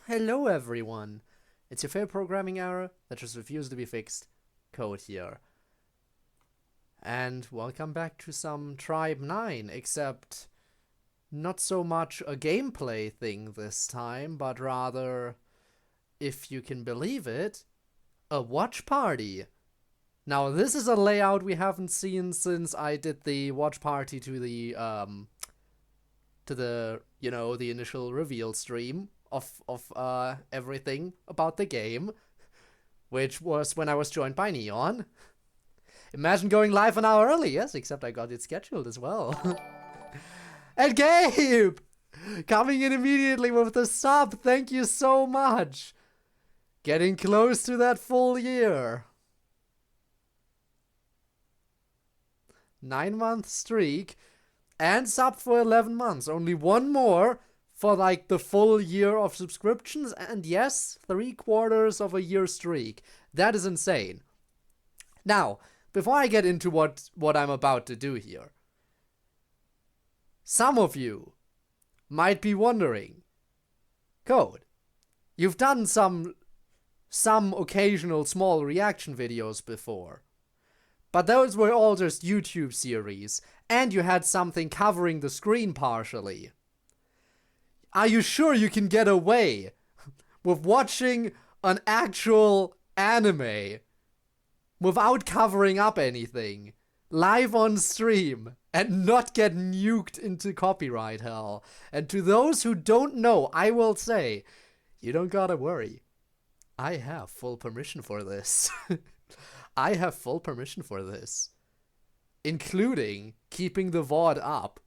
Hello everyone. It's your favorite programming error that just refused to be fixed, CodeErr. And welcome back to some Tribe 9, except not so much a gameplay thing this time, but rather, if you can believe it, a watch party. Now this is a layout we haven't seen since I did the watch party to the the initial reveal stream of everything about the game, which was when I was joined by Neon. Imagine going live an hour early, yes, except I got it scheduled as well. And Gabe! Coming in immediately with the sub, thank you so much! Getting close to that full year. 9-month streak. And sub for 11 months. Only one more for like the full year of subscriptions. And yes, 3/4 of a year streak. That is insane. Now, before I get into what I'm about to do here, some of you might be wondering, Code, you've done some occasional small reaction videos before. But those were all just YouTube series, and you had something covering the screen partially. Are you sure you can get away with watching an actual anime without covering up anything, live on stream, and not get nuked into copyright hell? And to those who don't know, I will say, you don't gotta worry. I have full permission for this. I have full permission for this, including keeping the VOD up.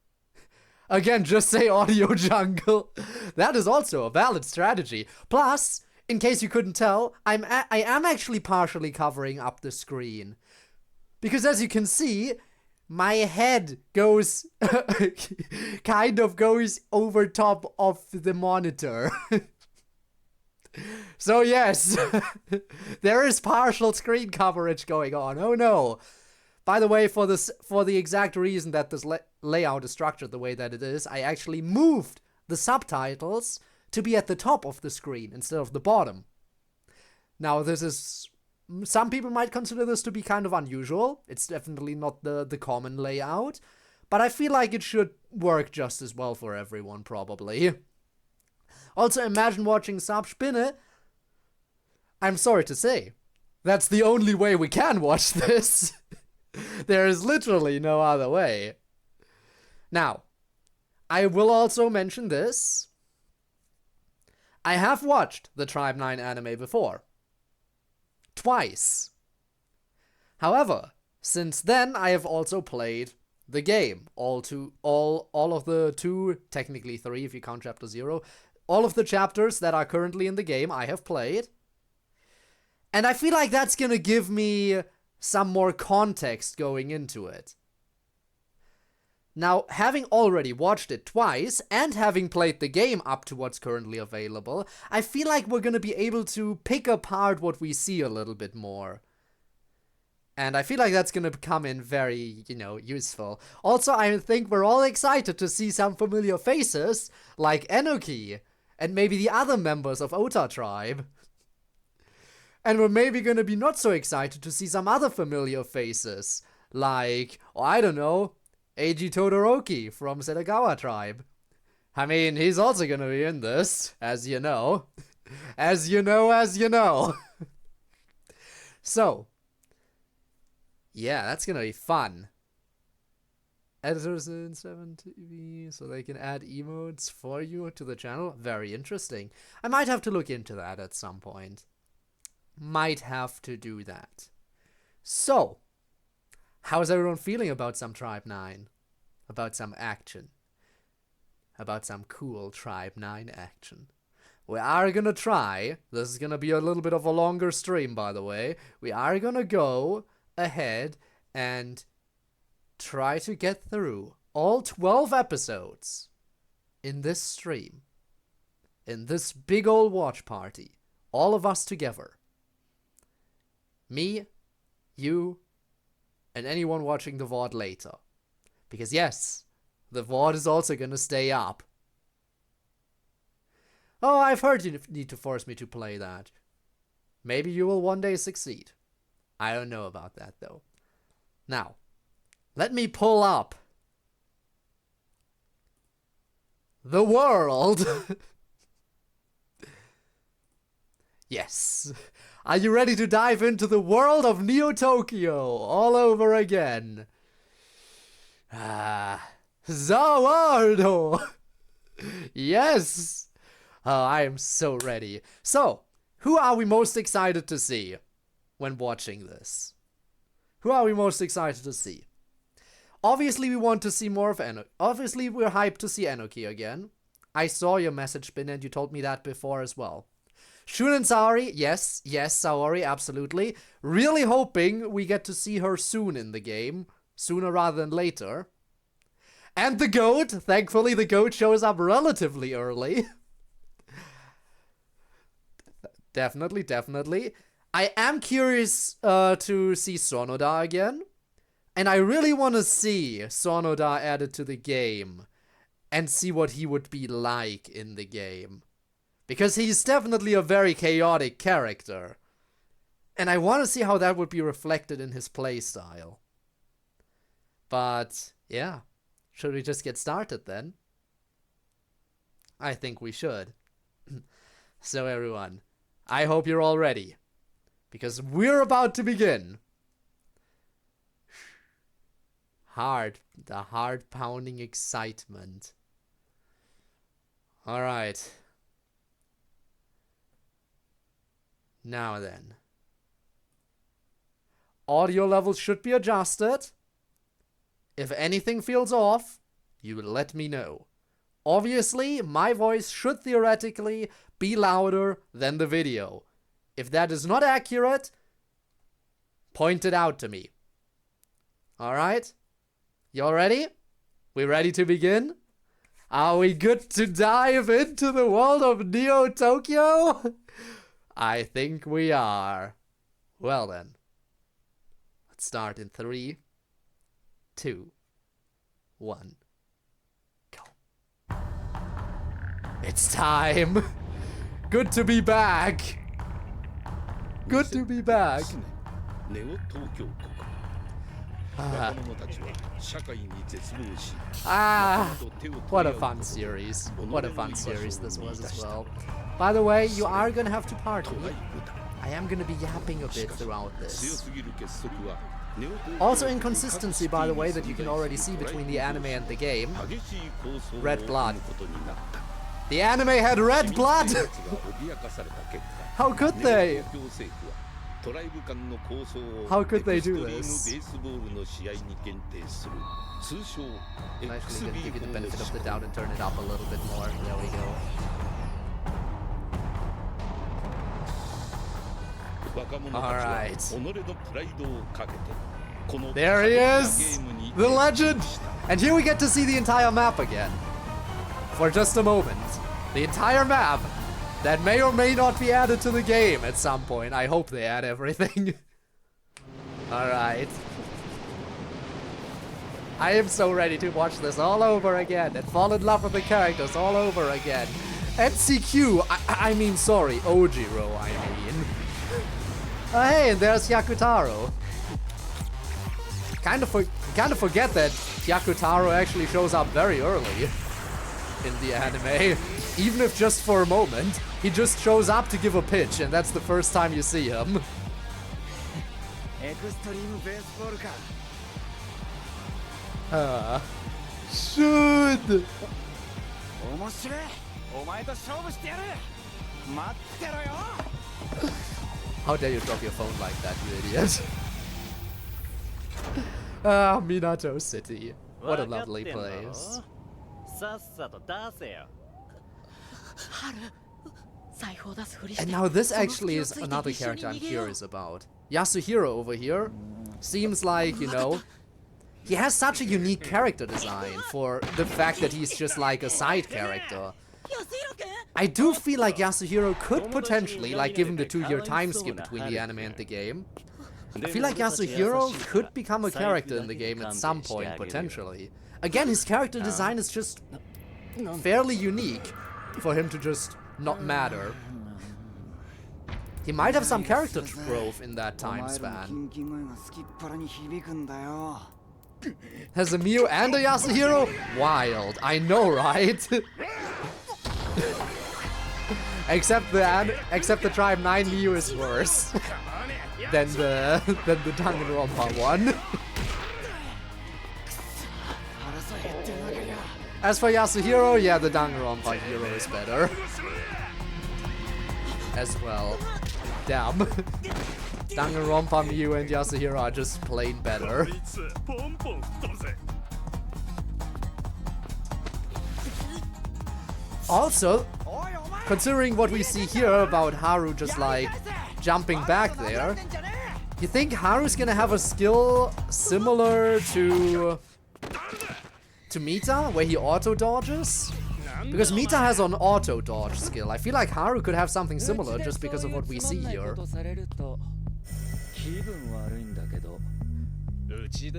Again, just say Audio Jungle. That is also a valid strategy. Plus, in case you couldn't tell, I am actually partially covering up the screen. Because as you can see, my head goes, kind of goes over top of the monitor. So yes, there is partial screen coverage going on. Oh no. By the way, for the exact reason that this layout is structured the way that it is, I actually moved the subtitles to be at the top of the screen instead of the bottom. Now, this is... some people might consider this to be kind of unusual. It's definitely not the common layout. But I feel like it should work just as well for everyone, probably. Also, imagine watching Sub Spinne. I'm sorry to say, that's the only way we can watch this. There is literally no other way. Now, I will also mention this. I have watched the Tribe 9 anime before. Twice. However, since then I have also played the game. All of the 2, technically 3 if you count chapter 0, all of the chapters that are currently in the game I have played. And I feel like that's gonna give me some more context going into it. Now, having already watched it twice, and having played the game up to what's currently available, I feel like we're gonna be able to pick apart what we see a little bit more. And I feel like that's gonna come in very, useful. Also, I think we're all excited to see some familiar faces, like Enoki, and maybe the other members of Ota Tribe. And we're maybe gonna be not so excited to see some other familiar faces, like, I don't know, Eiji Todoroki from Setagawa Tribe. I mean, he's also gonna be in this, as you know. As you know. So, yeah, that's gonna be fun. Editors in 7TV, so they can add emotes for you to the channel. Very interesting. I might have to look into that at some point. Might have to do that. So, how's everyone feeling about some Tribe 9? About some action? About some cool Tribe 9 action? We are gonna try, this is gonna be a little bit of a longer stream by the way, we are gonna go ahead and try to get through all 12 episodes in this stream. In this big old watch party. All of us together. Me, you, and anyone watching the VOD later. Because yes, the VOD is also gonna stay up. Oh, I've heard you need to force me to play that. Maybe you will one day succeed. I don't know about that, though. Now, let me pull up the world. Yes. Are you ready to dive into the world of Neo Tokyo all over again? Zawardo! Yes! Oh, I am so ready. So, who are we most excited to see when watching this? Who are we most excited to see? Obviously, we want to see more of Enoki. Obviously, we're hyped to see Enoki again. I saw your message, Bin, and you told me that before as well. Shun and Saori, yes, Saori, absolutely. Really hoping we get to see her soon in the game. Sooner rather than later. And the goat, thankfully the goat shows up relatively early. Definitely. I am curious to see Sonoda again. And I really want to see Sonoda added to the game. And see what he would be like in the game. Because he's definitely a very chaotic character. And I want to see how that would be reflected in his playstyle. But, yeah. Should we just get started then? I think we should. So everyone, I hope you're all ready. Because we're about to begin. The heart-pounding excitement. Alright. Now then. Audio levels should be adjusted. If anything feels off, you will let me know. Obviously, my voice should theoretically be louder than the video. If that is not accurate, point it out to me. Alright? You all ready? We ready to begin? Are we good to dive into the world of Neo Tokyo? I think we are. Well then. Let's start in 3, 2, 1. Go. It's time. Good to be back. Good to be back. What a fun series. What a fun series this was as well. By the way, you are gonna have to pardon me. I am gonna be yapping a bit throughout this. Also inconsistency, by the way, that you can already see between the anime and the game. Red blood. The anime had red blood! How could they? How could they do this? I'm actually gonna give you the benefit of the doubt and turn it up a little bit more. There we go. Alright. There he is! The legend! And here we get to see the entire map again. For just a moment. The entire map that may or may not be added to the game at some point. I hope they add everything. Alright. I am so ready to watch this all over again and fall in love with the characters all over again. NCQ, I mean, sorry, Ojiro, I mean. Hey, and there's Yakutaro. Kind of forget that Yakutaro actually shows up very early in the anime. Even if just for a moment, he just shows up to give a pitch, and that's the first time you see him. Should. How dare you drop your phone like that, you idiot? Minato City. What a lovely place. And now this actually is another character I'm curious about. Yasuhiro over here seems like, you know, he has such a unique character design for the fact that he's just like a side character. I do feel like Yasuhiro could potentially, like given the 2-year time skip between the anime and the game, I feel like Yasuhiro could become a character in the game at some point, potentially. Again, his character design is just fairly unique for him to just not matter. He might have some character growth in that time span. Has a Miu and a Yasuhiro? Wild. I know, right? Except the Tribe 9 Miu is worse than the Danganronpa one. As for Yasuhiro, yeah, the Danganronpa hero is better. As well. Damn. Danganronpa Miu and Yasuhiro are just plain better. Also, considering what we see here about Haru just like jumping back there, you think Haru's gonna have a skill similar to Mita, where he auto-dodges? Because Mita has an auto-dodge skill. I feel like Haru could have something similar just because of what we see here.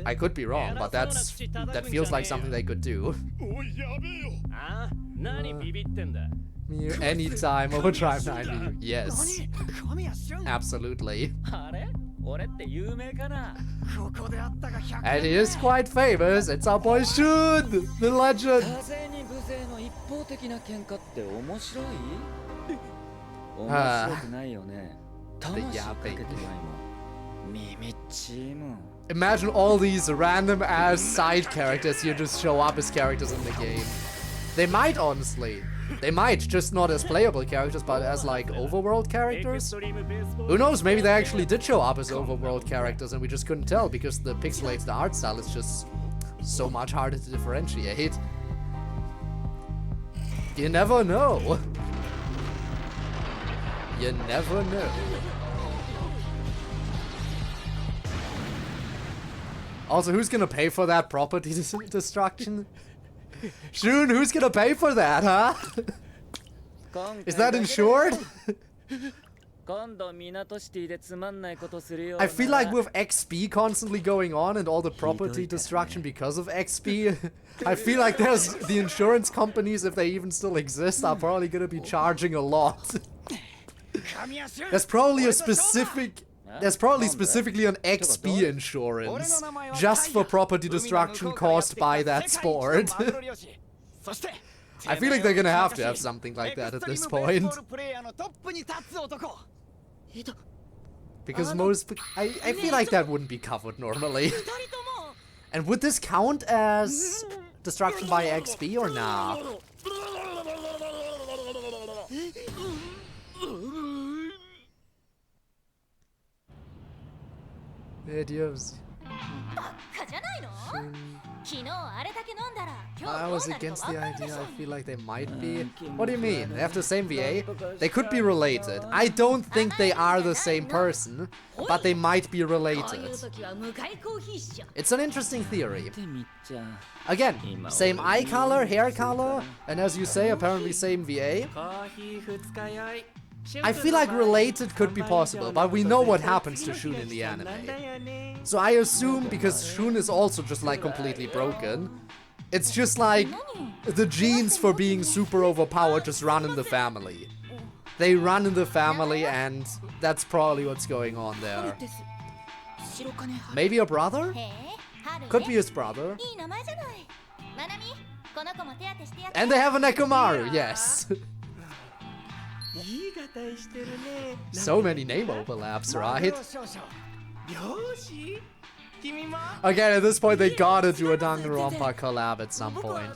I could be wrong, but that feels like something they could do. Miu anytime over Tribe 9 Miu. Yes. Absolutely. And he is quite famous. It's our boy Shun, the legend. The yapping. Imagine all these random ass side characters here just show up as characters in the game. They might, honestly. They might, just not as playable characters, but as like overworld characters. Who knows, maybe they actually did show up as overworld characters and we just couldn't tell because the pixelated art style is just so much harder to differentiate. You never know. You never know. Also, who's gonna pay for that property destruction? Shun, who's gonna pay for that, huh? Is that insured? I feel like with XP constantly going on and all the property destruction because of XP, I feel like the insurance companies, if they even still exist, are probably gonna be charging a lot. There's probably specifically an XP insurance just for property destruction caused by that sport. I feel like they're gonna have to have something like that at this point. Because I feel like that wouldn't be covered normally. And would this count as destruction by XP or nah? Adios. I was against the idea. I feel like they might be. What do you mean? They have the same VA? They could be related. I don't think they are the same person, but they might be related. It's an interesting theory. Again, same eye color, hair color, and as you say, apparently same VA. I feel like related could be possible, but we know what happens to Shun in the anime. So I assume, because Shun is also just like completely broken, it's just like the genes for being super overpowered just run in the family. They run in the family and that's probably what's going on there. Maybe a brother? Could be his brother. And they have a Nekomaru, yes. So many name overlaps, right? Again, at this point, they gotta do a Danganronpa collab at some point.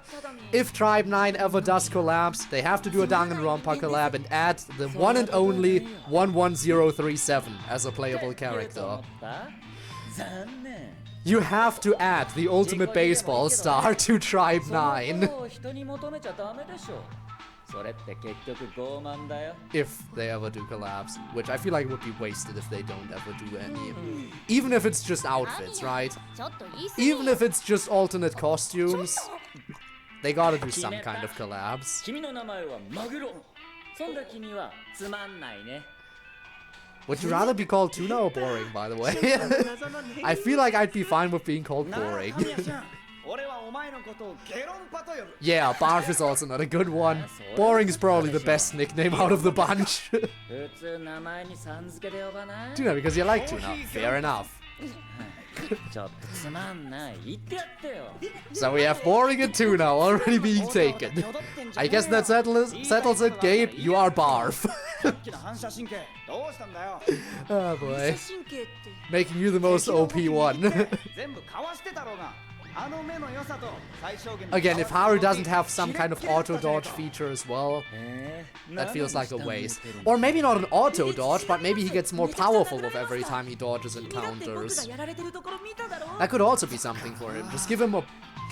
If Tribe 9 ever does collabs, they have to do a Danganronpa collab and add the one and only 11037 as a playable character. You have to add the ultimate baseball star to Tribe 9. If they ever do collabs, which I feel like would be wasted if they don't ever do any. Even if it's just outfits, right? Even if it's just alternate costumes, they gotta do some kind of collabs. Would you rather be called Tuna or Boring, by the way? I feel like I'd be fine with being called Boring. Yeah, Barf is also not a good one. Boring is probably the best nickname out of the bunch. Tuna, because you like tuna. Fair enough. So we have boring and tuna already being taken. I guess that settles it. Gabe, you are Barf. Oh boy. Making you the most OP one. Again, if Haru doesn't have some kind of auto-dodge feature as well, that feels like a waste. Or maybe not an auto-dodge, but maybe he gets more powerful with every time he dodges encounters. That could also be something for him. Just give him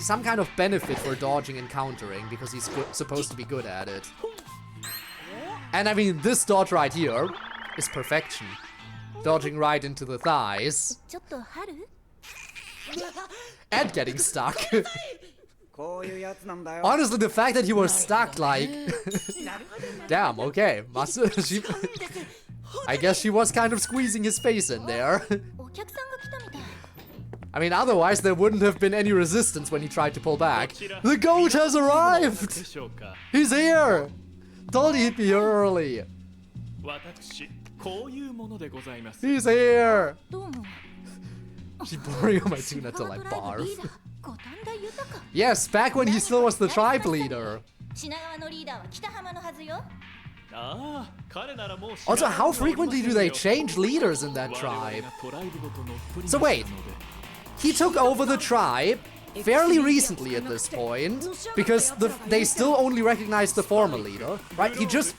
some kind of benefit for dodging and countering, because he's supposed to be good at it. And I mean, this dodge right here is perfection. Dodging right into the thighs. And getting stuck. Honestly, the fact that he was stuck, like... Damn, okay. I guess she was kind of squeezing his face in there. I mean, otherwise there wouldn't have been any resistance when he tried to pull back. The goat has arrived! He's here! Told you he'd be here early. He's here! She's boring on my tuna till I barf. Yes, back when he still was the tribe leader. Also, how frequently do they change leaders in that tribe? So wait, he took over the tribe fairly recently at this point, because they still only recognize the former leader, right? He just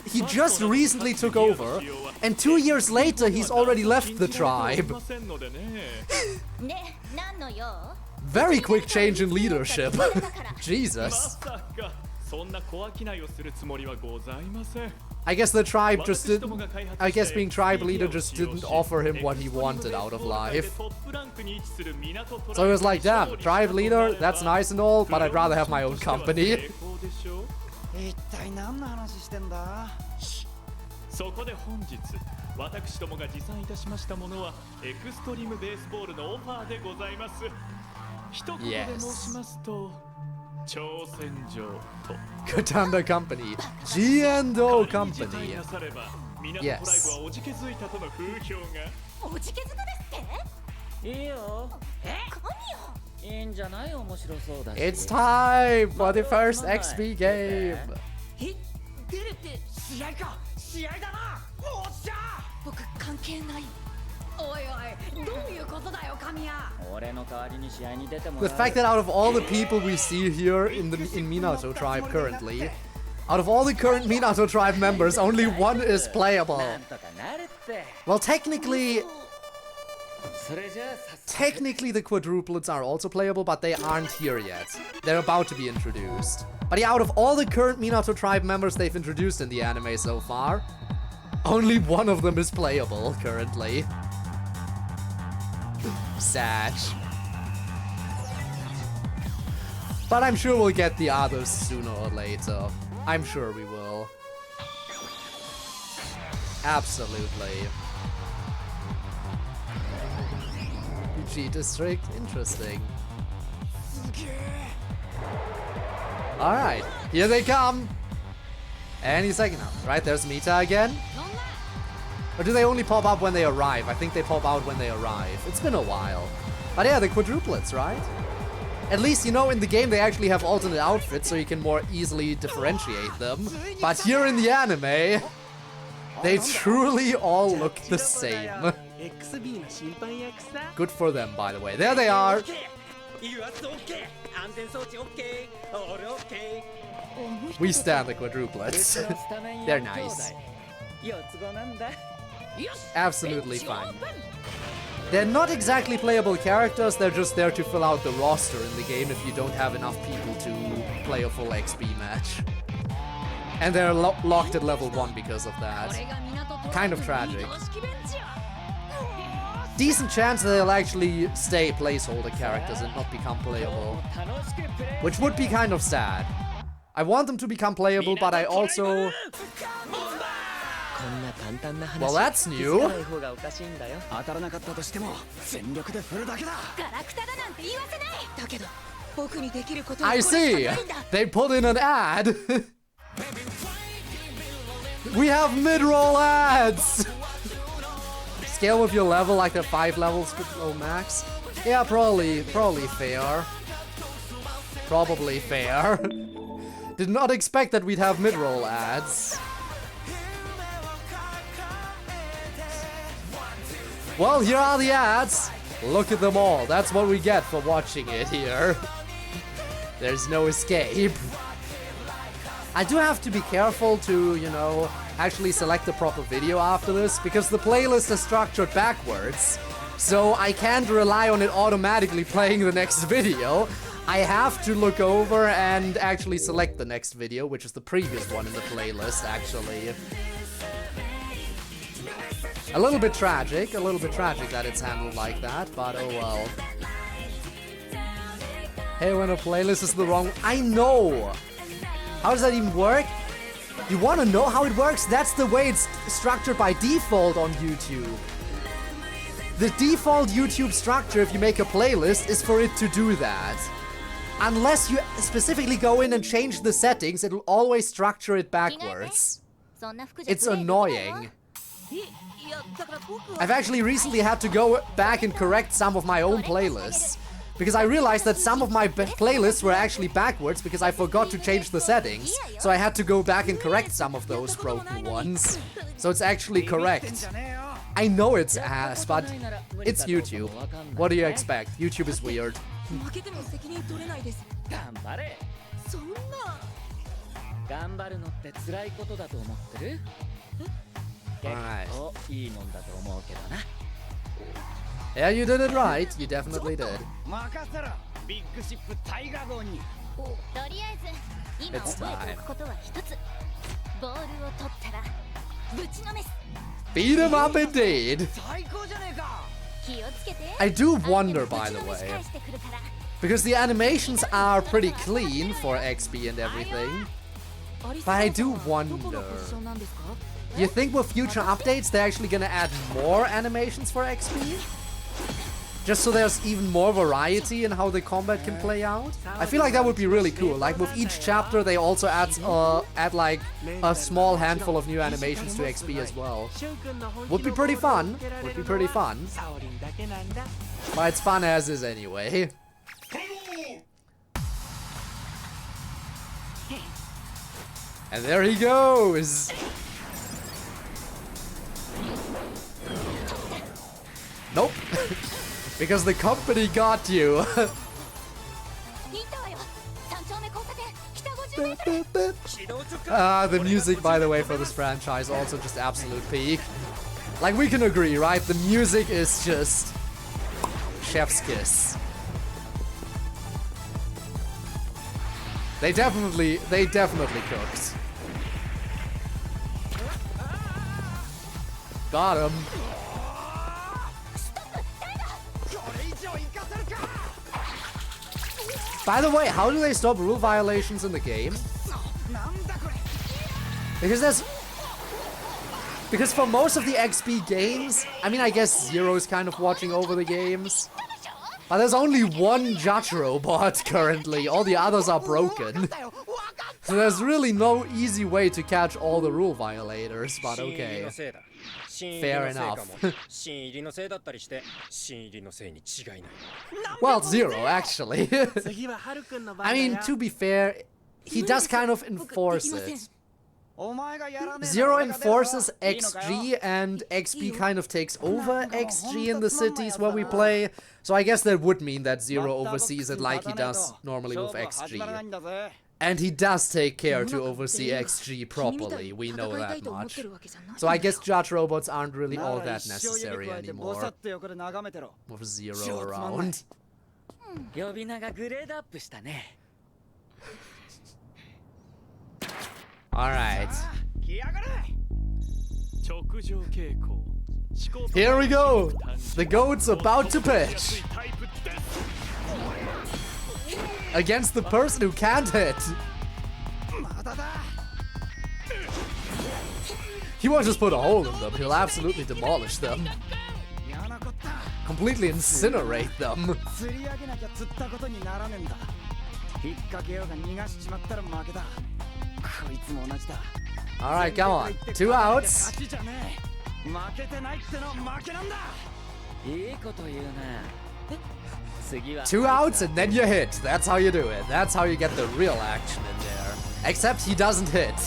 recently took over, and 2 years later he's already left the tribe. Very quick change in leadership. Jesus. I guess the tribe just didn't... I guess being tribe leader just didn't offer him what he wanted out of life. So he was like, damn, tribe leader, that's nice and all, but I'd rather have my own company. Yes. Katanda Company. G&O Company. Yes. It's time for the first XP game. The fact that out of all the people we see here in Minato tribe currently, out of all the current Minato tribe members, only one is playable. Well, technically the quadruplets are also playable, but they aren't here yet. They're about to be introduced. But yeah, out of all the current Minato tribe members they've introduced in the anime so far, only one of them is playable currently. Sad. But I'm sure we'll get the others sooner or later. I'm sure we will. Absolutely. PG District, interesting. Alright, here they come. Any second now. Right, there's Mita again. Or do they only pop up when they arrive? I think they pop out when they arrive. It's been a while. But yeah, the quadruplets, right? At least, you know, in the game they actually have alternate outfits, so you can more easily differentiate them. But here in the anime, they truly all look the same. Good for them, by the way. There they are. We stand the quadruplets. They're nice. Absolutely fine. They're not exactly playable characters, they're just there to fill out the roster in the game if you don't have enough people to play a full XP match. And they're locked at level 1 because of that. Kind of tragic. Decent chance that they'll actually stay placeholder characters and not become playable. Which would be kind of sad. I want them to become playable, but I also... Well, that's new. I see! They put in an ad! We have mid-roll ads! Scale with your level like they're 5 levels below max. Yeah, probably fair. Probably fair. Did not expect that we'd have mid-roll ads. Well, here are the ads. Look at them all. That's what we get for watching it here. There's no escape. I do have to be careful to, you know, actually select the proper video after this, because the playlist is structured backwards. So I can't rely on it automatically playing the next video. I have to look over and actually select the next video, which is the previous one in the playlist, actually. A little bit tragic that it's handled like that, but oh well. Hey, when a playlist is the wrong... I know! How does that even work? You wanna know how it works? That's the way it's structured by default on YouTube. The default YouTube structure, if you make a playlist, is for it to do that. Unless you specifically go in and change the settings, it'll always structure it backwards. It's annoying. I've actually recently had to go back and correct some of my own playlists, because I realized that some of my playlists were actually backwards because I forgot to change the settings. So I had to go back and correct some of those broken ones. So it's actually correct. I know it's ass, but it's YouTube. What do you expect? YouTube is weird. Alright. Yeah, you did it right. You definitely did. It's time. Beat him up indeed. I do wonder, by the way, because the animations are pretty clean for XP and everything, but I do wonder, you think with future updates they're actually gonna add more animations for XP? Just so there's even more variety in how the combat can play out? I feel like that would be really cool. Like with each chapter they also add like a small handful of new animations to XP as well. Would be pretty fun. Would be pretty fun. But it's fun as is anyway. And there he goes! Nope. Because the company got you. The music, by the way, for this franchise also just absolute peak. Like, we can agree, right? The music is just chef's kiss. They definitely cooked. Got him. By the way, how do they stop rule violations in the game? Because for most of the XP games, I mean, I guess Zero's kind of watching over the games. But there's only one judge robot currently, all the others are broken. So there's really no easy way to catch all the rule violators, but okay. Fair enough. Well, Zero, actually. I mean, to be fair, he does kind of enforce it. Zero enforces XG and XP kind of takes over XG in the cities where we play. So I guess that would mean that Zero oversees it like he does normally with XG. And he does take care to oversee XG properly, we know that much. So I guess judge robots aren't really all that necessary anymore, with Zero around. Alright. Here we go! The goat's about to pitch! Against the person who can't hit. He won't just put a hole in them, he'll absolutely demolish them. Completely incinerate them. Alright, come on. 2 outs. 2 outs and then you hit. That's how you do it. That's how you get the real action in there. Except he doesn't hit.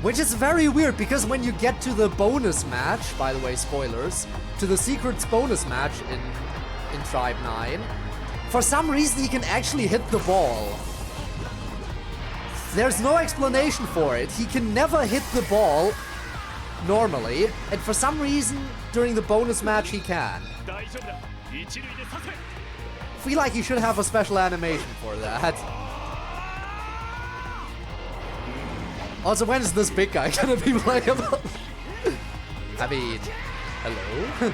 Which is very weird because when you get to the bonus match, by the way, spoilers, to the secrets bonus match in Tribe 9, for some reason he can actually hit the ball. There's no explanation for it. He can never hit the ball normally, and for some reason during the bonus match he can. Feel like he should have a special animation for that. Also, when is this big guy gonna be playable? I mean, hello?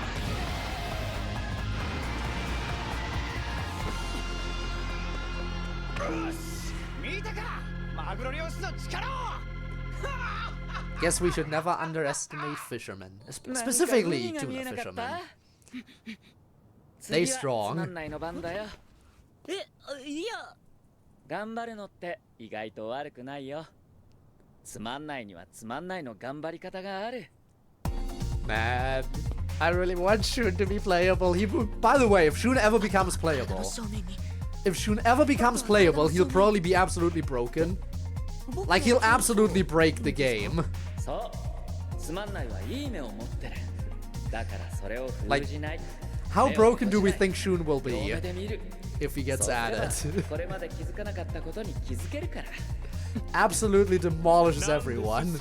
Guess we should never underestimate fishermen, specifically tuna fishermen. They strong. Man, I really want Shun to be playable. By the way, if Shun ever becomes playable, he'll probably be absolutely broken. Like, he'll absolutely break the game. Like, how broken do we think Shun will be if he gets added? Absolutely demolishes everyone.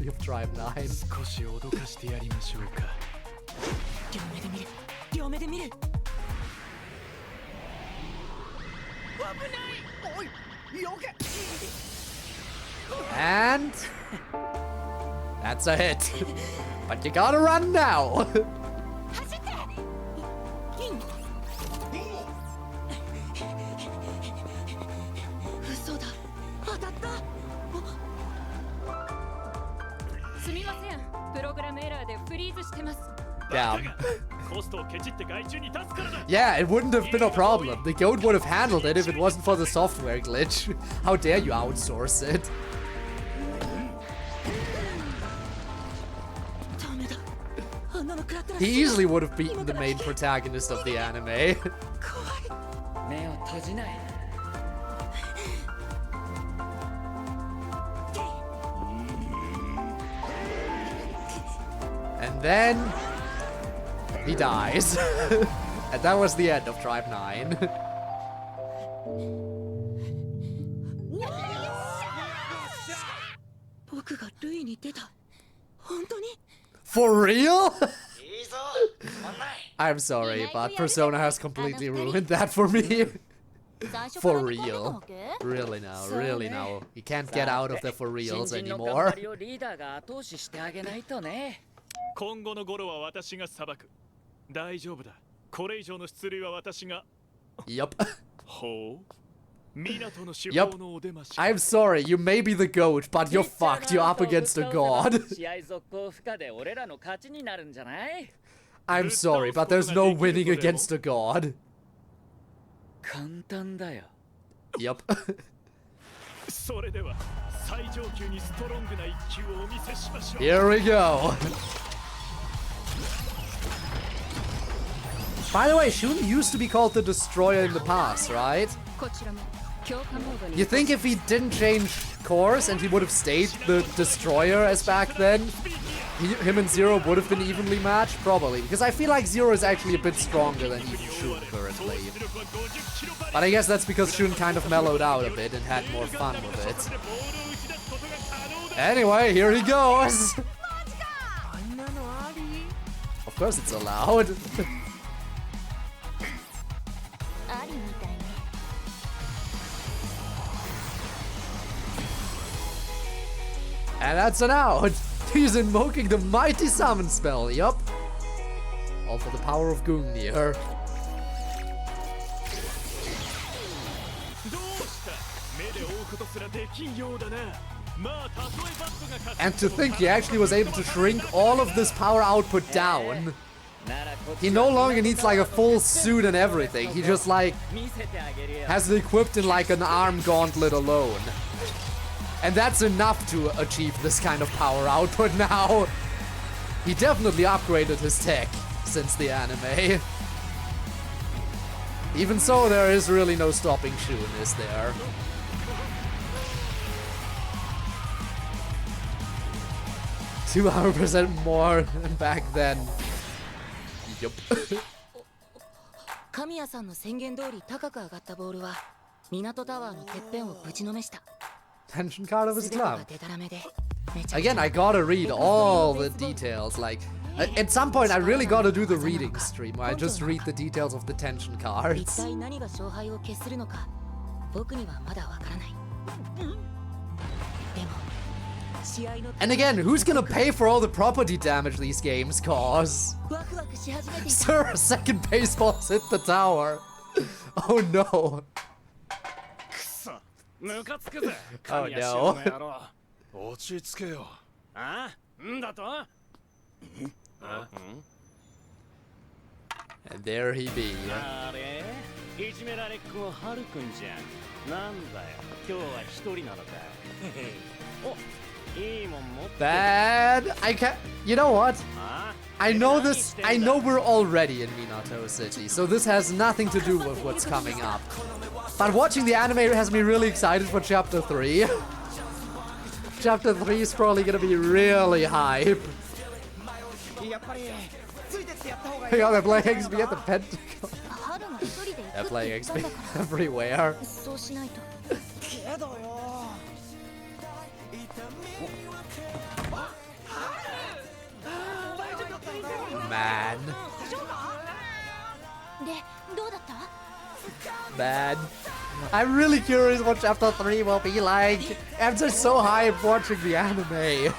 We have Tribe 9. And that's a hit. But you gotta run now. Damn. Yeah, it wouldn't have been a problem. The goat would have handled it if it wasn't for the software glitch. How dare you outsource it? He easily would have beaten the main protagonist of the anime. And then he dies. And that was the end of Tribe 9. For real? I'm sorry, but Persona has completely ruined that for me. For real. Really now. You can't get out of the for reals anymore. Yup. Yup. I'm sorry, you may be the goat, but you're fucked. You're up against a god. I'm sorry, but there's no winning against a god. Yup. Here we go. By the way, Shun used to be called the Destroyer in the past, right? You think if he didn't change course and he would have stayed the Destroyer as back then, him and Zero would have been evenly matched? Probably. Because I feel like Zero is actually a bit stronger than even Shun currently. But I guess that's because Shun kind of mellowed out a bit and had more fun with it. Anyway, here he goes! Of course it's allowed. And that's an out! He's invoking the mighty summon spell, yup. All for the power of Gungnir. And to think he actually was able to shrink all of this power output down He no longer needs like a full suit and everything. He just like has it equipped in like an arm gauntlet alone. And that's enough to achieve this kind of power output now. He definitely upgraded his tech since the anime. Even so, there is really no stopping Shun, is there? 200% more than back then. Yup. 神谷さんの宣言通り高く上がったボールは港タワーのてっぺんをぶちのめした。 Tension card of his club. Again, I gotta read all the details. Like, at some point, I really gotta do the reading stream where I just read the details of the tension cards. 一体何が勝敗を決するのか、僕にはまだわからない。でも And again, who's gonna pay for all the property damage these games cause? Sir, a second baseball's hit the tower. Oh no. Oh no. And there he be. Bad. I can't. You know what? I know this. I know we're already in Minato City, so this has nothing to do with what's coming up. But watching the anime has me really excited for Chapter 3. Chapter 3 is probably gonna be really hype. Yeah, they're playing XP at the Pentagon. They're playing XP everywhere. Man. Man. I'm really curious what Chapter 3 will be like. I'm just so hyped watching the anime.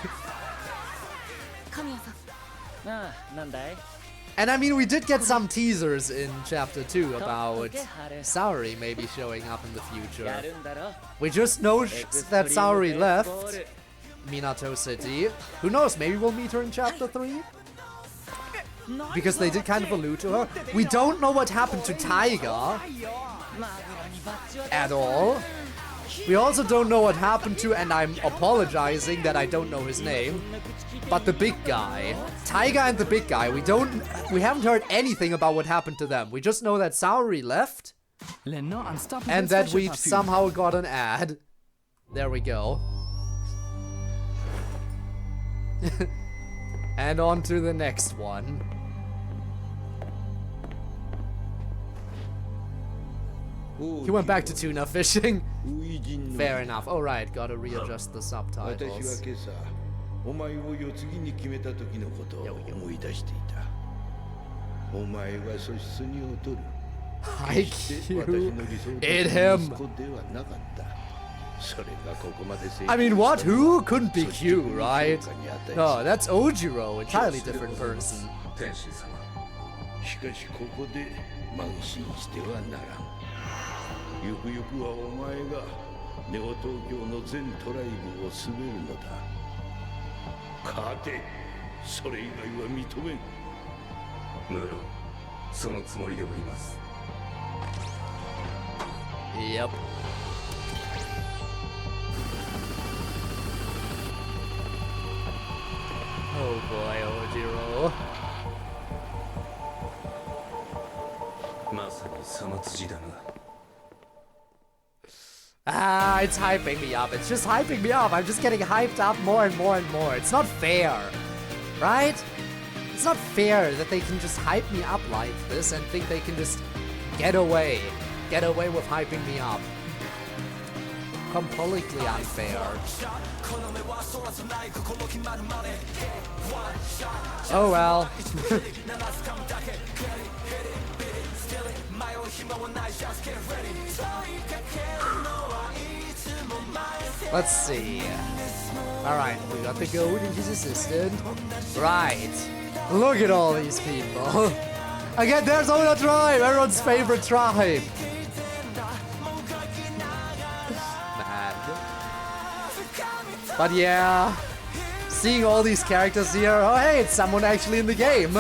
And I mean, we did get some teasers in Chapter 2 about Saori maybe showing up in the future. We just know that Saori left Minato City. Who knows, maybe we'll meet her in Chapter 3? Because they did kind of allude to her. We don't know what happened to Taiga at all. We also don't know what happened to, and I'm apologizing that I don't know his name, but the big guy. Taiga and the big guy, we haven't heard anything about what happened to them. We just know that Saori left, and that we somehow got an ad. There we go. And on to the next one. He went back to tuna fishing. Fair enough. Alright, gotta readjust the subtitles. IQ. Eat him. I mean, what? Who? Couldn't be Q, right? No, that's Ojiro, entirely different person. Yep. Oh boy, Ojiro. Ah, it's hyping me up. It's just hyping me up. I'm just getting hyped up more and more and more. It's not fair, right? It's not fair that they can just hype me up like this and think they can just get away with hyping me up. Completely unfair. Oh well. Let's see. Alright, we got the goat and his assistant. Right. Look at all these people. Again, there's Oda Tribe, everyone's favorite tribe. But yeah, seeing all these characters here, oh hey, it's someone actually in the game.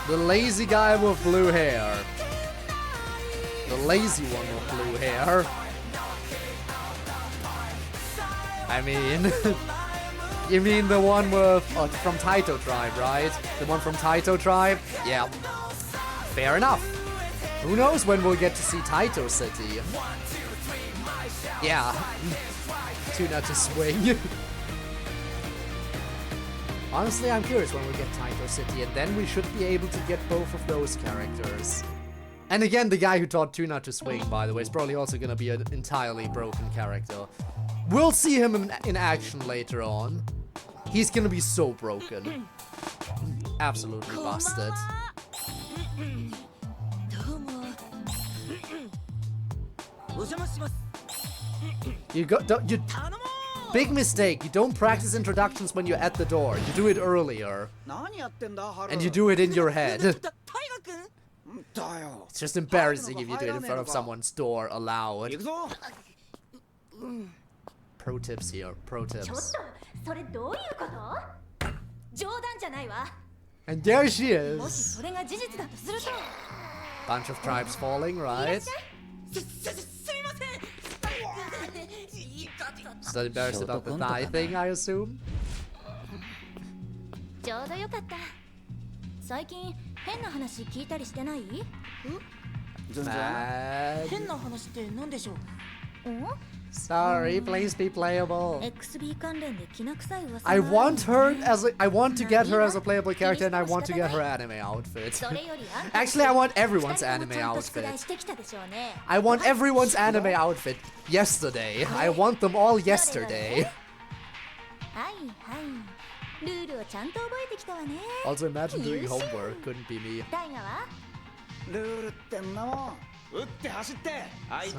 The lazy guy with blue hair. The lazy one with blue hair. I mean... You mean the one with... Oh, from Taito Tribe, right? The one from Taito Tribe? Yeah. Fair enough. Who knows when we'll get to see Taito City? Yeah. Tuna to swing. Honestly, I'm curious when we get Taito City, and then we should be able to get both of those characters. And again, the guy who taught Tuna to swing, by the way, is probably also gonna be an entirely broken character. We'll see him in action later on. He's gonna be so broken. Absolutely busted. Big mistake. You don't practice introductions when you're at the door. You do it earlier. And you do it in your head. It's just embarrassing if you do it in front of someone's door aloud. Pro tips here. Pro tips. And there she is. Bunch of tribes falling, right? Still embarrassed about the thigh thing, I assume? Sorry, please be playable. I want to get her as a playable character, and I want to get her anime outfit. Actually, I want everyone's anime outfit. I want everyone's anime outfit yesterday. I want them all yesterday. Also, imagine doing homework. Couldn't be me.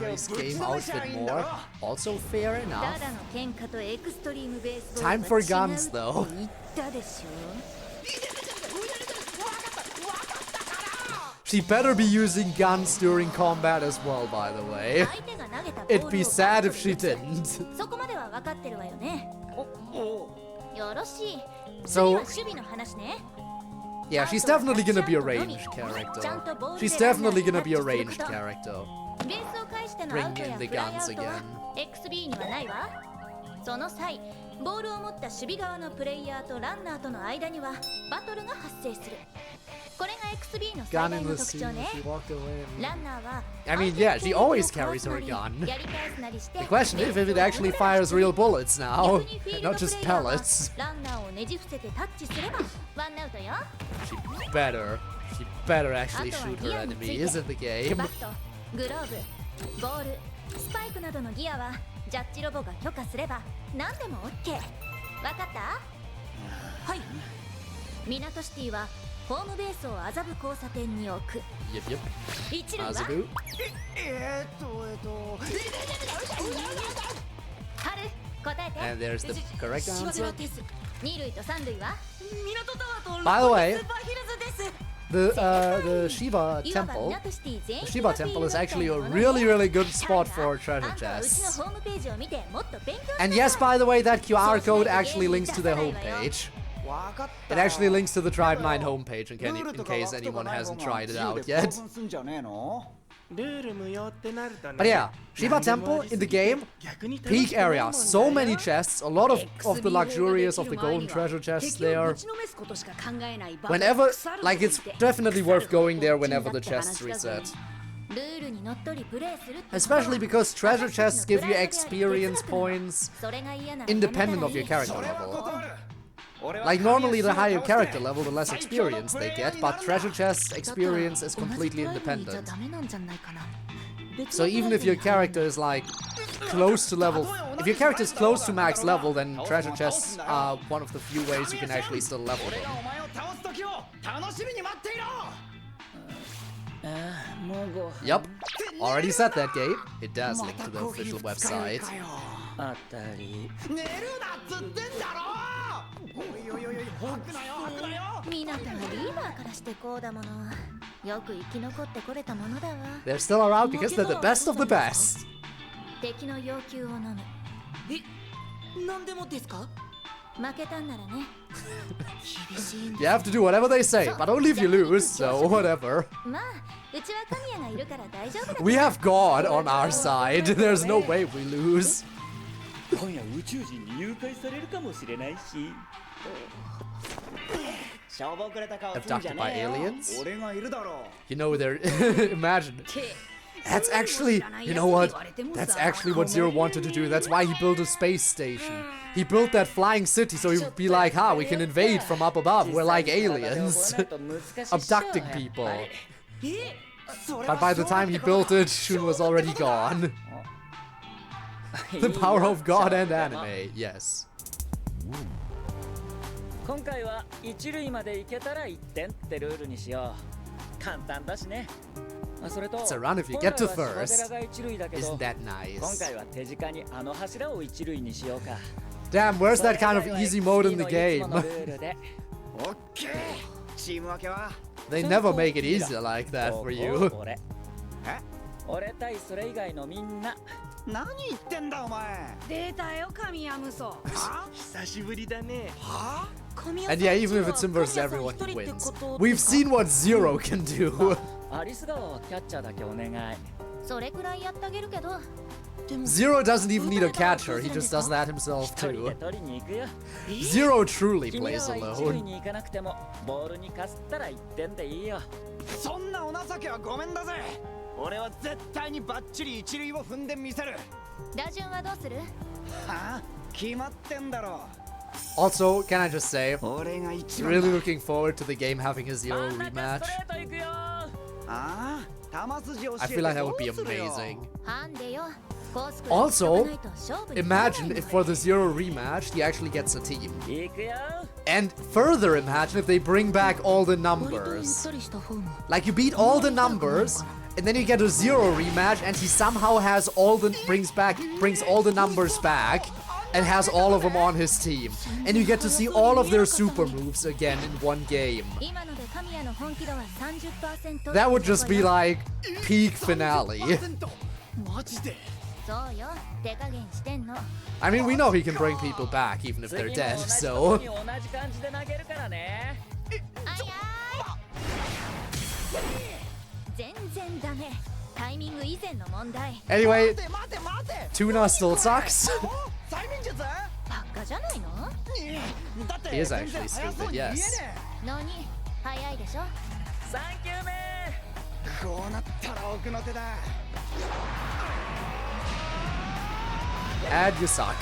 Nice game outfit more. Also fair enough. Time for guns though. She better be using guns during combat as well, by the way. It'd be sad if she didn't. So... yeah, she's definitely gonna be a ranged character. She's definitely gonna be a ranged character. Bring in the guns again. Gun in the scene, she walked away. I mean, yeah, she always carries her gun. The question is if it actually fires real bullets now, not just pellets. She better actually shoot her enemies in the game. Yep, yep. Azabu. And there's the correct answer. By the way, the Shiba Temple, is actually a really good spot for treasure chests. And yes, by the way, that QR code actually links to their homepage. It actually links to the Tribe 9 homepage in case anyone hasn't tried it out yet. But yeah, Shiba Temple in the game, peak area, so many chests, a lot of the luxurious of the golden treasure chests there. Whenever, like, it's definitely worth going there whenever the chests reset. Especially because treasure chests give you experience points independent of your character level. Like, normally the higher character level, the less experience they get, but treasure chests experience is completely independent. So even if your character is like close to level, if your character is close to max level, then treasure chests are one of the few ways you can actually still level them. Yup, already said that game. It does link to the official website. They're still around because they're the best of the best. You have to do whatever they say, but only if you lose, so whatever. We have God on our side. There's no way we lose. Abducted by aliens? You know, they're... Imagine. That's actually... You know what? That's actually what Zero wanted to do. That's why he built a space station. He built that flying city so he would be like, ha, we can invade from up above. We're like aliens. Abducting people. But by the time he built it, Shun was already gone. The power of God and anime, yes. It's a run if you get to first. Isn't that nice? Damn, where's that kind of easy mode in the game? They never make it easier like that for you. And yeah, even if it's him versus everyone, he wins. We've seen what Zero can do. Zero doesn't even need a catcher, he just does that himself too. Zero truly plays alone. Also, can I just say, really looking forward to the game having a Zero rematch. I feel like that would be amazing. Also, imagine if for the Zero rematch he actually gets a team. And further imagine if they bring back all the numbers. Like you beat all the numbers, and then you get a Zero rematch and he somehow has all the brings all the numbers back and has all of them on his team. And you get to see all of their super moves again in one game. That would just be like peak finale. I mean, we know he can bring people back even if they're dead, so... Anyway, Tuna still sucks. He is actually stupid, yes. And you suck.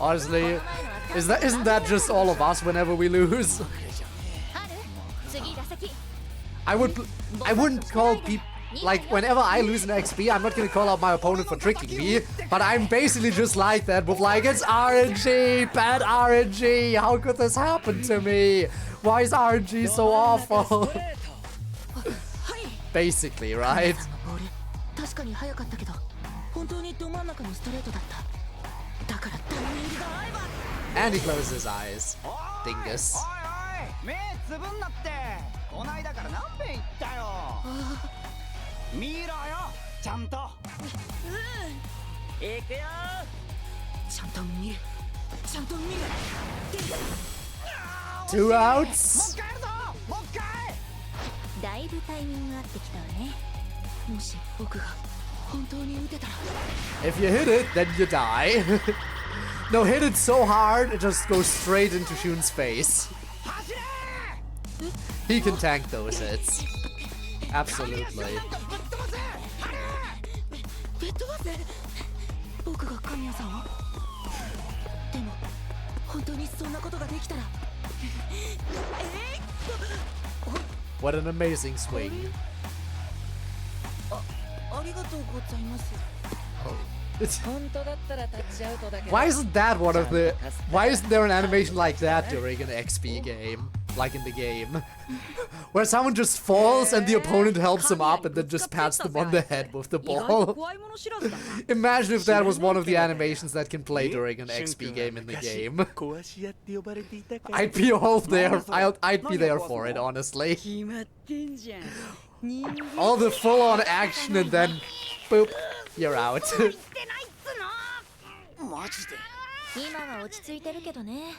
Honestly, isn't that just all of us whenever we lose? I wouldn't call people, like, whenever I lose an XP, I'm not gonna call out my opponent for tricking me, but I'm basically just like that with like, it's RNG, bad RNG, how could this happen to me? Why is RNG so awful? Basically, right? And he closes his eyes. Dingus. Two outs. If you hit it, then you die. No, hit it so hard, it just goes straight into Shun's face. He can tank those hits. Absolutely. What an amazing swing. Why isn't that one of the... Why isn't there an animation like that during an XP game? like in the game. Where someone just falls and the opponent helps him up and then just pats them on the head with the ball. Imagine if that was one of the animations that can play during an XP game in the game. I'd be all there. I'd be there for it, honestly. All the full-on action and then, boop, you're out. 今は落ち着いてるけどね。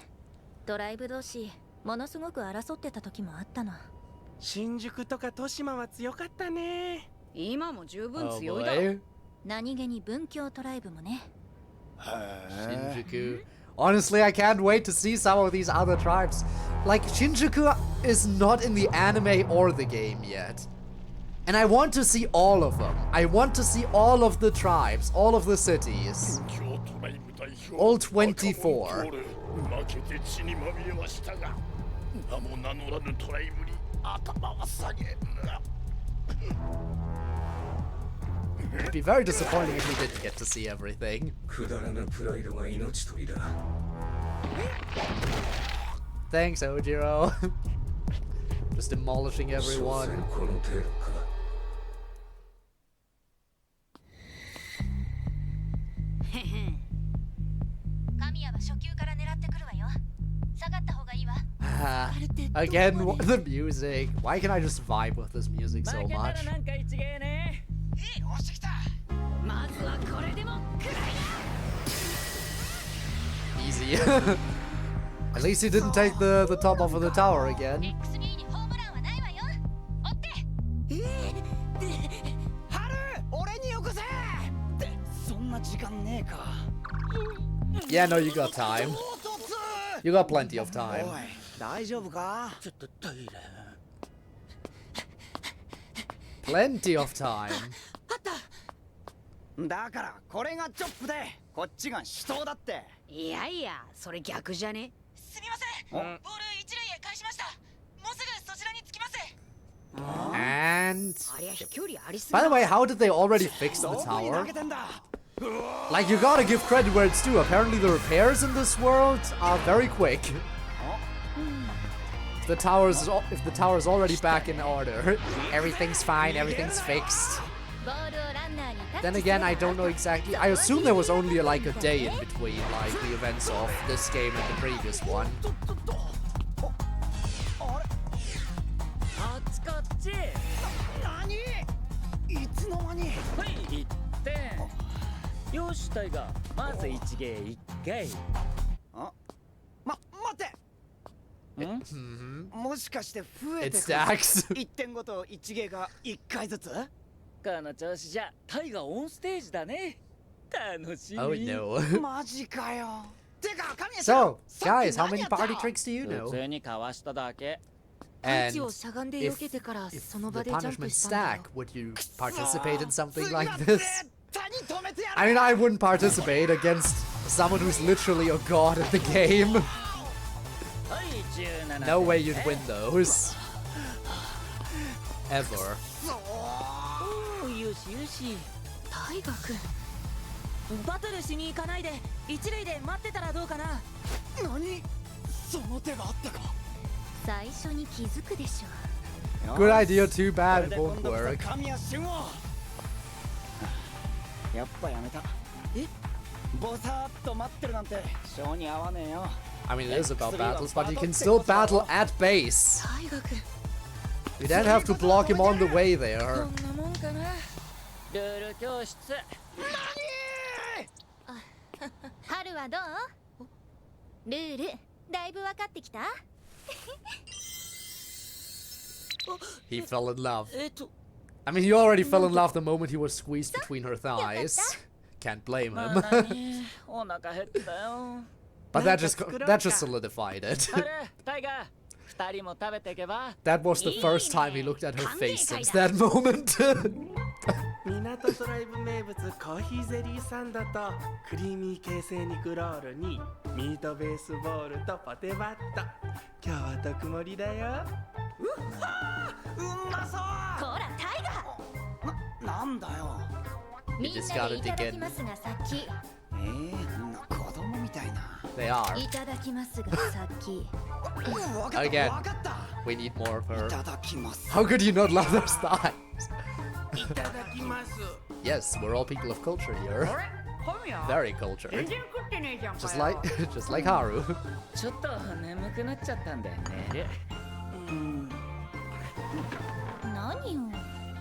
ドライブ同士ものすごく争ってた時もあったの。新宿とか豊島は強かったね。今も十分強いだ。何気に文京トライブもね。Shinjuku. Honestly, I can't wait to see some of these other tribes. Like, Shinjuku is not in the anime or the game yet. And I want to see all of them. I want to see all of the tribes, all of the cities. All 24. It'd be very disappointing if we didn't get to see everything. Thanks, Ojiro. Just demolishing everyone. 神谷は初級から狙ってくるわよ。下がった方がいいわ。Again, the music. Why can I just vibe with this music so much? Easy. At least he didn't take the top off of the tower again. Yeah, no, you got time. You got plenty of time. Plenty of time. だからこれがチョップでこっちが手刀だって。いやいや、それ逆じゃね。すみません。ボール一塁へ返しました。もうすぐそちらに着きます。And by the way, how did they already fix the tower? Like, you gotta give credit where it's due. Apparently the repairs in this world are very quick. If the tower is already back in order, everything's fine, everything's fixed. Then again, I don't know exactly. I assume there was only like a day in between, like, the events of this game and the previous one. It stacks. 1.5と1ゲーが1回ずつ。この調子じゃタイがオンステージだね。楽しみ。Oh no. マジかよ。てか神谷 So, guys, how many party tricks do you 普 know? 通にかわしただけ。And をしゃがんで避けてからその the 場でジャンプ punishment したんだよ。 stack, would you participate in something like this? I mean, I wouldn't participate against someone who's literally a god at the game. No way you'd win those. Ever. よしよし。大河君。バトルしに行かないで一塁で待ってたらどうかな。何？その手があったか。最初に気づくでしょ。 Good idea, too bad it won't work. やっぱやめた。え？ボサーっと待ってるなんて性に合わねえよ。 I mean, it is about battles, but you can still battle at base. 大河君。 You don't have to block him on the way there. こんなもんかな。ルール教室。春はどう？ルールだいぶ分かってきた？ He fell in love. I mean, he already fell in love the moment he was squeezed between her thighs. Can't blame him. お腹減ったよ。 But that just solidified it. タイガー、二人も食べてけば。 That was the first time he looked at her face since that moment. 港ドライブ名物コーヒーゼリーサンドとクリーミー形成肉ロールにミートベースボールとポテバット。今日は特盛りだよ。うわー、うまそう。こらタイガー。なんだよ。みんなでいただきますが先。子供みたいな。They are. いただきますが先。Again, we need more of her. How could you not love those thighs? いただきます Yes, we're all people of culture here. Very cultured. Just like Haru. ちょっと眠くなっちゃったんだよね。何よ、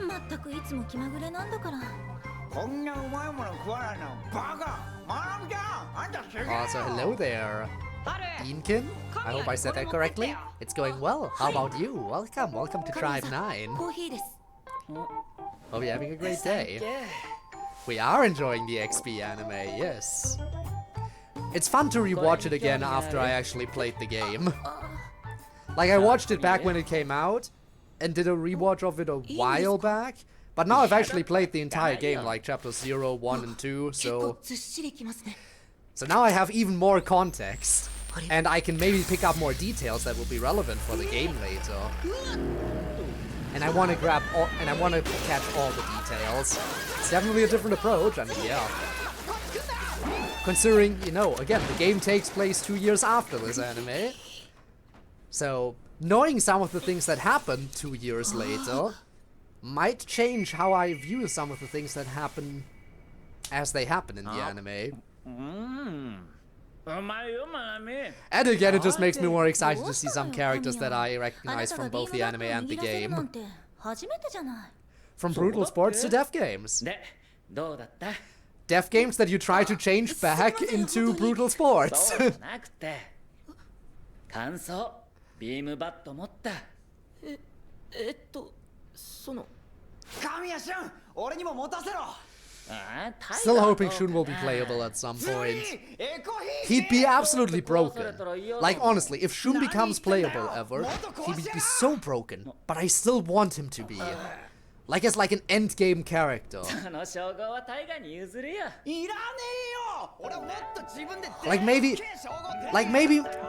まったくいつも気まぐれなんだから。こんなうまいもの食わないのバカ。マナミちゃん、あんたすげえよ。 Also, hello there. Inkin? I hope I said that correctly. It's going well. How about you? Welcome to Tribe 9. コーヒーです。 Hope you're having a great day. We are enjoying the XP anime, yes. It's fun to rewatch it again after I actually played the game. Like, I watched it back when it came out, and did a rewatch of it a while back. But now I've actually played the entire game, like chapters 0, 1, and 2, 結構 so... ずっしりきますね。 So now I have even more context. And I can maybe pick up more details that will be relevant for the game later. And I want to grab all, and I want to catch all the details. It's definitely a different approach, I mean, yeah. Considering, you know, again, the game takes place 2 years after this anime. So, knowing some of the things that happened 2 years later might change how I view some of the things that happen as they happen in the anime. And again, it just makes me more excited to see some characters that I recognize from both the anime and the game. From brutal sports to death games. で、どうだった？ Death games that you try to change back into brutal sports. そうじゃなくて。感想、ビームバット持った。その。神谷俊、俺にも持たせろ。 Still hoping Shun will be playable at some point. He'd be absolutely broken. Like, honestly, if Shun becomes playable ever, he would be so broken. But I still want him to be. Like, as like an endgame character. あの称号はタイガーに譲るよ。いらねえよ。俺もっと自分で。Like maybe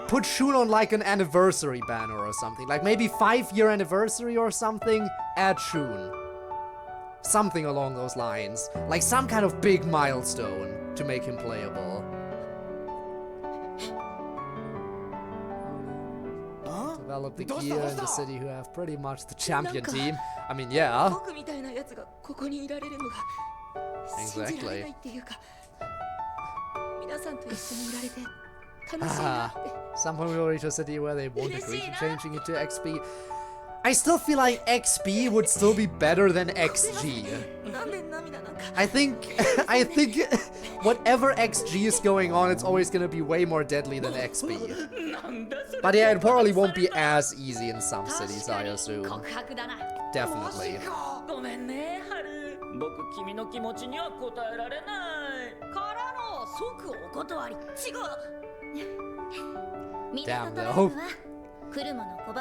put Shun on like an anniversary banner or something. Like maybe 5-year anniversary or something. Add Shun. Something along those lines. Like some kind of big milestone to make him playable. Develop the gear in the city who have pretty much the champion team. I mean, yeah. 僕みたいなやつがここにいられるのが信じられないっていうか、皆さんと一緒にいられて楽しいなって。 Someone will reach a city where they won't agree to changing it to XP. I still feel like XP would still be better than XG. I think whatever XG is going on, it's always gonna be way more deadly than XP. But yeah, it probably won't be as easy in some cities, I assume. Definitely. ごめんね、ハル。僕君の気持ちには応えられない。からの即お断り。違う。 Damn though.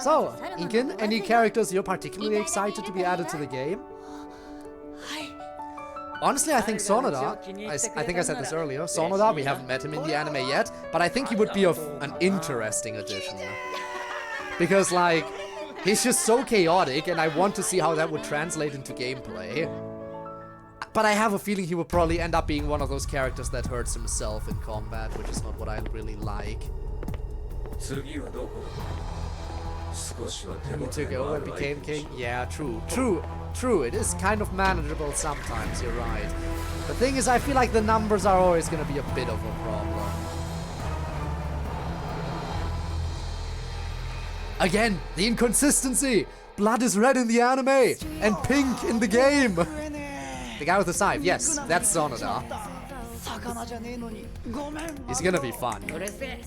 So, Inkin, any characters you're particularly excited to be added to the game? Honestly, I think Sonoda, I think I said this earlier, Sonoda, we haven't met him in the anime yet, but I think he would be an interesting addition. Because, like, he's just so chaotic, and I want to see how that would translate into gameplay. But I have a feeling he would probably end up being one of those characters that hurts himself in combat, which is not what I really like. He took over and became king? Yeah, true. It is kind of manageable sometimes, you're right. The thing is, I feel like the numbers are always gonna be a bit of a problem. Again, the inconsistency! Blood is red in the anime, and pink in the game! The guy with the scythe, yes, that's Sonoda. He's gonna be fun.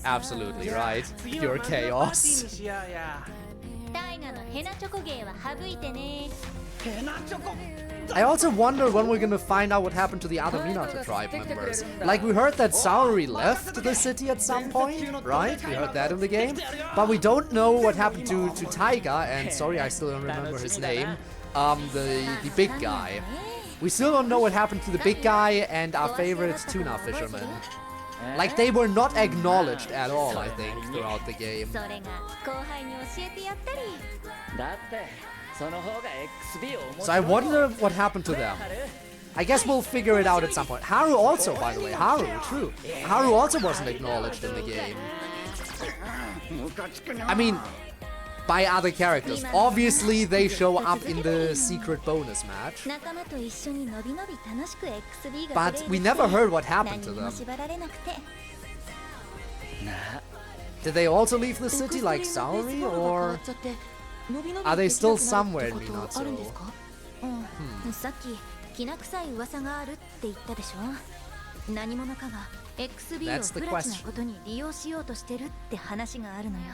Absolutely, right? Pure chaos. I also wonder when we're gonna find out what happened to the other Minato tribe members. Like, we heard that Saori left the city at some point, right? We heard that in the game. But we don't know what happened to Taiga, and sorry, I still don't remember his name. The big guy. We still don't know what happened to the big guy and our favorite tuna fisherman. Like, they were not acknowledged at all, I think, throughout the game. So I wonder what happened to them. I guess we'll figure it out at some point. Haru also, by the way. Haru, true. Haru also wasn't acknowledged in the game. I mean, by other characters. Obviously, they show up in the secret bonus match. But we never heard what happened to them. Did they also leave the city like Saori, or are they still somewhere in Minato? さっききな臭い噂があるって言ったでしょ。何者かが XB を不埒なことに利用しようとしてるって話があるのよ。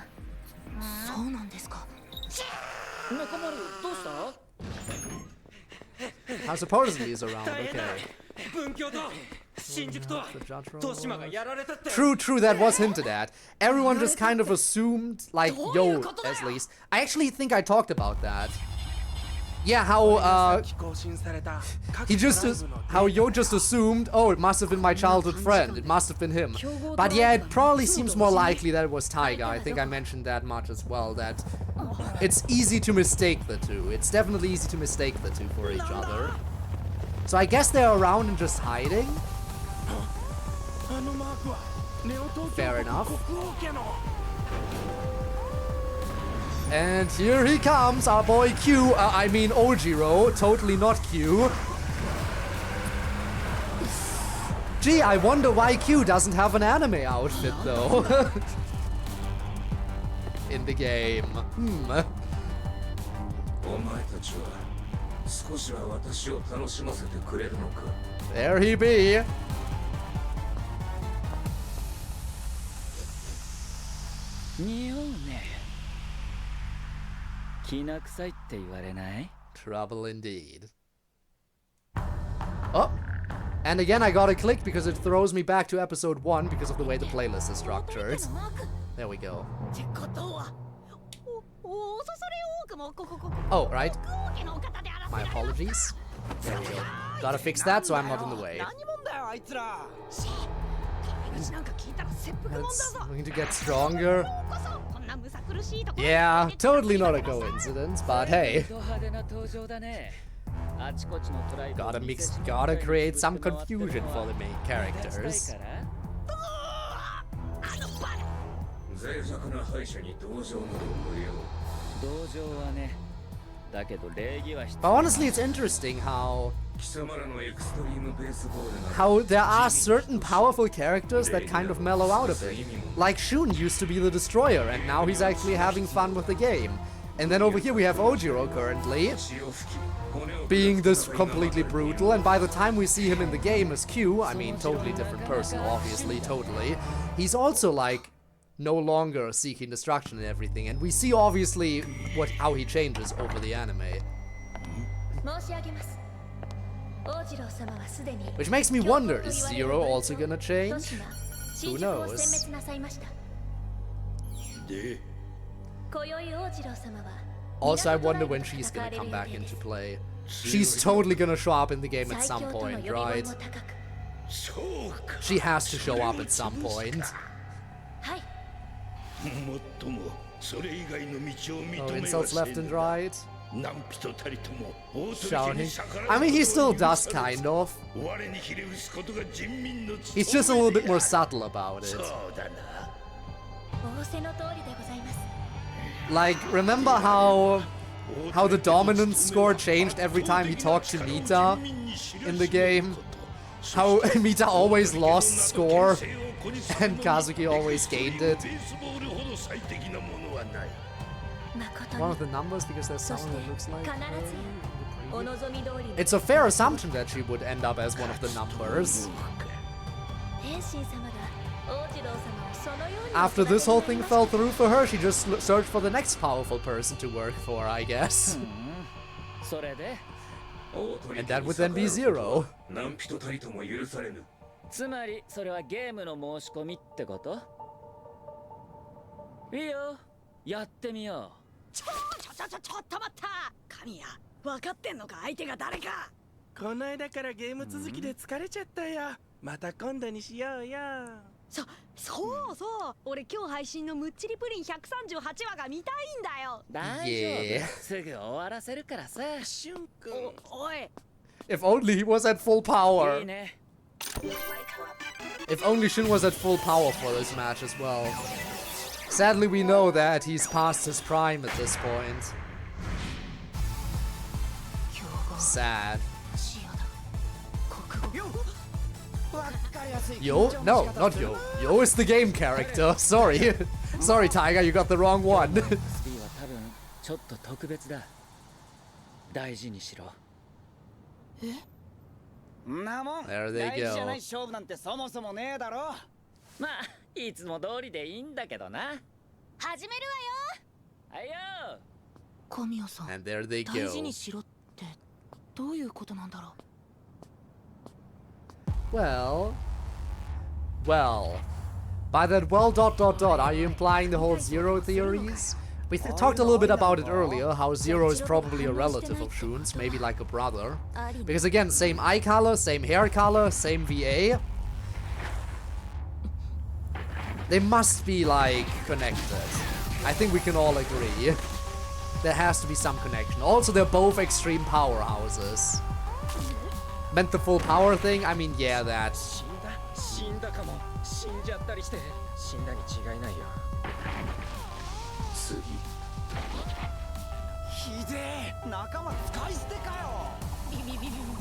そうなんですか。中丸、どうした？ How supposedly is around, okay. True, that was hinted at. Everyone just kind of assumed, like, Yo, at least. I actually think I talked about that. Yeah, how Yo just assumed, oh, it must have been my childhood friend, it must have been him. But yeah, it probably seems more likely that it was Taiga. I think I mentioned that much as well, that it's easy to mistake the two. It's definitely easy to mistake the two for each other. So I guess they're around and just hiding? Fair enough. And here he comes, our boy Q, I mean Ojiro, totally not Q. Gee, I wonder why Q doesn't have an anime outfit though. In the game. There he be. Trouble indeed. Oh! And again I gotta click because it throws me back to episode 1 because of the way the playlist is structured. There we go. Oh, right. My apologies. There we go. Gotta fix that so I'm not in the way. It's going to get stronger. Yeah, totally not a coincidence, but hey. Gotta create some confusion for the main characters. But honestly, it's interesting how there are certain powerful characters that kind of mellow out a bit. Like Shun used to be the destroyer, and now he's actually having fun with the game. And then over here we have Ojiro currently, being this completely brutal, and by the time we see him in the game as Q, I mean totally different person, obviously, totally, he's also like no longer seeking destruction and everything, and we see obviously how he changes over the anime. Which makes me wonder, is Zero also gonna change? Who knows? Also, I wonder when she's gonna come back into play. She's totally gonna show up in the game at some point, right? She has to show up at some point. Oh, insults left and right. Shouting. I mean, he still does, kind of. He's just a little bit more subtle about it. Like, remember how the dominance score changed every time he talked to Mita in the game? How Mita always lost score and Kazuki always gained it? One of the numbers, because there's someone that looks like her. It's a fair assumption that she would end up as one of the numbers. After this whole thing fell through for her, she just searched for the next powerful person to work for, I guess. And that would then be Zero. Yeah. If only he was at full power. If only Shin was at full power for this match as well. Sadly, we know that he's past his prime at this point. Sad. Yo? No, not Yo. Yo is the game character. Sorry. Sorry, Tiger, you got the wrong one. There they go. まあいつも通りでいいんだけどな。始めるわよ。はいよ。神谷さん、 And there they 大 go. 事にしろってどういうことなんだろう。 Well. By that well ... are you implying the whole zero theories? We talked a little bit about it earlier, how Zero is probably a relative of Shun's, maybe like a brother. Because again, same eye color, same hair color, same VA. They must be, like, connected. I think we can all agree. There has to be some connection. Also, they're both extreme powerhouses. Meant the full power thing? I mean, yeah, that. 死んだかも。死んじゃったりして。死んだに違いないよ。次。ひでえ。仲間使い捨てかよ。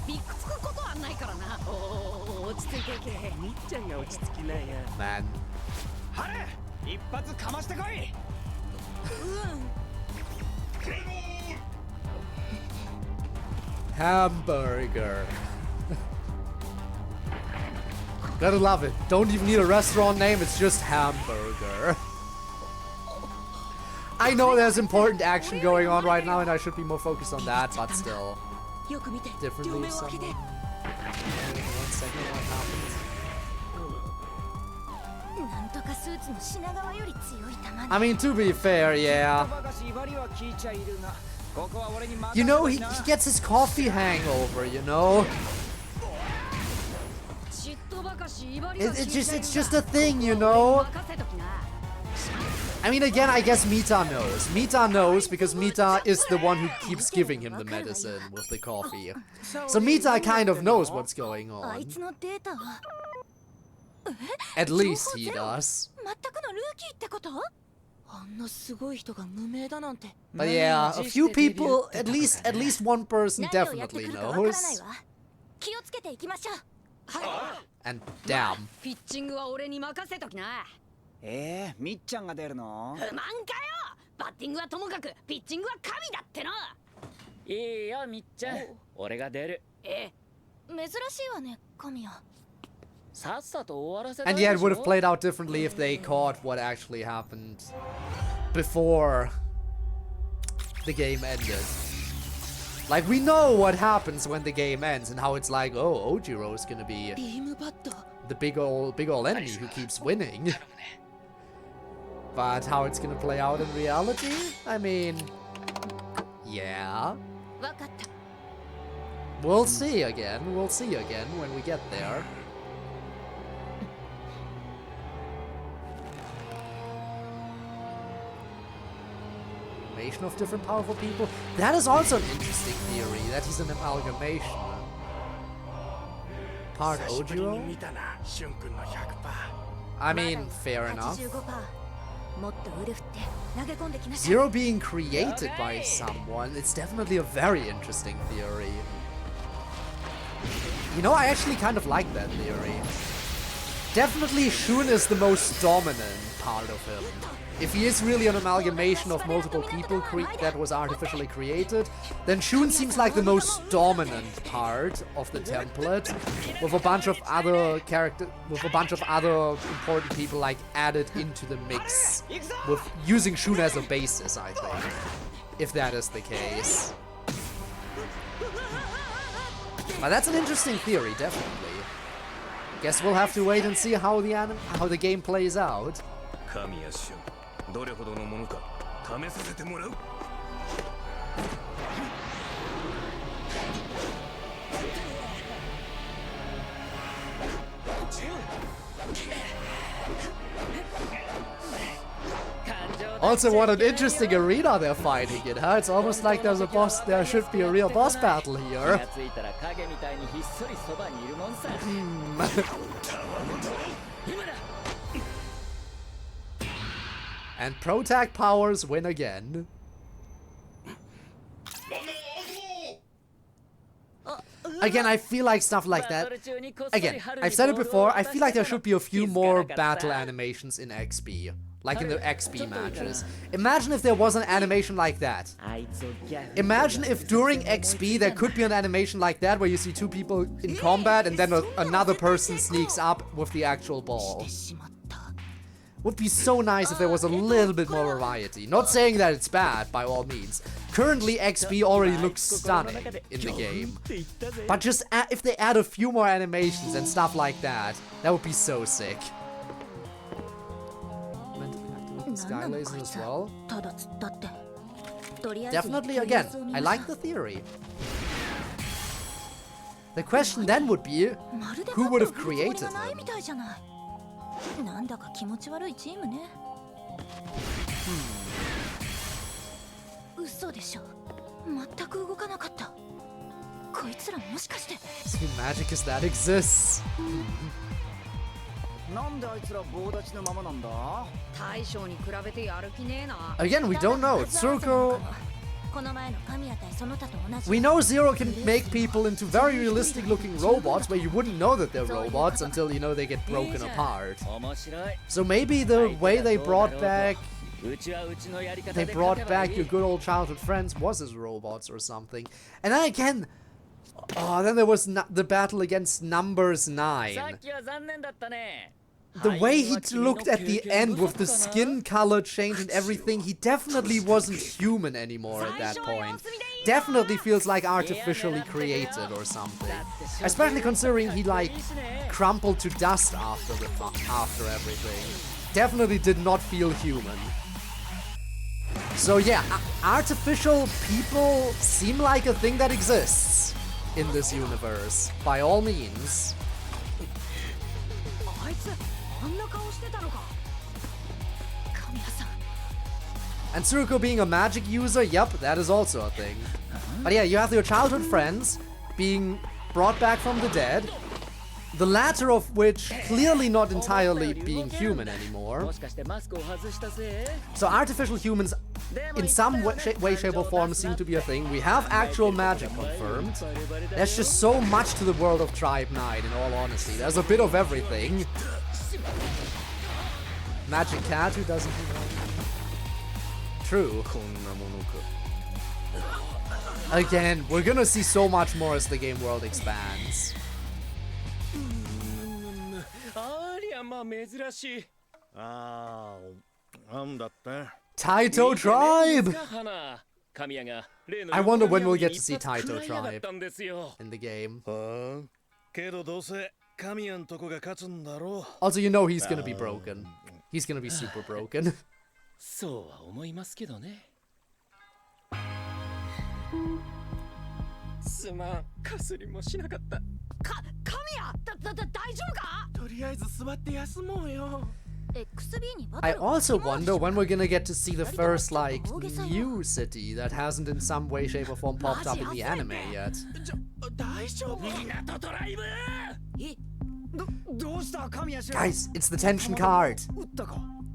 びっくつくことはないからな。落ち着いていけ。みっちゃんが落ち着きなんや。 Man. ハレ、一発かましてこい。Hamburger. Gotta love it. Don't even need a restaurant name, it's just hamburger. I know there's important action going on right now and I should be more focused on that, but still. よく見て。 Differently 両 if 目を開け someone... て。 One second, what happens? なんとかスーツの品川より強い玉 I mean, to be fair, yeah. You know, he gets his coffee hangover, you know? It's just a thing, you know? I mean, again, I guess Mita knows. Mita knows because Mita is the one who keeps giving him the medicine with the coffee. So Mita kind of knows what's going あい on. つのデータは At least he does. 全くのルーキーってこと？あんなすごい人が無名だなんて。 But yeah, a few people, at least one person 何をやって definitely くるかわからない knows. わ。気をつけていきましょう。 And damn. ピッチングは俺に任せときな。みっちゃんが出るの？不満かよ。バッティングはともかくピッチングは神だっての。いいよみっちゃん。俺が出る。珍しいわね、神谷。 さっさと終わらせたい And でし yeah, ょ。 it would have played out differently if they caught what actually happened before the game ended. Like, we know what happens when the game ends and how it's like, oh, Ojiro is gonna be ビームバット。 the big old enemy who keeps winning. But how it's gonna play out in reality? I mean, yeah. わかった。 We'll see again. We'll see again when we get there. Amalgamation of different powerful people. That is also an interesting theory, that he's an amalgamation. Part 久しぶりに Ojiro? 見たな、しゅんくんの 100%。 I mean, fair enough. 85%。もっと腕振って投げ込んできなさい。 Zero being created by someone, it's definitely a very interesting theory. You know, I actually kind of like that theory. Definitely Shun is the most dominant part of him. If he is really an amalgamation of multiple people that was artificially created, then Shun seems like the most dominant part of the template, with a bunch of other important people like added into the mix, with using Shun as a basis, I think, if that is the case. But that's an interesting theory, definitely. Guess we'll have to wait and see how the game plays out. 神谷俊どれほどのものか試させてもらう。 Also, what an interesting arena they're fighting in, huh? It's almost like there should be a real boss battle here. And Protag powers win again. Again, I feel like stuff like that. Again, I've said it before, I feel like there should be a few more battle animations in XP. Like in the XP matches. Imagine if there was an animation like that. Imagine if during XP there could be an animation like that where you see two people in combat and then another person sneaks up with the actual ball. Would be so nice if there was a little bit more variety. Not saying that it's bad, by all means. Currently, XP already looks stunning in the game. But just if they add a few more animations and stuff like that, that would be so sick. Sky laser as well. Definitely, again, I like the theory. The question then would be, who would have created him? See, magic is that exists. Again, we don't know. Tsuruko... We know Zero can make people into very realistic looking robots where you wouldn't know that they're robots until, you know, they get broken apart. So maybe the way they brought back your good old childhood friends was as robots or something. And then again, then there was the battle against Numbers 9. The way he looked at the end with the skin color change and everything, he definitely wasn't human anymore at that point. Definitely feels like artificially created or something. Especially considering he like crumpled to dust after everything. Definitely did not feel human. So yeah, artificial people seem like a thing that exists in this universe, by all means. And Tsuruko being a magic user, yep, that is also a thing. But yeah, you have your childhood friends being brought back from the dead, the latter of which clearly not entirely being human anymore. So artificial humans in some way, shape or form seem to be a thing. We have actual magic confirmed. There's just so much to the world of Tribe 9, in all honesty. There's a bit of everything. Magic cat who doesn't... True. Again, we're gonna see so much more as the game world expands. Taito Tribe! I wonder when we'll get to see Taito Tribe in the game. Also, you know he's gonna be broken. He's gonna be super broken. I also wonder when we're gonna get to see the first, like, new city that hasn't in some way, shape or form popped up in the anime yet. Guys, it's the tension card!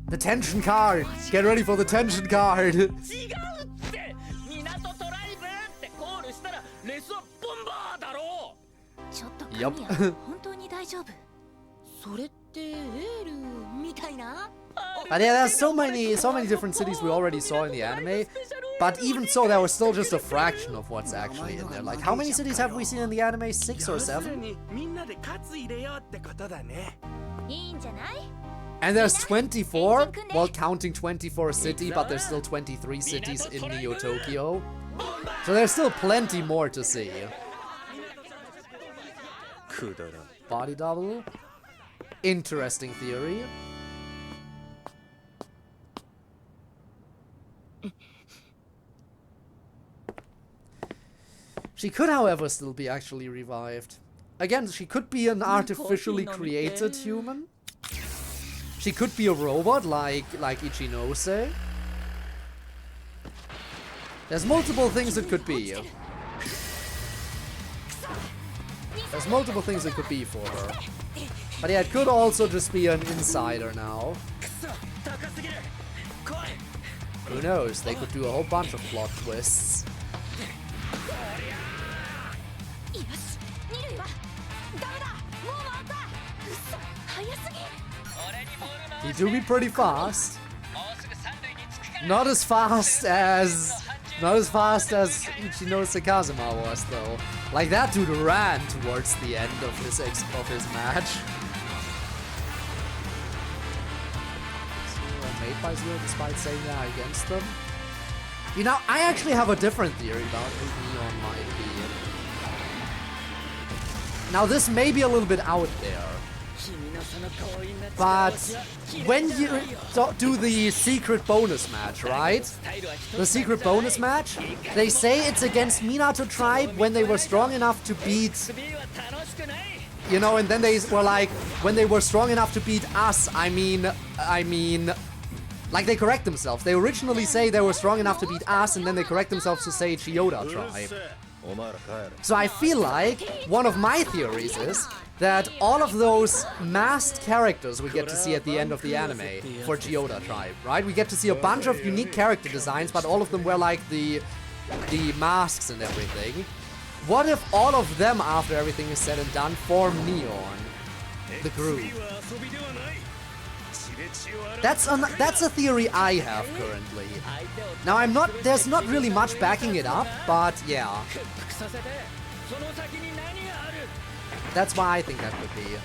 The tension card! Get ready for the tension card! Yup. But yeah, there's so many different cities we already saw in the anime. But even so, there was still just a fraction of what's actually in there. Like, how many cities have we seen in the anime? 6 or 7? And there's 24? Well, counting 24 City, but there's still 23 cities in Neo Tokyo. So there's still plenty more to see. Body double? Interesting theory. She could, however, still be actually revived. Again, she could be an artificially created human. She could be a robot like Ichinose. There's multiple things it could be. There's multiple things it could be for her. But yeah, it could also just be an insider now. Who knows? They could do a whole bunch of plot twists. He do be pretty fast. Not as fast as Ichino Sakazuma was though. Like that dude ran towards the end of his match. Made by Zero despite saying that against them. You know, I actually have a different theory about who Neon might be. Now this may be a little bit out there, but when you do the secret bonus match, right? The secret bonus match, they say it's against Minato tribe when they were strong enough to beat, you know, and then they were like, when they were strong enough to beat us, I mean, like they correct themselves. They originally say they were strong enough to beat us, and then they correct themselves to say Chiyoda tribe. So I feel like one of my theories is that all of those masked characters we get to see at the end of the anime for Chiyoda tribe, right? We get to see a bunch of unique character designs, but all of them wear like the masks and everything. What if all of them, after everything is said and done, form Neon, the group? That's a theory I have currently. Now there's not really much backing it up, but yeah. That's why I think that could be.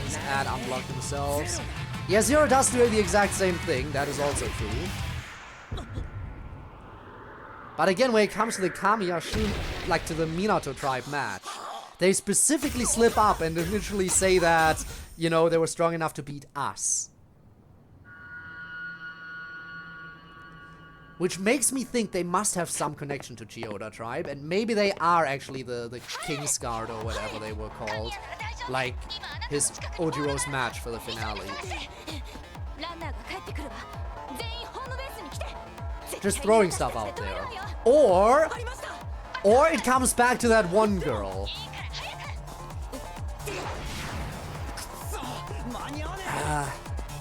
Let's add unblock themselves. Yeah, Zero does do the exact same thing, that is also true. But again, when it comes to the Kamiya Shun, like to the Minato tribe match, they specifically slip up and initially say that, you know, they were strong enough to beat us. Which makes me think they must have some connection to Chiyoda tribe, and maybe they are actually the King's Guard or whatever they were called. Like his Ojiro's match for the finale. Just throwing stuff out there. Or it comes back to that one girl.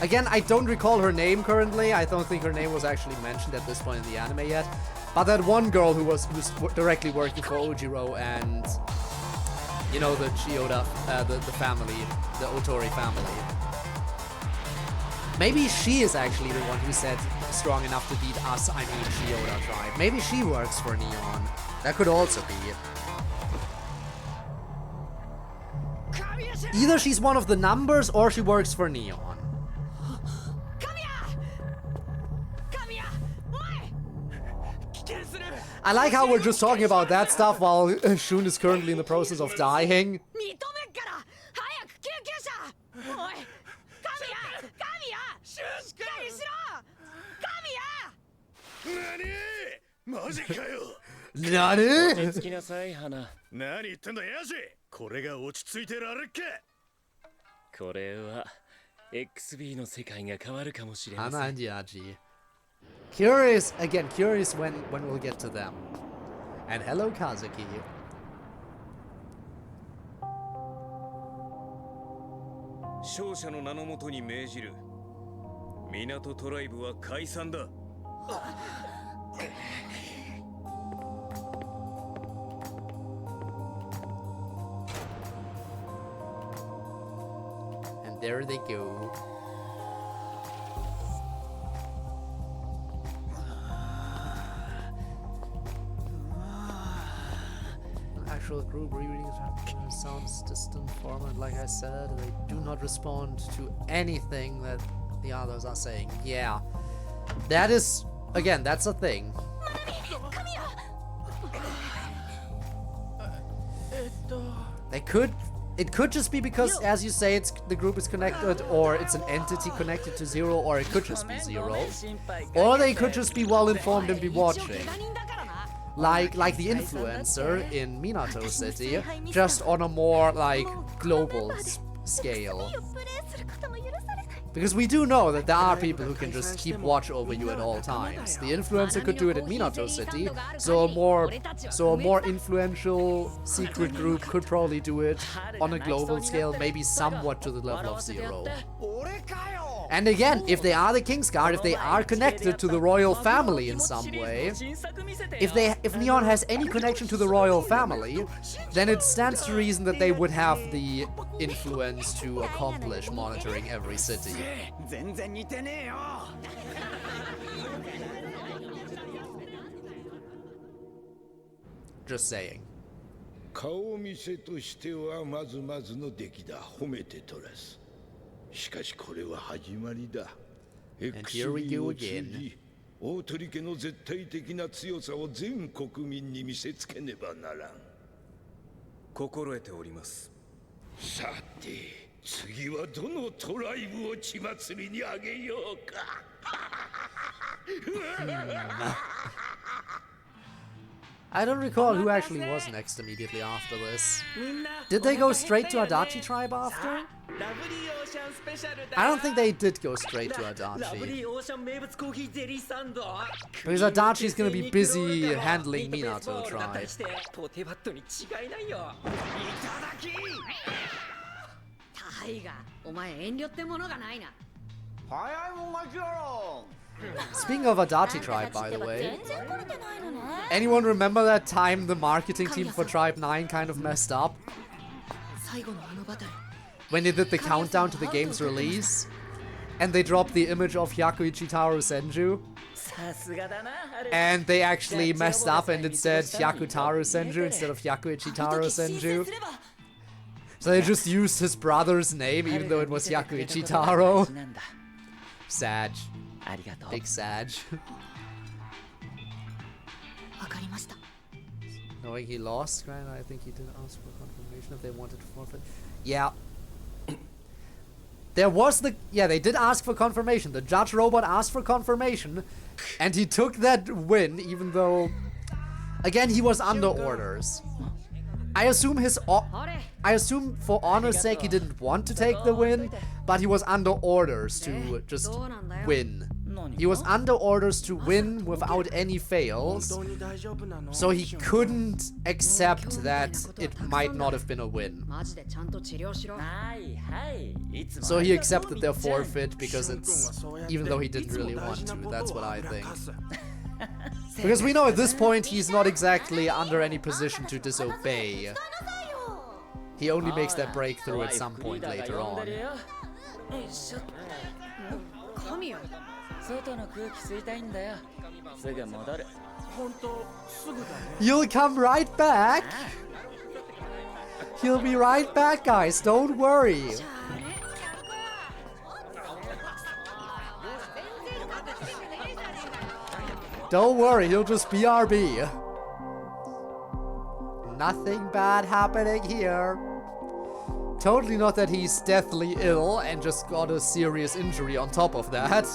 Again, I don't recall her name currently. I don't think her name was actually mentioned at this point in the anime yet. But that one girl who's directly working for Ojiro and, you know, the Chiyoda, the family, the Otori family. Maybe she is actually the one who said strong enough to beat us, I mean Chiyoda tribe. Maybe she works for Neon. That could also be. Either she's one of the numbers or she works for Neon. I like how we're just talking about that stuff while Shun is currently in the process of dying. Hana and Yaji. Curious when we'll get to them. And hello, Kazuki. 勝者の名のもとに命じる。港トライブは解散だ。And there they go. Actual group rereading sounds distant format, like I said. They do not respond to anything that the others are saying. Yeah, that is, again, that's a thing. It could just be because, as you say, the group is connected, or it's an entity connected to Zero, or it could just be Zero. Or they could just be well informed and be watching. Like the influencer in Minato City, just on a more, like, global scale. Because we do know that there are people who can just keep watch over you at all times. The influencer could do it in Minato City, so a more influential secret group could probably do it on a global scale, maybe somewhat to the level of Zero. And again, if they are the Kingsguard, if they are connected to the royal family in some way, if Neon has any connection to the royal family, then it stands to reason that they would have the influence to accomplish monitoring every city. Just saying. 顔見せとしてはまずまずの出来だ。褒めてとらす。しかしこれは始まりだ。XB を通じ、大鳥家の絶対的な強さを全国民に見せつけねばならん。心得ております。さて、次はどのトライブを血祭りにあげようか。I don't recall who actually was next immediately after this. Did they go straight to Adachi tribe after? I don't think they did go straight to Adachi. Because Adachi's gonna be busy handling Minato tribe. タイガ、お前遠慮ってものがないな。早いもん勝ちだろ。 Speaking of Adachi tribe, by the way, anyone remember that time the marketing team for Tribe 9 kind of messed up? When they did the countdown to the game's release, and they dropped the image of Hyaku Ichitaro Senju, and they actually messed up and it said Hyakutaro Senju instead of Hyaku Ichitaro Senju. So they just used his brother's name even though it was Hyaku Ichitaro. Sag. Big Sag. Knowing he lost, granted, I think he did ask for confirmation if they wanted to forfeit. Yeah. There was the... Yeah, they did ask for confirmation. The Judge Robot asked for confirmation, and he took that win, even though... Again, he was under orders. I assume for honor's sake he didn't want to take the win, but he was under orders to just win. He was under orders to win without any fails, so he couldn't accept that it might not have been a win. So he accepted their forfeit because it's, even though he didn't really want to, that's what I think. Because we know at this point he's not exactly under any position to disobey. He only makes that breakthrough at some point later on. You'll come right back? He'll be right back, guys, don't worry. Don't worry, he'll just BRB. Nothing bad happening here. Totally not that he's deathly ill and just got a serious injury on top of that.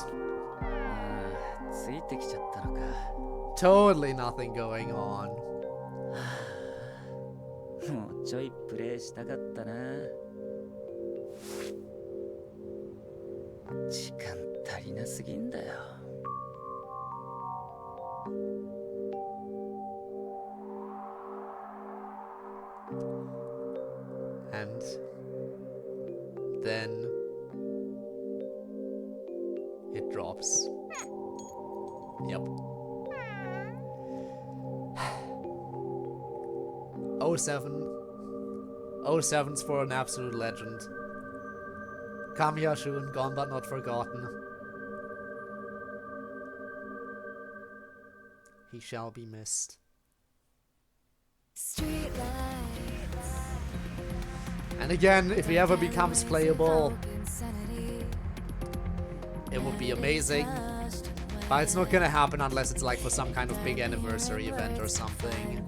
Totally nothing going on. And then it drops. Yep. 07's for an absolute legend. Kamiya Shun, gone but not forgotten. He shall be missed. And again, if he ever becomes playable, it would be amazing. But it's not gonna happen unless it's like for some kind of big anniversary event or something.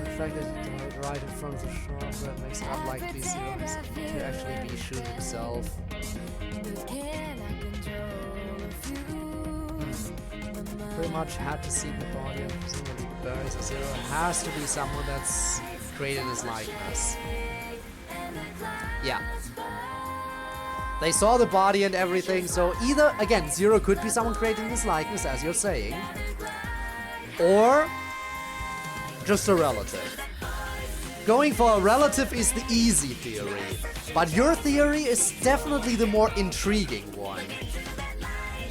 The fact that he died right in front of the shop, that makes it unlikely to actually be Shun himself. Pretty much had to see the body of presumably the berries of Zero. It has to be someone that's created his likeness. Yeah. They saw the body and everything, so either, again, Zero could be someone creating his likeness, as you're saying, or just a relative. Going for a relative is the easy theory, but your theory is definitely the more intriguing one.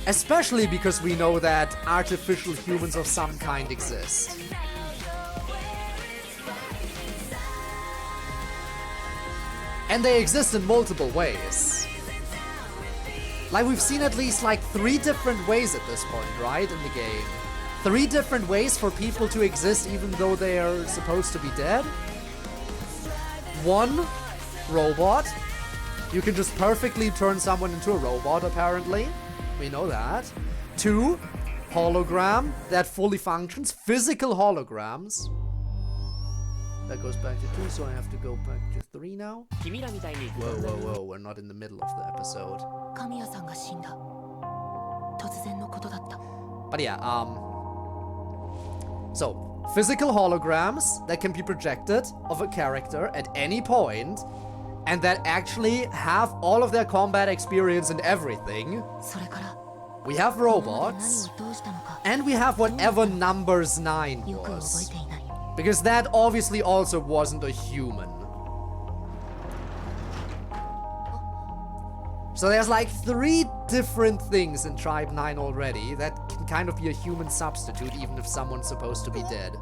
Especially because we know that artificial humans of some kind exist. And they exist in multiple ways. Like, we've seen at least like 3 different ways at this point, right, in the game. 3 different ways for people to exist even though they are supposed to be dead. 1, robot. You can just perfectly turn someone into a robot, apparently. We know that. 2, hologram that fully functions. Physical holograms. That goes back to 2, so I have to go back to 3 now. Whoa, whoa, whoa, we're not in the middle of the episode. But yeah, so, physical holograms that can be projected of a character at any point, and that actually have all of their combat experience and everything. We have robots, and we have whatever numbers 9 was. Because that obviously also wasn't a human. So there's like 3 different things in Tribe 9 already that can kind of be a human substitute even if someone's supposed to be dead.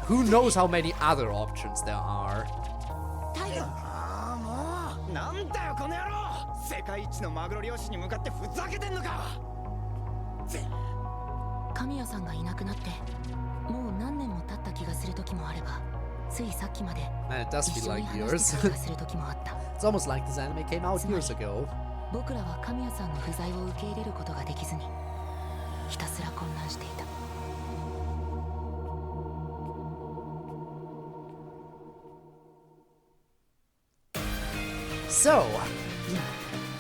Who knows how many other options there are. Man, it does feel like years. It's almost like this anime came out years ago. So,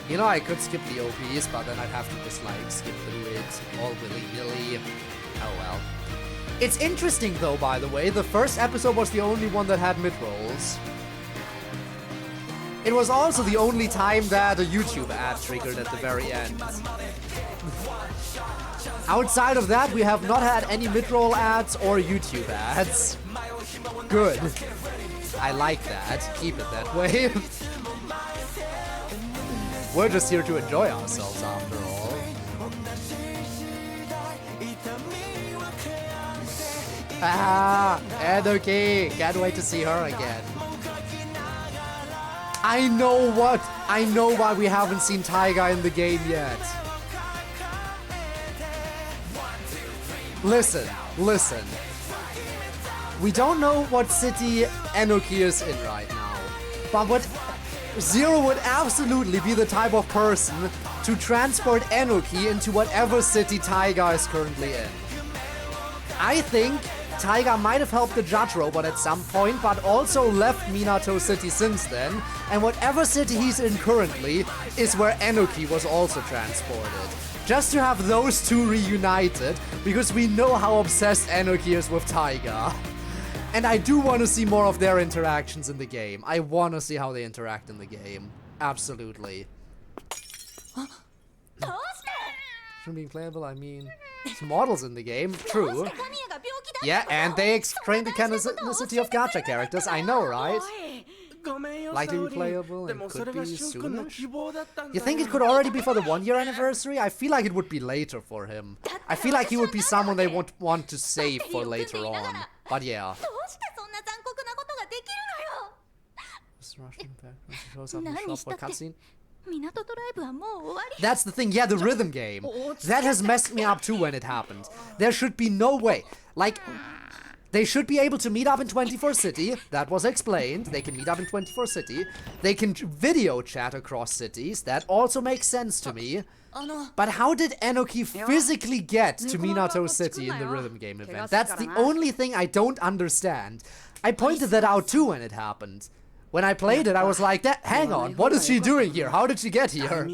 you know, I could skip the OPs, but then I'd have to just like skip through it all willy-nilly. Oh well. It's interesting though, by the way, the first episode was the only one that had mid-rolls. It was also the only time that a YouTube ad triggered at the very end. Outside of that, we have not had any mid-roll ads or YouTube ads. Good. I like that. Keep it that way. We're just here to enjoy ourselves after all. Ah, Anarchy! Can't wait to see her again. I know why we haven't seen Taiga in the game yet. Listen. We don't know what city Enoki is in right now, but Zero would absolutely be the type of person to transport Enoki into whatever city Taiga is currently in. I think Taiga might have helped the judge robot at some point, but also left Minato City since then, and whatever city he's in currently is where Enoki was also transported. Just to have those two reunited, because we know how obsessed Enoki is with Taiga. And I do want to see more of their interactions in the game. I want to see how they interact in the game. Absolutely. From being playable, I mean, it's models in the game, true. Yeah, and they explain the canonicity of gacha characters, I know, right? Likely to be playable and could be soonish. You think it could already be for the 1-year anniversary? I feel like it would be later for him. I feel like he would be someone they would want to save for later on. But yeah. That's the thing, yeah, the rhythm game. That has messed me up too when it happened. There should be no way. Like, they should be able to meet up in 24 City. That was explained. They can meet up in 24 City. They can video chat across cities. That also makes sense to me. But how did Enoki physically get to Minato City in the rhythm game event? That's the only thing I don't understand. I pointed that out too when it happened. When I played it, I was like, hang on, what is she doing here? How did she get here?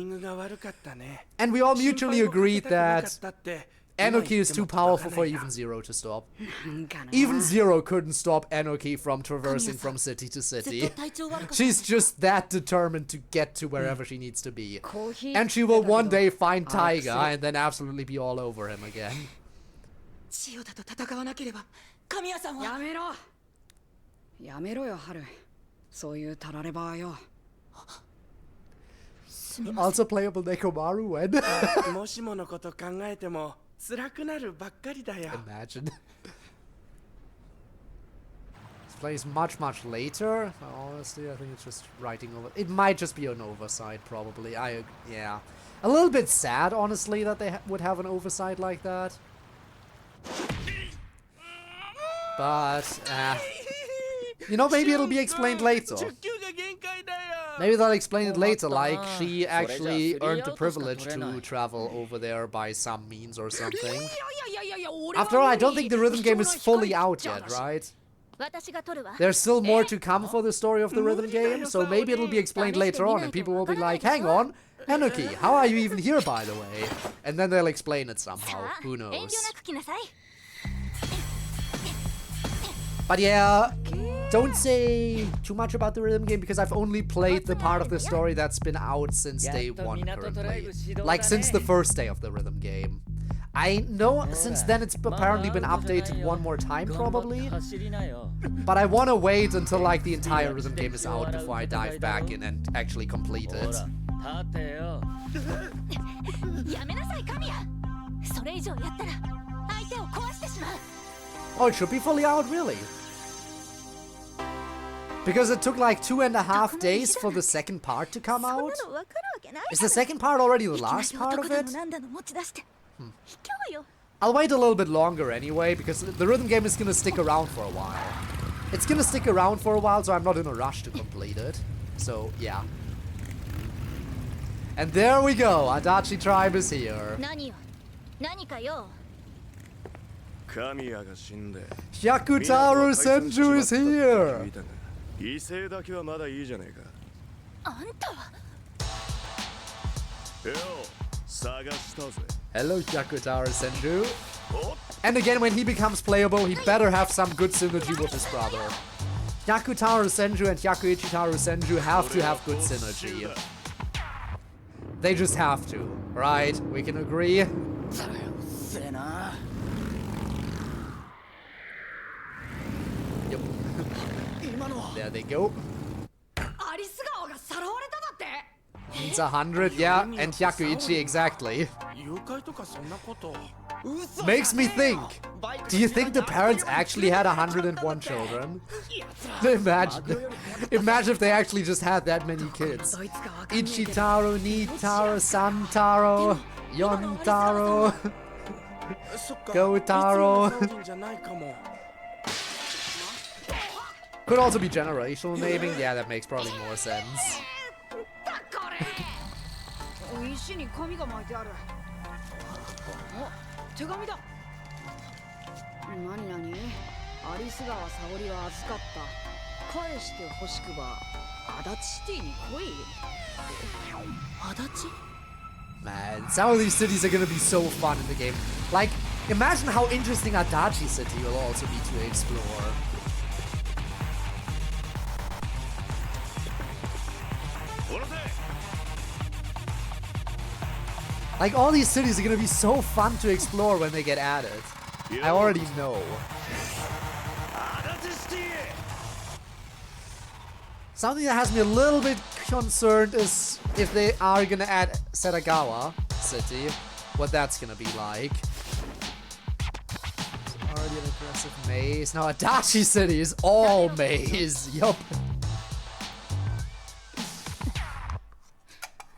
And we all mutually agreed that Enoki is too powerful for even Zero to stop. Even Zero couldn't stop Enoki from traversing from city to city. She's just that determined to get to wherever she needs to be. And she will one day find Taiga and then absolutely be all over him again. やめろよハル。そういうたらればよ。 Also playable Nekomaru when? もしものこと考えても辛くなるばっかりだよ。 Imagine. This plays much later. Honestly, I think it's just writing over. It might just be an oversight, probably. Yeah. A little bit sad, honestly, that they would have an oversight like that. But, you know, maybe it'll be explained later. Maybe they'll explain it later, like she actually earned the privilege to travel over there by some means or something. After all, I don't think the rhythm game is fully out yet, right? There's still more to come for the story of the rhythm game, so maybe it'll be explained later on and people will be like, hang on, Hanuki, how are you even here, by the way? And then they'll explain it somehow, who knows. But yeah, don't say too much about the rhythm game because I've only played the part of the story that's been out since day one currently. Like since the first day of the rhythm game. I know since then it's apparently been updated one more time probably. But I want to wait until like the entire rhythm game is out before I dive back in and actually complete it. Oh, it should be fully out, really? Because it took like 2.5 days for the second part to come out? Is the second part already the last part of it? I'll wait a little bit longer anyway, because the rhythm game is gonna stick around for a while. It's gonna stick around for a while, so I'm not in a rush to complete it. So, yeah. And there we go, Adachi Tribe is here. Hyakutaro Senju is here! Hello, Hyakutaro Senju. And again, when he becomes playable, he better have some good synergy with his brother. Hyakutaro Senju and Hyakuichitaro Senju have to have good synergy. They just have to, right? We can agree? Yep. There they go. Needs 100, yeah, and Hyakuichi exactly. Makes me think. Do you think the parents actually had 101 children? Imagine if they actually just had that many kids. Ichitaro, Nitaro, Santaro, Yontaro, Gotaro. Could also be generational naming. Yeah, that makes probably more sense. Man, some of these cities are gonna be so fun in the game. Like, imagine how interesting Adachi City will also be to explore. Like, all these cities are gonna be so fun to explore when they get added. I already know. Something that has me a little bit concerned is if they are gonna add Setagawa City, what that's gonna be like. It's already an aggressive maze. Now Adachi City is all maze. Yup.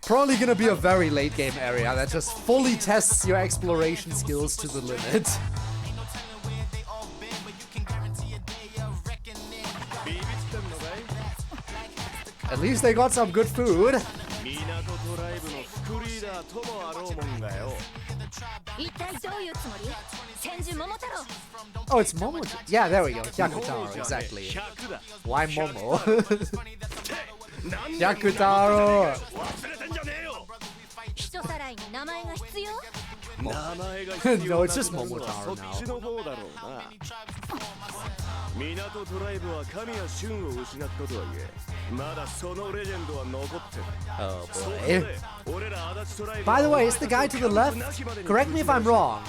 Probably gonna be a very late game area that just fully tests your exploration skills to the limit. At least they got some good food. Oh, it's Momo. Yeah, there we go. Hyakutaro, exactly. Why Momo? Hyakutaro! No, it's just Momotaro now. Oh boy. By the way, is the guy to the left? Correct me if I'm wrong.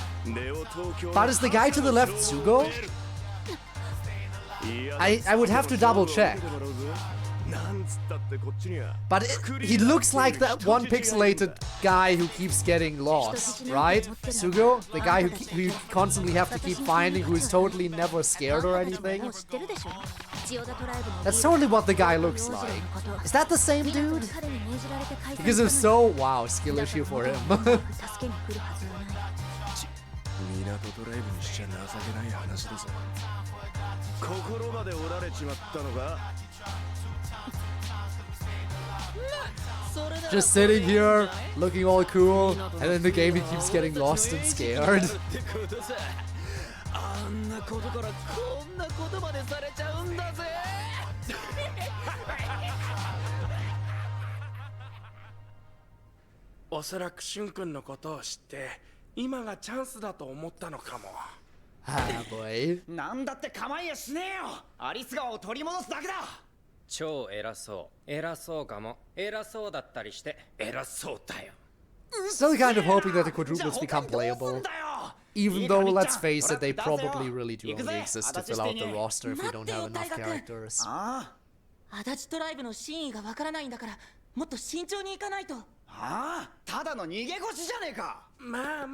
But is the guy to the left Tsugo? I would have to double check. But he looks like that one pixelated guy who keeps getting lost, right? Sugo? The guy who you constantly have to keep finding, who is totally never scared or anything? That's totally what the guy looks like. Is that the same dude? Because if so, wow, skill issue for him. Just sitting here, looking all cool, and in the game he keeps getting lost and scared. おそらくしゅんくんのことを知って今がチャンスだと思ったのかも。Ah, boy. なんだって構いやしねえよ。アリス川を取り戻すだけだ。超偉そう。偉そうかも。偉そうだったりして偉そうだよ。 Still kind of hoping that the quadruplets become playable. Even though, let's face it, they probably really do only exist to fill out the roster if we don't have enough characters. 足立トライブの真意がわからないんだからもっと慎重にいかないと。ああ、ただの逃げ腰じゃねえか。まあ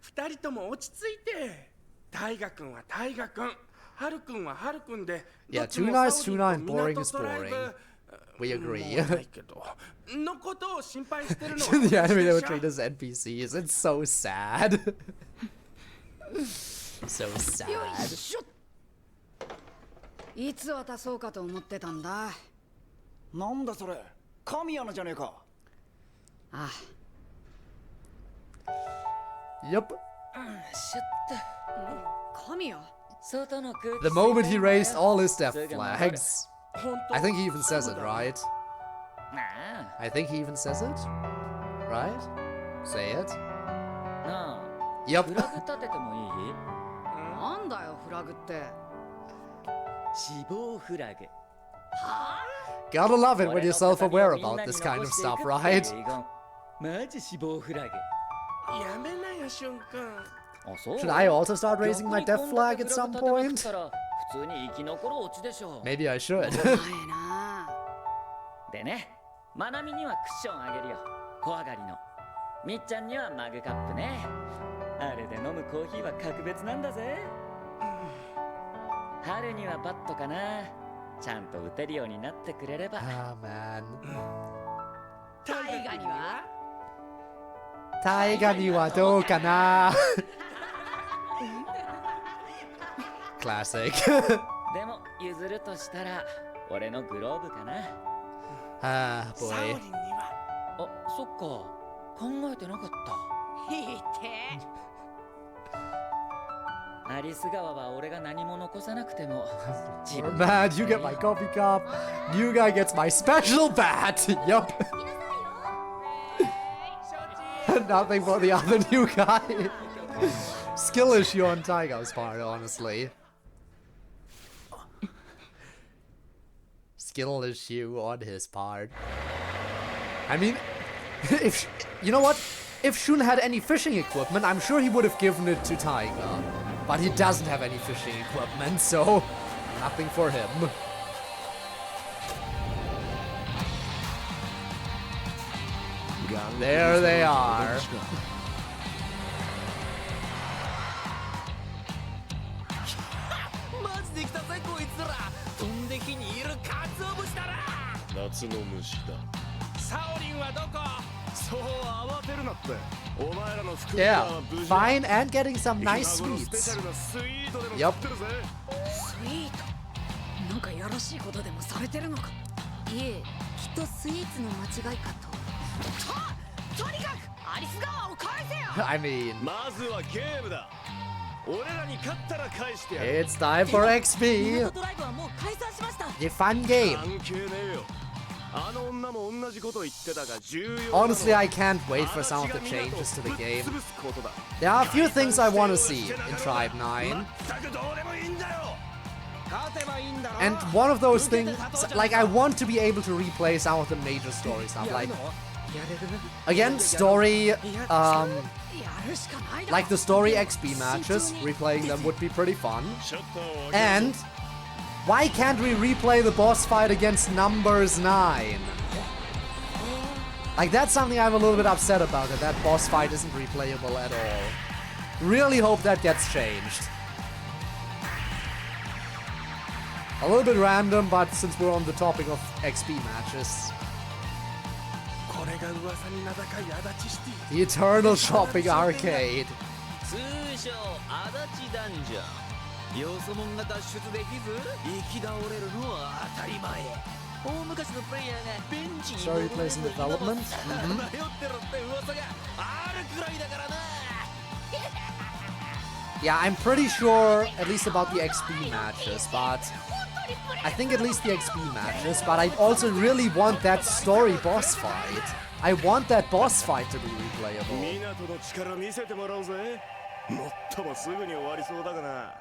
二人とも落ち着いて。大河君は大河君、春君は春君で。Yeah, too nice, too nice, boring is boring. We agree. The anime they would treat as NPCs. It's so sad. So sad. いつ渡そうかと思ってたんだ。なんだそれ、神谷のじゃねえか。ああ。Yep. 神谷。 The moment he raised all his death flags. I think he even says it, right? I think he even says it? Right? Say it? Yep. なんだよフラグって。死亡フラグ。 Gotta love it when you're self-aware about this kind of stuff, right? マジ死亡フラグ。やめなよしゅんくん。 Should I also start raising my death flag at some point? Maybe I should. でね、マナミにはクッションあげるよ。小上がりの。みっちゃんにはマグカップね。あれで飲むコーヒーは格別なんだぜ。春にはバットかな。ちゃんと打てるようになってくれれば。Ah, man. タイガには？タイガにはどうかな。Classic. でも譲るとしたら俺のグローブかな。Ah, boy. サオリンには。あ、そっか。考えてなかった。いいって。アリス川は俺が何も残さなくても。Man, you get my coffee cup. New guy gets my special bat. Yup. Nothing for the other new guy. Skill issue on Taiga's part, honestly. Skill issue on his part. I mean, if you know what? If Shun had any fishing equipment, I'm sure he would have given it to Taiga. But he doesn't have any fishing equipment, so nothing for him. There they are. Yeah, fine and getting some nice sweets. Yup. スイート。なんかやらしいことでもされてるのか。いえ、きっとスイーツの間違いかと。とにかくアリス川を返せよ。I mean, まずはゲームだ。俺らに勝ったら返してやる。 it's time for XP. ドライブはもう解散しました。 A fun game. 関係ねえよ。あの女も同じこと言ってたが重要。 Honestly, I can't wait for some of the changes to the game. There are a few things I want to see in Tribe 9. And one of those things, like, I want to be able to replay some of the major story stuff. Like, again, story, like the story XP matches, replaying them would be pretty fun. And Why can't we replay the boss fight against numbers 9? Like, that's something I'm a little bit upset about, that boss fight isn't replayable at all. Really hope that gets changed. A little bit random, but since we're on the topic of XP matches. The Eternal Shopping Arcade. 大昔のプレイヤーがベンチに Sorry, plays in development. 迷ってろって噂があるくらいだからな Yeah, I'm pretty sure, at least about the XP matches, but I think at least the XP matches, but I also really want that story boss fight. I want that boss fight to be replayable. 港の力見せてもらおうぜ。もっともすぐに終わりそうだがな。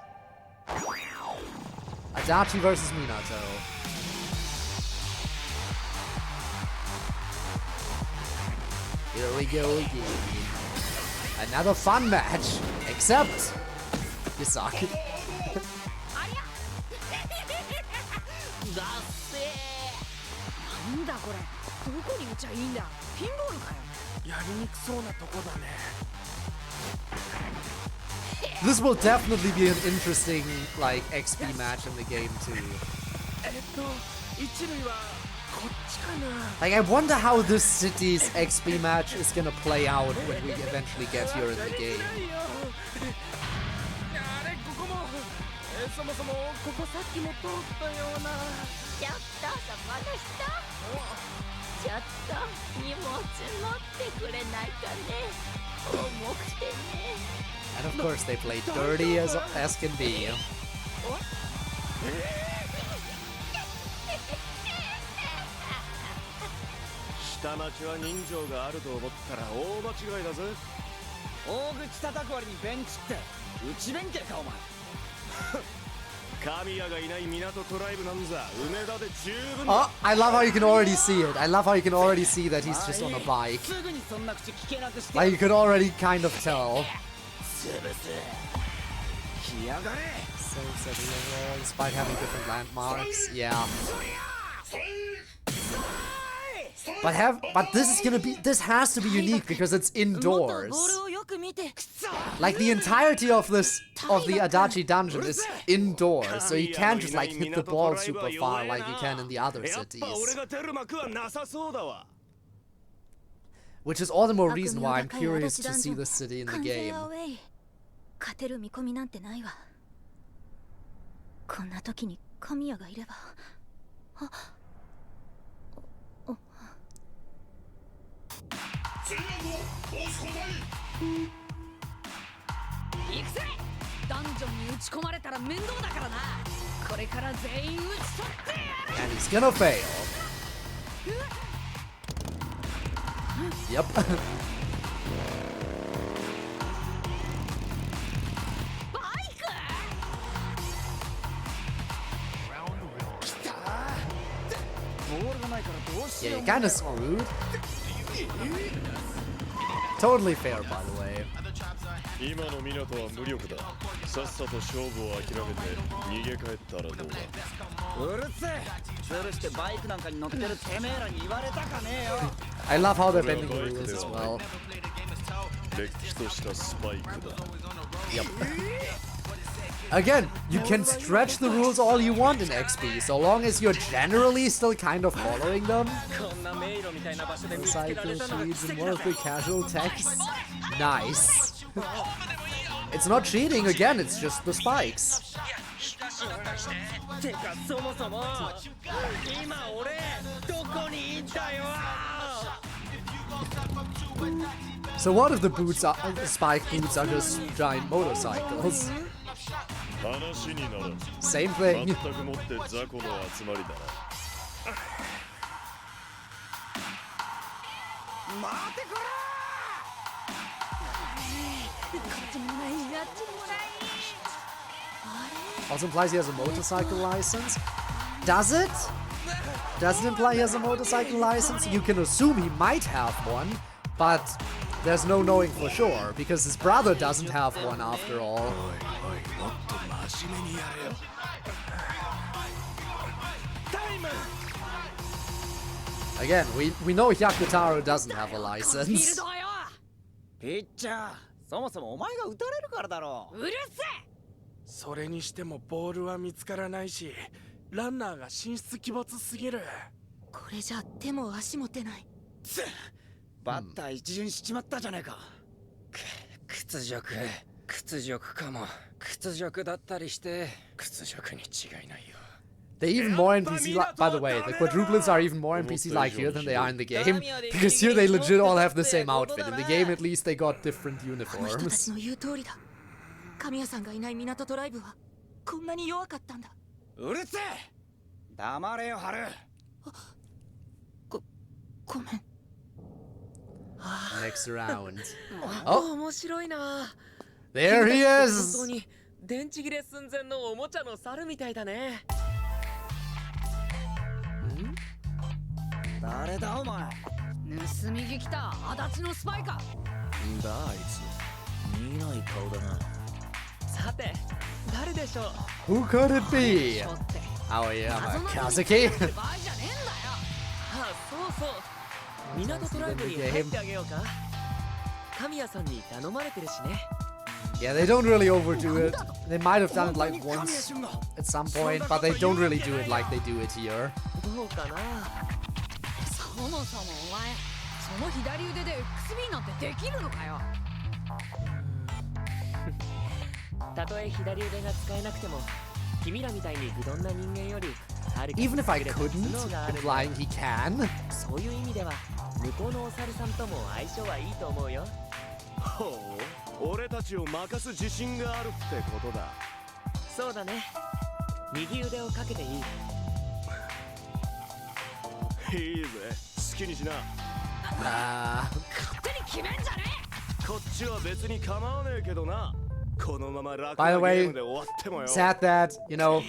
Adachi versus Minato. Here we go again. Another fun match, except you suck. なんだこれどこに打ちゃいいんだピンボールかよやりにくそうなとこだね This will definitely be an interesting, like, XP match in the game too. 一塁はこっちかな Like, I wonder how this city's XP match is gonna play out when we eventually get here in the game. あれここもそもそもここさっきも通ったようなちょっとそこの人ちょっと荷物持ってくれないかね重くてね And of course they play dirty as can be. 下町は人情があると思ったら大間違いだぜ。大口叩く割にベンチって内弁慶かお前。神谷がいない港トライブなんざ梅田で十分。 Oh, I love how you can already see it. I love how you can already see that he's just on a bike. すぐにそんな口聞けなくして。 Like, you could already kind of tell. 潰す。来やがれ。 So sad, despite having different landmarks. Yeah. But this has to be unique because it's indoors. ボールをよく見て Like, the entirety of the Adachi dungeon is indoors, so you can't just like hit the ball super far like you can in the other cities. 俺が出る幕はなさそうだわ。 Which is all the more reason why I'm curious to see this city in the game. 勝てる見込みなんてないわこんな時に神谷がいれば行くぜダンジョンに打ち込まれたら面倒だからなこれから全員打ち取ってやる And he's gonna fail. Yep. Yeah, you're kinda screwed. Totally fair, by the way. 今の港は無力だ。さっさと勝負を諦めて逃げ帰ったらどうだ。うるせえ。ずるしてバイクなんかに乗ってるてめえらに言われたかねえよ。 I love how they're bending the rules as well. れっきとしたスパイクだ。 Yep. Again, you can stretch the rules all you want in XP, so long as you're generally still kind of following them. こんな迷路みたいな場所で見つけられ Cycle たのは sheets and worldly casual text. Nice. It's not cheating again, it's just the spikes. てかそもそも今俺どこにいたよ So what if the spike boots are just giant motorcycles? 話にならん。 Same 全 thing. くもって雑魚の集まりだな。待てこら。こっちもないあっちもない Also implies he has a motorcycle license. Does it? Does it imply he has a motorcycle license? You can assume he might have one, but there's no knowing for sure, because his brother doesn't have one after all. Again, we know Hyakutaro doesn't have a license. ピッチャー、そもそもお前が打たれるからだろう。うるせえ。それにしてもボールは見つからないし、ランナーが神出鬼没すぎる。これじゃ手も足も出ない。バッター一巡しちまったじゃねえか。屈辱かも。屈辱だったりして屈辱に違いないよ。They're even more NPC by the way, the quadruplets are even more NPC-like here than they are in the game. Because here they legit all have the same outfit. In the game at least they got different この人たち uniforms. の言う通りだ。神谷さんがいない港トライブはこんなに弱かったんだ。うるせえ。黙れよ、ハル。ごめん。Next round. 面白いな。 There he 本 is! 当に電池切れ寸前のおもちゃの猿みたいだね。誰だお前。盗み聞きた足立のスパイか。んだあいつ。見ない顔だな。さて、誰でしょう。 Who could it be? ちょって Aoyama Kazuki? 場合じゃねえんだよ。あ、そうそう。港トライブに入ってあげようか。神谷さんに頼まれてるしね。 Yeah, they don't really overdo it. They might have done it like once at some point, but they don't really do it like they do it here. どうかな。そもそもお前その左腕で XB なんてできるのかよ。たとえ左腕が使えなくても、君らみたいに愚鈍な人間よりはるかに Even if I 優れた couldn't, 頭脳がある。 implying he can. そういう意味では向こうのお猿さんとも相性はいいと思うよ。ほう、俺たちを任す自信があるってことだ。そうだね。右腕をかけていい。いいぜ、好きにしな。Ah. 勝手に決めんじゃねこっちは別に構わねえけどな。このまま楽 By な the ゲ way, ームで終わってもよ。 sad that, you know,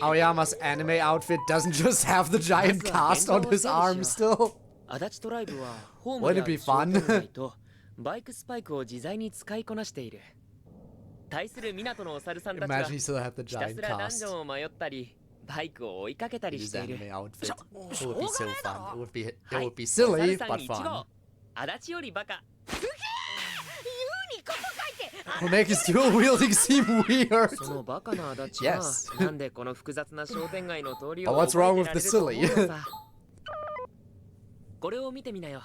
Aoyama's anime outfit doesn't just have the giant cast on his arm still. 足立トライブはホーム Wouldn't で it あ be る商 fun? 店街とバイクスパイクを自在に使いこなしている。対する港のお猿さんたちは Imagine he still had the ひた giant すらダン cast. ジョンを迷ったり、バイクを追いかけたり His している。 anime outfit. It would be so fun. It would be お silly, 猿さん but 1号 fun. 足立よりバカ。Will make his dual wielding seem weird. そのバカな足立は Yes. なんでこの複雑な商店街の通り But を what's wrong 覚え with て the られると思う silly? のさ。これを見てみなよ。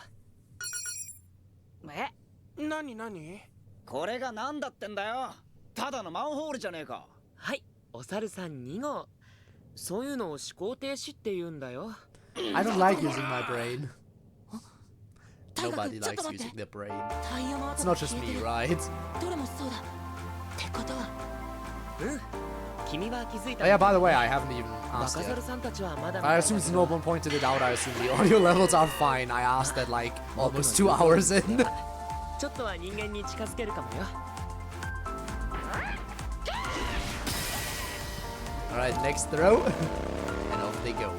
なになに。これがなんだってんだよ。ただのマンホールじゃねえか。はい、お猿さん2号。そういうのを思考停止って言うんだよ。 I don't like using my brain. 大河 Nobody 君、ちょっ likes と待っ using て。 their brain. タイヤの It's 跡が not just 消えて me, る。 right? どれもそうだ。ってことは。うん。君は気づいた。 Oh, yeah, by the way, I haven't even バ asked カ yet. 猿さんたちはまだ I assume since no one pointed it out, I assume the audio levels are fine. I asked that like almost 2 hours in. ちょっとは人間に近づけるかもよ。 Alright, next throw. And off they go.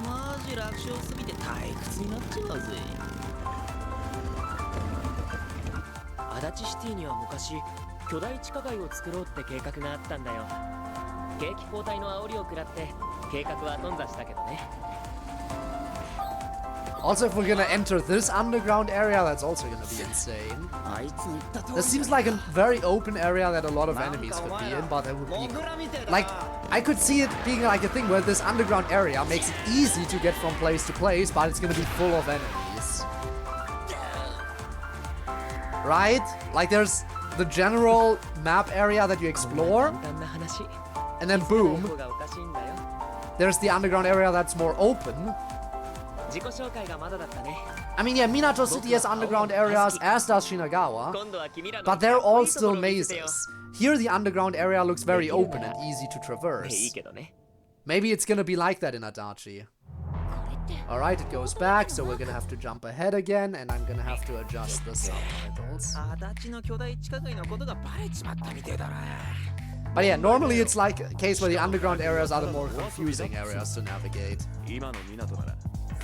マジ楽勝すぎて退屈になっちまうぜ。足立シティには昔巨大地下街を作ろうって計画があったんだよ。景気後退の煽りを食らって計画は頓挫したけどね。 Also, if we're gonna enter this underground area, that's also gonna be insane. This seems like a very open area that a lot of enemies could be in, but it would be like I could see it being like a thing where this underground area makes it easy to get from place to place, but it's gonna be full of enemies. Right? Like there's the general map area that you explore, 簡単な話。 and then boom, 方がおかしいんだよ。 there's the underground area that's more open. 自己紹介がまだだったね。 I mean, yeah, Minato City has underground areas, as does Shinagawa, 今度は君らの but they're all かっこいいとこ still ろを見せてよ。 mazes. Here, the underground area looks very open and easy to いい traverse. けどね。 Maybe it's gonna be like that in Adachi. Alright, it goes back, so we're gonna have to jump ahead again, and I'm gonna have to adjust the subtitles. 足立の巨大地下街のことがバレちまったみてえだな。 But yeah, normally it's like a case where the underground areas are the more confusing areas to navigate. 今の港なら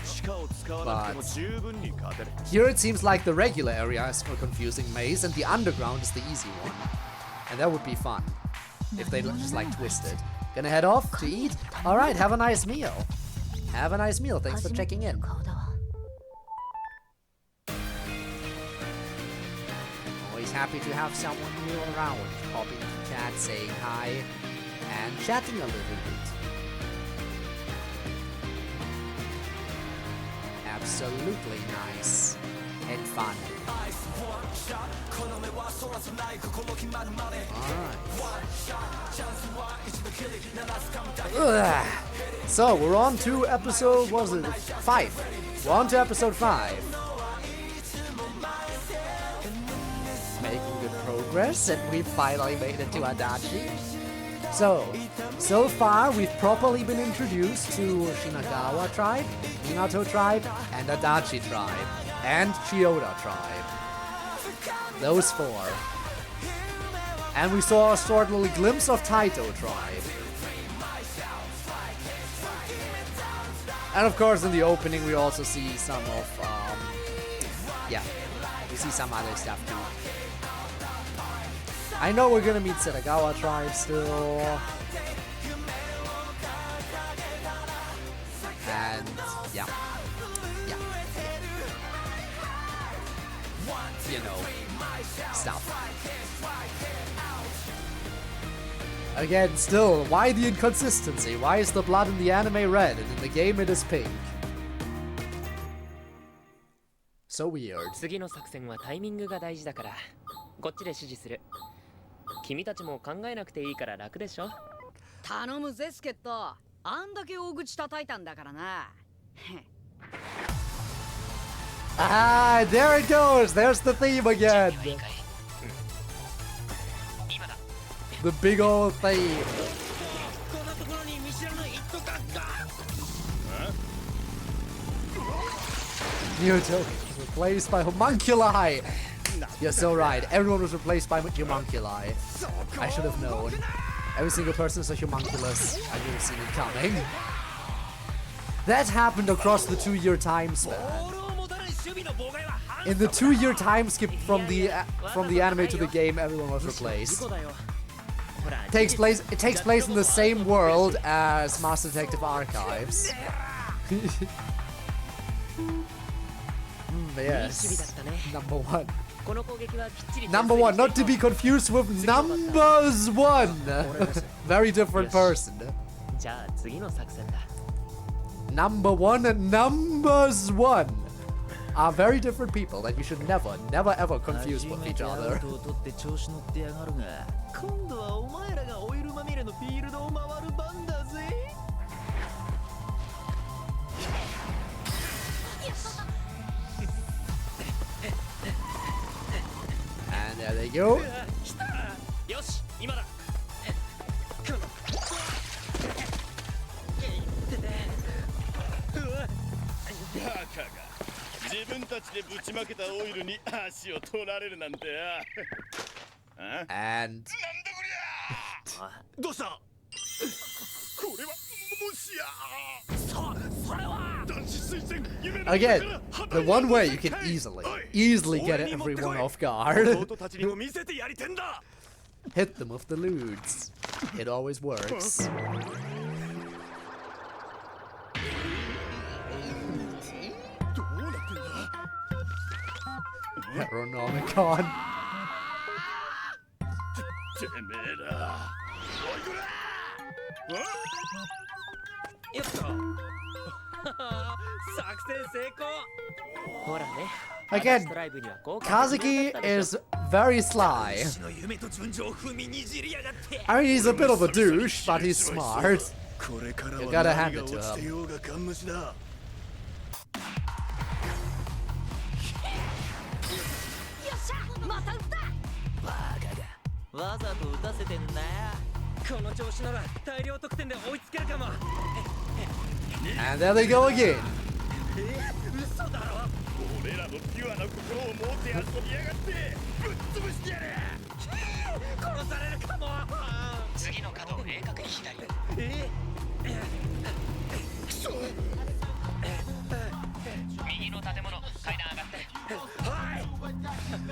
地下を使わなくても十分に勝てる。 Here it seems like the regular area is a confusing maze, and the underground is the easy one. And that would be fun if they just like twist it. Gonna head off to eat? Alright, have a nice meal. Have a nice meal. Thanks for checking in. Always happy to have someone new around. Popping into chat, saying hi, and chatting a little bit. Absolutely nice and fun. Alright. So we're on to episode, what was it? 5. We're on to episode 5. Making good progress, and we finally made it to Adachi. So far we've properly been introduced to Shinagawa tribe, Minato tribe, and Adachi tribe, and Chiyoda tribe. Those 4. And we saw a short little glimpse of Taito tribe. And of course in the opening we also see some of, we see some other stuff too. I know we're gonna meet Setagawa tribe still. And yeah. You know, stuff. Again, still, why the inconsistency? Why is the blood in the anime red and in the game it is pink? So weird. 次の作戦はタイミングが大事だから、こっちで指示する。君たちも考えなくていいから楽でしょ。頼むぜ、助っ人。あんだけ大口叩いたんだからな。Ah, there it goes! There's the theme again! The big old theme. Muto was replaced by homunculi! You're so right, everyone was replaced by homunculi. I should have known. Every single person is a homunculus. I would have seen it coming. That happened across the 2-year time span. In the 2-year time skip from the anime to the game, everyone was replaced. It takes place in the same world as Master Detective Archives. Yes, number 1. Number 1, not to be confused with Numbers 1. Very different person. Number 1 and Numbers 1 are very different people that you should never ever confuse with each other. And there they go. And again, the one way you can easily get everyone off guard. Hit them with the lewds. It always works. Heteronomicon. Again, Kazuki is very sly. I mean, he's a bit of a douche, but he's smart. You gotta hand it to him. And there they go again.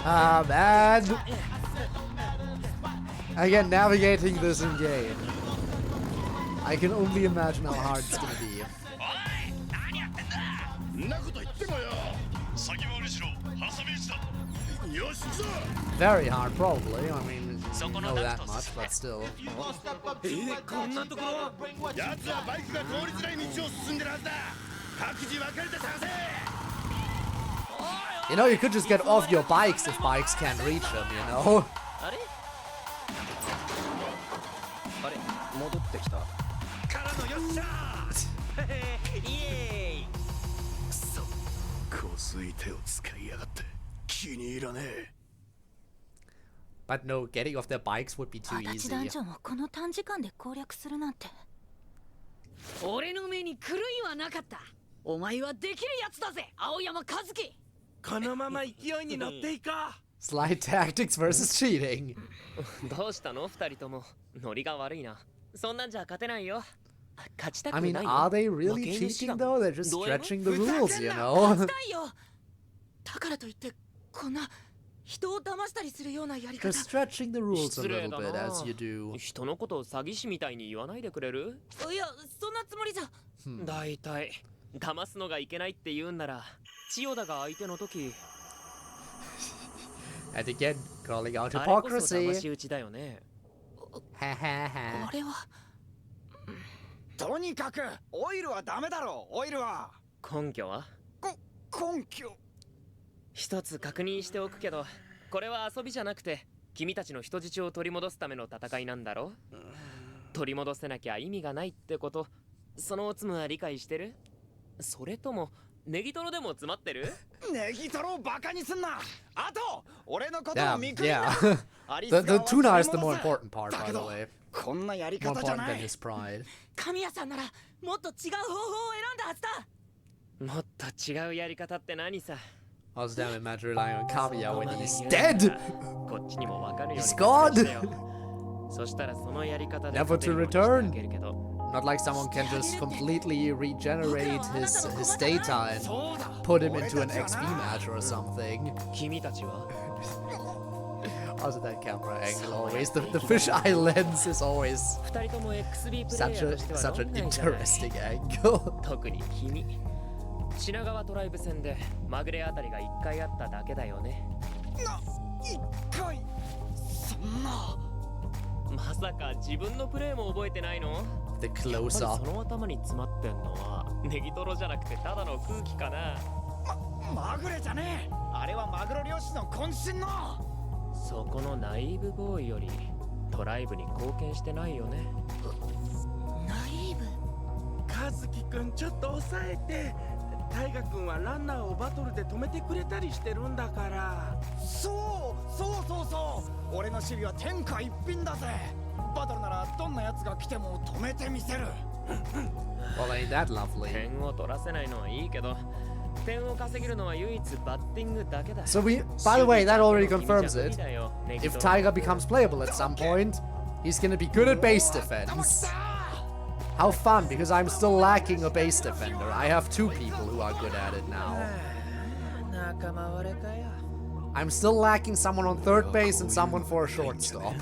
Ah, man. Again, navigating this in game. I can only imagine how hard it's gonna be. んなこと言ってもよ。先回りしろ。挟み撃ちだ。よし、行くぞ。 Very hard, probably. I mean, you know that much, but still. こんなところ。奴はバイクが通りづらい道を進んでるはずだ。各自分かれて探せ。 You know, you could just get off your bikes if bikes can't reach them, you know? あれ戻ってきたからのよっしゃー。イエーイ。くそ、こすい手を使いやがって気に入らねえ。 But no, getting off their bikes would be too 足 easy. 団長もこの短時間で攻略するなんて。俺の目に狂いはなかった。お前はできるやつだぜ、青山和樹。このまま勢いに乗っていこう。 Slide tactics versus cheating. どうしたの二人とも。ノリが悪いな。そんなんじゃ勝てないよ。勝ちた I く mean, ないよ。 are they really 負け犬し cheating かも though? They're just ド M？ stretching the ふざ rules, けん you な、 know? 勝ちたいよ。だからといってこんな人を騙したりするようなやり They're 方。 stretching the rules a 失礼 little だ bit な。 as you do. 人のことを詐欺師みたいに言わないでくれる？いや、そんなつもりじゃ。だいたい騙すのがいけないって言うんなら、千代田が相手の時、 And again, calling out あれこそ騙 hypocrisy. し討ちだよね。 Ha ha ha. あれはとにかくオイルはダメだろ。オイルは根拠は？根拠。一つ確認しておくけど、これは遊びじゃなくて、君たちの人質を取り戻すための戦いなんだろ？取り戻せなきゃ意味がないってこと、そのおつむは理解してる？それともネギトロでも詰まってる？ネギトロをバカにすんな。あと俺のことを Yeah, 見くりんな。 yeah. アリス The が tuna is the 忘 more れ物 important part, だ by け the ど way. こんなやり More 方じゃ important な than い。 his pride. 神谷さんならもっと違う方法を選んだはずだ。もっと違うやり方って何さ？ I was damn imagine relying on Kamiya when he's dead! こっちにもわかるように He's gone! 説明してよ。そしたらそのやり方で Never 勝てる to ようにしてあ return. げるけど。 Not like someone can just completely regenerate his data and put him into an XP match or something. 君たちは Also that camera angle always. The fisheye lens is always 二人とも XB プレイ such ヤーとしては such 論 an 外じゃない。 interesting angle. 特に君。品川トライブ戦でまぐれあたりが1回あっただけだよね。一回そんな。まさか自分のプレイも覚えてないの？ The やっぱり close そ up. の頭に詰まってんのはネギトロじゃなくてただの空気かな。まぐれじゃねえ。あれはマグロ漁師の渾身の。そこのナイーブボーイよりトライブに貢献してないよね。ナイーブ。和樹くんちょっと抑えて。大河君はランナーをバトルで止めてくれたりしてるんだから。そう俺の守備は天下一品だぜ。バトルならどんな奴が来ても止めてみせる。 Well, ain't that lovely? 点を取らせないのはいいけど、点を稼げるのは唯一バッティングだけだ。 So by the way, that already confirms it. If Tiger becomes playable at some point, he's gonna be good at base defense. How fun, because I'm still lacking a base defender. I have two people who are good at it now. 仲間割れかよ。 I'm still lacking someone on third base and someone for a shortstop.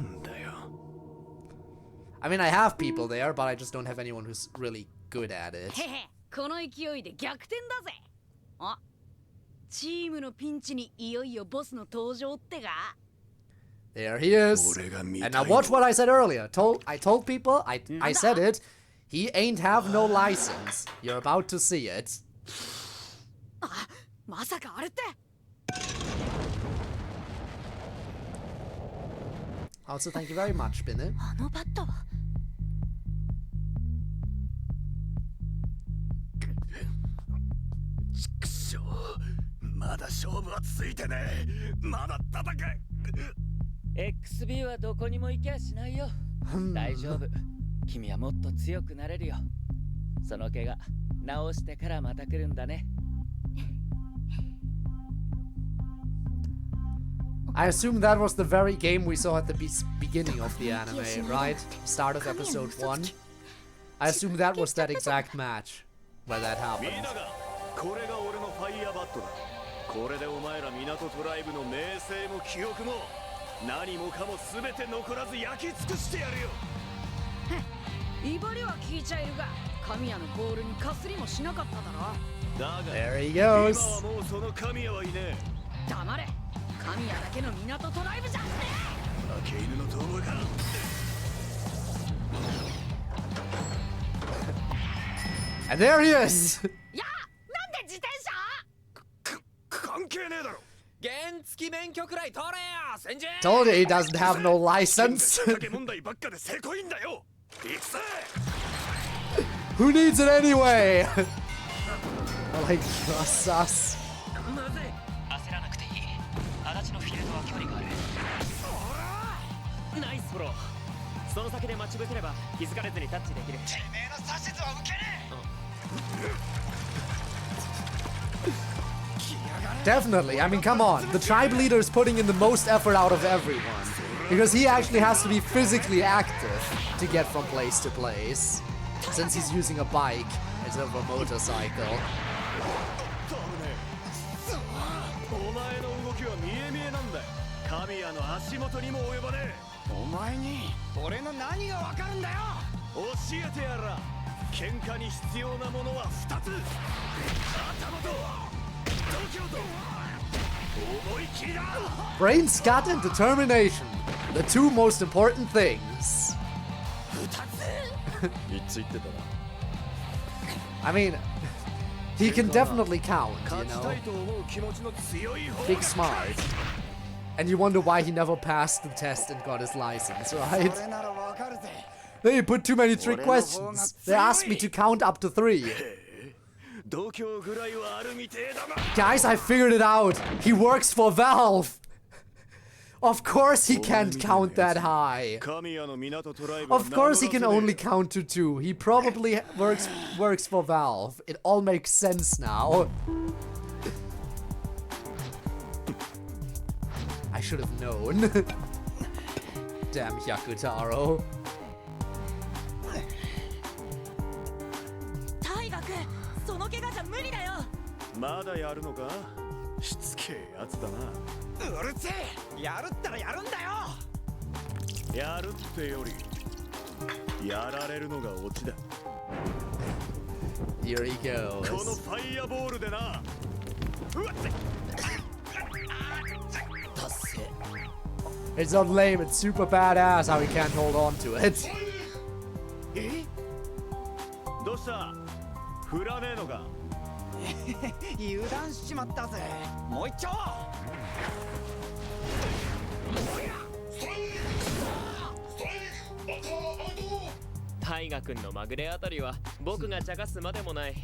I mean, I have people there, but I just don't have anyone who's really good at it. へへ、この勢いで逆転だぜ。あ、チームのピンチにいよいよボスの登場ってか。 There he is. And now watch what I said earlier. I told people, I said it. He ain't have no license. You're about to see it. あ、まさかあれって。 Also, thank you very much, Binne. あのバットは。くしょう、まだ勝負はついてねえ。まだ戦い。 XB はどこにも行きゃしないよ。大丈夫。君はもっと強くなれるよ。その怪我治してからまた来るんだね。I assume that was the very game we saw at the beginning of the anime, right? Start of episode 1. I assume that was that exact match where that happened. これが俺のファイヤーバットだ。これでお前ら港トライブの名声も記憶も何もかも全て残らず焼き尽くしてやるよ。威張りは聞いちゃいるが、神谷のボールにかすりもしなかっただろ。だが There he 今 goes. はもうその神谷はいねえ。黙れ。神谷だけの港ドライブじゃんね。負け犬の遠吠えか。And there he is. いや、なんで自転車？関係ねえだろ。原付免許くらい取れよ先人。 Told you he doesn't have no license. かけ問題ばっかでせこいんだよ。行くぜ。 Who needs it anyway? Like, sus. まずい。焦らなくていい。足立のフィールドは距離がある。ナイスフォロー。その先で待ち伏せれば気づかれずにタッチできる。てめえの指図は受けねえ。Definitely. I mean, come on. The tribe leader is putting in the most effort out of everyone. Because he actually has to be physically active to get from place to place. Since he's using a bike instead of a motorcycle. お前の動きは見え見えなんだよ。神谷の足元にも及ばねえ。お前に俺の何がわかるんだよ。教えてやら。喧嘩に必要なものは2つ。頭と度胸と思い切りだ。 Brain, scat, and determination. The two most important things. いつ言ってたな。 I mean, he can definitely count, you 勝ち know? たいと思う気持ちの強い方が Big smart. And you wonder why he never passed the test and got his license, right? それならわかるぜ。 They put too many trick questions. They asked me to count up to 3. 度胸ぐらいはあるみてえだな。 Guys, I figured it out. He works for Valve. Of course he can't count that high. 神谷の港トライブは Of course he can 名乗らせねえ。 only count to 2. He probably works for Valve. It all makes sense now. I should have known. Damn Hyakutaro. 大河君、その怪我じゃ無理だよ。まだやるのか。しつけえやつだな。うるせえ。やるったらやるんだよ。やるってよりやられるのがオチだ。 Here he この goes. ファイアボールでな。うわっせ。 It's not lame, it's super badass how he can't hold on to it. どうした？振らねえのか。油断しちまったぜ。もう一丁。大河君のまぐれあたりは僕が茶化すまでもない。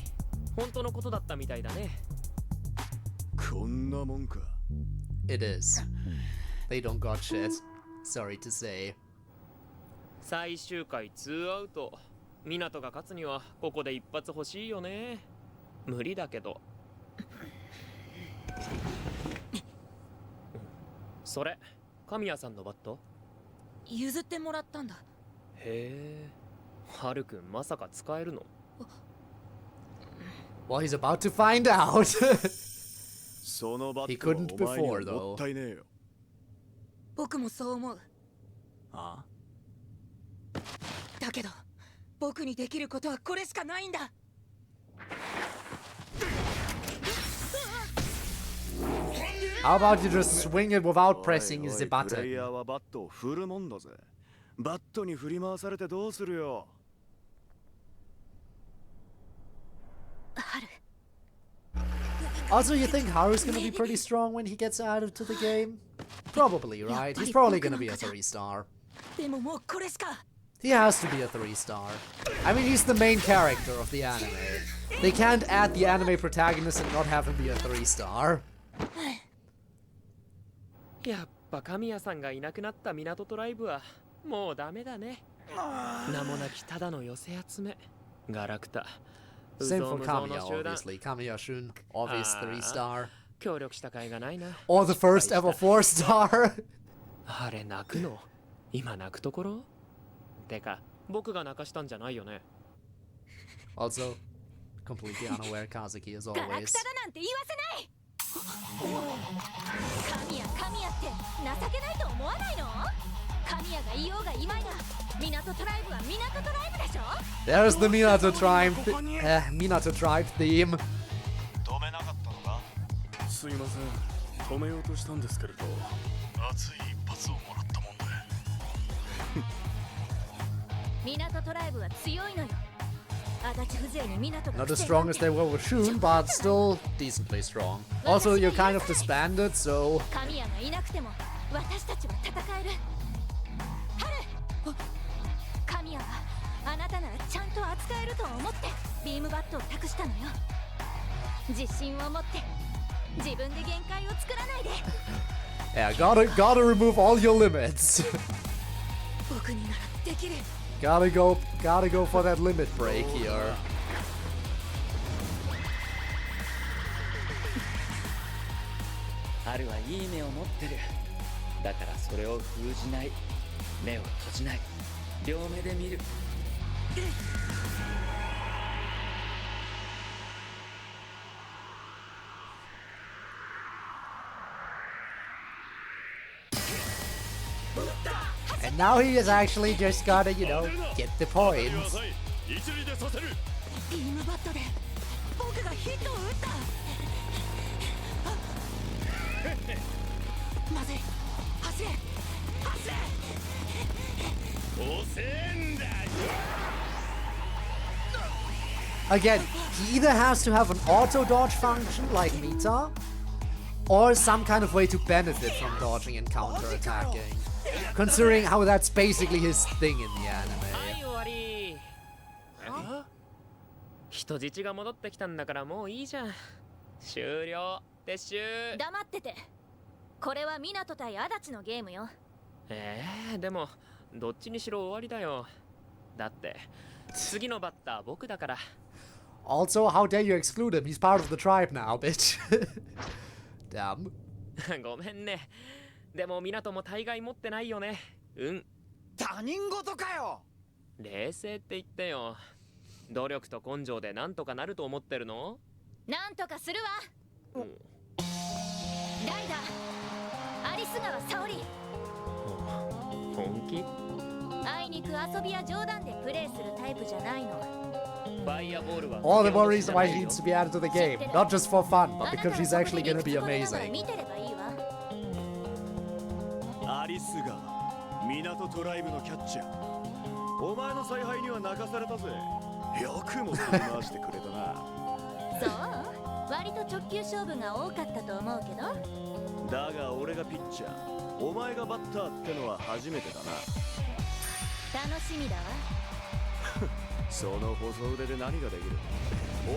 本当のことだったみたいだね。こんなもんか。 It is. They don't got shit. Sorry to say. 最終回2アウト。港が勝つにはここで一発欲しいよね。無理だけど。それ、神谷さんのバット？譲ってもらったんだ。へえ。ハルくんまさか使えるの？ Well, he's about to find out. そのバ He ットは couldn't お前には before, もったいねえよ。僕もそう思う。あ？だけど、僕にできることはこれしかないんだ。 How about you just swing it without pressing おい the おいプレイ button? ヤーはバットを振るもんだぜ。バットに振り回されてどうするよ。 Also, you think Haru's gonna be pretty strong when he gets added to the game? Probably, right? He's probably gonna be a 3-star. でももうこれしか。 He has to be a 3-star. I mean, he's the main character of the anime. They can't add the anime protagonist and not have him be a 3-star. やっぱ神谷さんがいなくなった港トライブはもうダメだね。名もなきただの寄せ集め。ガラクタ。 Same for Kamiya, obviously. Kamiya Shun, obvious 3-star. 協力した甲斐がないな。 Or the first ever 4-star. あれ泣くの？今泣くところ？てか、僕が泣かしたんじゃないよね。 Also, completely unaware Kazuki as ガラク always. タだなんて言わせない。神谷って情けないと思わないの？神 There's the Minato tribe, Minato tribe theme. 止めなかったのか。すいません、止めようとしたんですけれど、熱い一発をもらったもんで。港トライブは強いのよ。足立風情に港が Not as strong as they were with Shun, but still decently strong. Also, you're kind of disbanded, so 神谷がいなくても私たちは戦える。春、神谷はあなたならちゃんと扱えると思ってビームバットを託したのよ。自信を持って自分で限界を作らないで。yeah, gotta remove all your limits. 僕にならできる。gotta go for that limit break here. 春はいい目を持ってる。だからそれを封じない。目を閉じない。両目で見る。And now he is actually just gotta, you know, get the points. ビームバットで僕がヒットを打った。まずい、走れ走れ。遅えんだ。 Again, he either has to have an auto dodge function like Mita, or some kind of way to benefit from dodging and counter-attacking. Considering how that's basically his thing in the anime. 終わり。人質が戻ってきたんだからもういいじゃん。終了。撤収。黙ってて。これは港対足立のゲームよ。でもどっちにしろ終わりだよ。だって次のバッター僕だから。Also, how dare you exclude him? He's part of the tribe now, bitch. Damn. ごめんね。でも港も大概持ってないよね。うん。他人事かよ。冷静って言ってよ。努力と根性でなんとかなると思ってるの？なんとかするわ。ライダー、アリス川沙織。本気？あいにく遊びや冗談でプレイするタイプじゃないの。All the more reason why she needs to be added to the game. Not just for fun, but because she's actually gonna be amazing. 見てればいいわ。アリス川、港トライブのキャッチャー。お前の采配には泣かされたぜ。よくも振り回してくれたな。そう？割と直球勝負が多かったと思うけど。だが俺がピッチャー、お前がバッターってのは初めてだな。楽しみだわ。その細腕で何ができる？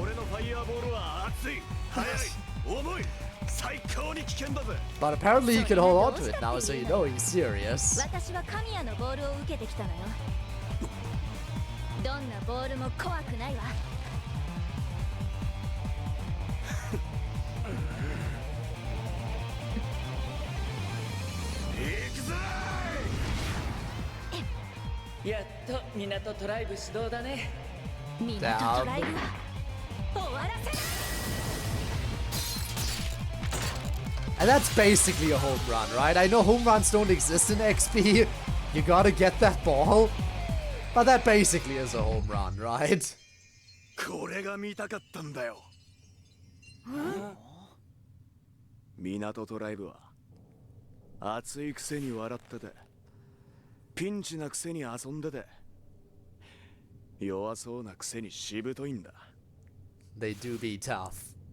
俺のファイヤーボールは熱い、速い、重い、最高に危険だぜ。But apparently he can hold on to it now, so you know he's serious. 私は神谷のボールを受けてきたのよ。どんなボールも怖くないわ。やっと港トライブ始動だね。港トライブは終わらせない。 And that's basically a home run, right? I know home runs don't exist in XP. You gotta get that ball. But that basically is a home run, right? これが見たかったんだよ。港トライブは熱いくせに笑ってて、ピンチなくせに遊んでて、弱そうなくせにしぶといんだ。They do be tough.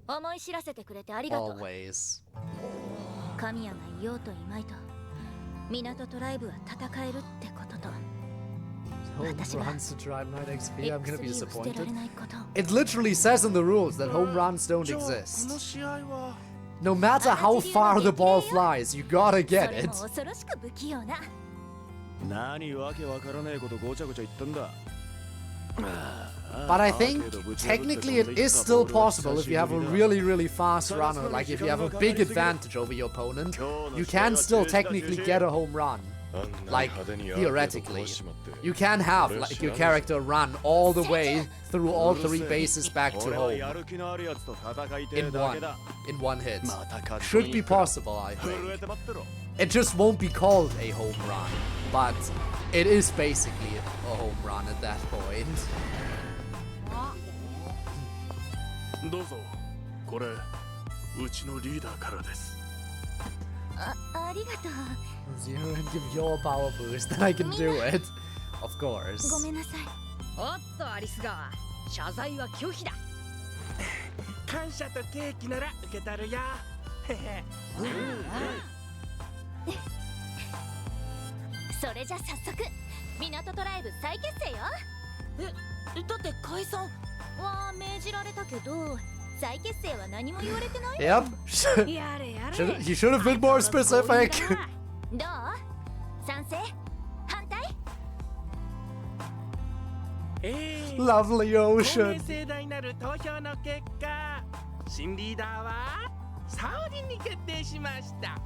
思い知らせてくれてありがとう。 Always. 神谷がいようといまいと、港トライブは戦えるってことと。 Home runs to drive night XP. I'm gonna be disappointed. It literally says in the rules that home runs don't exist. No matter how far the ball flies, you gotta get it. 恐ろしく不器用な。何わけわからねえことごちゃごちゃ言ってんだ。 But I think technically it is still possible if you have a really fast runner, like if you have a big advantage over your opponent, you can still technically get a home run. Like, theoretically, you can have like your character run all the way through all 3 bases back to home in one hit. Should be possible, I think. It just won't be called a home run, but it is basically a home run at that point. どうぞこれうちのリーダーからです。ありがとう。 Zero and give your power boost, then I can do it. Of course. ごめんなさい。おっとアリス川、謝罪は拒否だ。感謝とケーキなら受け取るよ。それじゃ早速港トライブ再結成よ。だって解散は命じられたけど、再結成は何も言われてない。Yep. やれやれ。 He should have been more specific. どう？賛成？反対？Lovely ocean. 盛大なる投票の結果、新リーダーはサオリンに決定しました。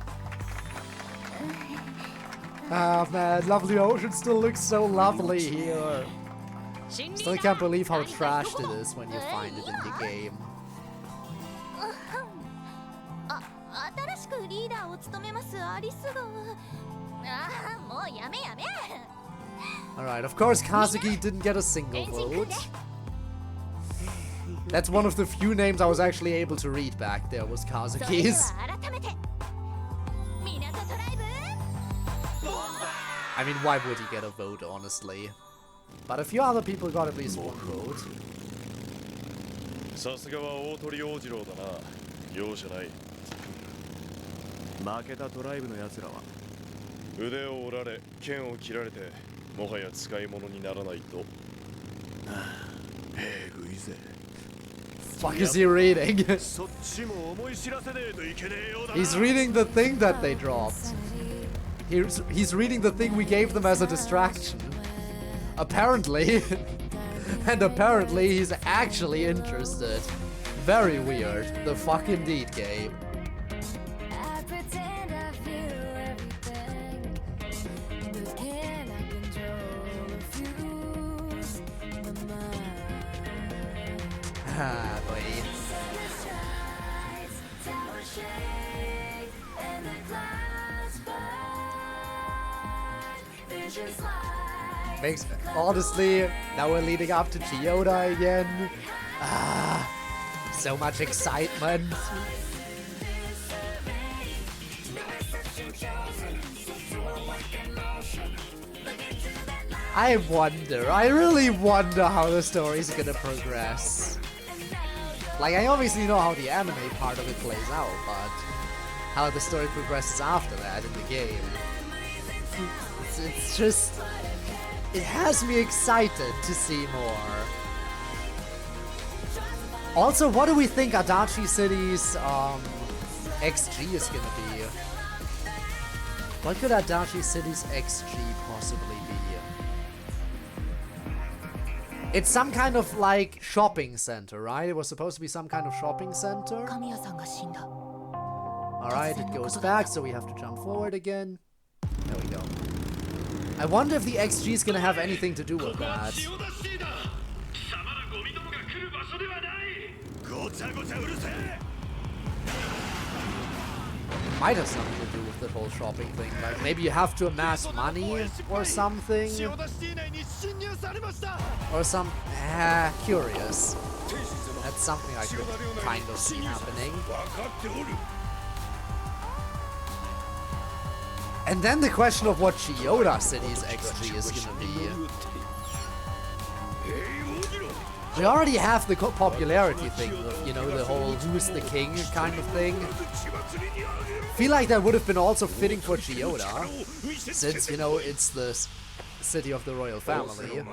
Ah man, Lovely Ocean still looks so lovely here. Still can't believe how trashed it is when you find it in the game. 新しくリーダーを務めますアリスが。もうやめやめ。 Alright, of course Kazuki didn't get a single vote. That's one of the few names I was actually able to read back there was Kazuki's. I mean, why would he get a vote, honestly? But a few other people got at least one vote. さすがは大鳥王次郎だな。容赦ない。負けたトライブの奴らは腕を折られ、剣を切られて、もはや使い物にならないと。えぐいぜ。 Fuck is he reading? そっちも思い知らせねえといけねえようだ。 He's reading the thing that they dropped. He's reading the thing we gave them as a distraction. Apparently. And apparently he's actually interested. Very weird. The fuck indeed, Gabe. Ah, boy. Makes, honestly, now we're leading up to Chiyoda again. Ah, so much excitement. I really wonder how the story's gonna progress. Like, I obviously know how the anime part of it plays out, but how the story progresses after that in the game. It's just... It has me excited to see more. Also, what do we think Adachi City's XG is gonna be? What could Adachi City's XG possibly be? It's some kind of like shopping center, right? It was supposed to be some kind of shopping center. Alright, it goes back, so we have to jump forward again. There we go. I wonder if the XG is gonna have anything to do with that. Might have something to do with the whole shopping thing. Like maybe you have to amass money or something. Or some... curious. That's something I could kind of see happening. And then the question of what Chiyoda City's XG is gonna be. We already have the popularity thing with, you know, the whole who's the king kind of thing. Feel like that would have been also fitting for Chiyoda, since, you know, it's the city of the royal family.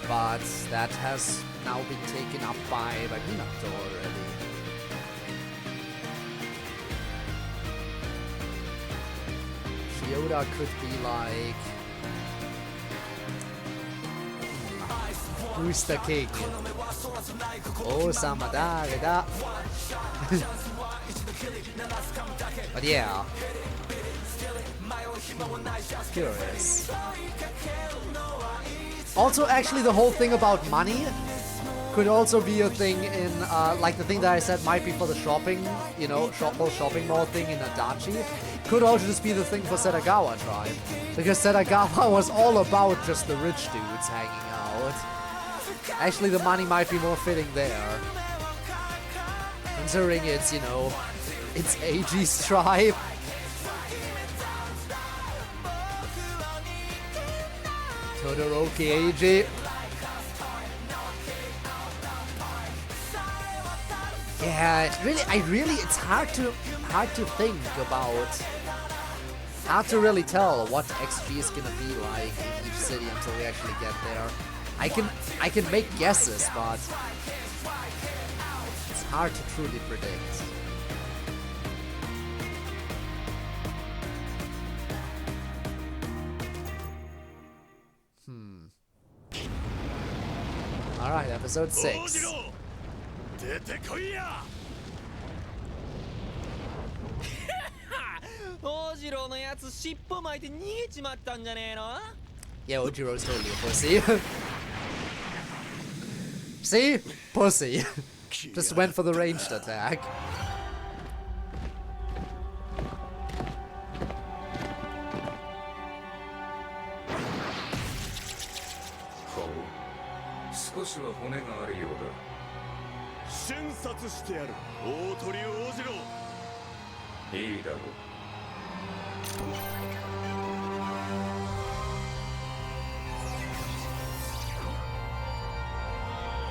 But that has now been taken up by Minato already. Chiyoda could be like... Who's the king? Oh, sama da. But yeah. Curious. Also, actually, the whole thing about money could also be a thing in, like the thing that I said might be for the shopping, you know, whole shopping mall thing in Adachi. Could also just be the thing for Setagawa tribe. Because Setagawa was all about just the rich dudes hanging out. Actually, the money might be more fitting there. Considering it's, you know, it's Eiji's tribe. Todoroki Eiji. Yeah, it's hard to think about. Hard to really tell what XG is gonna be like in each city until we actually get there. I can make guesses, but it's hard to truly predict. Alright, episode 6. Yeah, Ojiro's totally a pussy. See? Pussy. Just went for the ranged attack.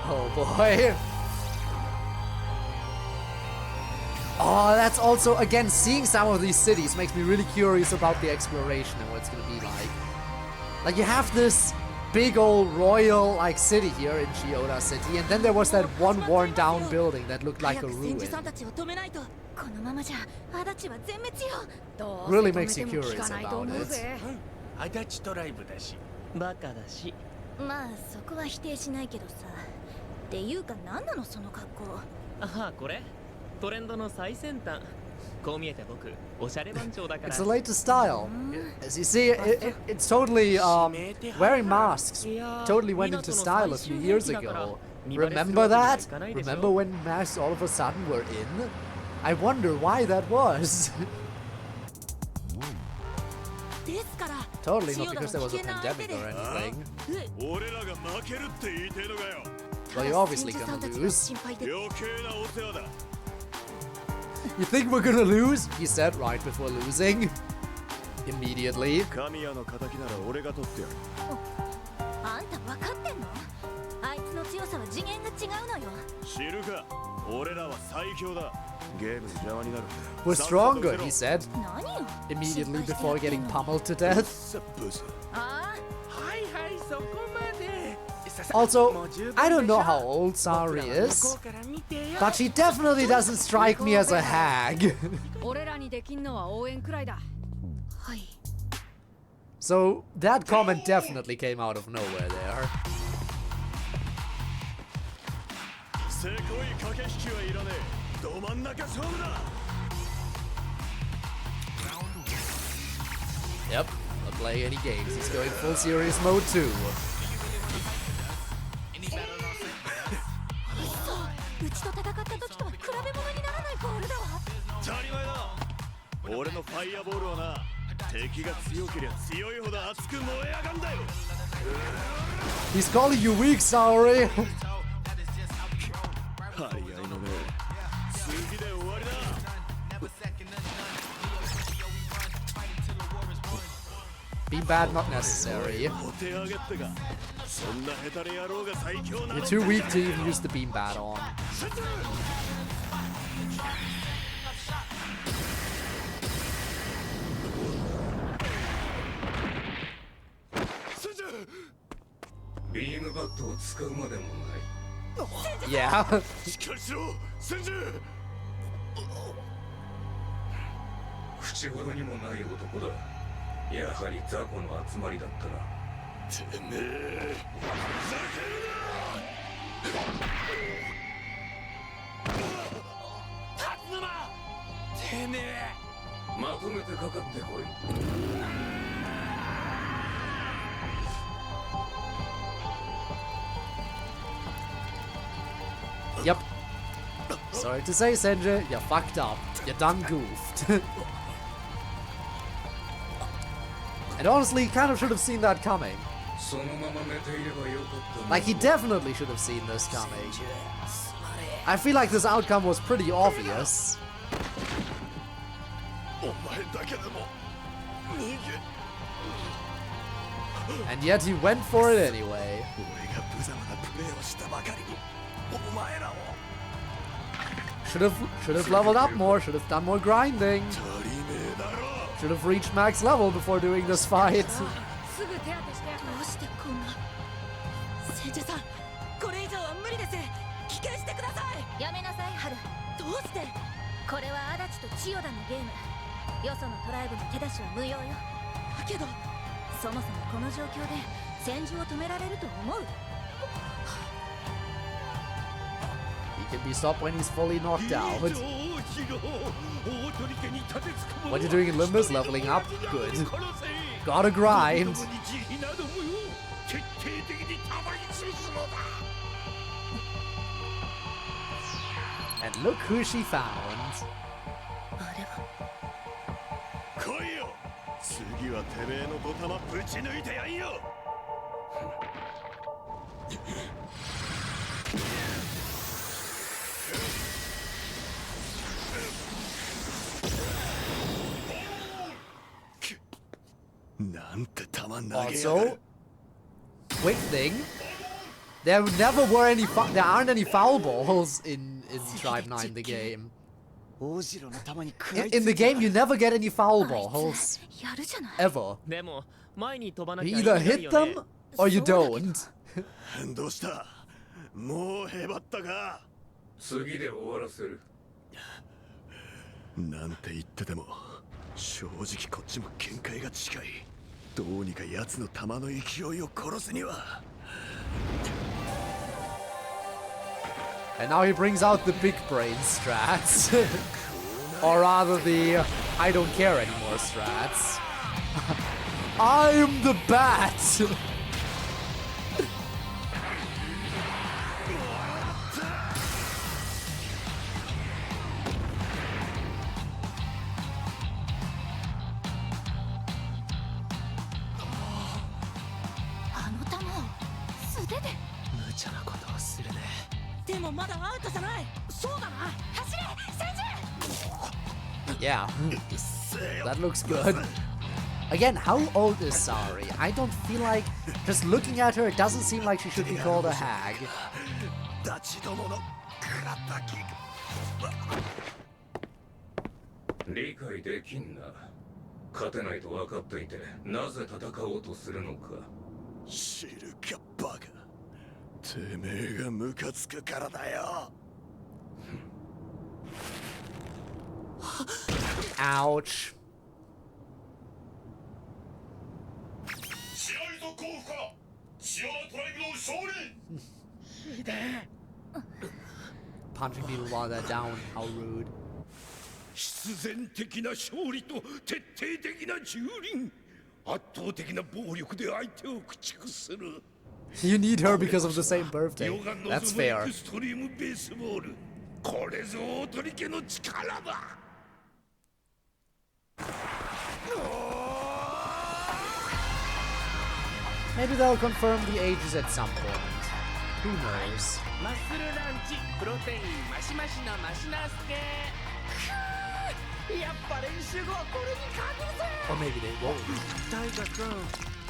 Oh boy. Oh, that's also, again, seeing some of these cities makes me really curious about the exploration and what it's gonna be like. Like, you have this big old royal, like, city here in Chiyoda City, and then there was that one worn down building that looked like a ruin. Really makes you curious about it. 足立トライブだしバカだしまあそこは否定しないけどさっていうか何なのその格好ああこれトレンドの最先端こう見えて僕おしゃれ番長だから It's the latest style. As you see, it's totally wearing masks totally went into style a few years ago. Remember that? Remember when masks all of a sudden were in? I wonder why that was. Totally not because there was a pandemic or anything. Well, you're obviously gonna lose. You think we're gonna lose? He said right before losing. Immediately. We're stronger, he said. Immediately before getting pummeled to death. Also, I don't know how old Sari is, but she definitely doesn't strike me as a hag. So that comment definitely came out of nowhere there. Yep, not playing any games. He's going full serious mode too. He's calling you weak, Saori. Be bad, not necessary. You're too weak to even use the beam bat on. Yeah. てめえまとめてかかってこい。Yep. Sorry to say, Senji, you fucked up. You done goofed. And honestly, he kind of should have seen that coming. Like, he definitely should have seen this coming. I feel like this outcome was pretty obvious. And yet he went for it anyway. Should have leveled up more, should have done more grinding. Should have reached max level before doing this fight. どうしてこんな千住さん、これ以上は無理です。棄権してください。やめなさい、ハル。どうして？これは足立と千代田のゲーム。よそのトライブの手出しは無用よ。だけどそもそもこの状況で戦時を止められると思う？ He can be stopped when he's fully knocked out. What you're doing in Limbus, leveling up? Good. Gotta grind. And look who she found. 来いよ。次はてめえのドタマぶち抜いてやんよ。Also, quick thing, there never were any there aren't any foul balls in Tribe 9 the game. In the game you never get any foul balls. Ever. You either hit them or you don't. どうした？もうへばったか？次で終わらせる。なんて言ってても正直こっちも限界が近い。どうにか奴の弾の勢いを殺すには。And now he brings out the big brain strats. Or rather the I don't care anymore strats. I'm the bat! Yeah, that looks good. Again, how old is Sari? I don't feel like, just looking at her, it doesn't seem like she should be called a hag. 理解できんな。勝てないと分かっていて、なぜ戦おうとするのか。知るかバカ。てめえがムカつくからだよ。Ouch. Punching people while they're down, how rude. 必然的な勝利と徹底的な蹂躙。圧倒的な暴力で相手を駆逐する。You need her because of the same birthday. That's fair. エクストリームベースボール。これぞ大鳥家の力だ。Maybe they'll confirm the ages at some point. Who knows? マッスルランチプロテインマシマシなマシナスケ。やっぱ練習後はこれに限るぜ。 Or maybe they won't. 大河君、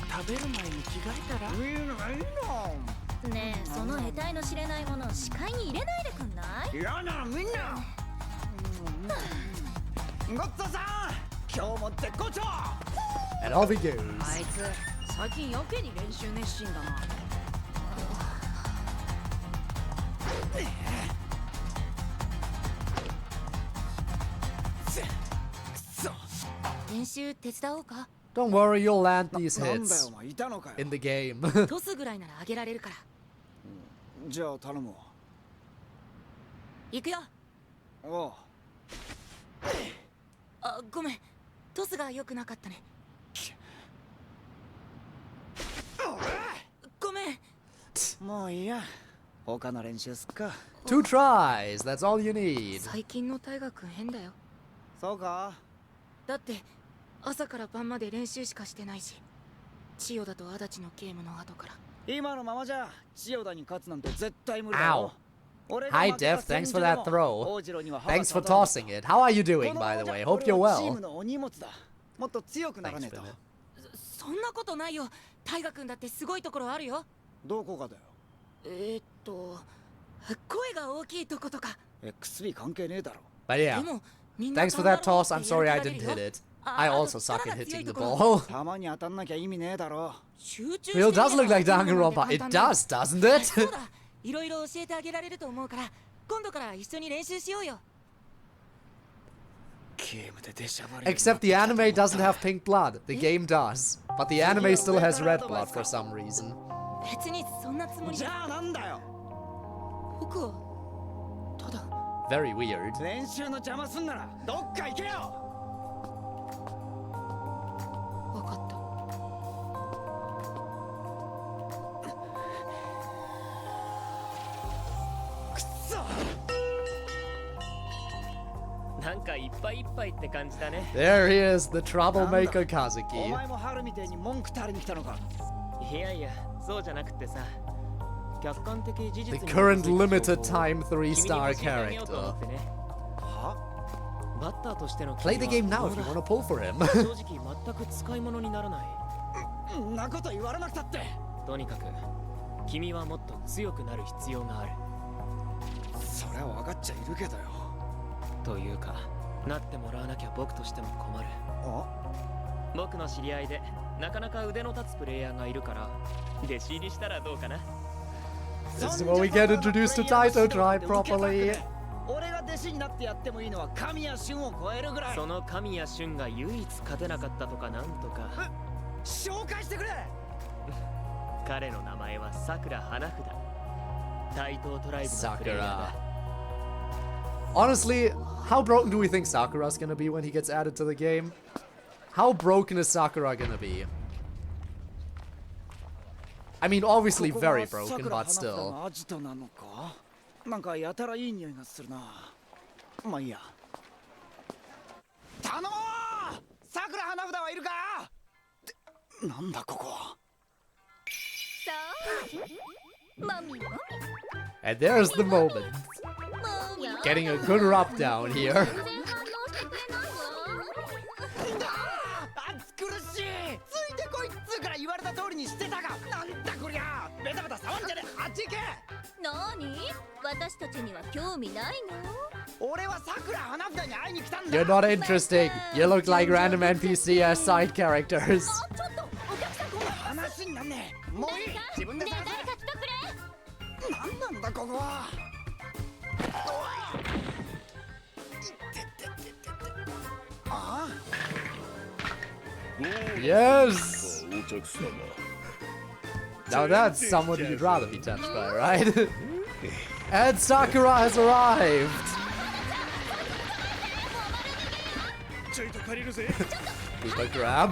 食べる前に着替えたら。いいの。ねえ、その得体の知れないものを視界に入れないでくんない？やなみんな。ごっつぁさん、今日も絶好調。 And off he goes. あいつ最近やけに練習熱心だな。練習手伝おうか？ Don't worry, you'll land these hits in the game. トスぐらいなら上げられるから。じゃあ頼むわ。行くよ。おう。ごめん、トスが良くなかったね。ごめん。もういいや。他の練習すっか。 2 tries, that's all you need. 最近の大河君変だよ。そうか。だって朝から晩まで練習しかしてないし、千代田と足立のゲームの後から。今のままじゃ千代田に勝つなんて絶対無理だよ。 Hi Def, thanks for that throw. Thanks for tossing it. How are you doing, by the way? Hope you're well. もっと強くならねえと。そんなことないよ。大河君だってすごいところあるよ。どこがだよ。声が大きいとことか。XP 関係ねえだろ。 But yeah, thanks for that toss. I'm sorry I didn't hit it. I also suck at hitting the ball. たまに当たんなきゃ意味ねえだろ。 Bill does look like Danganronpa. It does, doesn't it? そうだ。いろいろ教えてあげられると思うから、今度から一緒に練習しようよ。 Except the anime doesn't have pink blood. The game does. But the anime still has red blood for some reason. 別にそんなつもりじゃ。じゃあなんだよ。僕はただ。 Very weird. 練習の邪魔すんならどっか行けよ。わかった。なんかいっぱいいっぱいって感じだね。 There he is, the troublemaker お Kazuki. 前も春みてえに文句垂れに来たのか。いやいや、そうじゃなくてさ。客観的事実 The に current 基づいて limited 情報を time 3-star 君に教えてあげようと思 character. ってね。バッターとしての Play the 君 game は now if you want to pull for him. 正直全く使い物にならない。んなこと言われなくたって。とにかく君はもっと強くなる必要がある。それは分かっちゃいるけどよ。というか、なってもらわなきゃ僕としても困る。僕の知り合いでなかなか腕の立つプレイヤーがいるから弟子入りしたらどうかな。 This is where we get introduced to Taito Tribe properly. 俺が弟子になってやってもいいのは神谷俊を超えるぐらい。その神谷俊が唯一勝てなかったとかなんとか。紹介してくれ。彼の名前は桜花札。台東トライブのプレイヤーだ。 Honestly, how broken do we think Sakura's gonna be when he gets added to the game? How broken is Sakura gonna be? I mean, obviously very broken, but still. なんかやたらいい匂いがするな。まあいいや。頼もう。桜花札はいるか。なんだここ。さあ、マミマミ。 And there's the moment. Getting a good rub down here. 暑苦しい。ついてこいっつうから言われた通りにしてたが。なんだこりゃ。ベタベタ触んじゃねえ。あっち行け。なに？私たちには興味ないの？俺は桜花札に会いに来たんだ。 You're not interesting. You look like random NPC as side characters. ちょっとお客さんこの話になんねえ。もういい。自分で探せ。誰か来てくれ。なんなんだここは。ああ。 Yes! Now that's someone you'd rather be touched by, right? And Sakura has arrived! Booba grab.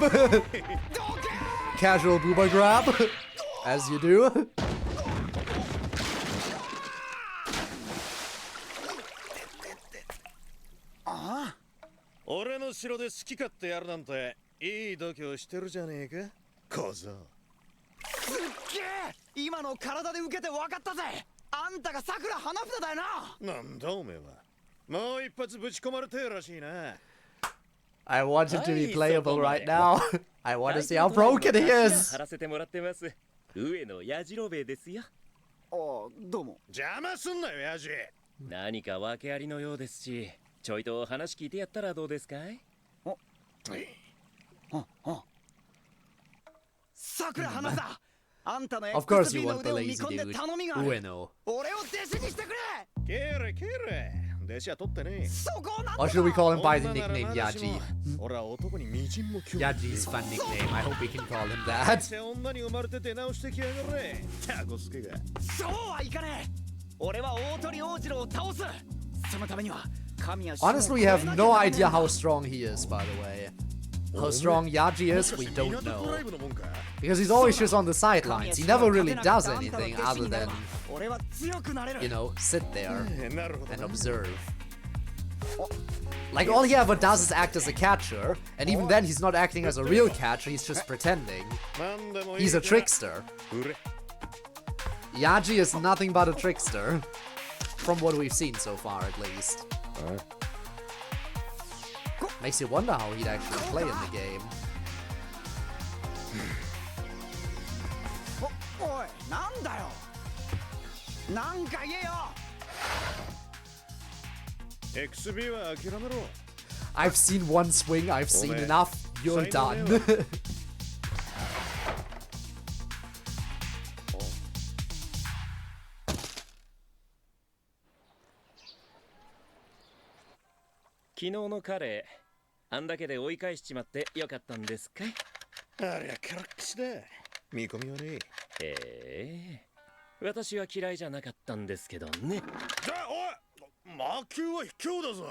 Casual booba grab. As you do. 俺の城で好き勝手やるなんていい度胸してるじゃねえか小僧。すっげえ。今の体で受けて分かったぜ。あんたが桜花札だよな。なんだおめえは。もう一発ぶち込まれてるらしいな。I want him to be playable right now. I want to see how broken he is. 貼らせてもらってます。上野やじろべえですよ。ああ、どうも。邪魔すんなよやじ。何か訳ありのようですし、ちょいと話聞いてやったらどうですかい？桜花札。あんたの Of course you XP の want the 腕を見 lazy 込んで dude. 頼みがある。 Ueno. 俺を弟子にしてくれ。けれけれ。弟子は取ってね。そこなんだ。 Or should we call him by the nickname Yaji? 俺は男にみじんも興味。 Yaji's fun nickname. I hope we can call him that. 女に生まれて出直してきやがれ。タコスケが。そうはいかねえ。俺は大鳥王次郎を倒す。そのためには Honestly, we have no idea how strong he is, by the way. How strong Yaji is, we don't know. Because he's always just on the sidelines. He never really does anything other than, you know, sit there and observe. Like, all he ever does is act as a catcher, and even then he's not acting as a real catcher, he's just pretending. He's a trickster. Yaji is nothing but a trickster. From what we've seen so far, at least. Makes you wonder how he'd actually play in the game. I've seen one swing, I've seen enough, you're done.昨日の彼、あんだけで追い返しちまってよかったんですかい？ありゃからっきしだ。見込みはねえ。私は嫌いじゃなかったんですけどね。じゃあおい、魔球は卑怯だぞ。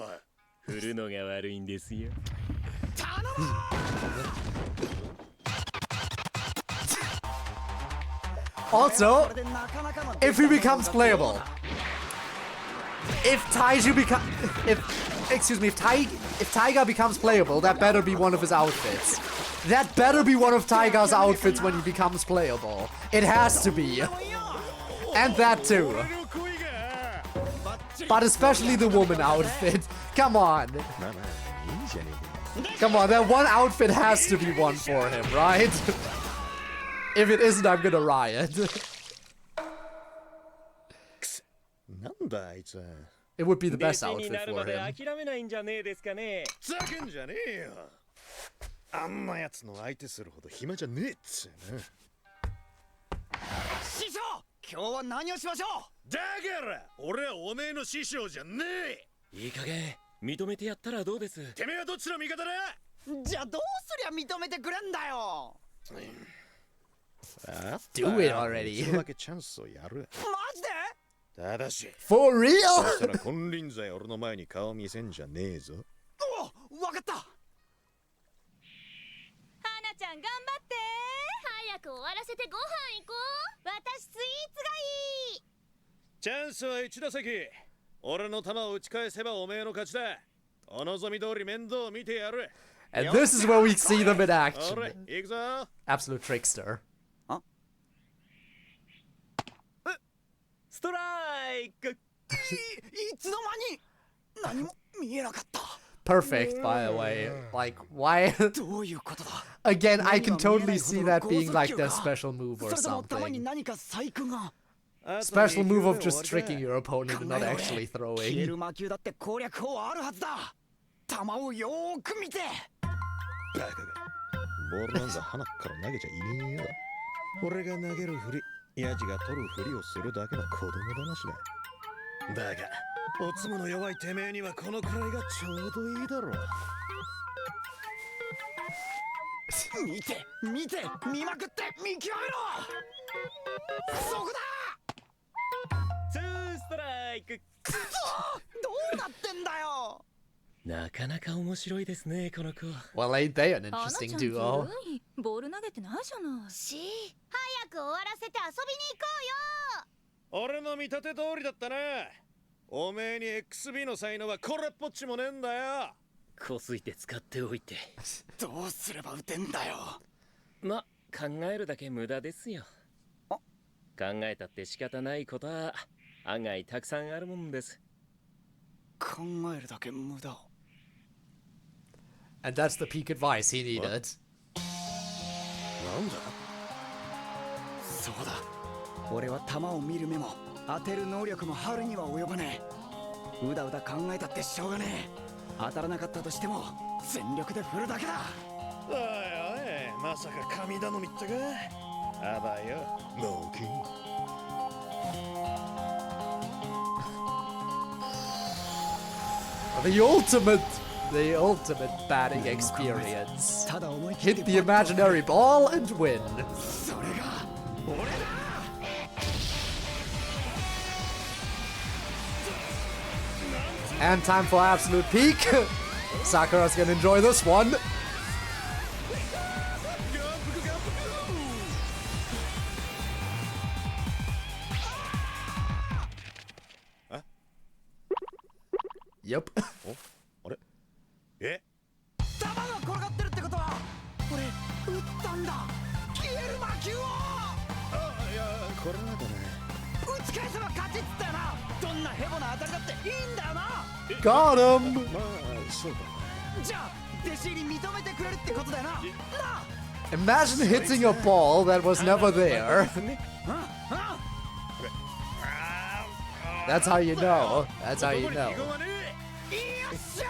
振るのが悪いんですよ。Also, if he becomes playable, if Taiga becomes playable, that better be one of his outfits. That better be one of Taiga's outfits when he becomes playable. It has to be. And that too. But especially the woman outfit. Come on. Come on, that one outfit has to be one for him, right? If it isn't, I'm gonna riot. It would be the best outfit for him. Do it already. For real? 金輪際俺の前に顔見せんじゃねえぞ。お、わかった。花ちゃん頑張って。早く終わらせてご飯行こう。私スイーツがいい。チャンスは1打席。俺の球を打ち返せばおめえの勝ちだ。お望み通り面倒を見てやる。And this is where we see them in action. 俺、行くぞ。 Absolute trickster. ストライク。いつの間に何も見えなかった。 Perfect, by the way. Like, why? Again, I can totally see that being like their special move or something. Special move of just tricking your opponent and not actually throwing. バカがボールなんざ鼻から投げちゃいねえよ。俺が投げるふり、ヤジが取るふりをするだけの子供話だ。だが、おつむの弱いてめえにはこのくらいがちょうどいいだろう。見て、見まくって見極めろ。そこだ。ツーストライク。くそ、どうなってんだよ。なかなか面白いですね、この子。Well, ain't they an interesting duo? ボール投げてないじゃない。早く終わらせて遊びに行こうよ。俺の見立て通りだったな。おめえに XB の才能はこれっぽっちもねえんだよ。こすいて使っておいて。どうすれば打てんだよ。ま、考えるだけ無駄ですよ。考えたって仕方ないことは案外たくさんあるもんです。考えるだけ無駄。And that's the peak advice he needed. なんだ？そうだ。俺は球を見る目も当てる能力も春には及ばねえ。うだうだ考えたってしょうがねえ。当たらなかったとしても全力で振るだけだ。おいおい、まさか神頼みってか。あばよ、脳筋。The ultimate batting experience. Hit the imaginary ball and win. And time for absolute peak. Sakura's gonna enjoy this one. Yep. Got him! Imagine hitting a ball that was never there. That's how you know. That's how you know.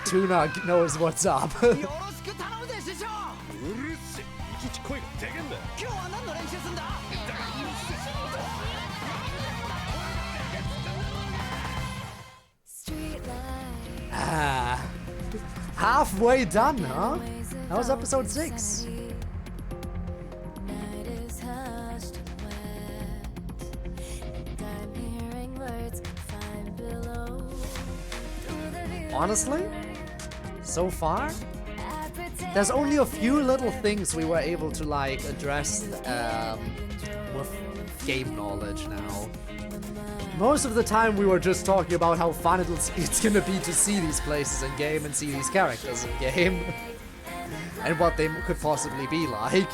Tuna knows what's up. Halfway done, huh? That was episode 6. Honestly, so far, there's only a few little things we were able to like address with game knowledge now. Most of the time we were just talking about how fun it's gonna be to see these places in game and see these characters in game and what they could possibly be like.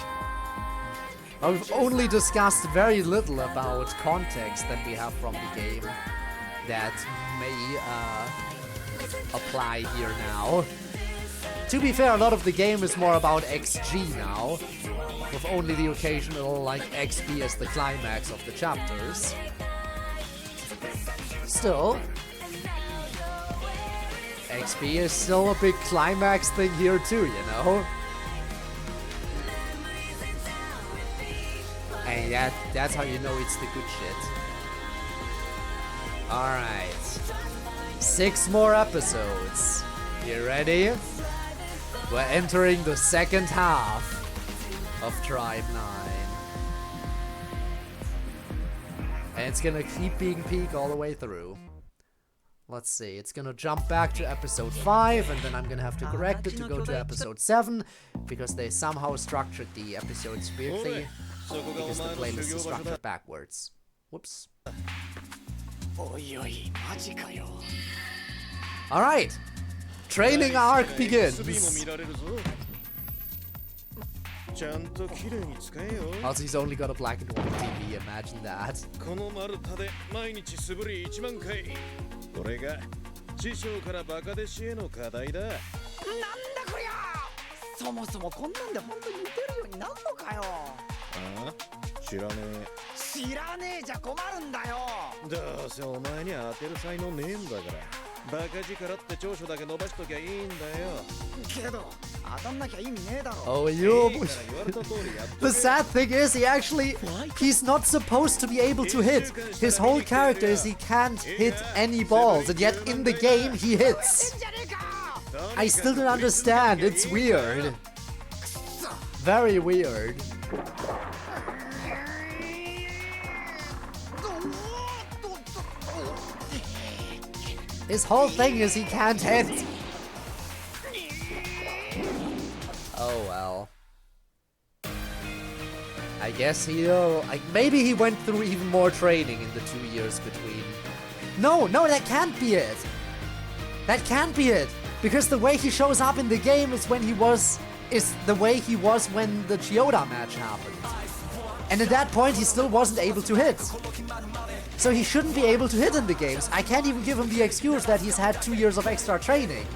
But we've only discussed very little about context that we have from the game that may apply here now. To be fair, a lot of the game is more about XG now, with only the occasional like XP as the climax of the chapters. Still, XP is still a big climax thing here too, you know? And that's how you know it's the good shit. Alright. 6 more episodes. You ready? We're entering the second half of Tribe 9. And it's gonna keep being peak all the way through. Let's see, it's gonna jump back to episode 5, and then I'm gonna have to correct it to go to episode 7, because they somehow structured the episodes weirdly, because the playlist is structured backwards. Whoops. Alright! Training arc begins! Also, he's only got a black and white TV, imagine that. 知らねえ。知らねえじゃ困るんだよ。どうせお前に当てる才能ねえんだから。バカ力って長所だけ伸ばしときゃいいんだよ。けど当たんなきゃ意味ねえだろ。Oh, you. The sad thing is, he's not supposed to be able to hit. His whole character is he can't hit any balls, and yet in the game he hits. I still don't understand. It's weird. Very weird. His whole thing is he can't hit. Oh well. I guess he'll... maybe he went through even more training in the 2 years between. No, that can't be it. That can't be it. Because the way he shows up in the game is the way he was when the Chiyoda match happened. And at that point he still wasn't able to hit. So he shouldn't be able to hit in the games. I can't even give him the excuse that he's had 2 years of extra training.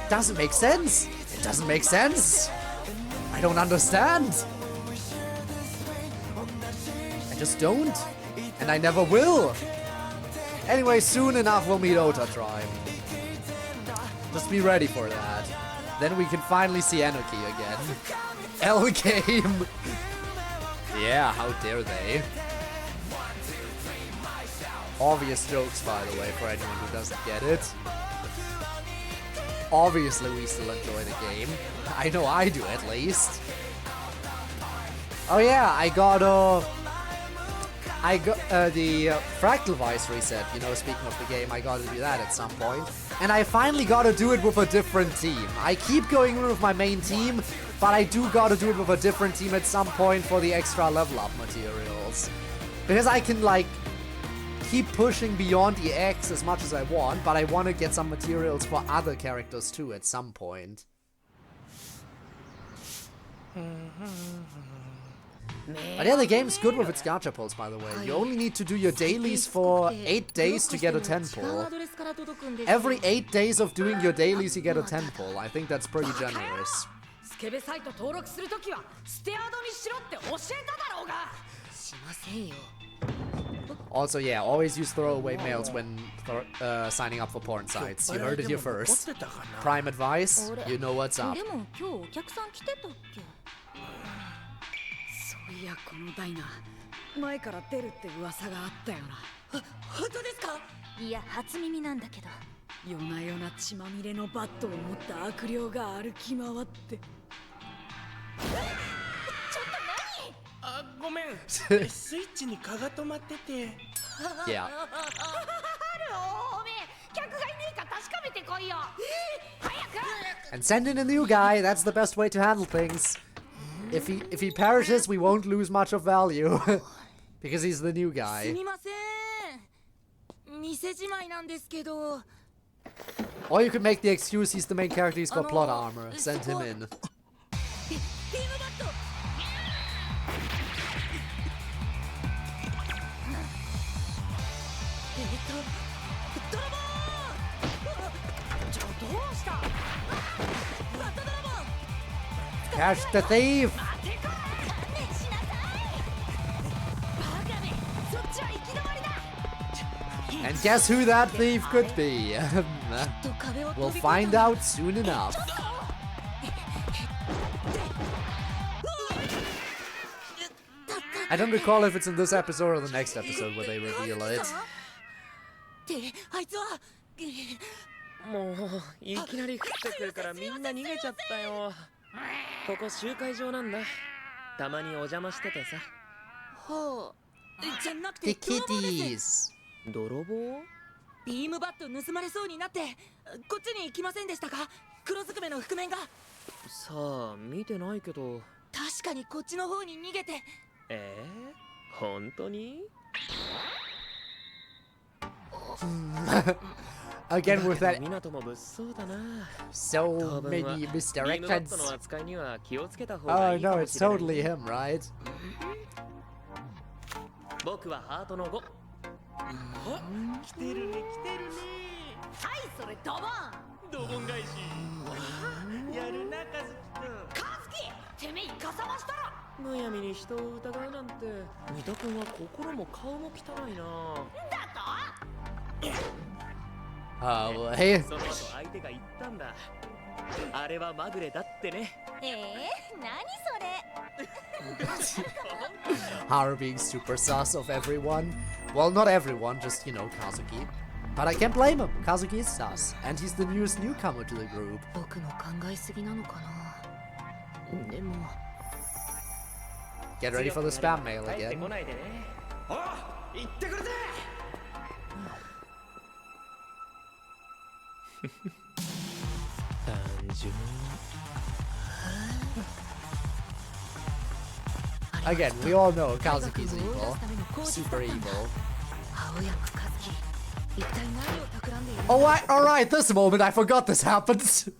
Doesn't make sense. It doesn't make sense. I don't understand. I just don't. And I never will. Anyway, soon enough we'll meet Ota Tribe. Just be ready for that. Then we can finally see Enoki again. L game. Yeah, how dare they? Obvious jokes, by the way, for anyone who doesn't get it. Obviously, we still enjoy the game. I know I do, at least. Oh yeah, I got I got the fractal vice reset, you know, speaking of the game, I gotta do that at some point. And I finally gotta do it with a different team. I keep going with my main team, but I do gotta do it with a different team at some point for the extra level up materials. Because I can, like, keep pushing beyond EX as much as I want, but I want to get some materials for other characters too at some point. But yeah, the game's good with its gacha pulls, by the way. You only need to do your dailies for 8 days to get a 10 pull. Every 8 days of doing your dailies, you get a 10 pull. I think that's pretty generous. Also, yeah, always use throwaway mails when signing up for porn sites. You heard it here first. Prime advice, you know what's up. いやこのダイナ前から出るって噂があったよな。本当ですか？いや初耳なんだけど。夜な夜な血まみれのバットを持った悪霊が歩き回って。ちょっと何？あ、ごめん。スイッチに蚊が止まってて。Yeah. ハルおめえ客がいねえか確かめてこいよ。早く。And send in a new guy. That's the best way to handle things. If he perishes, we won't lose much of value because he's the new guy. すみません。店じまいなんですけど。Or you could make the excuse he's the main character, he's got plot armor. Send him in. ビームバット。泥棒。じゃあどうした？バット泥棒。 Catch the thief! And guess who that thief could be? We'll find out soon enough. I don't recall if it's in this episode or the next episode where they reveal it. もういきなり降ってくるからみんな逃げちゃったよ。ここ集会場なんだ。たまにお邪魔しててさ。はあ、じゃなく The て泥棒で kitties. す。泥棒？ビームバット盗まれそうになってこっちに来ませんでしたか？黒ずくめの覆面が。さあ見てないけど。確かにこっちの方に逃げて。本当に？ Again with that 港も物騒だな。 so many ビームバッ misdirections. トの扱いには気をつけた方がい Oh いか no, も it's しれない。 totally him, right? 僕はハートの5。来てるね来てるね。はいそれドボン。ドボン返し。やるなカズキ君。カズキ、てめえかさましたら。むやみに人を疑うなんて、三田君は心も顔も汚いな。だとOh boy. その後相手が言ったんだ。あれはまぐれだってね。何それ Haru being super sus of everyone. Well, not everyone, just, you know, Kazuki. But I can't blame him. Kazuki is sus, and he's the newest newcomer to the group. 僕の考えすぎなのかな。でも Get ready for the spam mail 帰って again. こないでね。おう行ってくるぜ。 Again, we all know Kazuki's evil. Super evil. Oh, alright, this moment, I forgot this happened.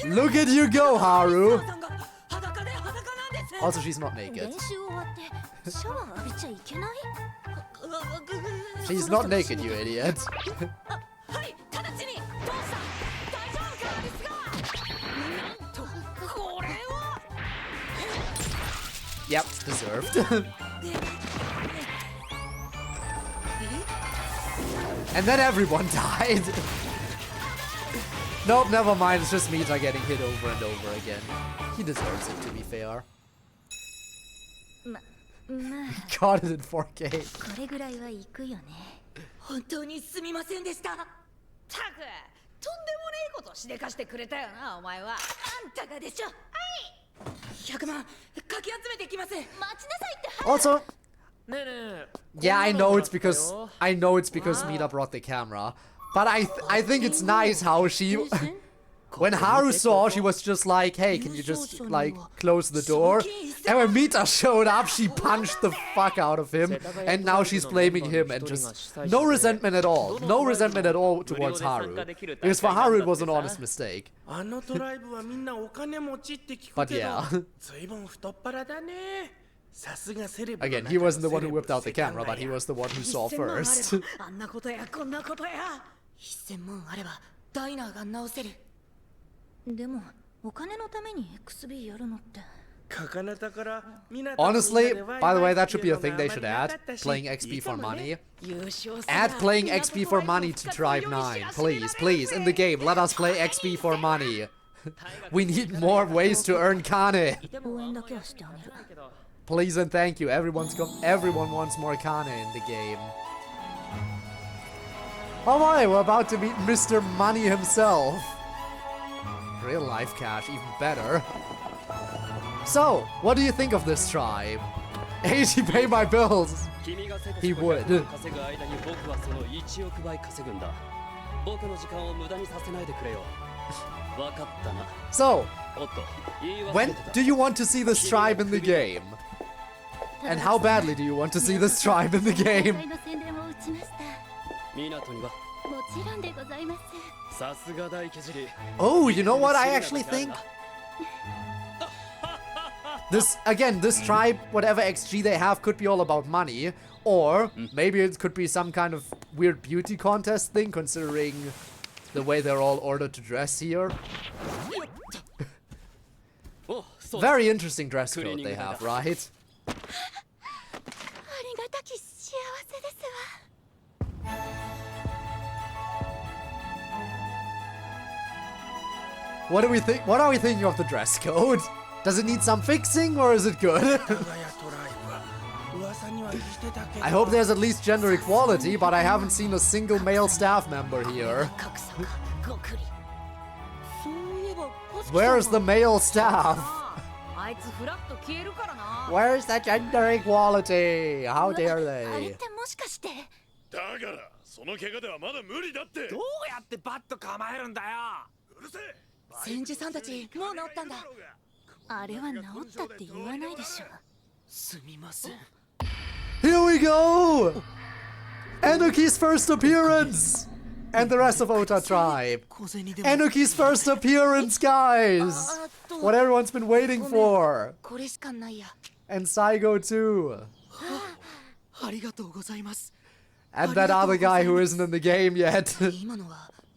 Look at you go, Haru. Also, she's not naked. She's not naked, you idiot. Yep, deserved. And then everyone died. Nope, never mind, it's just Mita getting hit over and over again. He deserves it, to be fair. Got it in 4K. これぐらいは行くよね。本当にすみませんでした。たく、とんでもねえことしでかしてくれたよな、お前は。あんたがでしょ。はい。Also, yeah, I know it's because Mina brought the camera, but I think it's nice how she, when Haru saw, she was just like, hey, can you just like close the door? And when Mita showed up, she punched the fuck out of him, and now she's blaming him, and just no resentment at all, towards Haru, because for Haru it was an honest mistake. But yeah. Again, he wasn't the one who whipped out the camera, but he was the one who saw first. でもお金のために XB やるのって Honestly, by the way, that should be a thing they should add. Playing XP for money. Add playing XP for money to Tribe 9. Please, please, in the game, let us play XP for money. We need more ways to earn Kane. Please and thank you. Everyone wants more Kane in the game. Oh my, we're about to meet Mr. Money himself. Real life cash, even better. So, what do you think of this tribe? Hey, she pay my bills. He would. So, when do you want to see this tribe in the game? And how badly do you want to see this tribe in the game? Oh, you know what I actually think? This tribe, whatever XG they have, could be all about money. Or maybe it could be some kind of weird beauty contest thing, considering the way they're all ordered to dress here. Very interesting dress code they have, right? What do we think? What are we thinking of the dress code? Does it need some fixing, or is it good? I hope there's at least gender equality, but I haven't seen a single male staff member here. Where's the male staff? Where's the gender equality? How dare they? 千住さんたちもう治ったんだ。あれは治ったって言わないでしょ。すみません。 Here we go! Enuki's first appearance! And the rest of Ota tribe. Enuki's first appearance, guys! What everyone's been waiting for. And Saigo too. And that other guy who isn't in the game yet.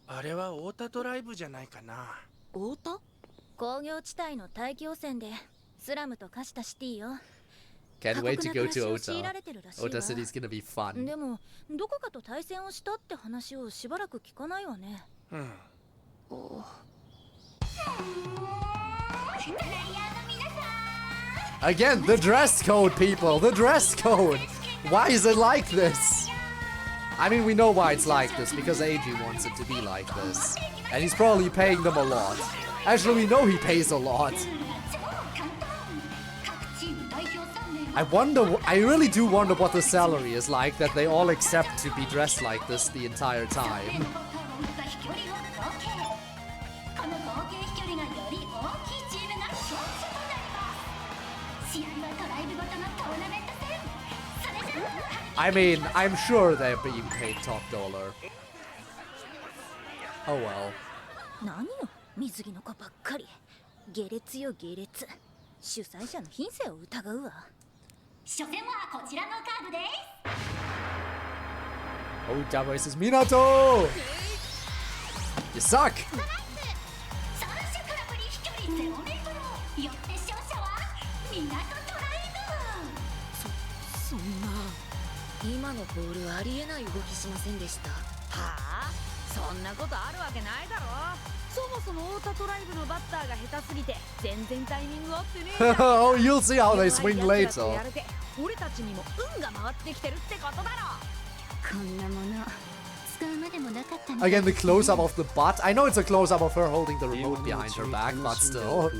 あれはオータトライブじゃないかな。オータ？工業地帯の大気汚染でスラムと化したシティよ。 Can't wait to go to Ota. Ota City's gonna be fun. でもどこかと対戦をしたって話をしばらく聞かないわね。うん。Again, the dress code, people. The dress code. Why is it like this? I mean, we know why it's like this, because Eiji wants it to be like this. And he's probably paying them a lot. Actually, we know he pays a lot. I really do wonder what the salary is like that they all accept to be dressed like this the entire time. I mean, I'm sure they're being paid top dollar. Oh well. 何よ、水着の子ばっかり。下劣よ下劣。主催者の品性を疑うわ。初戦はこちらのカードです。Ota versus Minato! You suck! そんな今のボールありえない動きしませんでした。はあ？そんなことあるわけないだろ。そもそもオータトライブのバッターが下手すぎて全然タイミング合ってねえ。Oh, you'll see how they swing later. 俺たちにも運が回ってきてるってことだろ。こんなもの使うまでもなかったね。 Again, the close-up of the butt. I know it's a close-up of her holding the remote behind her back, but still.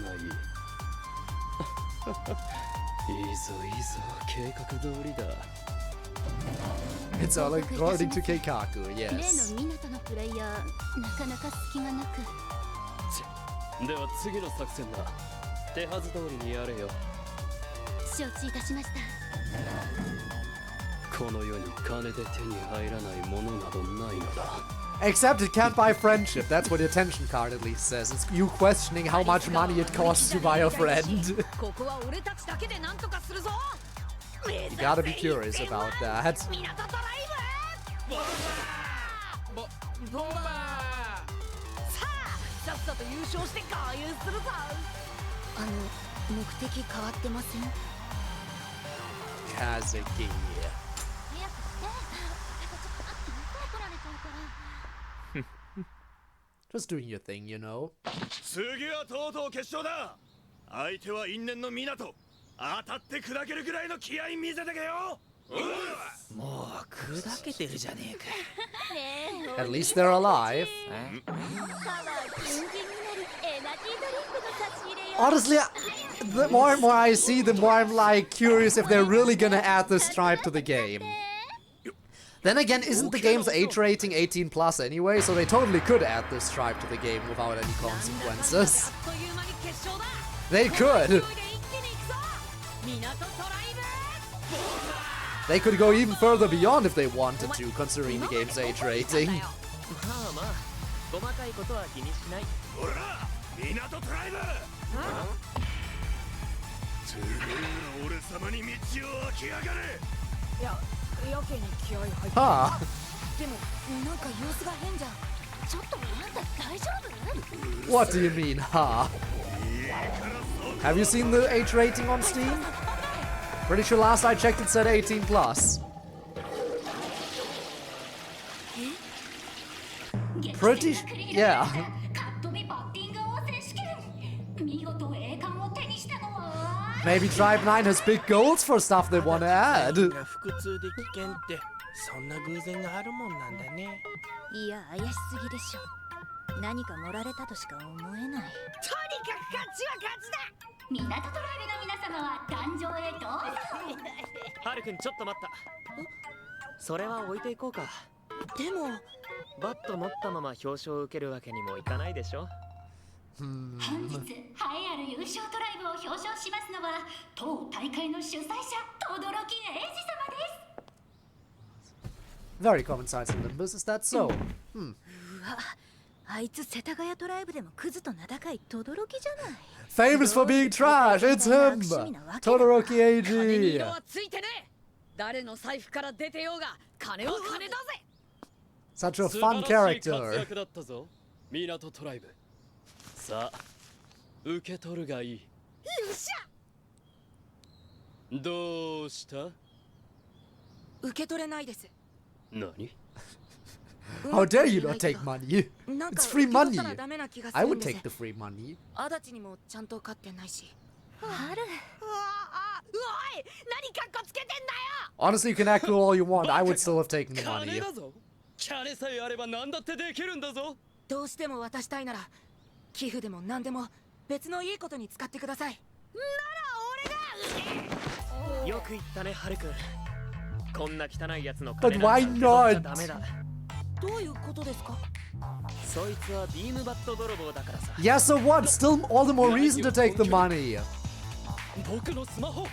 It's all according to Keikaku, 例 yes. の港のプレイヤーなかなか隙がなく。では次の作戦だ。手はず通りにやれよ。承知いたしました。この世に金で手に入らないものなどないのだ。 Except it can't buy friendship, that's what the attention card at least says. It's you questioning how much money it costs to buy a friend. ここは俺たちだけでなんとかするぞ。 You gotta be curious about that. 港ドライブ。ボンバー。さあ、さっさと優勝して合流するぞ。目的変わってません。 Kazuki. Just doing your thing, you know. 次はとうとう決勝だ。相手は因縁の港。当たって砕けるぐらいの気合い見せてけよ。もう砕けてるじゃねえか。 At least they're alive. Honestly, the more and more I see, the more I'm like curious if they're really gonna add this tribe to the game. Then again, isn't the game's age rating 18 plus anyway, so they totally could add this tribe to the game without any consequences. They could! They could go even further beyond if they wanted to, considering the game's age rating. やけに気合入ってる。はあ。でもなんか様子が変じゃん。ちょっとあんた大丈夫？ What do you mean, huh? Have you seen the age rating on Steam? Pretty sure last I checked it said 18 plus. Pretty yeah. Maybe Tribe 9 has big goals for stuff they want to add. 腹痛で危険ってそんな偶然があるもんなんだね。いや怪しすぎでしょ。何か盛られたとしか思えない。とにかく勝ちは勝ちだ。港トライブの皆様は壇上へどうぞ。ハルくんちょっと待った。それは置いていこうか。でもバット持ったまま表彰を受けるわけにもいかないでしょ。本日栄えある優勝トライブを表彰しますのは当大会の主催者轟英二様です。 Very common size in Limbus, is that so? うわ、あいつ世田谷トライブでもクズと名高い轟じゃない。 Famous for being trash, it's him! Todoroki AG! 金に色はついてねえ。誰の財布から出てようが金は金だぜ。 Such a fun character. 活躍だったぞ、港トライブ。さあ、受け取るがいい。よっしゃ。どうした？受け取れないです。何？ How dare you not take money? It's free money. I would take the free money. アダチにもちゃんと勝ってないし。ある。おい、何かっこつけてんだよ。 Honestly, you can act cool all you want. I would still have taken the money. 金だぞ。金さえあれば何だってできるんだぞ。どうしても渡したいなら寄付でも何でも別のいいことに使ってください。なら俺が。よく言ったね、ハルくん。こんな汚いやつの But 金 why なんか not? ダメだ。どういうことですか？そいつはビームバット泥棒だからさ。 Yeah, so what? Still all the more reason to take the money. 僕のスマホ。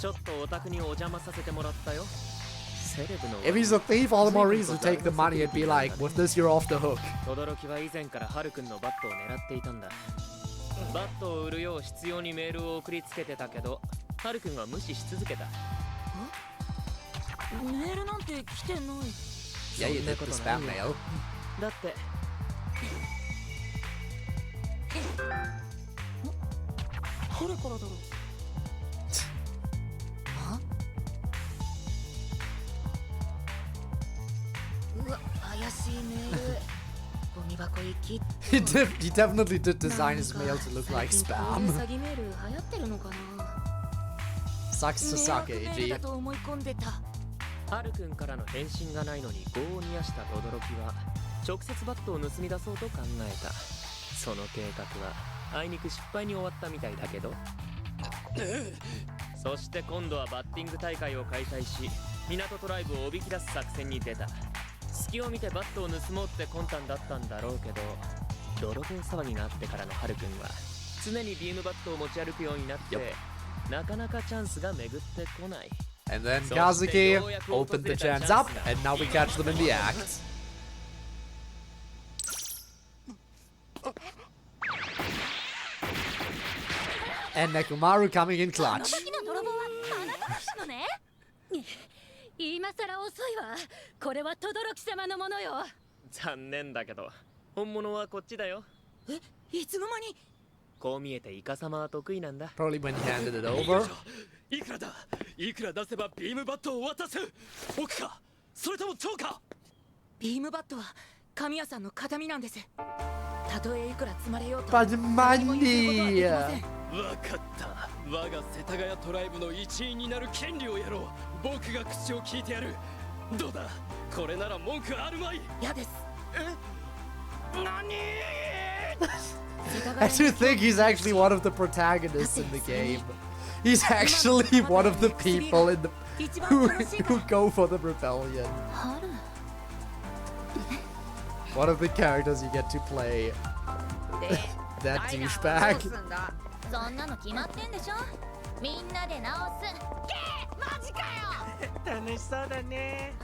ちょっとお宅にお邪魔させてもらったよ。セレブの。 If he's a thief, all the more reason to take the money and be like, with this you're off the hook. 轟は以前からハルくんのバットを狙っていたんだ。バットを売るよう必要にメールを送りつけてたけど、ハルくんは無視し続けた。メールなんて来てない。 Yeah, you did the spam mail. だって。どれからだろう。うわ、怪しいメール。ゴミ箱行き。He definitely did design his mail to look like spam. 詐欺メール流行ってるのかな。 Sucks to suck, AG. だと思い込んでた。ハルくんからの返信がないのに業を煮やした轟は直接バットを盗み出そうと考えた。その計画はあいにく失敗に終わったみたいだけど。そして今度はバッティング大会を開催し、港トライブをおびき出す作戦に出た。隙を見てバットを盗もうって魂胆だったんだろうけど、泥棒騒ぎがあってからのハル君は常にビームバットを持ち歩くようになって、なかなかチャンスが巡ってこない。 And then Kazuki opened the chance up, and now we catch them in the act. And Nekomaru coming in clutch. 今さら遅いわ。これは轟様のものよ。残念だけど本物はこっちだよ。え、いつの間に。こう見えてイカ様は得意なんだ。 Probably when he handed it over. いくらだ。いくら出せばビームバットを渡す。奥かそれとも超か。ビームバットは神谷さんの形見なんです。たとえいくら積まれようと But money. わかった。我が世田谷トライブの一員になる権利をやろう。僕が口を聞いてやる。どうだ、これなら文句あるまい。嫌です。え、何I do think he's actually one of the protagonists in the game. He's actually one of the people in the who go for the rebellion. One of the characters you get to play. That douchebag. そんなの決まってんでしょ。みんなで直す。マジかよ。楽しそうだね。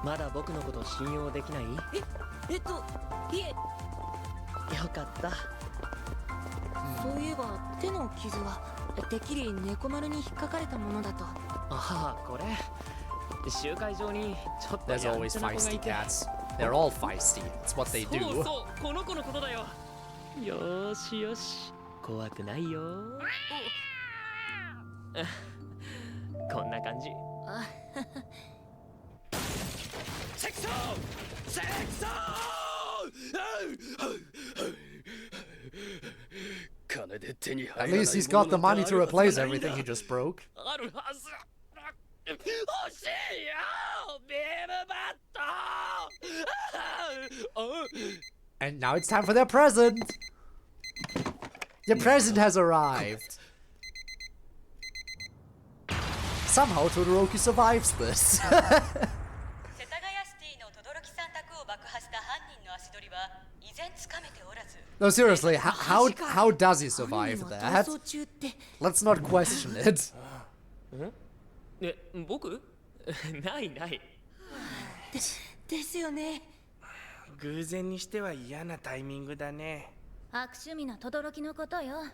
まだ僕のこと信用できない？いえ。よかった。そういえば手の傷はてっきり猫丸に引っかかれたものだと。ああ、これ集会場にちょっと There's やん always ちゃな子が feisty いて。 cats. They're all feisty. It's what they そう do. そう、この子のことだよ。よーしよし、怖くないよ。こんな感じ。セクソーセクソー。金で手に入ら At ない least he's got the money to replace everything he just broke. あるはず。欲しいよビームバット。 And now it's time for their present. Your present has arrived. Somehow Todoroki survives this. No, seriously, how does he survive that? Let's not question it. え、僕？ないない。ですよね。偶然にしては嫌なタイミングだね。悪趣味な轟のことよ。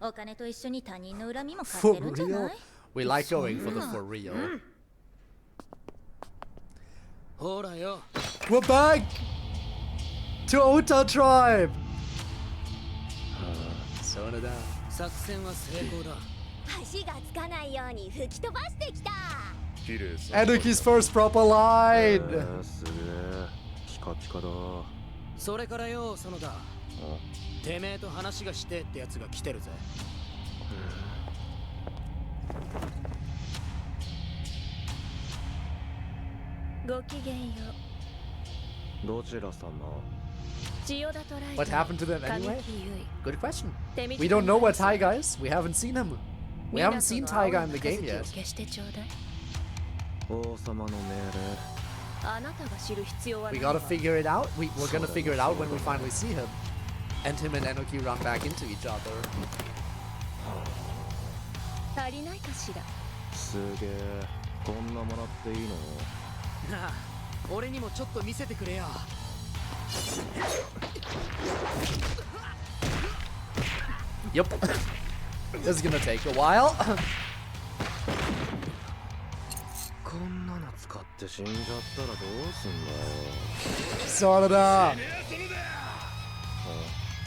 お金と一緒に他人の恨みも買ってるんじゃない？ We like going for the for real. ほらよ。 We're back to Ota tribe. そうだ。作戦は成功だ。橋がつかないように吹き飛ばしてきた。Anuki's first proper line. すげえ。ピカピカだ。それからよ、園田。てめえと話がしてってやつが来てるぜ。ごきげんよう。どちら様？ What happened to them anyway? Good question. We don't know what Taiga is. We haven't seen him. We haven't seen Taiga in the game yet. 王様の命令。あなたが知る必要はない We gotta figure it out. We're gonna figure it out when we finally see him. And him and Enoki run back into each other. 足りないかしら。すげえ。こんなもらっていいの？なあ、俺にもちょっと見せてくれよ。Yep. This is gonna take a while. こんなの使って死んじゃったらどうすんだよ。Sonada.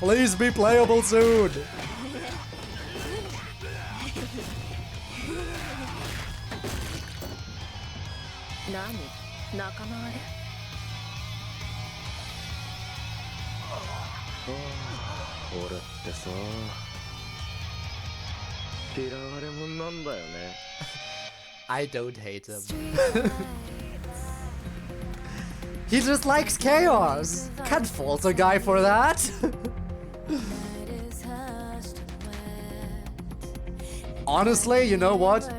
Please be playable soon. 何？仲間割れ？俺ってさ、嫌われ者なんだよね。I don't hate him. He just likes chaos. Can't fault a guy for that. Honestly, you know what?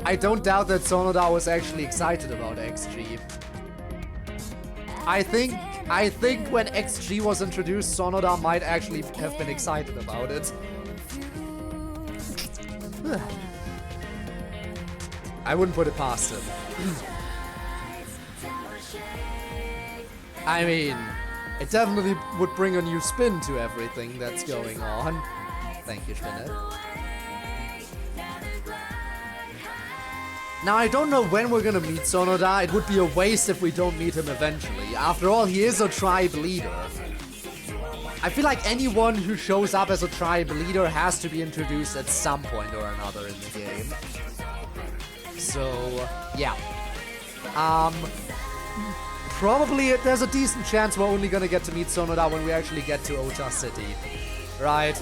I don't doubt that Sonoda was actually excited about XG. I think when XG was introduced, Sonoda might actually have been excited about it. I wouldn't put it past him. I mean, it definitely would bring a new spin to everything that's going on. Thank you, Schwinnet. Now, I don't know when we're gonna meet Sonoda. It would be a waste if we don't meet him eventually. After all, he is a tribe leader. I feel like anyone who shows up as a tribe leader has to be introduced at some point or another in the game. So, yeah. Probably there's a decent chance we're only gonna get to meet Sonoda when we actually get to Ota City. Right?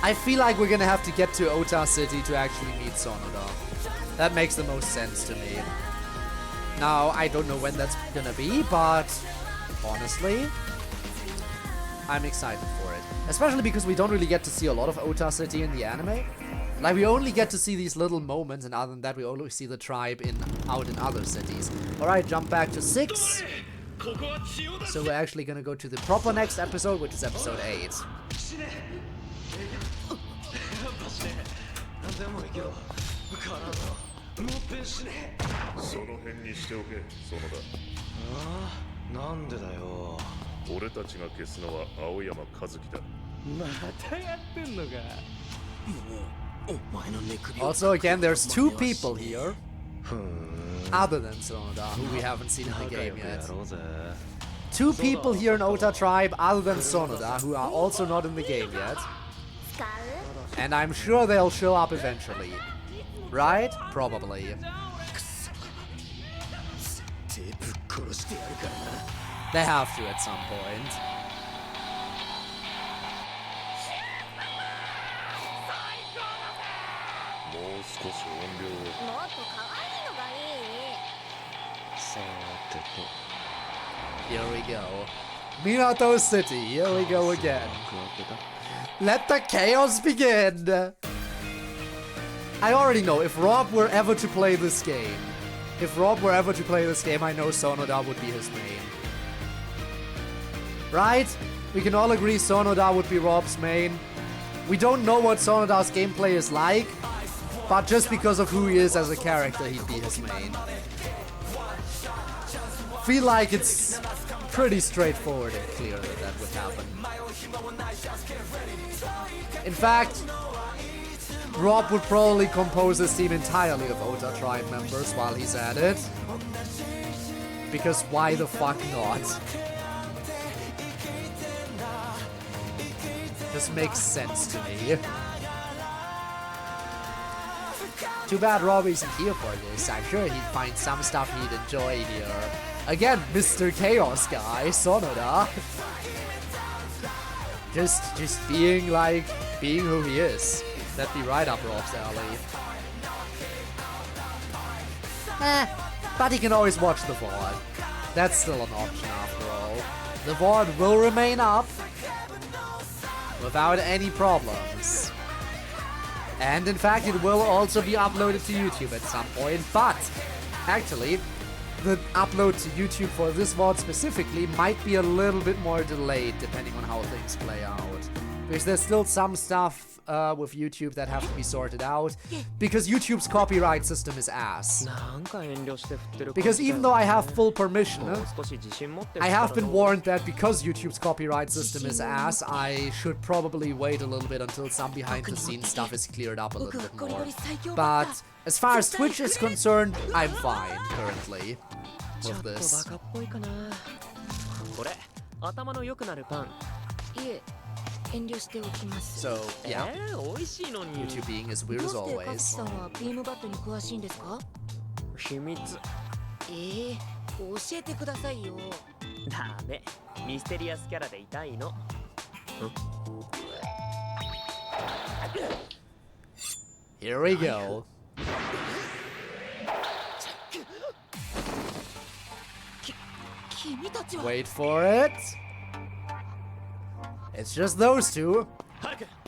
I feel like we're gonna have to get to Ota City to actually meet Sonoda. That makes the most sense to me. Now, I don't know when that's gonna be, but honestly, I'm excited for it. Especially because we don't really get to see a lot of Ota City in the anime. Like, we only get to see these little moments, and other than that, we only see the tribe out in other cities. Alright, jump back to 6. So we're actually gonna go to the proper next episode, which is episode 8. Also, again, there's 2 people here, other than Sonoda, who we haven't seen in the game yet. 2 people here in Ota Tribe, other than Sonoda, who are also not in the game yet. And I'm sure they'll show up eventually. Right? Probably. They have to at some point. Here we go. Minato City, here we go again. Let the chaos begin! I already know, if Rob were ever to play this game, I know Sonoda would be his main. Right? We can all agree Sonoda would be Rob's main. We don't know what Sonoda's gameplay is like, but just because of who he is as a character, he'd be his main. Feel like it's pretty straightforward and clear that that would happen. In fact, Rob would probably compose his team entirely of Ota Tribe members while he's at it. Because why the fuck not? This makes sense to me. Too bad Rob isn't here for this. I'm sure he'd find some stuff he'd enjoy here. Again, Mr. Chaos guy, Sonoda. Just being who he is. That'd be right up Rob's alley. But he can always watch the VOD. That's still an option after all. The VOD will remain up without any problems. And in fact, it will also be uploaded to YouTube at some point, but actually, the upload to YouTube for this VOD specifically might be a little bit more delayed depending on how things play out. Because there's still some stuff with YouTube that have to be sorted out, because YouTube's copyright system is ass. Because even though I have full permission, I have been warned that because YouTube's copyright system is ass, I should probably wait a little bit until some behind the scenes stuff is cleared up a little bit more. But as far as Twitch is concerned, I'm fine currently with this. So, yeah. YouTube being as weird as always. Here we go. Wait for it. It's just those two.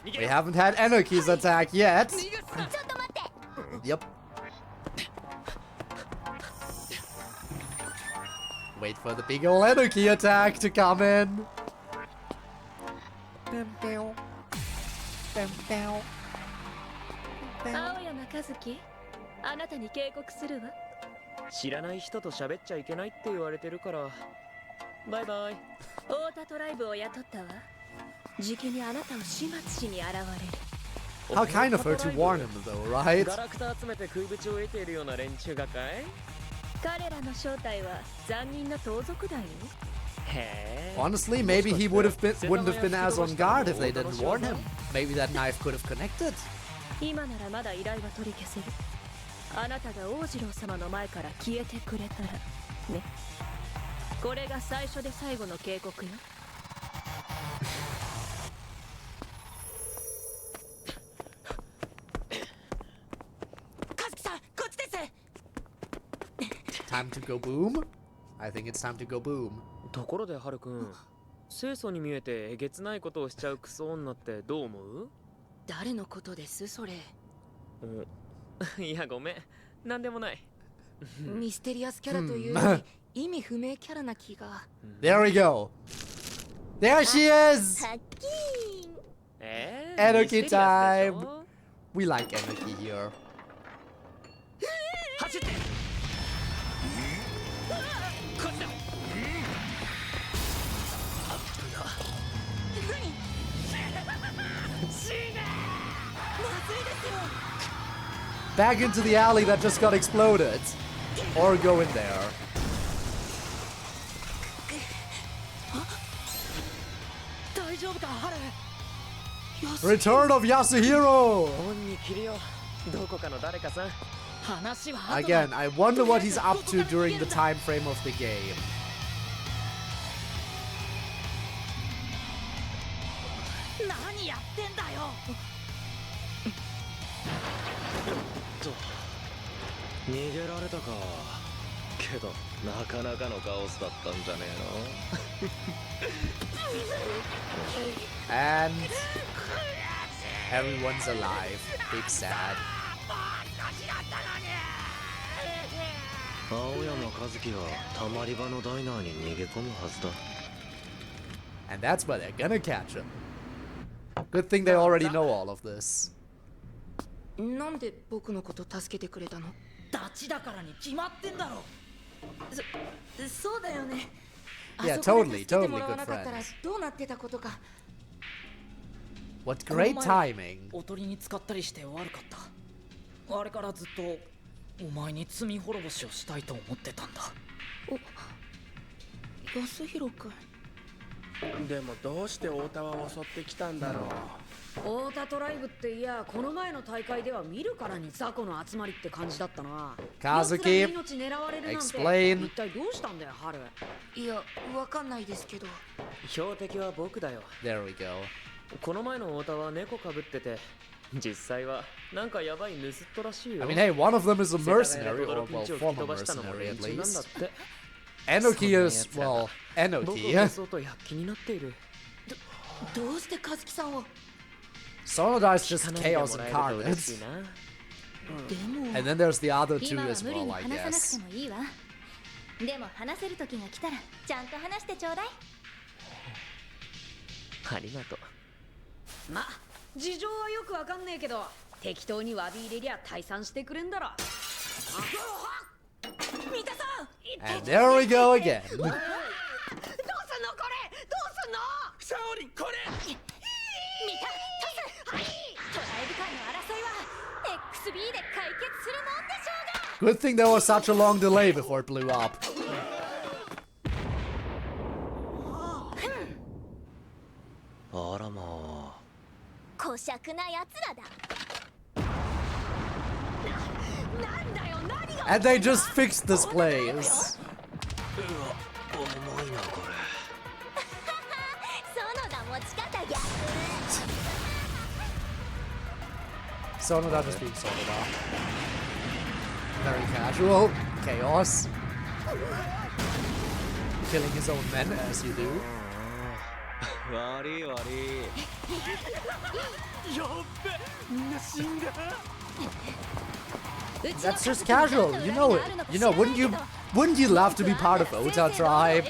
We haven't had Anarchy's attack yet. Yep. Wait for the big ol' Anarchy attack to come in.知らない人と喋っちゃいけないって言われてるから。バイバイ。太田トライブを雇ったわ。じきにあなたを始末しに現れる。 How kind of her to warn him though, right? ガラクタ集めて食いぶちを得ているような連中がかい？彼らの正体は残忍な盗賊団よ。 Honestly, maybe he wouldn't have been as on guard if they didn't warn him. Maybe that knife could have connected. 今ならまだ依頼は取り消せる。あなたが王次郎様の前から消えてくれたらね。これが最初で最後の警告よ。和樹さん、こっちです。 Time to go boom? I think it's time to go boom. ところでハルくん、清楚に見えてえげつないことをしちゃうクソ女ってどう思う？誰のことですそれ？いやごめん、なんでもない。ミステリアスキャラというより意味不明キャラな気が。 There we go. There she is. Anarchy time. We like anarchy here. 走って。こっちだ。Back into the alley that just got exploded. Or go in there. Return of Yasuhiro! Again, I wonder what he's up to during the time frame of the game. And everyone's alive. Big sad. And that's where they're gonna catch him. Good thing they already know all of this. なんで僕のこと助けてくれたの？ダチだからに決まってんだろ。そうだよね。 Yeah, totally good friends. どうなってたことか。 What great timing. おとりに使ったりして悪かった。あれからずっとお前に罪滅ぼしをしたいと思ってたんだ。安弘君。でもどうして太田は襲ってきたんだろう。太田トライブっていや、この前の大会では見るからに雑魚の集まりって感じだったな。Kazuki, 命狙われるなんて explain. 一体どうしたんだよ、ハル。いや、わかんないですけど。標的は僕だよ。 There we go. この前の太田は猫かぶってて、実際はなんかやばい盗っ人らしいよ。 I mean, hey, one of them is a mercenary, or well, former mercenary at least. Anarchy is, well, anarchy. どうして和樹さんを Sonoda is just chaos incarnate. And then there's the other two as well, I guess. でも話せる時が来たらちゃんと話してちょうだい。ありがとう。ま、事情はよくわかんねえけど、適当に詫び入れりゃ退散してくれんだろ。三田さん。 And there we go again. どうすんのこれ？どうすんの？サオリンこれ。三田、トライブ界の争いは XB で解決するもんでしょうが。 Good thing there was such a long delay before it blew up. あらまあ。小尺なやつらだ。 And they just fixed this place. 重いなこれ。Sonoda just being Sonoda. Very casual. Chaos. Killing his own men as you do. 悪い悪い。やっべ、みんな死んだ。 That's just casual. You know it. You know, wouldn't you love to be part of Ota tribe?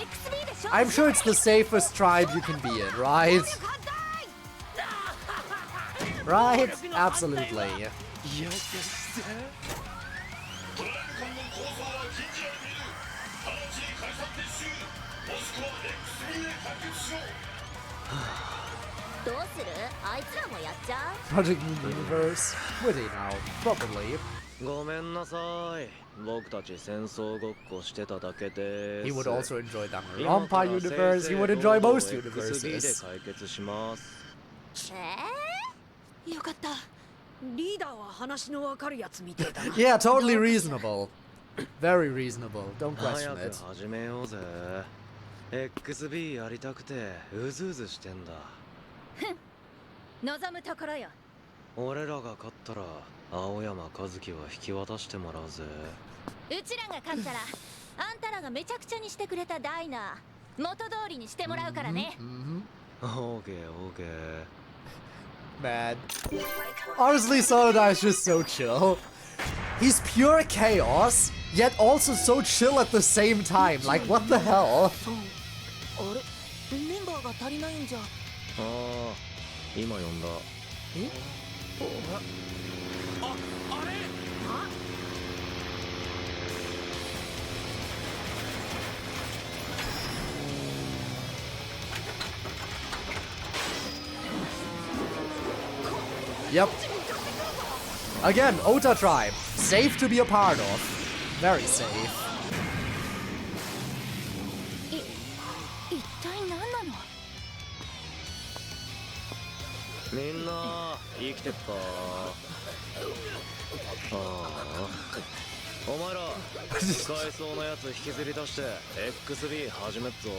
I'm sure it's the safest tribe you can be in, right? Right? Absolutely. Project Universe. Would he now? Probably. ごめんなさい。僕たち戦争ごっこしてただけです。 He would also enjoy Danganronpa universe. He would enjoy most universes. 解決します。よかった。リーダーは話のわかるやつみてえだな。 Yeah, totally reasonable. Very reasonable. Don't question it. 早く始めようぜ。XB やりたくてうずうずしてんだ。望むところよ。俺らが勝ったら青山和樹は引き渡してもらうぜ。うちらが勝ったらあんたらがめちゃくちゃにしてくれたダイナー元通りにしてもらうからね。オーケーオーケー。 Man. Honestly, Sonoda is just so chill. He's pure chaos, yet also so chill at the same time. Like, what the hell? あれ、メンバーが足りないんじゃ。ああ、今呼んだ。え？あれ？ Yep. Again, Ota tribe. Safe to be a part of. Very safe. 一体何なの？みんな生きてっか。ああ。お前ら使えそうなやつ引きずり出して XB 始めっぞ。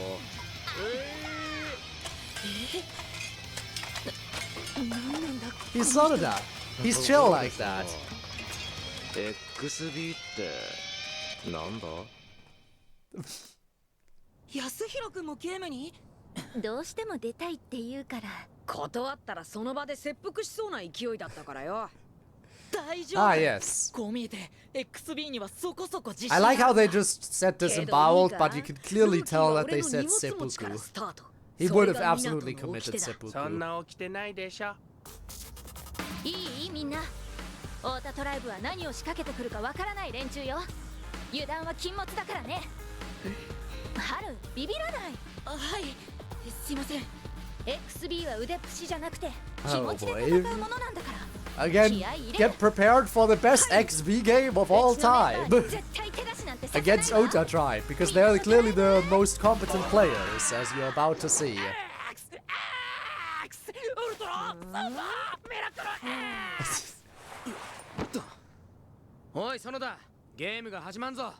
He's Sonoda. He's chill like that. XB ってなんだ？安弘君もゲームに？どうしても出たいって言うから。断ったらその場で切腹しそうな勢いだったからよ。大丈夫。Ah, yes. こう見えて XB にはそこそこ自信。 I like how they just said disemboweled, but you can clearly tell that they said seppuku. He would have absolutely committed seppuku. そんな起きてないでしょ。いいみんな。太田トライブは何を仕掛けてくるかわからない連中よ。油断は禁物だからね。春、ビビらない。はい、すいません。XB は腕っぷしじゃなくて気持ちで戦うものなんだから。 Again, get prepared for the best XV game of all time. Against Ota tribe, because they're clearly the most competent players, as you're about to see. おい、園田、ゲームが始まんぞ。は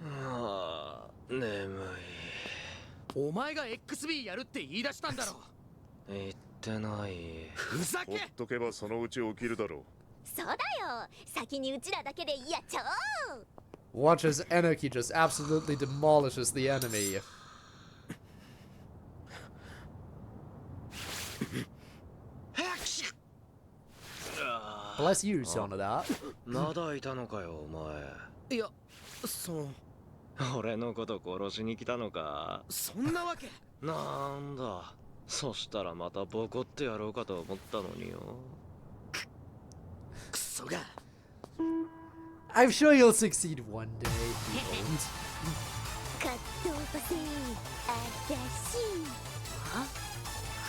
あ、眠い。お前が XB やるって言い出したんだろ。言ってない。ふざけ。ほっとけばそのうち起きるだろう。そうだよ。先にうちらだけでやっちゃおう。 Watch as Anarchy just absolutely demolishes the enemy. Bless you, Sonoda. まだいたのかよ、お前。いや、俺のこと殺しに来たのか。そんなわけ。なんだ。そしたらまたボコってやろうかと思ったのによ。クソが。I'm sure you'll succeed one day. You won't. カットパセあたし。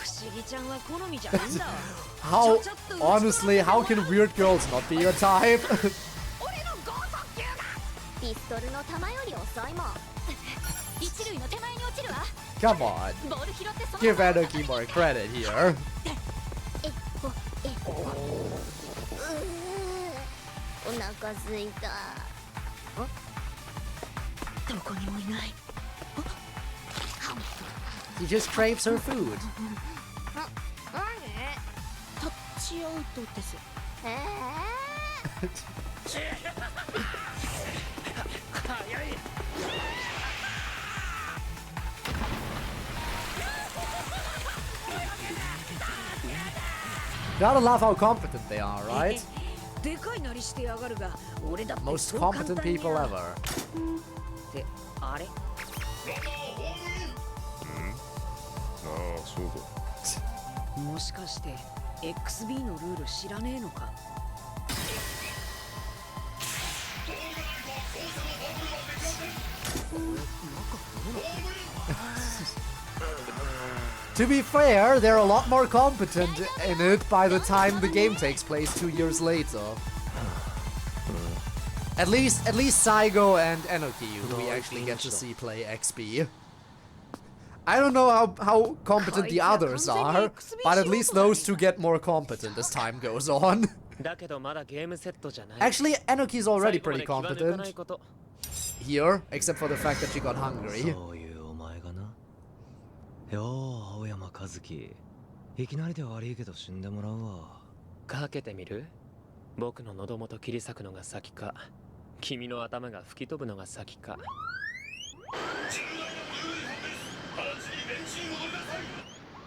不思議ちゃんは好みじゃないんだわ。 How, honestly, how can weird girls not be your type? ピストルの弾より遅いもん。一塁の手前に落ちるわ。 Come on. Give Anarchy more credit here. お腹すいた。どこにもいない。 He just craves her food. タッチアウトです。早い。Gotta love how competent they are, right? でかいなりしてやがるが、俺だって Most そう簡 competent 単に people は ever. ってあれ？ああ、そうか。もしかして XB のルール知らねえのか？ To be fair, they're a lot more competent in it by the time the game takes place 2 years later. At least Saigo and Enoki, who we actually get to see play XB. I don't know how competent the others are, but at least those two get more competent as time goes on. Actually, Enoki's already pretty competent here, except for the fact that she got hungry. よう青山和樹いきなりで悪いけど死んでもらうわかけてみる僕の喉元切り裂くのが先か君の頭が吹き飛ぶのが先か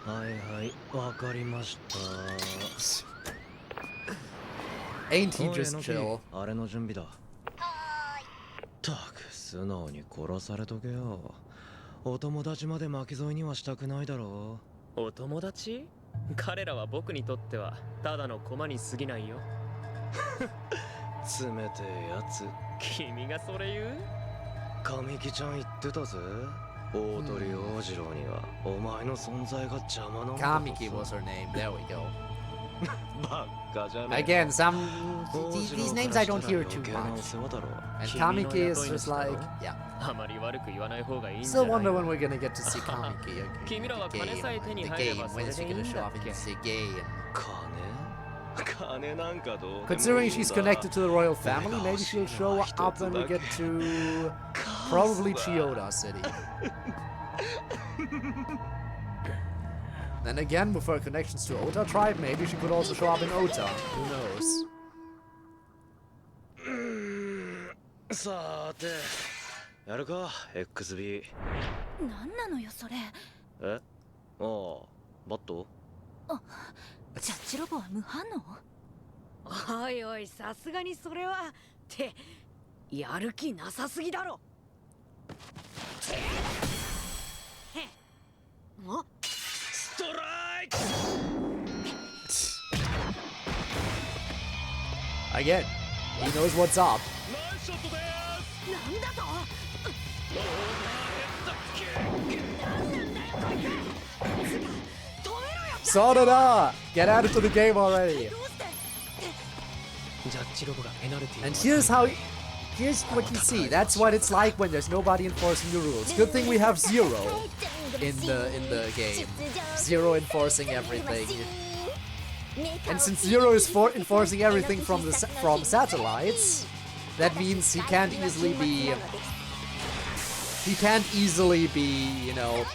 はいはいわかりました Ain't he just chill? あれの準備だたく素直に殺されとけよお友達まで巻き添えにはしたくないだろう。お友達？彼らは僕にとってはただの駒に過ぎないよ。冷てえやつ。君がそれ言う？神木ちゃん言ってたぜ。大鳥王次郎にはお前の存在が邪魔なんだ。Kamiki was her name. There we go. バカじゃねえ。 Again, these names I don't hear too much. And Kamiki is just like, yeah. Still wonder when we're gonna get to see Kamiki again. The game. When is she gonna show up in the game? Considering she's connected to the royal family, maybe she'll show up when we get to probably Chiyoda City. Then again, with her connections to Ota tribe, maybe she could also show up in Ota. Who knows? さて、やるか、XB。なんなのよそれ。え？ああ、バット？あ、ジャッジロボは無反応？おいおい、さすがにそれはってやる気なさすぎだろ。へっ。あ？ Again, he knows what's up. Sorada! Get added to the game already. And here's what you see. That's what it's like when there's nobody enforcing the rules. Good thing we have Zero in the game. Zero enforcing everything. And since Zero is enforcing everything from satellites, that means he can't easily be, you know,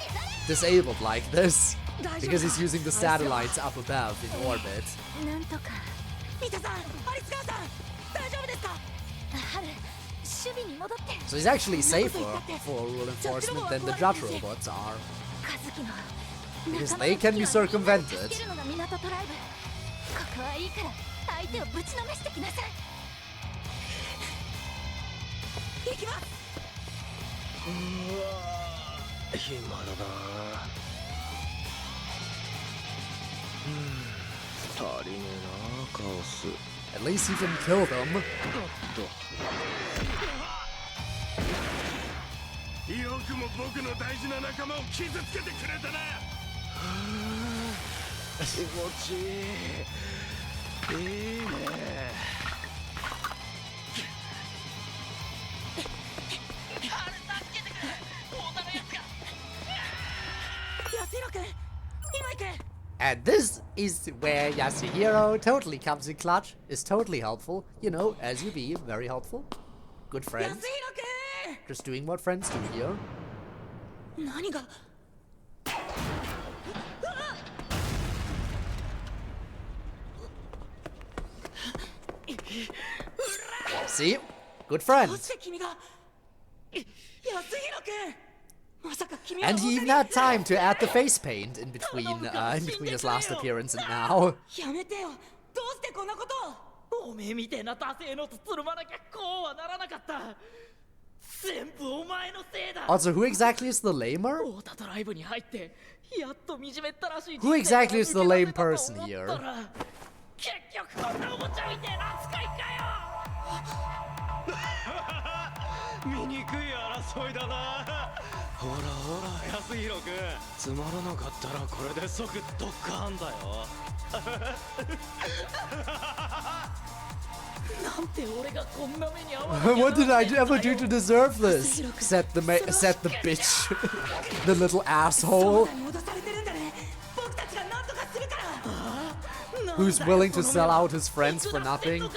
disabled like this because he's using the satellites up above in orbit. So he's actually safer for rule enforcement than the judge robots are. Because they can be circumvented. At least he can kill them. よくも僕の大事な仲間を傷つけてくれたな。気持ちいい。いいね。And this is where Yasuhiro totally comes in clutch, is totally helpful, you know, as you be, very helpful. Good friends. Just doing what friends do here. See? Good friends. And he even had time to add the face paint in between his last appearance and now. やめてよ。どうしてこんなこと。おめえみてえなダセえのとつるまなきゃこうはならなかった。全部お前のせいだ。 Also, who exactly is the lamer? オータドライブに入ってやっと惨めったらしい。 Who exactly is the lame person here? 結局こんなおもちゃみてえな扱いかよ。醜い争いだな。ほらほら安弘君、つまらなかったらこれで即ドッカーンだよ。なんて俺がこんな目に遭わなきゃ。 What did I ever do to deserve this? Said the bitch, the little asshole, who's willing to sell out his friends for nothing.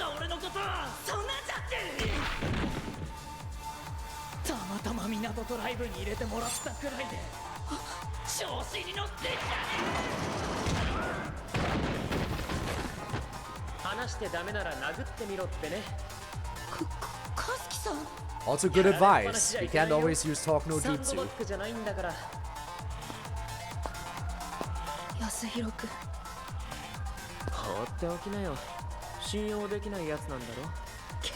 たまたま港ドライブに入れてもらったくらいで調子に乗ってんじゃねえ。話してダメなら殴ってみろってね。カスキさん。 Also good advice. You can't always use talk no jutsu. じゃないんだから。安弘君。放っておきなよ。信用できないやつなんだろ。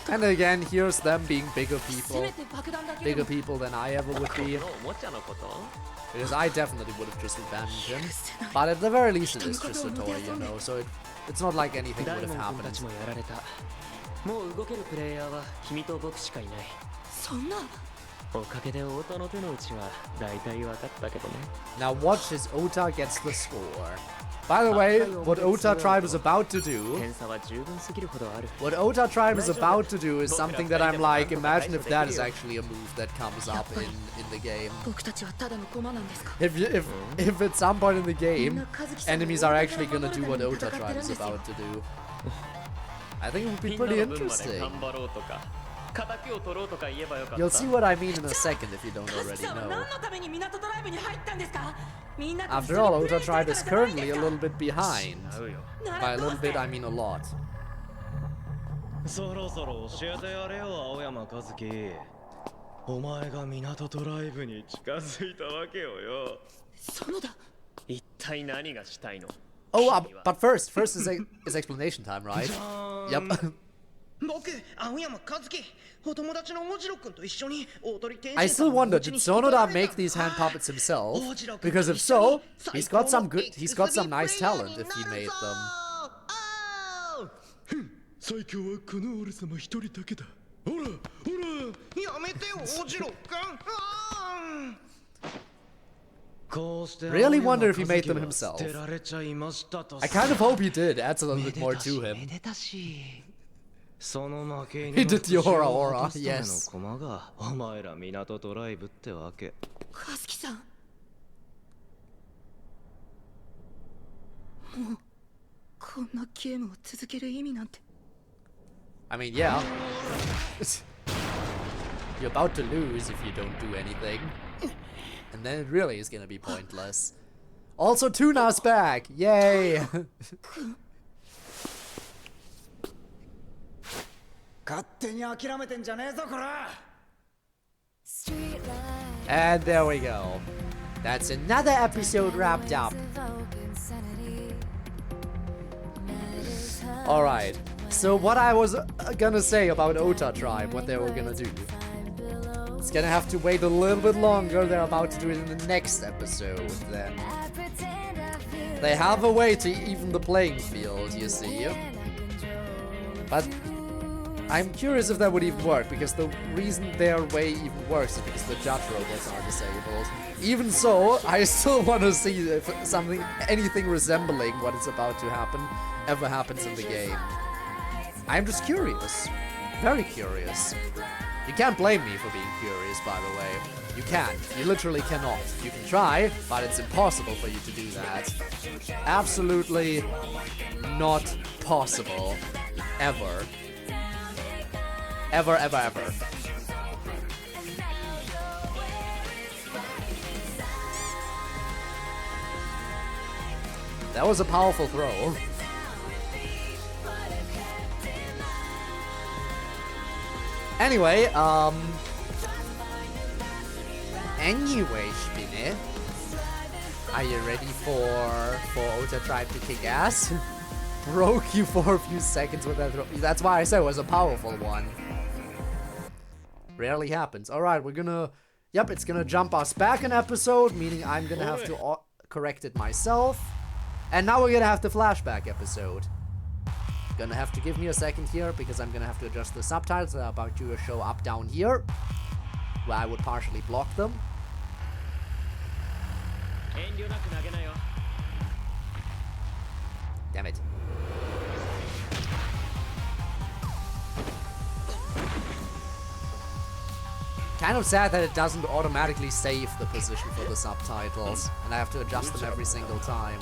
And again, here's them being bigger people than I ever would be. Because I definitely would have just abandoned him. But at the very least, it is just a toy, you know, so it's not like anything would have happened. もう動けるプレイヤーは君と僕しかいない。そんな。おかげで太田の手の内は大体分かったけどね。 Now watch as Ota gets the score. By the way, what Ota Tribe is about to do, is something that I'm like, imagine if that is actually a move that comes up in the game. If at some point in the game, enemies are actually gonna do what Ota Tribe is about to do. I think it would be pretty interesting. You'll see what I mean in a second if you don't already know. After all, Ota Tribe is currently a little bit behind. By a little bit, I mean a lot. そろそろ教えてやれよ、青山和樹。お前が港ドライブに近づいたわけよよ。そうだ。一体何がしたいの? Oh, but first is explanation time, right? Yep. 僕、青山和樹。 I still wonder, did Sonoda make these hand puppets himself? Because if so, he's got some nice talent if he made them. 最強はこの俺様一人だけだ。ほらほら、やめてよ、おじろReally wonder if he made them himself. I kind of hope he did. Adds a little bit more to him. He did the aura, yes. お前ら港ドライブってわけ。カスキさん。もうこんなゲームを続ける意味なんて。I mean, yeah. You're about to lose if you don't do anything. And then it really is gonna be pointless. Also, Tuna's back! Yay! And there we go. That's another episode wrapped up. Alright, so what I was gonna say about Ota Tribe, what they were gonna do. It's gonna have to wait a little bit longer. They're about to do it in the next episode then. They have a way to even the playing field, you see. But I'm curious if that would even work, because the reason their way even works is because the judge robots are disabled. Even so, I still want to see if anything resembling what is about to happen ever happens in the game. I'm just curious. Very curious. You can't blame me for being curious, by the way. You can't. You literally cannot. You can try, but it's impossible for you to do that. Absolutely not possible. Ever. Ever, ever, ever. That was a powerful throw. Anyway, Spinne, are you ready for Ota Tribe to kick ass? Broke you for a few seconds with that throw. That's why I said it was a powerful one. Rarely happens. Alright, we're gonna... Yep, it's gonna jump us back an episode, meaning I'm gonna have to correct it myself. And now we're gonna have the flashback episode. Gonna have to give me a second here, because I'm gonna have to adjust the subtitles that are about to show up down here, where I would partially block them. Damn it. Kind of sad that it doesn't automatically save the position for the subtitles, and I have to adjust them every single time.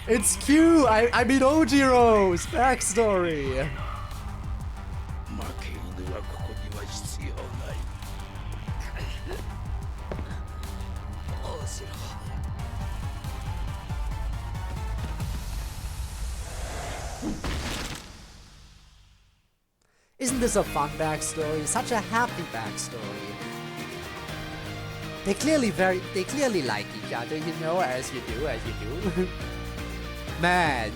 It's Q! I mean Ojiro's backstory! Isn't this a fun backstory? Such a happy backstory. They clearly like each other, you know, as you do. Man.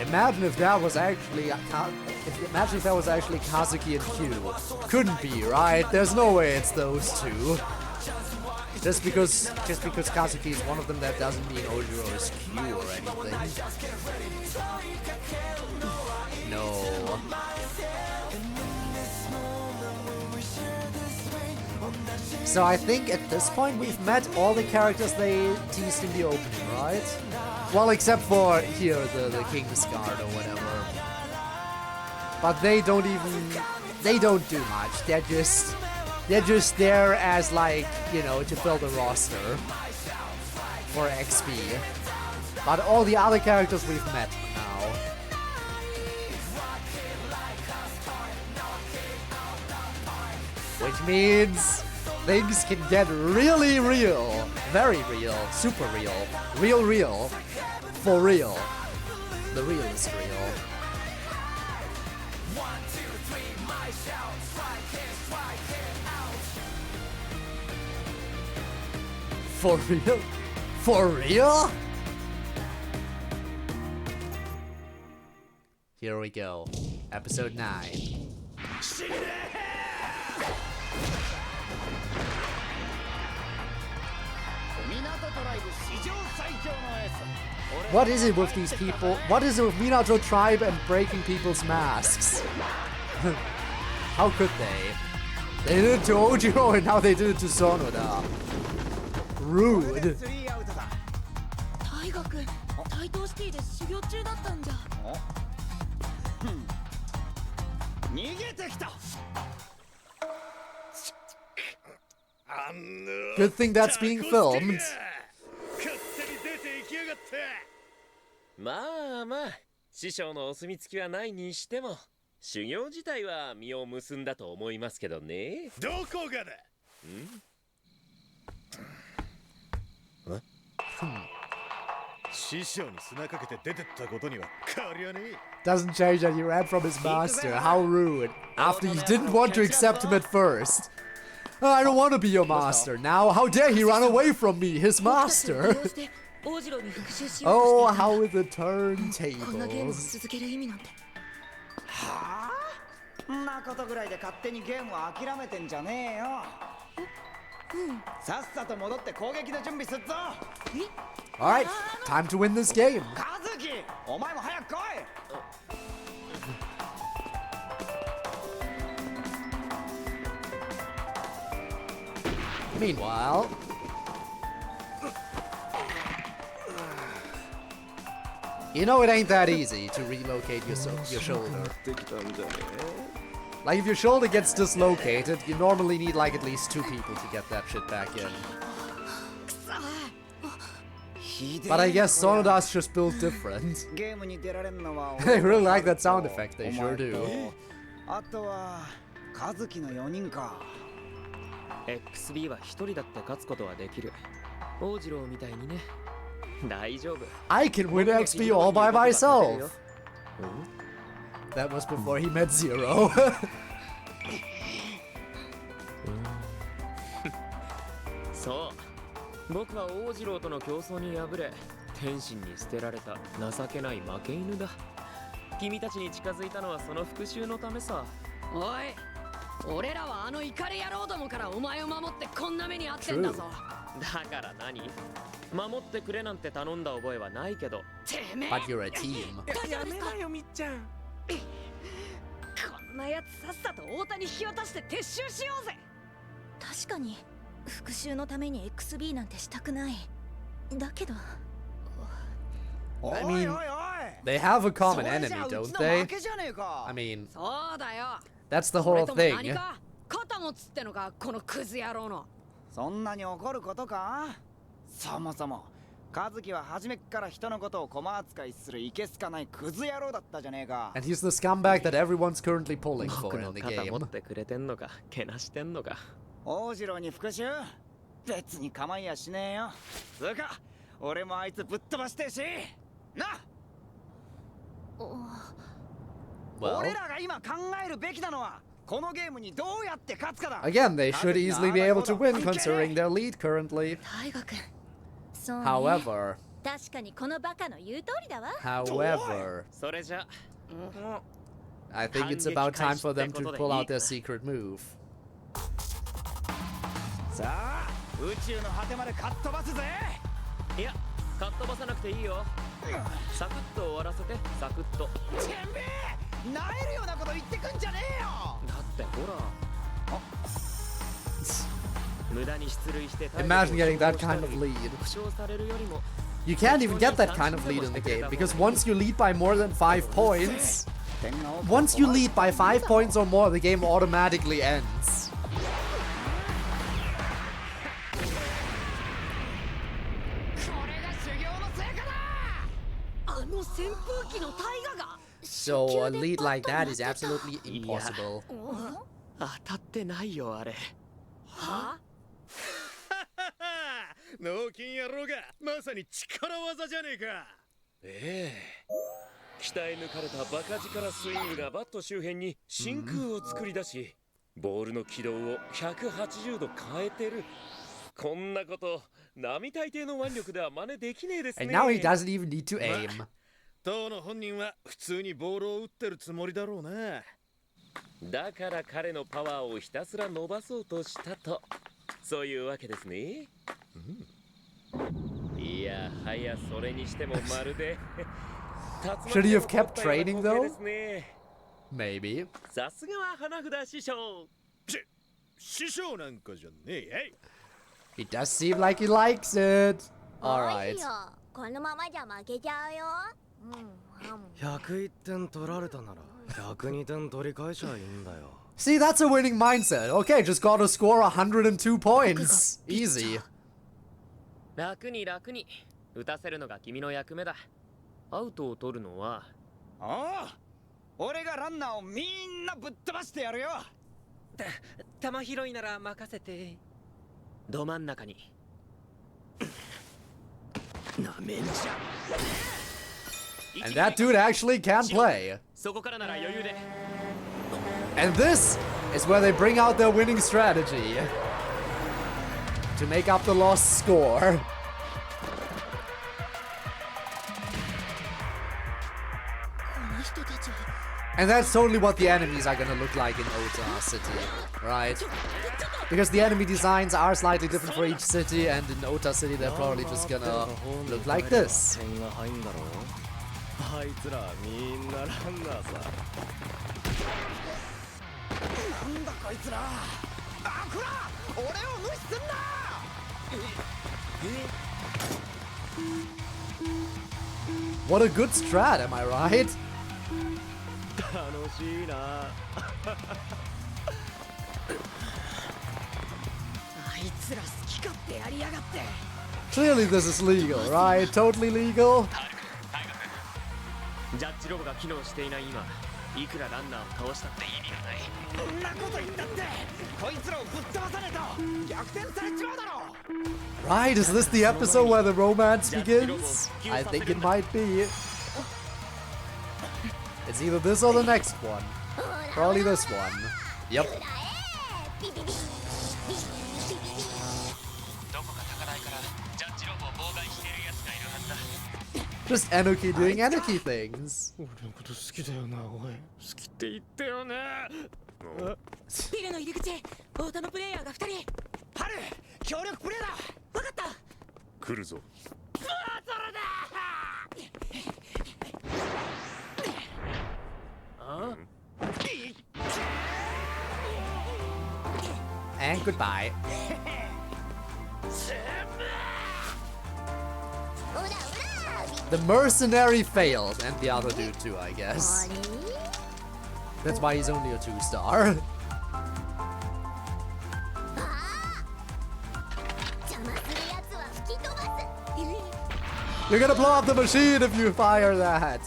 Imagine if that was actually imagine if that was actually Kazuki and Q. Couldn't be, right? There's no way it's those two. Just because Kazuki is one of them, that doesn't mean Ojiro is Q or anything. No. So I think at this point we've met all the characters they teased in the opening, right? Well, except for here, the King's Guard or whatever. But they don't do much. They're just there as, like, you know, to fill the roster for XP. But all the other characters we've met now. Which means things can get really real. Very real. Super real. Real. For real. The real is real. For real? For real? Here we go. Episode 9. What is it with these people? What is it with Minato Tribe and breaking people's masks? How could they? They did it to Ojiro and now they did it to Sonoda. Rude. Good thing that's being filmed. まあまあ、師匠のお墨付きはないにしても、修行自体は実を結んだと思いますけどね。どこがだ？師匠に砂かけて出てったことには変わりはねえ。 Doesn't change that he ran from his master. How rude. After you didn't want to accept him at first. Oh, I don't want to be your master. Now, how dare he run away from me, his master? Oh, how the turntables. はあ？んなことぐらいで勝手にゲームを諦めてんじゃねえよ。さっさと戻って攻撃の準備すっぞ。Alright, time to win this game. カズキ、お前も早く来い。Meanwhile, you know it ain't that easy to relocate your shoulder. Like if your shoulder gets dislocated, you normally need like at least 2 people to get that shit back in. But I guess Sonoda's just built different. I really like that sound effect, they sure do. 和樹の4人か。 XB は一人だって勝つことはできる。王次郎みたいにね。大丈夫。 I can win XP all by myself. That was before he met Zero. そう。僕は王次郎との競争に敗れ、天心に捨てられた情けない負け犬だ。君たちに近づいたのはその復讐のためさ。おい、俺らはあのイカレ野郎どもからお前を守ってこんな目に遭ってんだぞ。だから何？守ってくれなんて頼んだ覚えはないけど。てめえ But you're a team. やめなよみっちゃん。こんなやつさっさと太田に引き渡して撤収しようぜ。確かに復讐のために XB なんてしたくない。だけど I mean, they have a common enemy, don't they? I mean, そうだよ。 that's the whole それとも何 thing. か肩持つってのか、このクズ野郎の。そんなに怒ることか。そもそも和樹は初めっから人のことを駒扱いするいけすかないクズ野郎だったじゃねえか。 And he's the scumbag that everyone's currently pulling for 僕 in の the 肩持 game. ってくれてんのか、けなしてんのか。王次郎に復讐別に構いやしねえよ。つうか俺もあいつぶっ飛ばしてえしな。俺らが今考えるべきなのはこのゲームにどうやって勝つかだ。 Again, they should easily be able to win considering their lead currently. 大河君、そうね。 However, 確かにこのバカの言う通りだわ。 however, それじゃ、I think it's about time for them to pull out their secret move. さあ宇宙の果てまでかっ飛ばすぜ。いや、かっ飛ばさなくていいよ。サクッと終わらせて、サクッと。てめえ、なえるようなこと言ってくんじゃねえよ。だってほら、無駄に出塁して Imagine getting that kind of lead. 負傷されるよりも You can't even get that kind of lead in the game because once you lead by more than 5 points, once you lead by 5 points or more, the game automatically ends. あの扇風機の大河が。 So a lead like that is absolutely impossible. 当たってないよあれ。は？脳筋野郎がまさに力技じゃねえか。ええ。鍛え抜かれたバカ力スイングがバット周辺に真空を作り出し、ボールの軌道を180度変えてる。こんなこと並大抵の腕力では真似できねえですね。 And now he doesn't even need to aim. 当の本人は普通にボールを打ってるつもりだろうな。だから彼のパワーをひたすら伸ばそうとしたと、そういうわけですね。いやはやそれにしてもまるで Should he have kept training though? Maybe. さすがは花札師匠。師匠なんかじゃねえやい。 He does seem like he likes it. Alright. このままじゃ負けちゃうよ。101点取られたなら102点取り返しゃいいんだよ。 See, that's a winning mindset. Okay, just gotta score 102 points. Easy. 楽に楽に打たせるのが君の役目だ。アウトを取るのは。ああ、俺がランナーをみんなぶっ飛ばしてやるよ。球拾いなら任せて。ど真ん中に。なめんじゃ。 And that dude actually can play. そこからなら余裕で。 And this is where they bring out their winning strategy to make up the lost score. And that's totally what the enemies are gonna look like in Ota City, right? Because the enemy designs are slightly different for each city, and in Ota City they're probably just gonna look like this. あいつらみんなランナーさ。なんだこいつら。あ、こら、俺を無視すんな。What a good strat, am I right? 楽しいな。あいつら好き勝手やりやがって。 Clearly this is legal, right? Totally legal? ジャッジロボが機能していない今、いくらランナーを倒したって意味がない。そんなこと言ったってこいつらをぶっ飛ばさねえと逆転されちまうだろ。 Right, is this the episode where the romance begins? I think it might be. It's either this or the next one. Probably this one. Yep. Just Enoki doing Enoki things. 俺のこと好きだよな、おい。好きって言ってよね。ビルの入り口、太田のプレイヤーが2人。ハル、協力プレイだ。わかった。来るぞ。And goodbye. The mercenary failed, and the other dude too, I guess. That's why he's only a 2-star. You're gonna blow up the machine if you fire that.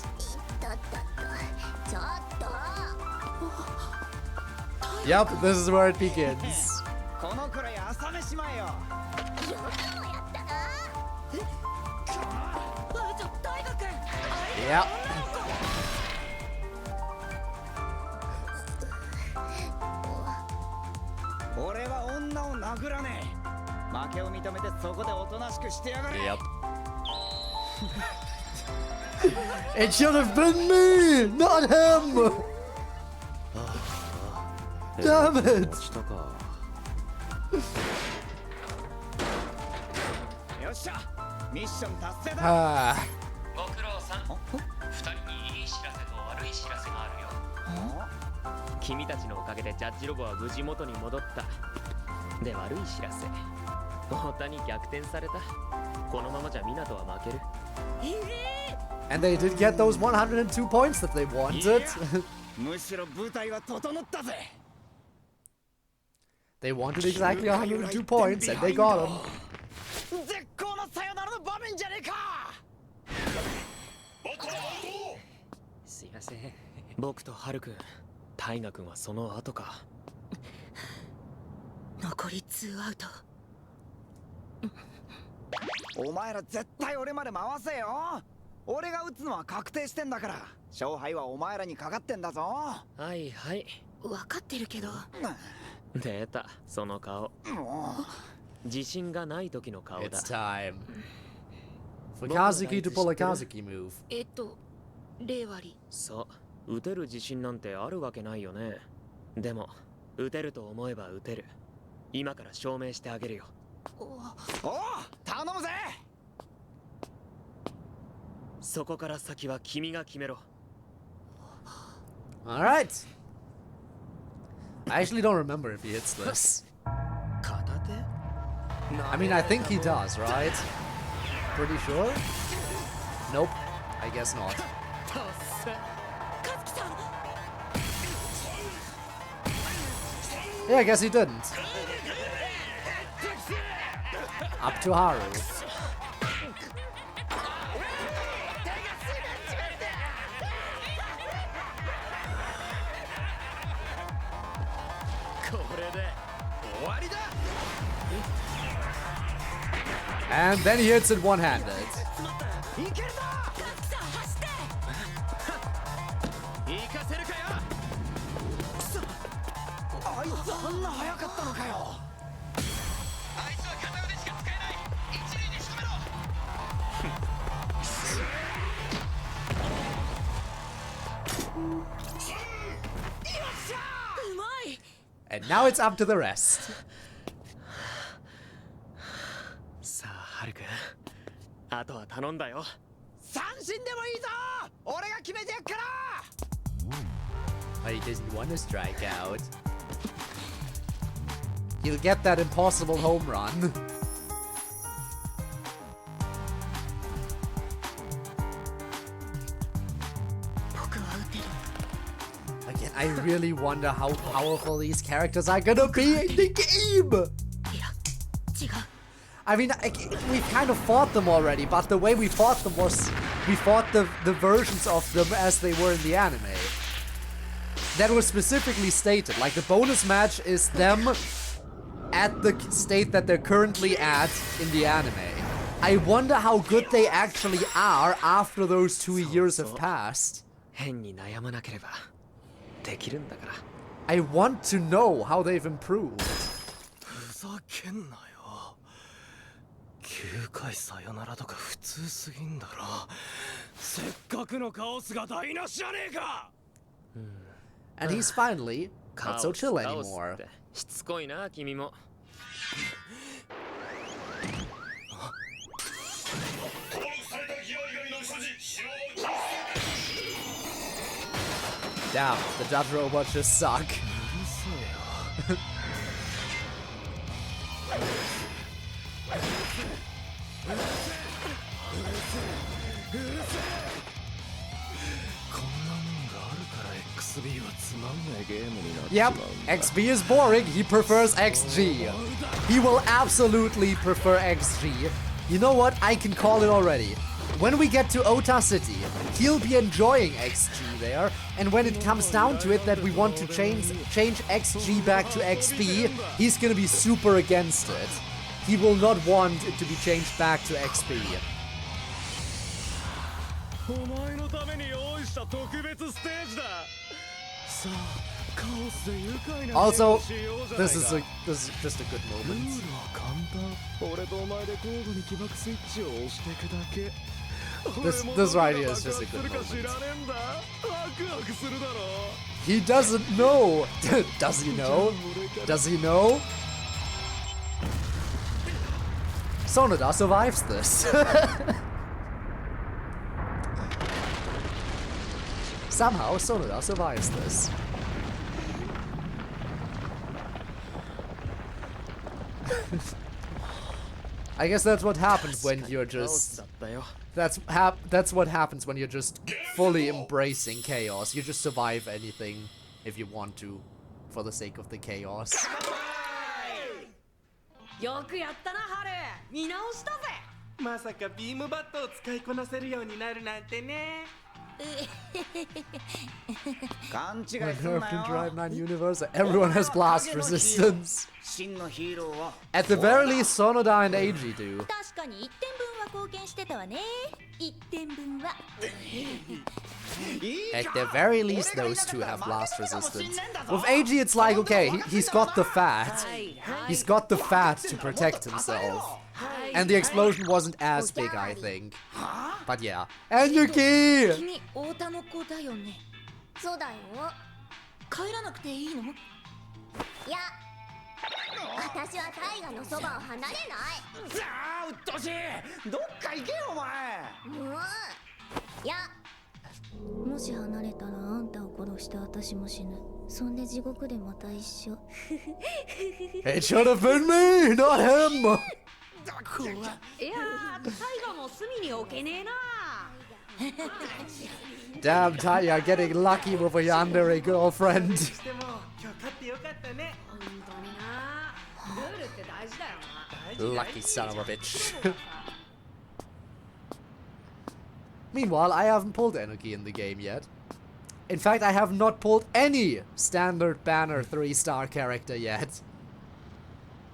Yep, this is where it begins. Yep. Yep. It should have been me, not him. Damn it. Ah. ご苦労さん。2人にいい知らせと悪い知らせがあるよ。君たちのおかげでジャッジロボは無事元に戻った。で、悪い知らせ。太田に逆転された。このままじゃミナトは負ける。And they did get those 102 points that they wanted. They wanted exactly 102 points, and they got them. すいません。僕とハル君、タイガ君はその後か。残り2アウト。お前ら絶対俺まで回せよ。俺が打つのは確定してんだから、勝敗はお前らにかかってんだぞ。はいはい。分かってるけど。出た、その顔。自信がない時の顔だ。It's time for Kazuki to pull a Kazuki move. 0割。そう、打てる自信なんてあるわけないよね。でも、打てると思えば打てる。今から証明してあげるよ。おお、頼むぜ。そこから先は君が決めろ。All right. I actually don't remember if he hits this. I mean, I think he does, right? Pretty sure? Nope. I guess not. Yeah, I guess he didn't. Up to Haru. And then he hits it one-handed. And now it's up to the rest. さあ、ハル君。あとは頼んだよ。三振でもいいぞ。俺が決めてやっから。But he doesn't want to strike out. He'll get that impossible home run. Again, I really wonder how powerful these characters are gonna be in the game. I mean, we've kind of fought them already, but the way we fought them was we fought the versions of them as they were in the anime. that were specifically stated. Like the bonus match is them at the state that they're currently at in the anime. I wonder how good they actually are after those 2 years have passed. I want to know how they've improved. 9回さよならとか普通すぎんだろ。せっかくのカオスが台無しじゃねえか。And he's finally not so chill anymore. しつこいな君も。Damn, the judge robots just suck. Yep, XB is boring, he prefers XG. He will absolutely prefer XG. You know what, I can call it already. When we get to Ota City, he'll be enjoying XG there, and when it comes down to it that we want to change XG back to XP, he's gonna be super against it. He will not want it to be changed back to XP. Also, this is just a good moment. This right here is just a good moment. He doesn't know. Does he know? Does he know? Sonoda survives this. Somehow, Sonoda survives this. I guess that's what happens when you're just... That's what happens when you're just fully embracing chaos. You just survive anything if you want to, for the sake of the chaos. よくやったなハル。見直したぜ。まさかビームバットを使いこなせるようになるなんてね。Minecraft in Drive 9 universe, everyone has blast resistance. At the very least, Sonoda and Eiji do. 確かに1点分は貢献してたわね。1点分は。At the very least, those two have blast resistance. With Eiji, it's like, okay, he's got the fat. He's got the fat to protect himself. And the explosion wasn't as big, I think. But yeah. And Yuki! 君、太田の子だよね。そうだよ。帰らなくていいの？いや、私はタイガのそばを離れない。じゃあ、うっとうしい。どっか行けよお前。もう。いや。もし離れたらあんたを殺して私も死ぬ。そんで地獄でまた一緒。It should have been me, not him! いやー、タイガも隅に置けねえな。Damn, Taya getting lucky with a yandere girlfriend. 今日勝ってよかったね。本当にな。ルールって大事だよな。 Lucky son of a bitch. Meanwhile, I haven't pulled Enoki in the game yet. In fact, I have not pulled any standard banner 3-star character yet.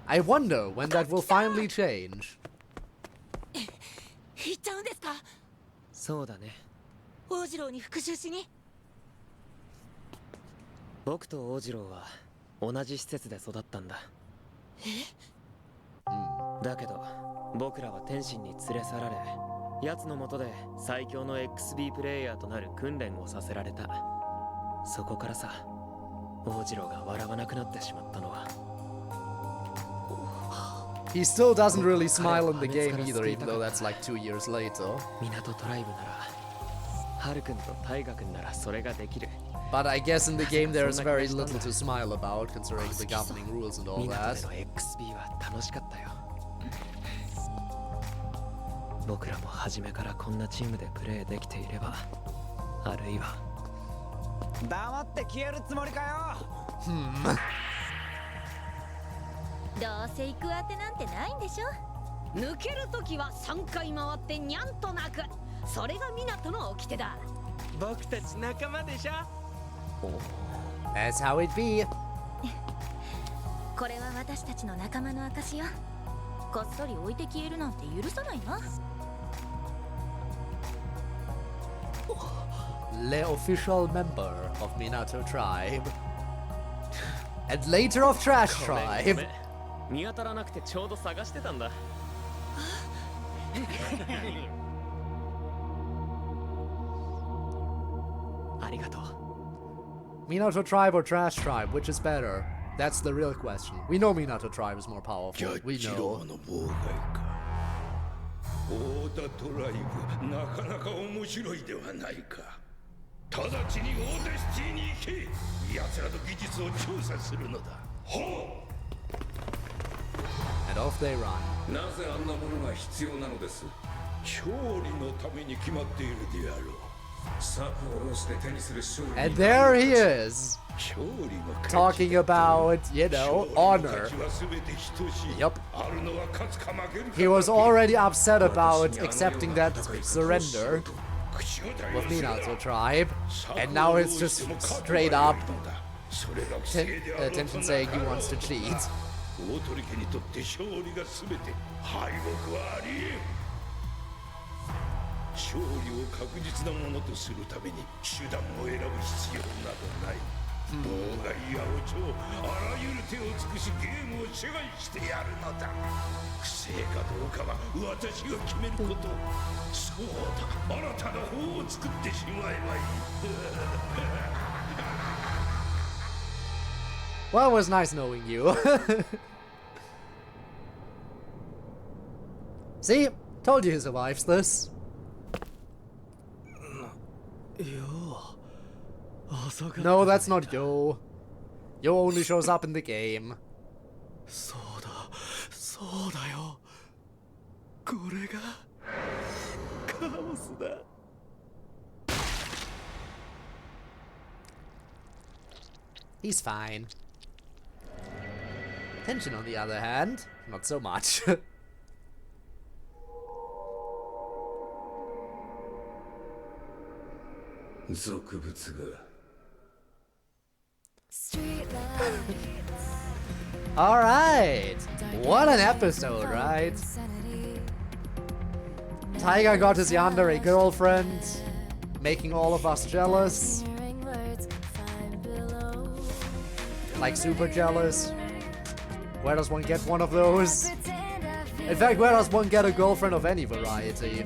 I wonder when that will finally change. 行っちゃうんですか？そうだね。王次郎に復讐しに？僕と王次郎は同じ施設で育ったんだ。だけど僕らは天心に連れ去られ、奴の下で最強の XB プレイヤーとなる訓練をさせられた。そこからさ、王次郎が笑わなくなってしまったのは。He still doesn't really smile in the game either, even though that's like 2 years later. 港トライブなら、ハル君とタイガ君ならそれができる。But I guess in the game there's very little to smile about, considering the governing rules and all that. 港での XB は楽しかったよ。僕らも初めからこんなチームでプレーできていれば、あるいは黙って消えるつもりかよ。どうせ行くあてなんてないんでしょ。抜けるときは3回回ってにゃんと泣く。それが港の掟だ。僕たち仲間でしょ。That's how it be. これは私たちの仲間の証よ。こっそり置いて消えるなんて許さないな。Le official member of Minato tribe. And later of Trash tribe. 見当たらなくてちょうど探してたんだ。ありがとう。Minato tribe or Trash tribe, which is better? That's the real question. We know Minato tribe is more powerful. We know. オータトライブ、なかなか面白いではないか。直ちにオータシティに行け。奴らの技術を調査するのだ。ほう。And off they run. なぜあんなものが必要なのです。勝利のために決まっているであろう。 And there he is, talking about, you know, honor. Yup. He was already upset about accepting that surrender with Minato tribe, and now it's just straight up Tenshin saying he wants to cheat. 勝利を確実なものとするために手段を選ぶ必要などない。妨害やおちょあらゆる手を尽くしゲームを支配してやるのだ。不正かどうかは私が決めること。そうだ、新たな法を作ってしまえばいい。Well, it was nice knowing you. See? Told you he survives this. No, that's not Yo. Yo only shows up in the game. He's fine. Tenshin, on the other hand, not so much. Alright! What an episode, right? Tiger got his yandere girlfriend, making all of us jealous. Like super jealous. Where does one get one of those? In fact, where does one get a girlfriend of any variety?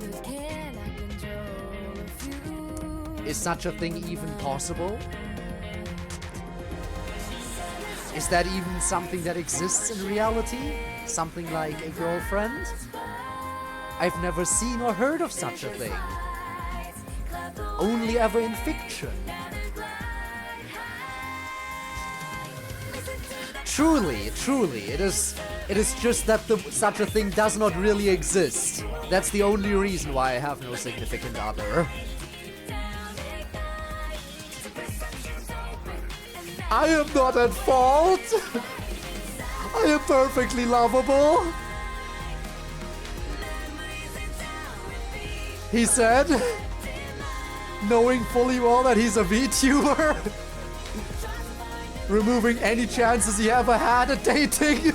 Is such a thing even possible? Is that even something that exists in reality? Something like a girlfriend? I've never seen or heard of such a thing. Only ever in fiction. Truly, it is just that such a thing does not really exist. That's the only reason why I have no significant other. I am not at fault. I am perfectly lovable. He said, knowing fully well that he's a VTuber, removing any chances he ever had at dating.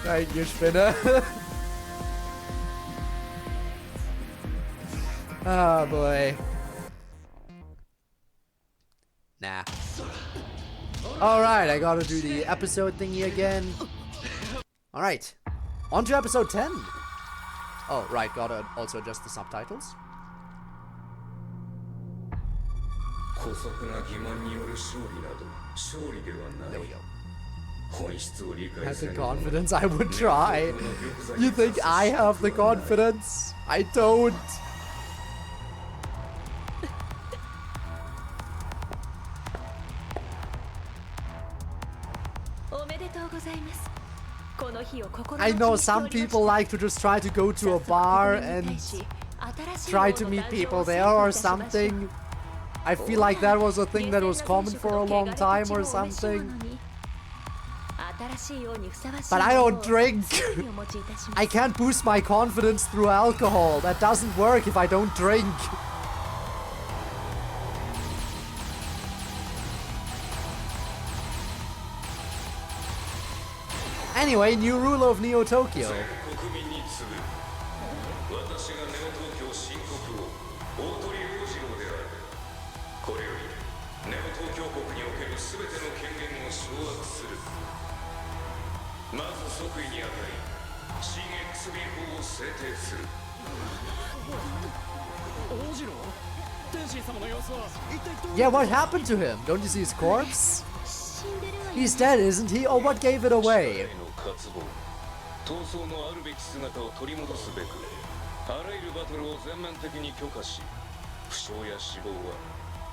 Thank you, Spinner. Oh boy. Nah. Alright, I gotta do the episode thingy again. Alright. On to episode 10. Oh, right, gotta also adjust the subtitles. There we go. Have the confidence, I would try. You think I have the confidence? I don't. I know some people like to just try to go to a bar and try to meet people there or something. I feel like that was a thing that was common for a long time or something. But I don't drink. I can't boost my confidence through alcohol. That doesn't work if I don't drink. Anyway, new ruler of Neo Tokyo. まず即位にあたり新 XB 法を制定する王子郎天心様の様子は一体どう Yeah, what happened to him? Don't you see his corpse? He's dead, isn't he? Or what gave it away? 闘争のあるべき姿を取り戻すべくあらゆるバトルを全面的に許可し負傷や死亡は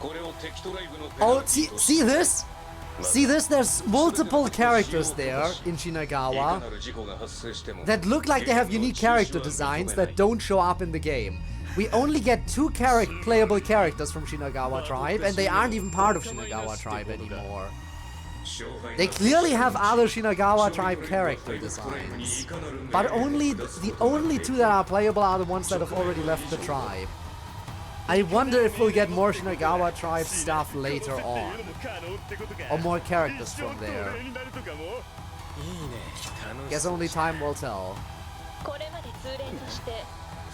これを敵トライブのペナル Oh, ティと see this? See this? There's multiple characters there in Shinagawa that look like they have unique character designs that don't show up in the game. We only get 2 playable characters from Shinagawa Tribe, and they aren't even part of Shinagawa Tribe anymore. They clearly have other Shinagawa Tribe character designs, but the only 2 that are playable are the ones that have already left the tribe. I wonder if we'll get more Shinagawa Tribe stuff later on. Or more characters from there. Guess only time will tell. これまで通例として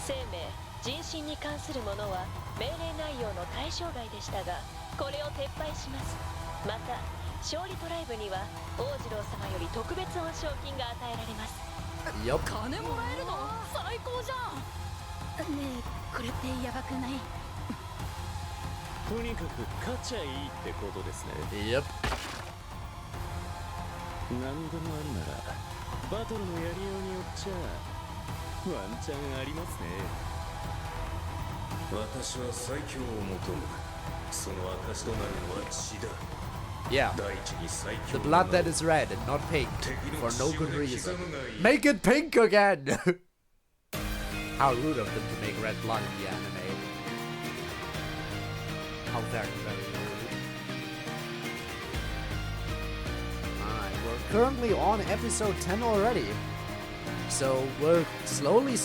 生命、人身に関するものは命令内容の対象外でしたが、これを撤廃します。また、勝利トライブには王子郎様より特別恩賞金が与えられます。Yup. 金もらえるの？最高じゃん。ねえ、これってやばくない？とにかく勝ちゃいいってことですね。Yep. 何でもあるならバトルのやりようによっちゃワンチャンありますね。私は最強を求む。その証となるのは血だ。 Yeah. The blood that is red and not pink for no good reason. Make it pink again! How rude of them to make red blood in the anime. How very, very rude. Alright, we're currently on episode 10 already. So we're slowly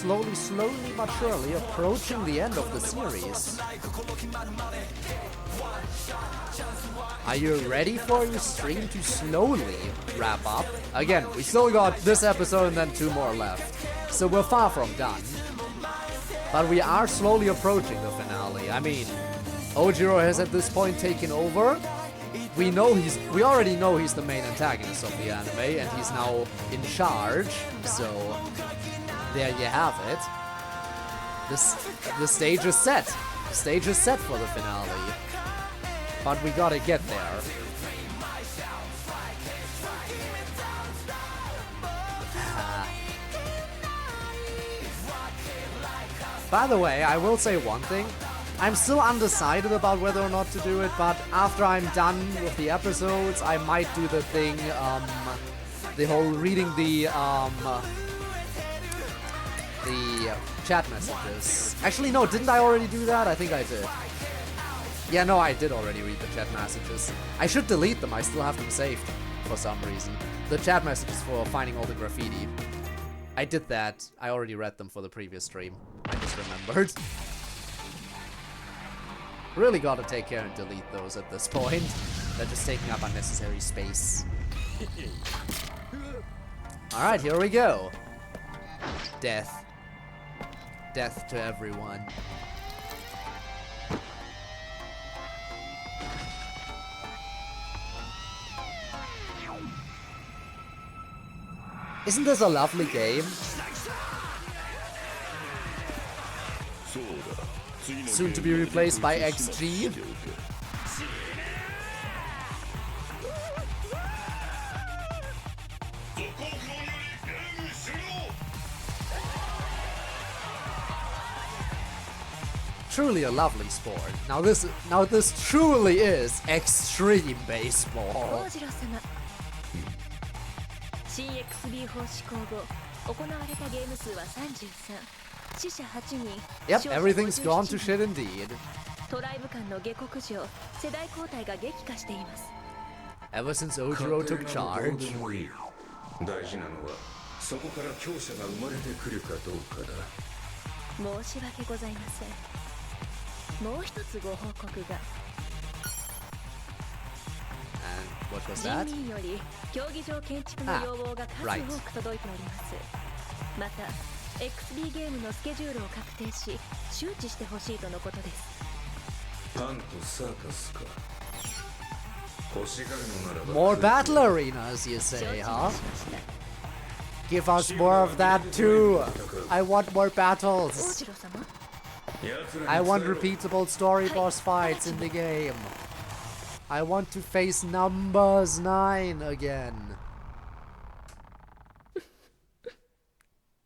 but surely approaching the end of the series. Are you ready for your stream to slowly wrap up? Again, we still got this episode and then 2 more left. So we're far from done. But we are slowly approaching the finale. I mean, Ojiro has at this point taken over. We already know he's the main antagonist of the anime and he's now in charge. So there you have it. The stage is set. The stage is set for the finale. But we gotta get there. By the way, I will say one thing. I'm still undecided about whether or not to do it, but after I'm done with the episodes, I might do the thing, the whole reading the chat messages. Actually, no, didn't I already do that? I think I did. Yeah, no, I did already read the chat messages. I should delete them, I still have them saved for some reason. The chat messages for finding all the graffiti. I did that. I already read them for the previous stream. I just remembered. Really gotta take care and delete those at this point. They're just taking up unnecessary space. Alright, here we go. Death. Death to everyone. Isn't this a lovely game? Soon to be replaced by XG. Truly a lovely sport. Now this truly is extreme baseball. 新 XB 法施行後行われたゲーム数は33死者8人 Yep, everything's gone to shit indeed. トライブ間の下克上世代交代が激化しています Ever since Ojiro took charge. 大事なのはそこから強者が生まれてくるかどうかだ申し訳ございませんもう一つご報告が And What was 人 that? 民より競技場建築の要望が数多く届いております。また XB ゲームのスケジュールを確定し周知してほしいとのことです。パンとサーカスか。欲しがるのならば More battle arenas, you say, huh? Give us more of that too. I want more battles. I want repeatable story boss fights in the game. I want to face numbers 9 again.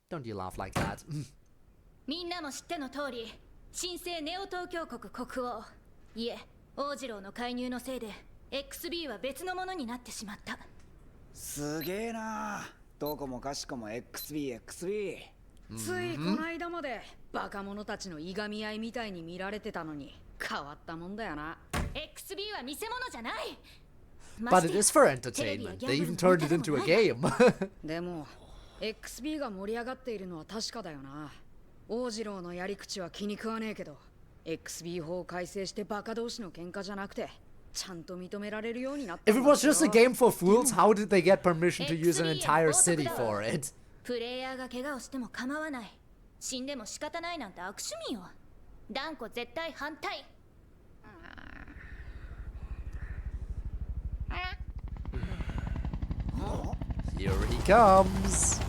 Don't you laugh like that? みんなも知っての通り、新生ネオ東京国国王、いえ、王次郎の介入のせいで XB は別のものになってしまった。すげえな。どこもかしこも XB。ついこの間までバカ者たちのいがみ合いみたいに見られてたのに変わったもんだよな。XB は見せ物じゃない。 But it is for entertainment. They even turned it into a game. でも XB が盛り上がっているのは確かだよな。王次郎のやり口は気に食わねえけど XB 法を改正してバカ同士の喧嘩じゃなくてちゃんと認められるようになった。 If it was just a game for fools, how did they get permission to use an entire city for it? プレイヤーが怪我をしても構わない。死んでも仕方ないなんて悪趣味よ。断固絶対反対。Here he comes.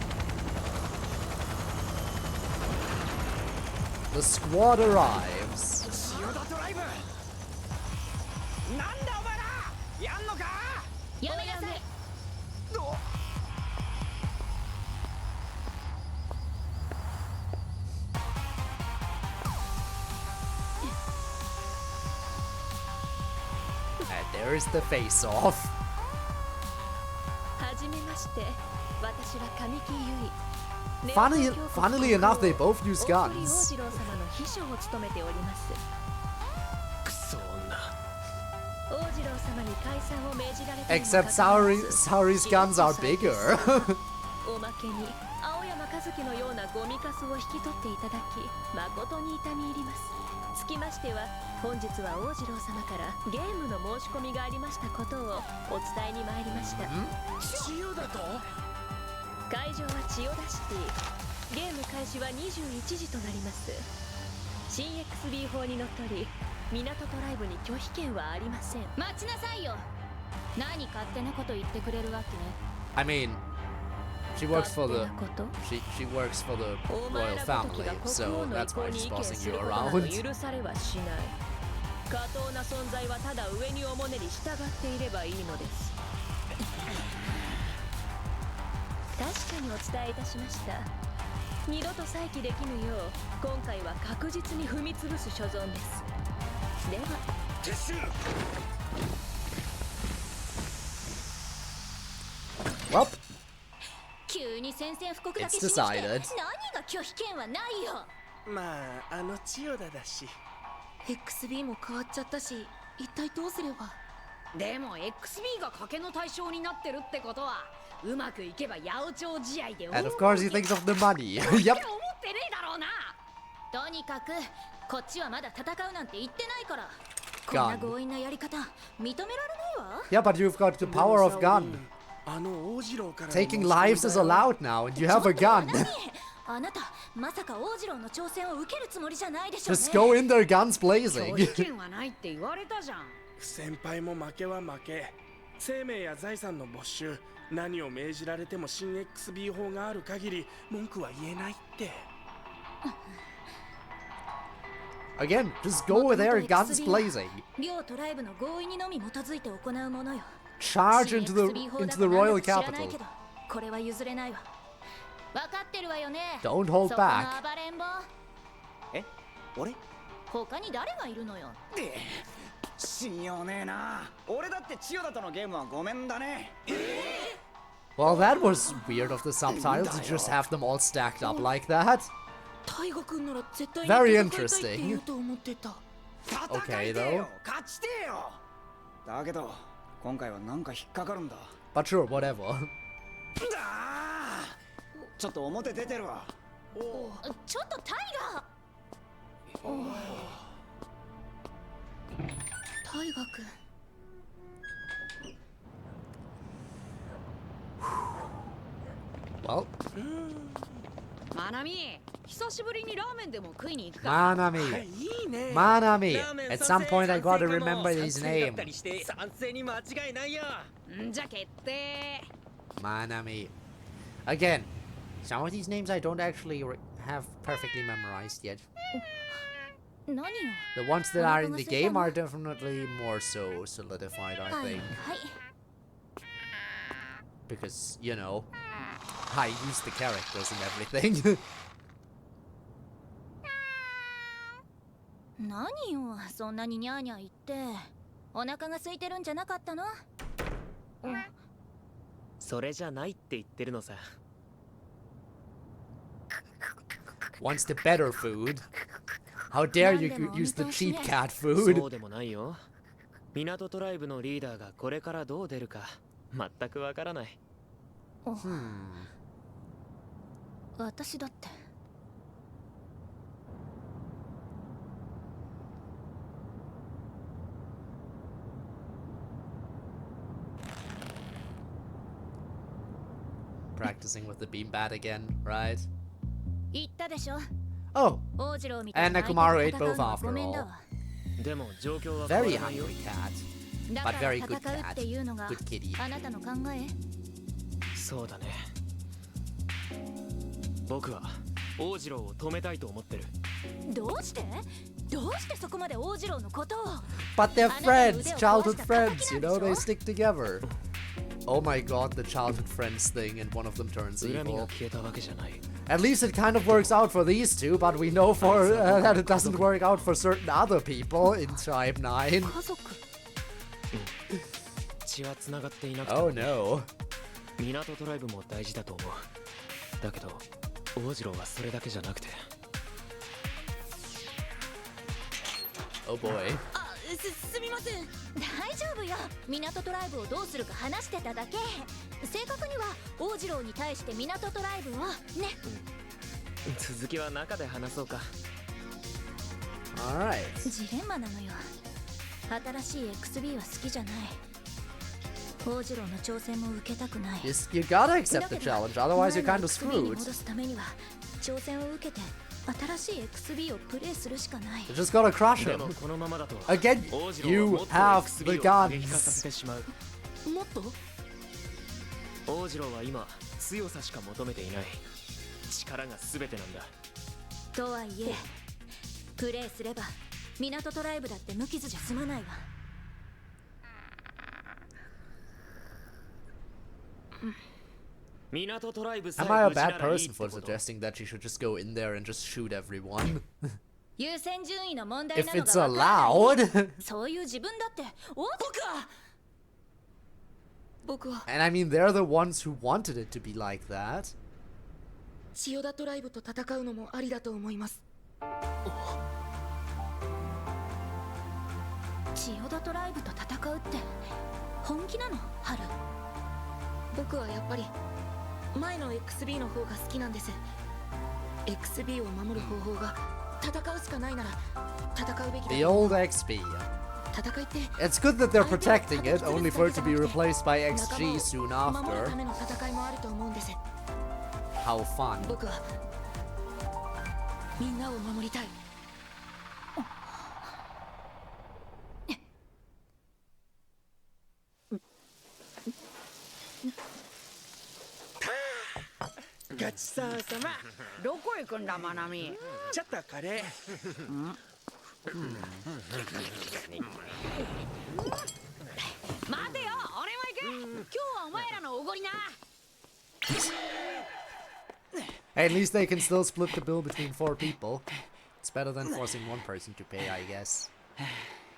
The squad arrives. なんだお前ら、やんのか。やめなさい。And there's the face-off. はじめまして、私は神木優衣。 Funnily enough, they both use 王 guns. 次郎様の秘書を務めております。クソ女。王次郎様に解散を命じられた Except Saori's guns are bigger. おまけに青山和樹のようなゴミカスを引き取っていただき誠に痛み入ります。つきましては本日は王次郎様からゲームの申し込みがありましたことをお伝えに参りました。千代田と会場は千代田シティ。ゲーム開始は21時となります。新 XB 法にのっとり港トライブに拒否権はありません。待ちなさいよ。何勝手なこと言ってくれるわけ。 I mean, she works for the she works for the royal family, so that's why she's bossing you around. 許されはしない。過当な存在はただ上におもねり従っていればいいのです。確かにお伝えいたしました。二度と再起できぬよう今回は確実に踏み潰す所存です。では撤収。 Well, 急に宣戦布告だけ it's しに来て何 decided. が拒否権はないよ。まあ千代田だし XB も変わっちゃったし一体どうすれば。でも XB が賭けの対象になってるってことはうまくいけば八百長試合で And of course he thinks of the money. 思って Yep. ねえだろうな。とにかくこっちはまだ戦うなんて言ってないから。こんな強引なやり方認められないわ。 Yeah, but you've got the power of gun. 王次郎から Taking lives is allowed now, and you have a gun. あなたまさか王次郎の挑戦を受けるつもりじゃないでしょうね。 Just go in there, guns blazing. 拒否権はないって言われたじゃん。先輩も負けは負け。生命や財産の没収、何を命じられても新 XB 法がある限り文句は言えないって。Again, just go in there, guns blazing. 両トライブの合意にのみ基づいて行うものよ。 Charge into the royal capital. これは譲れないわ。分かってるわよね。 Don't hold そこの back. 暴れん坊。え、俺？他に誰がいるのよ。信用ねえな。俺だって千代田とのゲームはごめんだね。Well, that was weird of the subtitles to just have them all stacked up like that. 大河君なら絶対に Very 戦いたいって言う interesting. と思ってた。 Okay, though. 勝ちてえよ。だけど今回はなんか引っかかるんだ。 But sure, whatever. ちょっと表出てるわ。ちょっとタイガー。大河君。Well. Manami, 久しぶりにラーメンでも食いに行くか。 Manami. Manami. At some point I gotta remember his name. じゃ決定。 Manami. Again, some of these names I don't actually have perfectly memorized yet. 何よ。 The ones that are in the game are definitely more so solidified, I はい think. はい。 Because, you know, I use the characters and everything. 何よ、そんなにニャーニャー言って。お腹が空いてるんじゃなかったの？それじゃないって言ってるのさ。 Wants the better food. How dare you use the cheap cat food? そうでもないよ。港トライブのリーダーがこれからどう出るか全くわからない。私だって。 Practicing with the beam bat again, right? 言ったでしょ。 Oh, 王次郎みたい and な相手と Nekomaru ate 戦う both のは after ごめんだ all. わ。でも状況は変わ Very らないよ。 hungry cat, だ but から very good 戦うっ cat. ていうのが Good kitty. あなたの考え？そうだね。僕は王次郎を止めたいと思ってる。どうして？どうしてそこまで王次郎のことを？ But they're friends, childhood friends, you know, they stick together. Oh my god, the childhood friends thing, and one of them turns 恨みが evil. 消えたわけじゃない。 At least it kind of works out for these two, but we know for that it doesn't work out for certain other people in Tribe 9. 家族。血は繋がっていなくて。 Oh no. 港トライブも大事だと思う。だけど王次郎はそれだけじゃなくて。 Oh boy. すみません。大丈夫よ。港トライブをどうするか話してただけ。正確には王次郎に対して港トライブをね。続きは中で話そうか。 Alright. ジレンマなのよ。新しい XB は好きじゃない。王次郎の挑戦も受けたくない。 You gotta accept the challenge, otherwise you're kind of 前の XB に screwed. 戻すためには挑戦を受けて新しい XB をプレイするしかない。 You just gotta crush で him. もこのままだと Again, 王次郎 you はもっと have XB the を過激化させ guns. てしまう。もっと？王次郎は今強さしか求めていない。力が全てなんだ。とはいえプレイすれば港トライブだって無傷じゃ済まないわ。港トライブさ Am I a え無事な bad らいい person って for こと。 suggesting that she should just go in there and just shoot everyone? 優先順位の問題 If なの it's が分からない。 allowed. そういう自分だって僕は And I mean, they're the ones who wanted it to be like that. 千代田トライブと戦うのもありだと思います。千代田トライブと戦うって本気なの？春。僕はやっぱり前の XB の方が好きなんです。 XB を守る方法が戦うしかないなら戦うべきだ。 The old XP. 戦いって It's good that they're protecting it, only for it to be replaced by XG soon 守る after. ための戦いもあると思うんです。 How fun. 僕はみんなを守りたい。ごちそうさま。どこ行くんだ、マナミ。ちょっとこれ。待てよ、俺も行く。今日はお前らのおごりな。 Hey, at least they can still split the bill between 4 people. It's better than forcing one person to pay, I guess.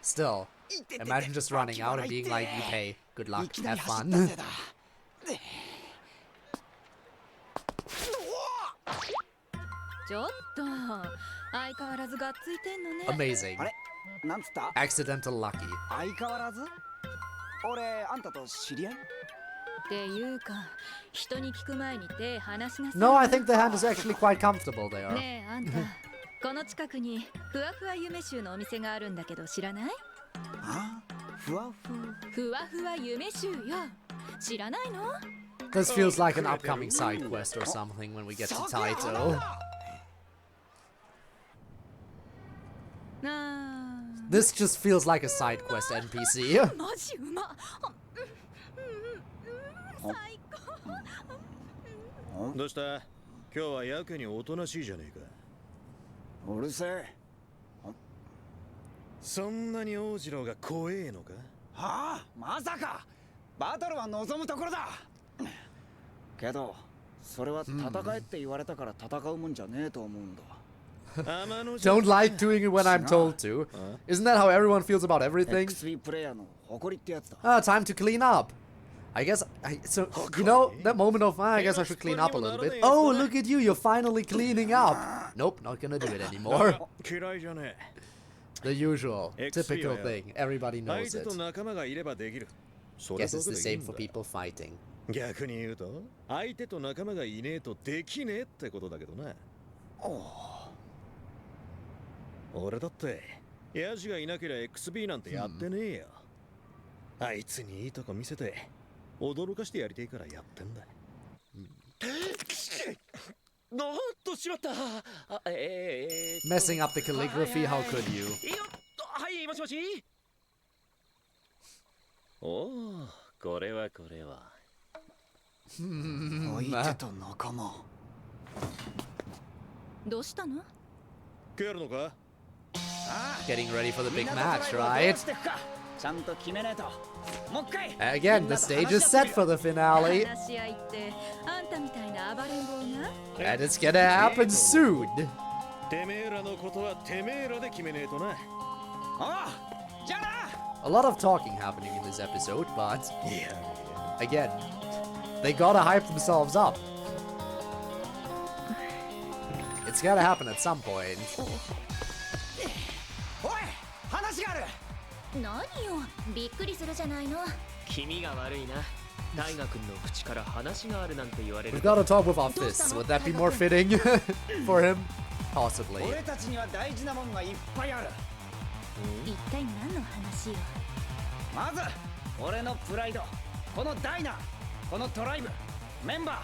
Still, imagine just running out and being like, you pay. Good luck, have fun. ちょっと相変わらずがっついてんのね。 Amazing. あれなんつった Accidental lucky. 相変わらず俺あんたと知り合いっていうか人に聞く前に手離しなさい。 No, I think the hand is actually quite comfortable there. ねえあんたこの近くにふわふわ夢集のお店があるんだけど知らない？あふわふわふわ夢集よ。知らないの？ This feels like an upcoming side quest or something when we get to Taito. This just feels like a side quest NPC. マジうまどうした？今日はやけにおとなしいじゃねえか。うるせえ。そんなに王次郎が怖えのか？はあ、まさかバトルは望むところだ。けどそれは戦えって言われたから戦うもんじゃねえと思うんだ。Don't like doing it when I'm told to. Isn't that how everyone feels about everything? Time to clean up. I guess, so, you know, that moment of, I guess I should clean up a little bit. Oh, look at you, you're finally cleaning up. Nope, not gonna do it anymore. The usual, typical thing, everybody knows it. Guess it's the same for people fighting. 逆に言うと、相手と仲間がいねえとできねえってことだけどな。俺だってヤジがいなけりゃ XB なんてやってねえよ。あいつにいいとこ見せて驚かしてやりてえからやってんだ。なんとしまった。Messing up the calligraphy, how could you? はい、もしもし。おお、これはこれは。相手と仲間。どうしたの？蹴るのか？ Getting ready for the big match, right? Again, the stage is set for the finale. And it's gonna happen soon. A lot of talking happening in this episode, but again, they gotta hype themselves up. It's gotta happen at some point. 話がある。何よ、びっくりするじゃないの。君が悪いな。大河君の口から話があるなんて言われる。We've got to talk with our fists. Would that be more fitting for him? Possibly. 俺たちには大事なもんがいっぱいある。一体何の話よ。まず、俺のプライド、このダイナ、このトライブ、メンバー、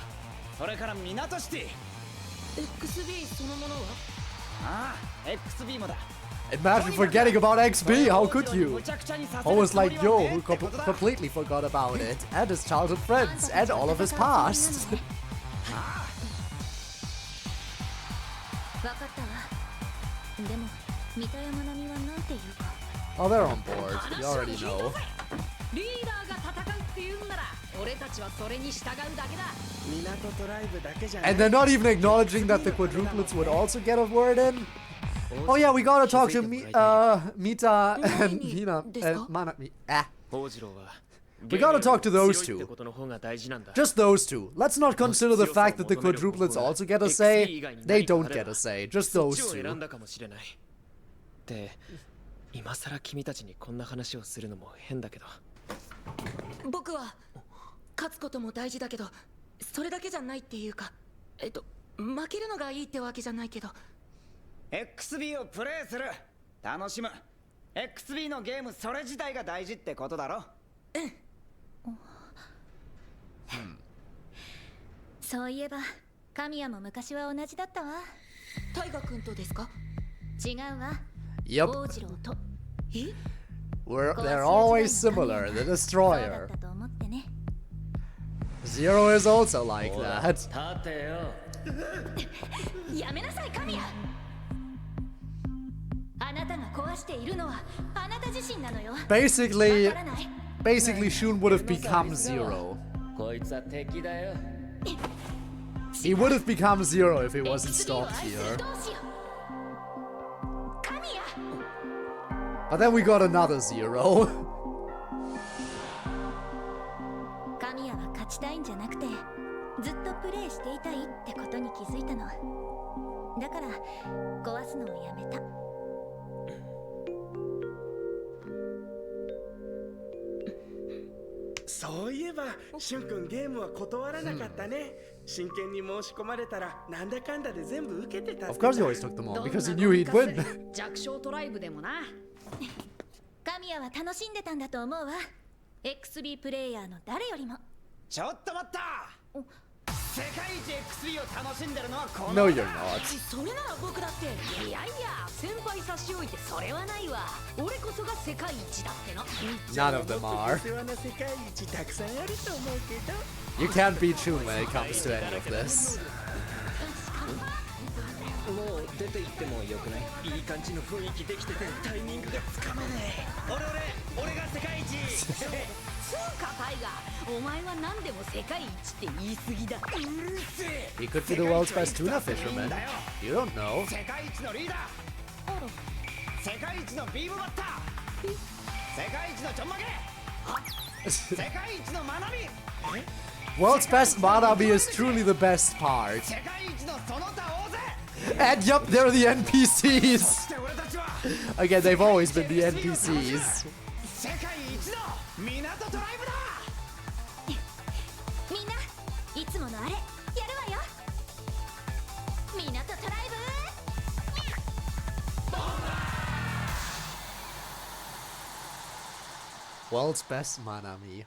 それから港シティ。XB そのものは？ああ、XB もだ。 Imagine forgetting about XB, how could you? Almost like Yo, who completely forgot about it, and his childhood friends, and all of his past. Oh, they're on board, you already know. And they're not even acknowledging that the quadruplets would also get a word in? Oh yeah, we gotta talk to Mita and Hina and We gotta talk to those two. Just those two. Let's not consider the fact that the quadruplets also get a say. They don't get a say. Just those two. 今さら君たちにこんな話をするのも変だけど。僕は勝つことも大事だけど、それだけじゃないっていうか、負けるのがいいってわけじゃないけど。 XB をプレイする。楽しむ。XB のゲームそれ自体が大事ってことだろ。そういえば、神谷も昔は同じだったわ。大河君とですか？違うわ。Yep. 王次郎と。They're always similar. The Destroyer. Zero is also like that. やめなさい、神谷。 Basically, Shun would have become Zero. He would have become Zero if he wasn't stopped here. But then we got another Zero. 神谷は勝ちたいんじゃなくて、ずっとプレイしていたいってことに気づいたの。だから壊すのをやめた。 そういえば、しゅんくんゲームは断らなかったね。真剣に申し込まれたらなんだかんだで全部受けてた。Of course he always took them on because he knew he'd win. 弱小トライブでもな。神谷は楽しんでたんだと思うわ。XB プレイヤーの誰よりも。No, you're not. それなら僕だって。いやいや、先輩差し置いてそれはないわ。俺こそが世界一だっての。 None of them are. You can't be true when it comes to any of this. もう出て行ってもよくない？いい感じの雰囲気できててタイミングがつかめねえ。俺が世界一。そうかタイガー、お前は何でも世界一って言い過ぎだ。うるせえ。 He could be the world's best tuna fisherman. You don't know. 世界一のリーダー。世界一のビームバッター。世界一のちょんまげ。世界一の学び。 World's best Manami is truly the best part. And yup, they're the NPCs. Again, they've always been the NPCs. みんないつものあれやるわよ。港トライブ。 World's best Manami.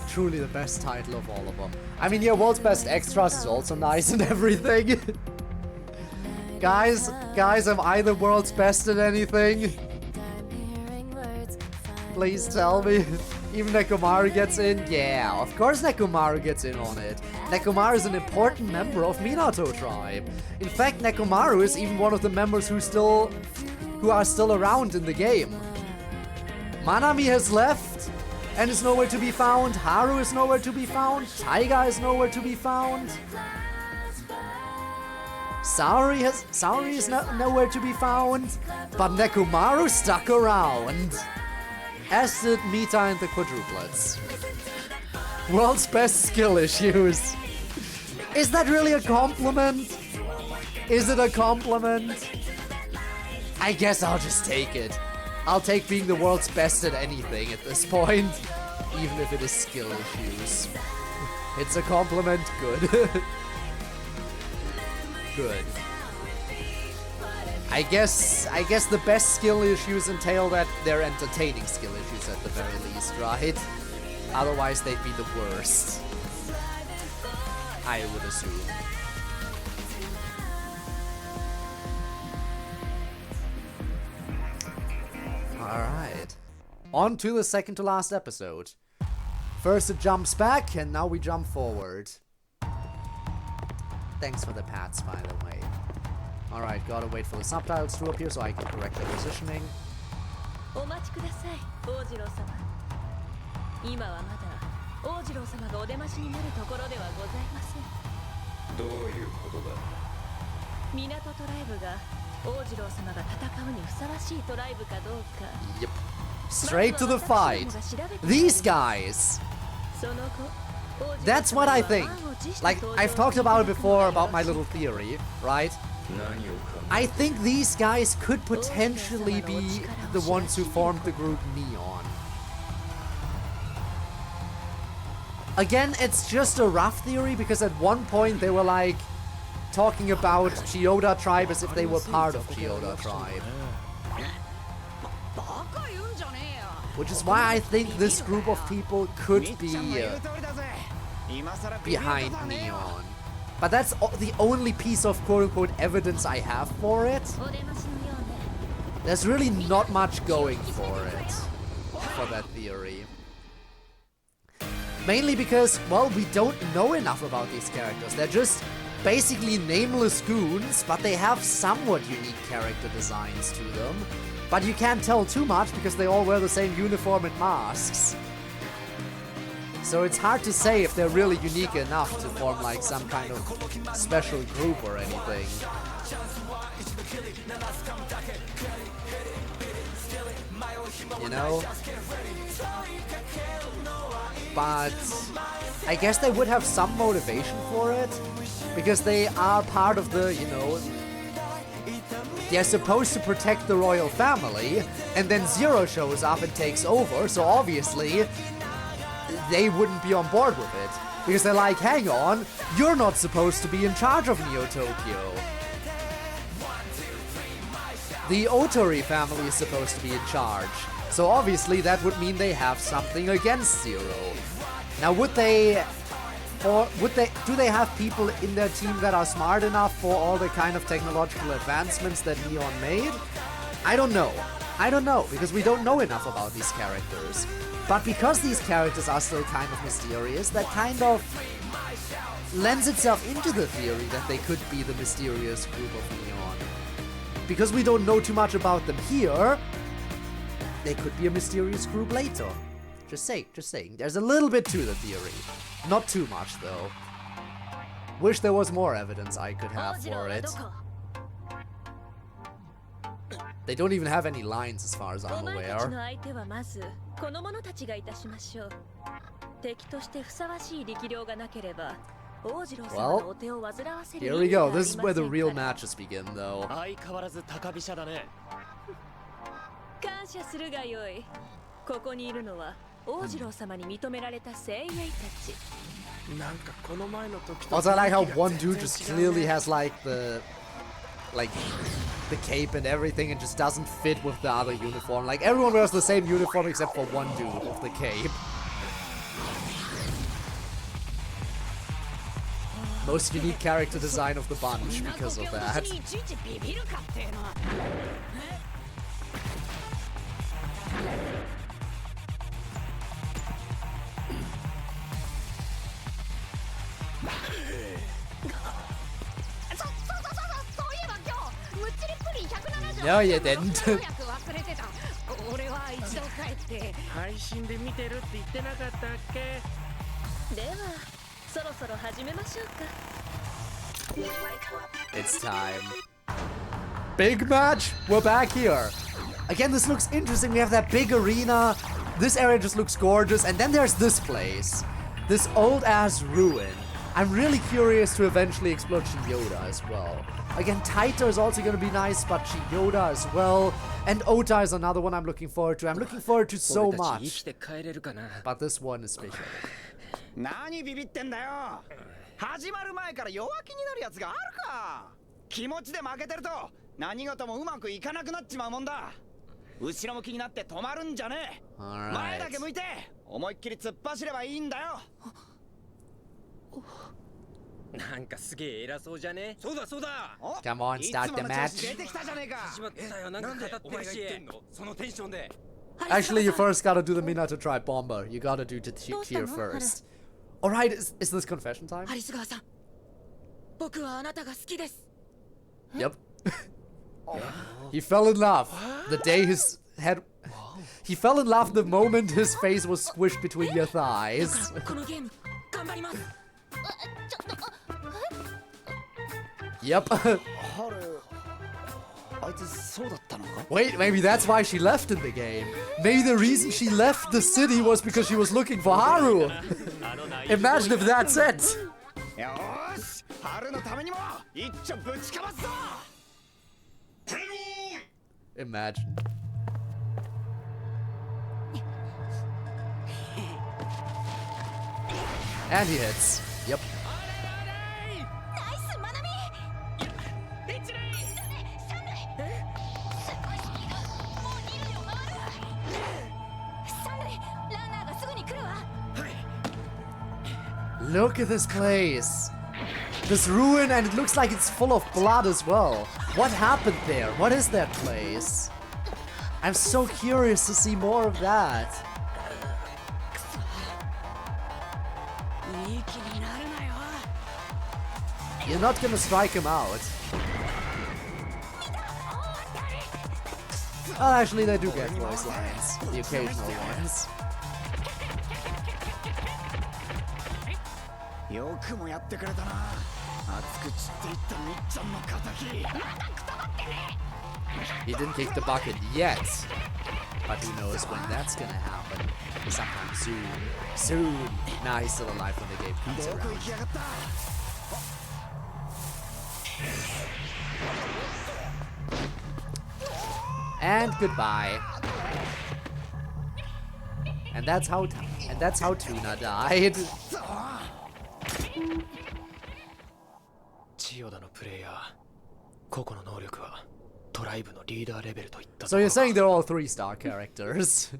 Truly the best title of all of them. I mean, yeah, world's best extras is also nice and everything. guys, am I the world's best at anything? Please tell me. Even Nekomaru gets in? Yeah, of course Nekomaru gets in on it. Nekomaru is an important member of Minato tribe. In fact, Nekomaru is even one of the members who are still around in the game. Manami has left and is nowhere to be found. Haru is nowhere to be found. Taiga is nowhere to be found. Saori is nowhere to be found. But Nekomaru stuck around. As did Mita and the quadruplets. World's best skill issues. Is that really a compliment? Is it a compliment? I guess I'll just take it. I'll take being the world's best at anything at this point, even if it is skill issues. It's a compliment, good. Good. I guess the best skill issues entail that they're entertaining skill issues at the very least, right? Otherwise they'd be the worst. I would assume. Alright. On to the second to last episode. First it jumps back, and now we jump forward. Thanks for the pats, by the way. Alright, gotta wait for the subtitles to appear so I can correct their positioning. お待ちください、王次郎様。今はまだ王次郎様がお出ましになるところではございません。どういうことだ？港トライブが王次郎様が戦うにふさわしいトライブかどうか。Yep. Straight to the fight. These guys. That's what I think. Like, I've talked about it before about my little theory, right? I think these guys could potentially be the ones who formed the group Neon. Again, it's just a rough theory because at one point they were like talking about Chiyoda tribe as if they were part of Chiyoda tribe. Which is why I think this group of people could be behind Neon. But that's the only piece of quote-unquote evidence I have for it. There's really not much going for it, for that theory. Mainly because, well, we don't know enough about these characters. They're just basically nameless goons, but they have somewhat unique character designs to them. But you can't tell too much because they all wear the same uniform and masks. So it's hard to say if they're really unique enough to form like some kind of special group or anything. You know? But I guess they would have some motivation for it, because they are part of the, you know, they're supposed to protect the royal family, and then Zero shows up and takes over, so obviously they wouldn't be on board with it. Because they're like, hang on, you're not supposed to be in charge of Neo Tokyo. The Otori family is supposed to be in charge. So obviously that would mean they have something against Zero. Now do they have people in their team that are smart enough for all the kind of technological advancements that Neon made? I don't know. I don't know, because we don't know enough about these characters. But because these characters are still kind of mysterious, that kind of lends itself into the theory that they could be the mysterious group of Neon. Because we don't know too much about them here, they could be a mysterious group later. Just saying. There's a little bit to the theory. Not too much, though. Wish there was more evidence I could have for it. They don't even have any lines as far as I'm aware. Well, here we go. This is where the real matches begin, though. Also, I like how one dude just clearly has like the cape and everything and just doesn't fit with the other uniform. Like everyone wears the same uniform except for one dude with the cape. Most unique character design of the bunch because of that. No, you didn't. It's time. Big match! We're back here. Again, this looks interesting. We have that big arena. This area just looks gorgeous. And then there's this place. This old-ass ruin. I'm really curious to eventually explore Chiyoda as well. Again, Taito is also going to be nice, but Chiyoda as well. And Ota is another one I'm looking forward to. I'm looking forward to so much. But this one is special. 何ビビってんだよ。始まる前から弱気になるやつがあるか。気持ちで負けてると何事もうまくいかなくなっちまうもんだ。後ろ向きになって止まるんじゃねえ。前だけ向いて思いっきり突っ走ればいいんだよ。なんかすげえ偉そうじゃね。そうだそうだ。 Come on, start the match. 出てきたじゃねえか。始まったよ。なんか語ってるし。そのテンションで。 Actually, you first gotta do the Minato Tribe Bomber. You gotta do the tier first. Alright, is this confession time? Yep. He fell in love the day his head... He fell in love the moment his face was squished between your thighs. Yep. Wait, maybe that's why she left in the game. Maybe the reason she left the city was because she was looking for Haru. Imagine if that's it. Imagine. And he hits. Yep. Look at this place. This ruin, and it looks like it's full of blood as well. What happened there? What is that place? I'm so curious to see more of that. You're not gonna strike him out. Oh, actually, they do get voice lines. The occasional ones. よくもやってくれたな。熱く散っていったみっちゃんの敵。 He didn't kick the bucket yet, but who knows when that's gonna happen? Sometime soon. Soon. Nah, he's still alive when they gave pizza around. And goodbye. And that's how Tuna died. 千代田のプレイヤー個々の能力は So you're saying they're all 3-star characters?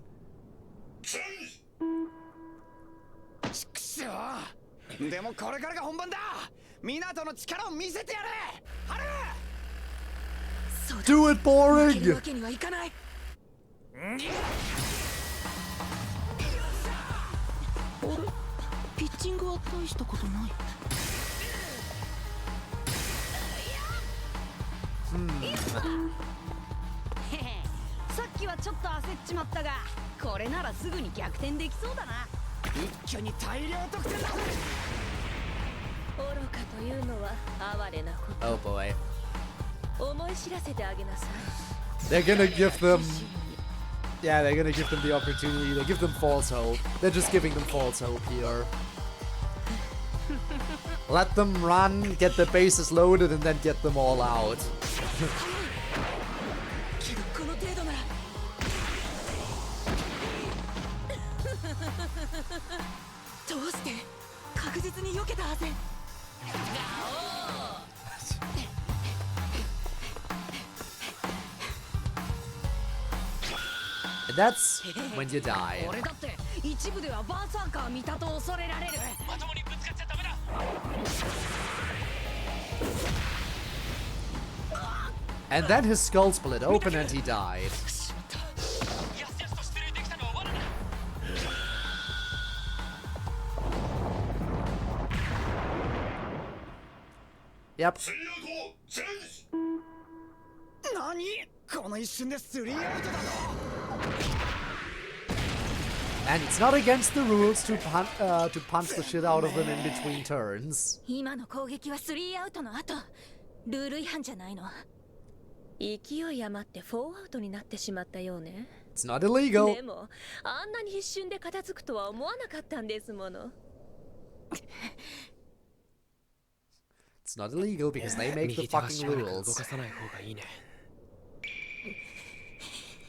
でもこれからが本番だ。港の力を見せてやれ。ハル。Do it, boring. わけにはいかない。ピッチングは大したことない。さっきはちょっと焦っちまったが、これならすぐに逆転できそうだな。一挙に大量得点だ。愚かというのは哀れなこと。 Oh boy. 思い知らせてあげなさい。 They're gonna give them... Yeah, they're gonna give them the opportunity. They give them false hope. They're just giving them false hope here. Let them run, get the bases loaded, and then get them all out. この程度なら。どうして確実に避けたはず。 And that's when you die. 俺だって一部ではバーサーカー見たと恐れられる。まともにぶつかっちゃダメだ。 And then his skull split open and he died. Yep. 何？この一瞬で3アウトだぞ。 And it's not against the rules to punch the shit out of them in between turns. 今の攻撃は3アウトの後、ルール違反じゃないの。勢い余って4アウトになってしまったようね。 It's not illegal. でもあんなに一瞬で片付くとは思わなかったんですもの。 It's not illegal because they make the fucking rules.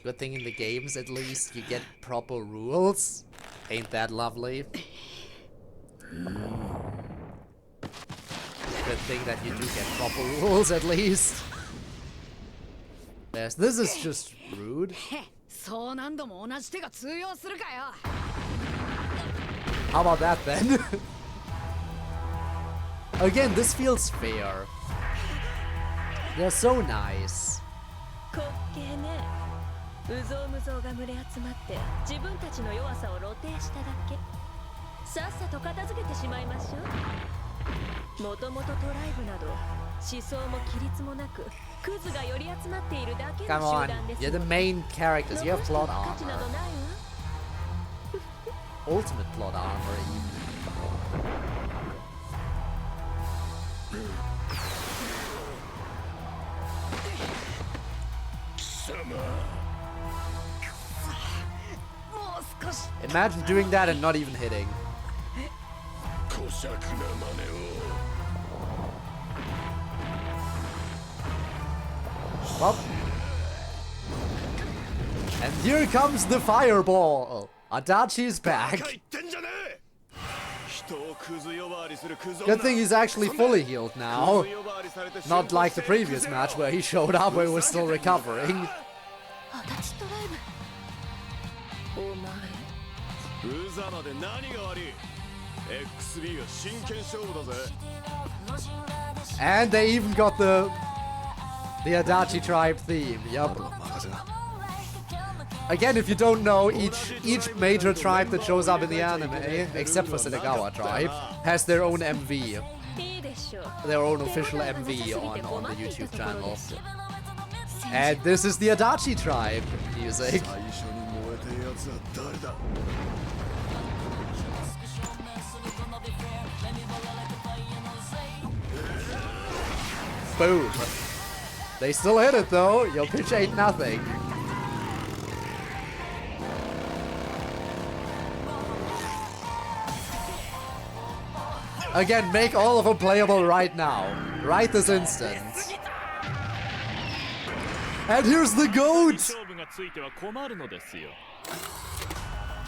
Good thing in the games, at least, you get proper rules. Ain't that lovely? Good thing that you do get proper rules, at least. Yes, this is just rude. そう何度も同じ手が通用するかよ。 How about that then? Again, this feels fair. They're so nice. 滑稽ね。うぞうむぞうが群れ集まって自分たちの弱さを露呈しただけ。さっさと片付けてしまいましょう。もともとトライブなど思想も規律もなくクズが寄り集まっているだけの Come 集 on, 団です。 you're the main characters. You have plot 価値など armor. ないわ。 Ultimate plot armor, even. Imagine doing that and not even hitting. Well. And here comes the fireball. Adachi's back. Good thing he's actually fully healed now. Not like the previous match where he showed up where he was still recovering. 無様で何が悪い XB が真剣勝負だぜ And they even got the Adachi tribe theme. Yup. Again, if you don't know, each major tribe that shows up in the anime, except for Shinagawa tribe, has their own MV. Their own official MV on the YouTube channel. And this is the Adachi tribe music. Boom. They still hit it though. Your pitch ain't nothing. Again, make all of them playable right now. Right this instant. And here's the GOAT!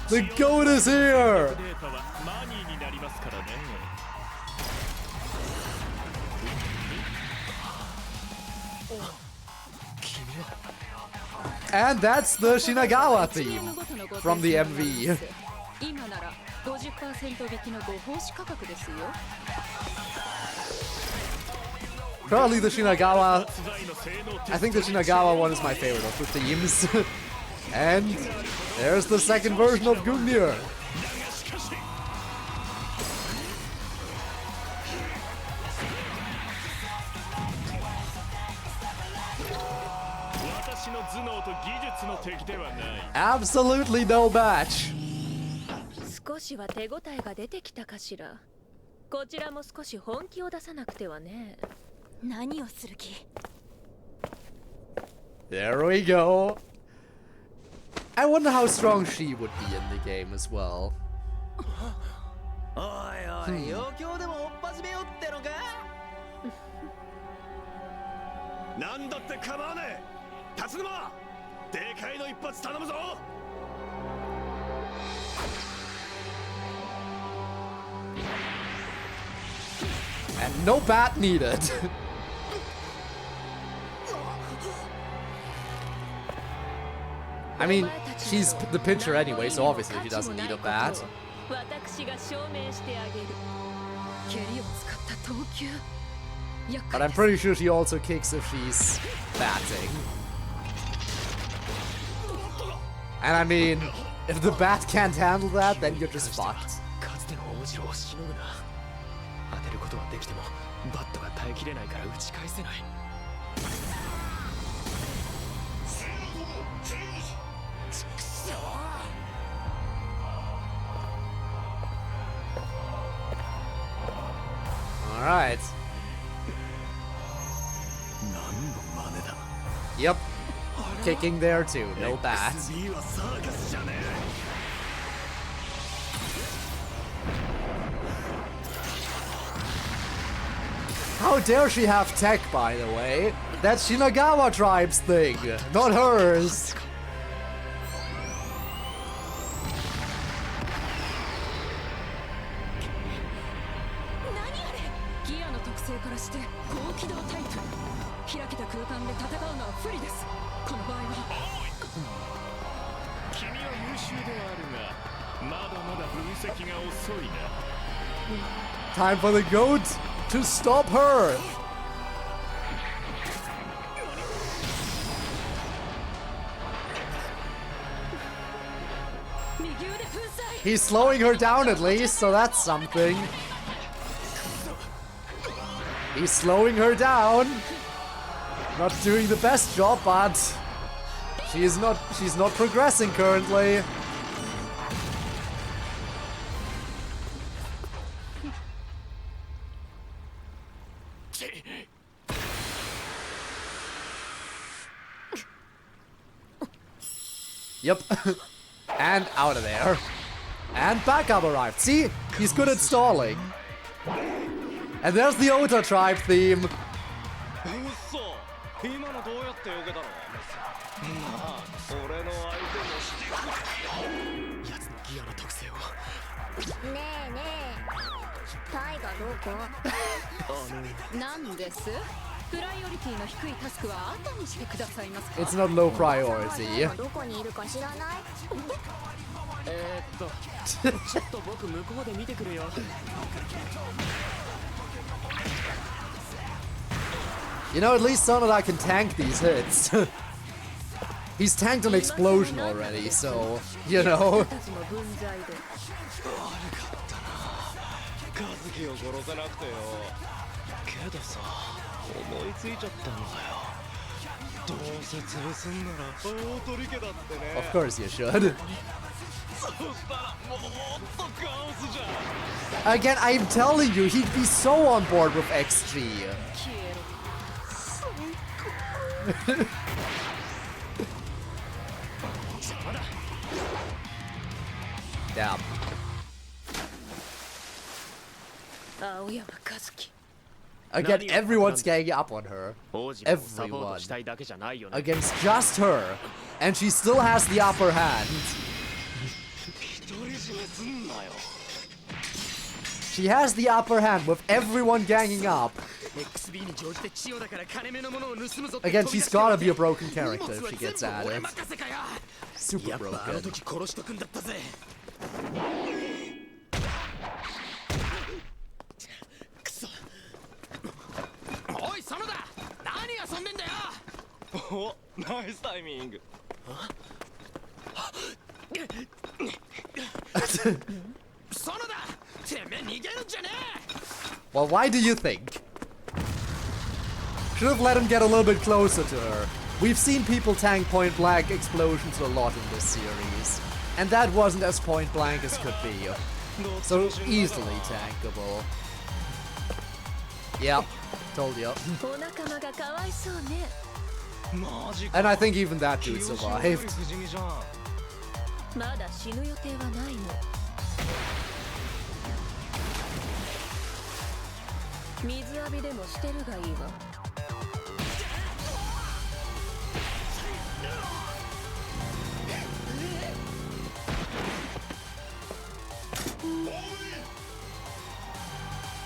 The GOAT is here! And that's the Shinagawa theme from the MV. 今なら 50% 引きのご奉仕価格ですよ。 Probably the Shinagawa. I think the Shinagawa one is my favorite of the themes. And there's the second version of Gungnir. Absolutely no match. 少しは手応えが出てきたかしら。こちらも少し本気を出さなくてはね。何をする気？ There we go. I wonder how strong she would be in the game as well. おいおい、余興でも追っ始めようってのか？なんだって構わねえ。辰沼、でかいの一発頼むぞ。And no bat needed. I mean, she's the pitcher anyway, so obviously she doesn't need a bat. But I'm pretty sure she also kicks if she's batting. And I mean, if the bat can't handle that, then you're just fucked. 当てることはできてもバットが耐えきれないから打ち返せない。 All right. Yep. Kicking there too. No bat. How dare she have tech, by the way? That's Shinagawa Tribe's thing, not hers. Time for the goat to stop her. He's slowing her down at least, so that's something. He's slowing her down. Not doing the best job, but she's not progressing currently. Yep. And out of there. And backup arrived. See? He's good at stalling. And there's the Ota Tribe theme. It's not low priority. You know, at least Sonoda can tank these hits. He's tanked an explosion already, so, you know. Of course you should. Again, I'm telling you, he'd be so on board with XG. Damn. Again, everyone's ganging up on her. Everyone. Against just her. And she still has the upper hand. She has the upper hand with everyone ganging up. Again, she's gotta be a broken character if she gets added. Super broken. Oh, nice timing. Well, why do you think? Should have let him get a little bit closer to her. We've seen people tank point blank explosions a lot in this series. And that wasn't as point blank as could be. So easily tankable. Yep, told you. And I think even that dude survived.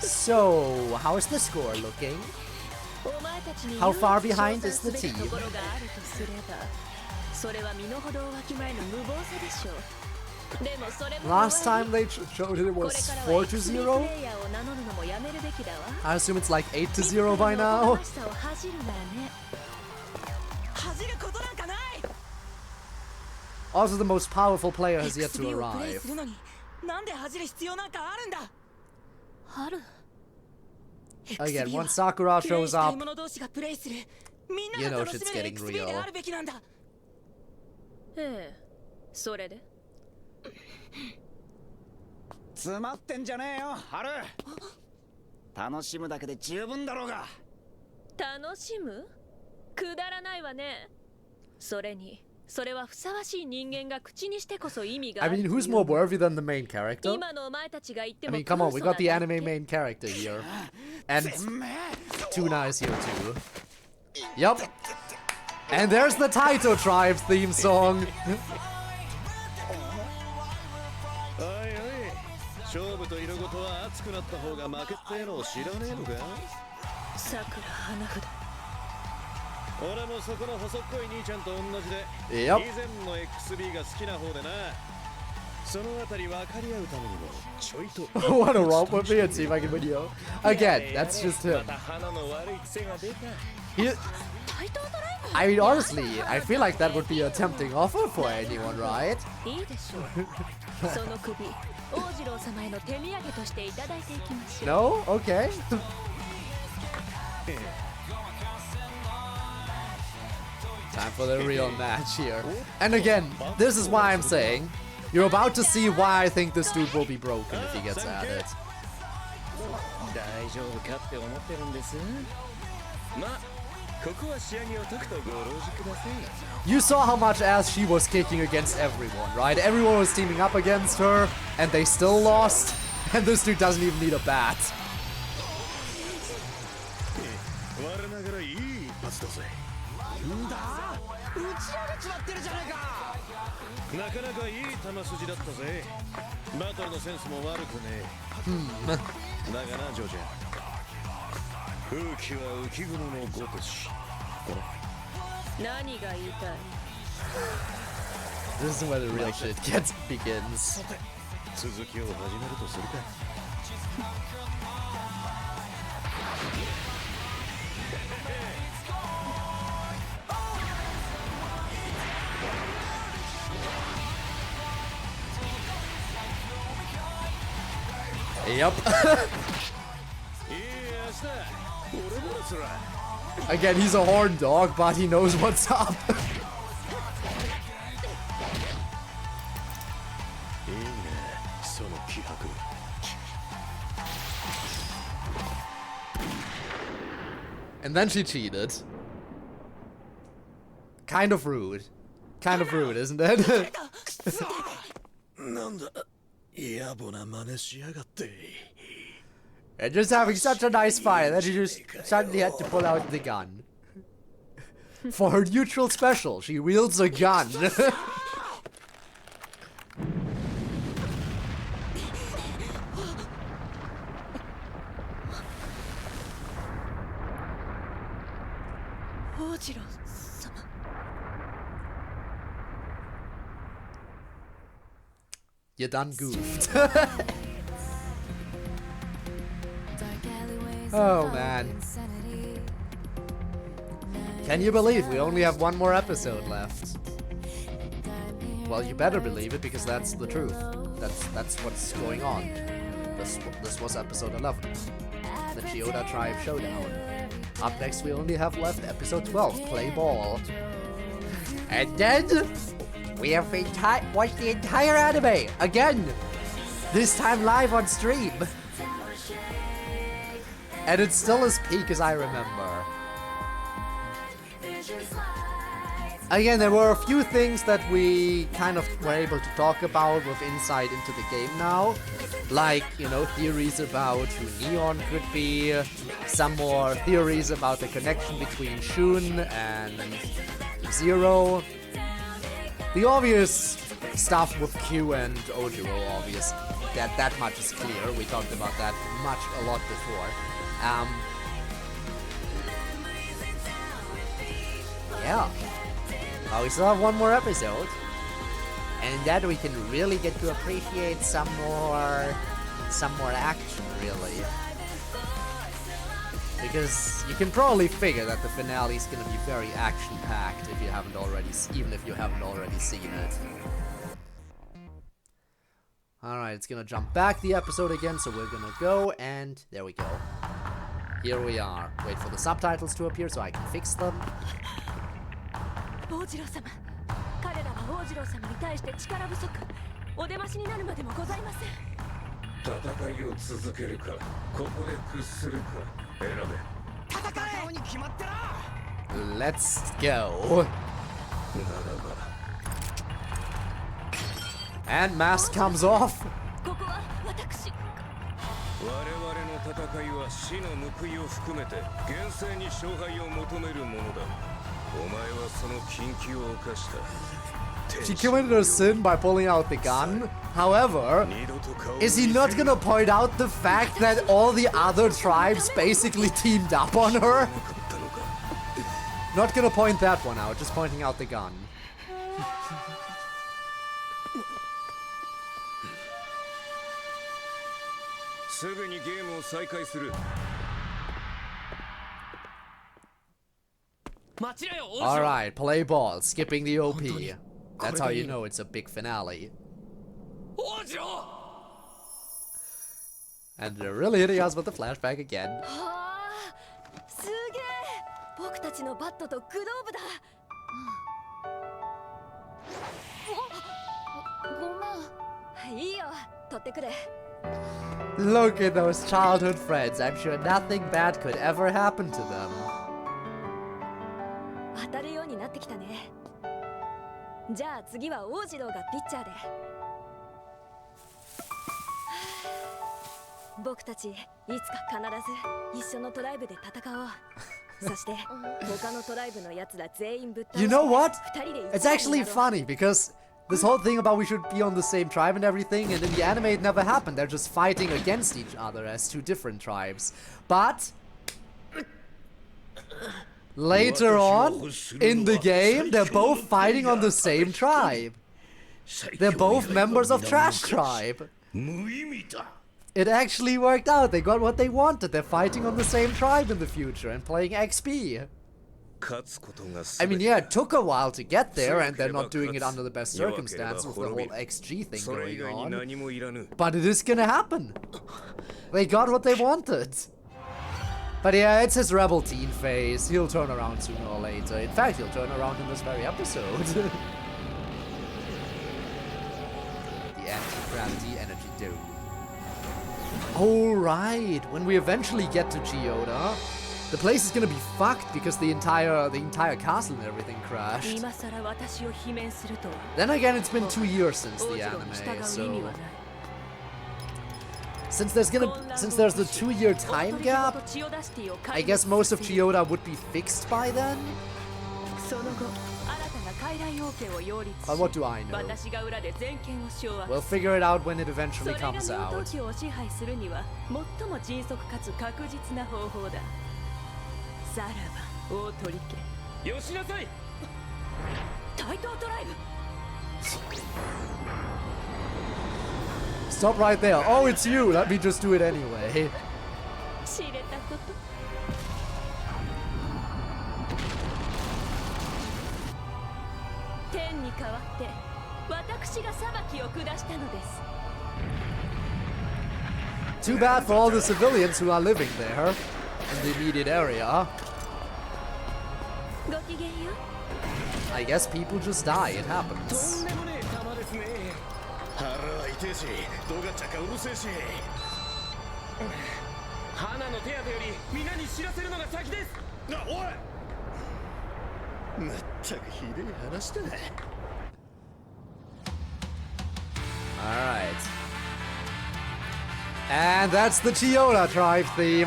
So, how is the score looking? How far behind is the team? Last time they showed it was 4-0? I assume it's like 8-0 by now? Also, the most powerful player has yet to arrive. Again, once Sakura shows up, you know shit's getting real. I mean, who's more worthy than the main character? I mean, come on, we got the anime main character here. And Tuna is here too. Yup. And there's the Taito Tribe's theme song. Yep. What a romp with me and see if I can video. Again, that's just him. I mean, honestly, I feel like that would be a tempting offer for anyone, right? No? Okay. Time for the real match here. And again, this is why I'm saying, you're about to see why I think this dude will be broken if he gets added. You saw how much ass she was kicking against everyone, right? Everyone was teaming up against her, and they still lost. And this dude doesn't even need a bat. This is where the real shit begins. Yep. Again, he's a horn dog, but he knows what's up. And then she cheated. Kind of rude. Kind of rude, isn't it? And just having such a nice fight that she just suddenly had to pull out the gun. For her neutral special, she wields a gun. You done goofed. Oh man. Can you believe we only have one more episode left? Well, you better believe it, because that's the truth. That's what's going on. This was episode 11. The Chiyoda Tribe Showdown. Up next we only have left episode 12, Play Ball. And then we have watched the entire anime again! This time live on stream! And it's still as peak as I remember. Again, there were a few things that we kind of were able to talk about with insight into the game now. Like, you know, theories about who Neon could be, some more theories about the connection between Shun and Zero. The obvious stuff with Q and Ojiro, obvious. That much is clear. We talked about that a lot before. Yeah. Well, we still have one more episode, and in that we can really get to appreciate some more action, really. Because you can probably figure that the finale is gonna be very action-packed if you haven't already, even if you haven't already seen it. Alright, it's gonna jump back the episode again, so we're gonna go, and there we go. Here we are. Wait for the subtitles to appear so I can fix them. 王次郎様、彼らは王次郎様に対して力不足。お出ましになるまでもございません。戦いを続けるか、ここで屈するか、選べ。戦うに決まってな。Let's go. And mask comes off. ここは私。我々の戦いは死の報いを含めて厳正に勝敗を求めるものだ。 She committed a sin by pulling out the gun. However, is he not gonna point out the fact that all the other tribes basically teamed up on her? Not gonna point that one out, just pointing out the gun. Alright, play ball, skipping the OP. That's how you know it's a big finale. And they're really hitting us with the flashback again. Look at those childhood friends. I'm sure nothing bad could ever happen to them. 当たるようになってきたね。じゃあ次は王次郎がピッチャーで。僕たちいつか必ず一緒のトライブで戦おう。そして他のトライブの奴ら全員ぶっ倒して。You know what? It's actually funny because this whole thing about we should be on the same tribe and everything, and in the anime it never happened. They're just fighting against each other as two different tribes. But later on, in the game, they're both fighting on the same tribe. They're both members of Trash Tribe. It actually worked out. They got what they wanted. They're fighting on the same tribe in the future and playing XP. I mean, yeah, it took a while to get there, and they're not doing it under the best circumstances with the whole XG thing going on. But it is gonna happen. They got what they wanted. But yeah, it's his rebel teen phase. He'll turn around sooner or later. In fact, he'll turn around in this very episode. The anti-gravity energy dome. Alright, when we eventually get to Chiyoda, the place is gonna be fucked because the entire castle and everything crashed. Then again, it's been 2 years since the anime, so since there's the 2-year time gap, I guess most of Chiyoda would be fixed by then. But what do I know? We'll figure it out when it eventually comes out. よしなさい。対等トライブ。 Stop right there. Oh, it's you. Let me just do it anyway. 知れたこと。天に代わって私が裁きを下したのです。 Too bad for all the civilians who are living there in the immediate area. ごきげんよ。 I guess people just die. It happens. とんでもねえ玉ですね。腹は痛えし、どがちゃかうるせえし。花の手当てより皆に知らせるのが先です。な、おい。まったくひでえ話だ。Alright. And that's the Chiyoda tribe theme.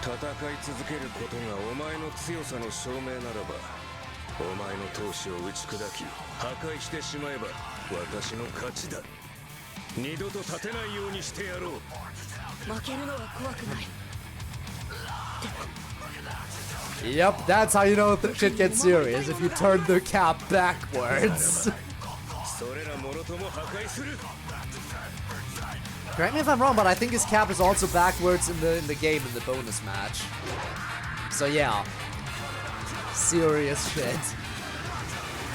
戦い続けることがお前の強さの証明ならば、お前の闘志を打ち砕き破壊してしまえば私の勝ちだ。二度と立てないようにしてやろう。負けるのは怖くない。 Yep, that's how you know that shit gets serious, if you turn the cap backwards. Correct me if I'm wrong, but I think his cap is also backwards in the game in the bonus match. So yeah. Serious shit.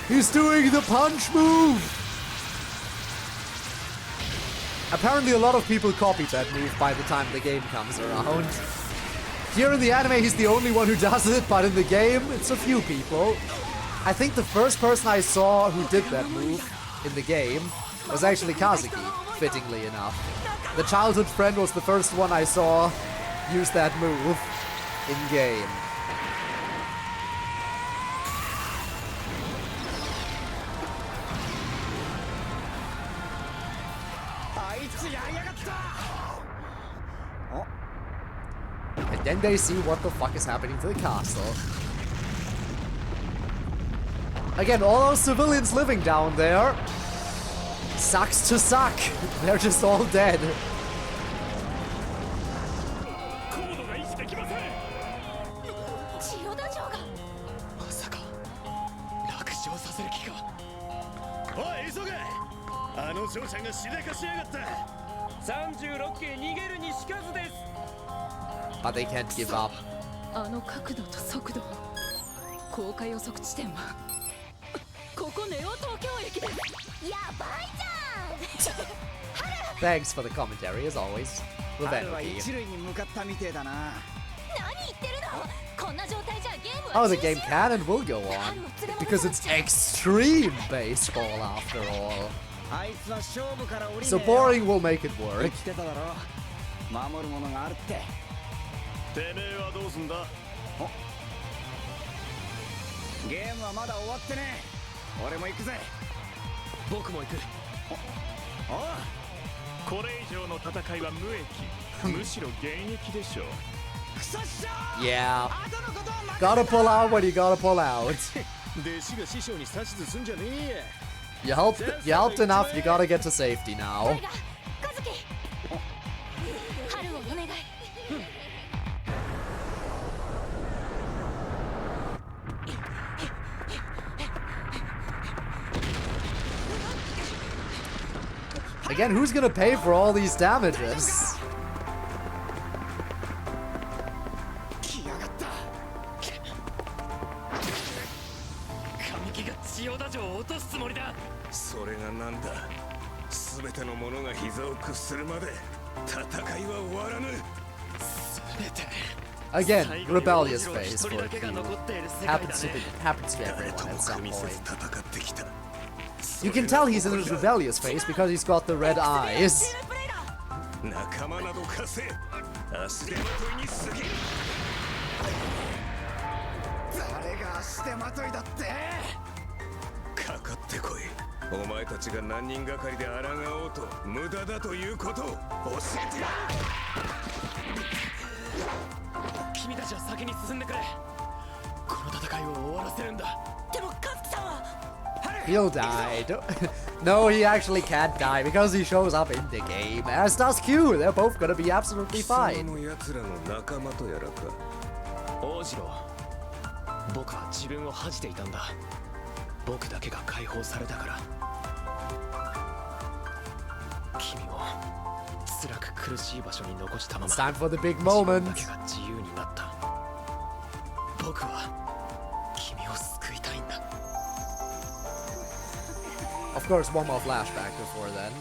He's doing the punch move! Apparently a lot of people copied that move by the time the game comes around. Here in the anime he's the only one who does it, but in the game it's a few people. I think the first person I saw who did that move in the game was actually Kazuki, fittingly enough. The childhood friend was the first one I saw use that move in game. And then they see what the fuck is happening to the castle. Again, all those civilians living down there. Sucks to suck. They're just all dead. But they can't give up. あの角度と速度。降下予測地点はここネオ東京駅です。やばいじゃん。 Thanks for the commentary as always. 春は一塁に向かったみてえだな。何言ってるの？こんな状態じゃゲーム Oh, は the game can and will go on. Because it's extreme baseball after all. あいつは勝負から降りねえ So よ。 boring will make it work. 生きてただろ。守るものがあるって。てめえはどうすんだ？ゲームはまだ終わってねえ。俺も行くぜ。僕も行く。おう。これ以上の戦いは無益。むしろ現役でしょう。 Yeah. Gotta pull out when you gotta pull out. You helped enough, you gotta get to safety now. Again, who's gonna pay for all these damages? Again, rebellious phase for it. Happens to everyone at some point. You can tell he's in his rebellious phase because he's got the red eyes. He'll die. No, he actually can't die because he shows up in the game, as does Q. They're both gonna be absolutely fine. 王次郎、僕は自分を恥じていたんだ。僕だけが解放されたから。君を辛く苦しい場所に残したまま It's time for the big 自分 moment. だけが自由になった。僕は君を救いたいんだ。 Of course, one more flashback before then.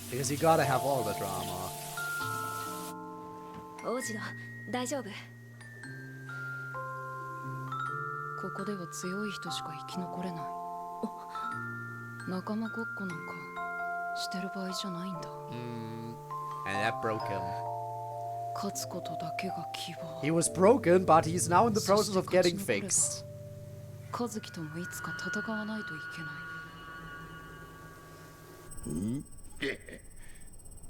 Because you gotta have all the drama. 王子の大丈夫？ここでは強い人しか生き残れない。仲間ごっこなんかしてる場合じゃないんだ。And that broke him. 勝つことだけが希望。 He was broken, but he's now in the process of getting fixed. 和樹ともいつか戦わないといけない。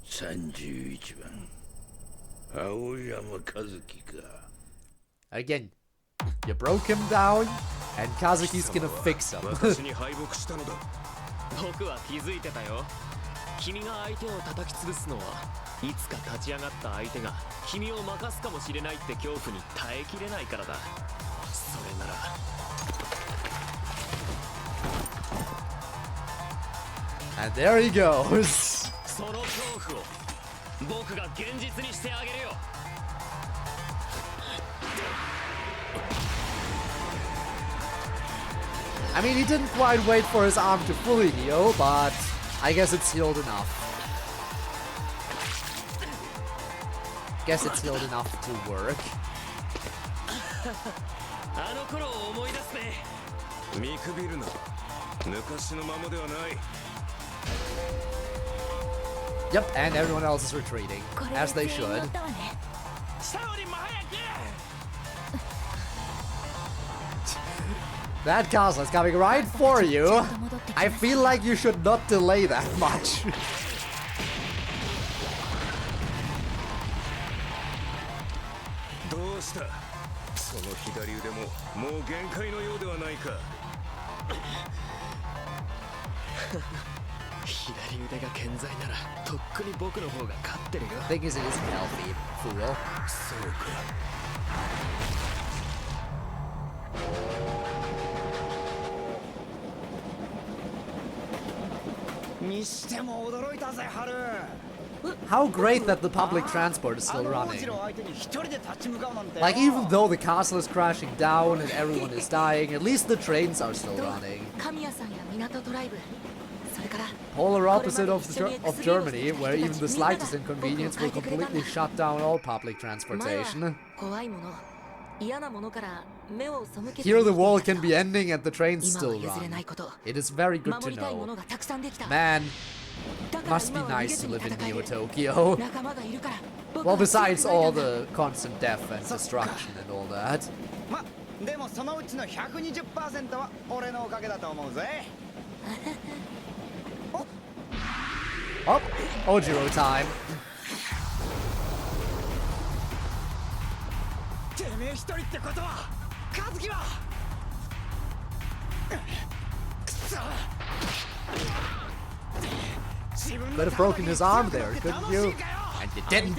31番青山和樹か。 Again, you broke him down, and Kazuki's gonna fix him. 私に敗北したのだ。僕は気づいてたよ。君が相手を叩き潰すのはいつか立ち上がった相手が君を任すかもしれないって恐怖に耐えきれないからだ。それなら And there he goes. その恐怖を僕が現実にしてあげるよ。I mean, he didn't quite wait for his arm to fully heal, but I guess it's healed enough. Guess it's healed enough to work. あの頃を思い出すね。見くびるな。昔のままではない。 Yep, and everyone else is retreating, as they should. That castle is coming right for you. I feel like you should not delay that much. どうした？その左腕ももう限界のようではないか。左腕が健在ならとっくに僕の方が勝ってるよ。 Thing is, it isn't healthy, fool. そうか。にしても驚いたぜ、ハル。 How great that the public transport is still running. Like, even though the castle is crashing down and everyone is dying, at least the trains are still running. Polar opposite of Germany, where even the slightest inconvenience will completely shut down all public transportation. Here the war can be ending and the trains still run. It is very good to know. Man, must be nice to live in Neo Tokyo. Well, besides all the constant death and destruction and all that. でもそのうちの 120% は俺のおかげだと思うぜ。 Oh, Ojiro time. てめえ一人ってことは、和樹は。くそ。 Could have broken his arm there, couldn't you? And you didn't.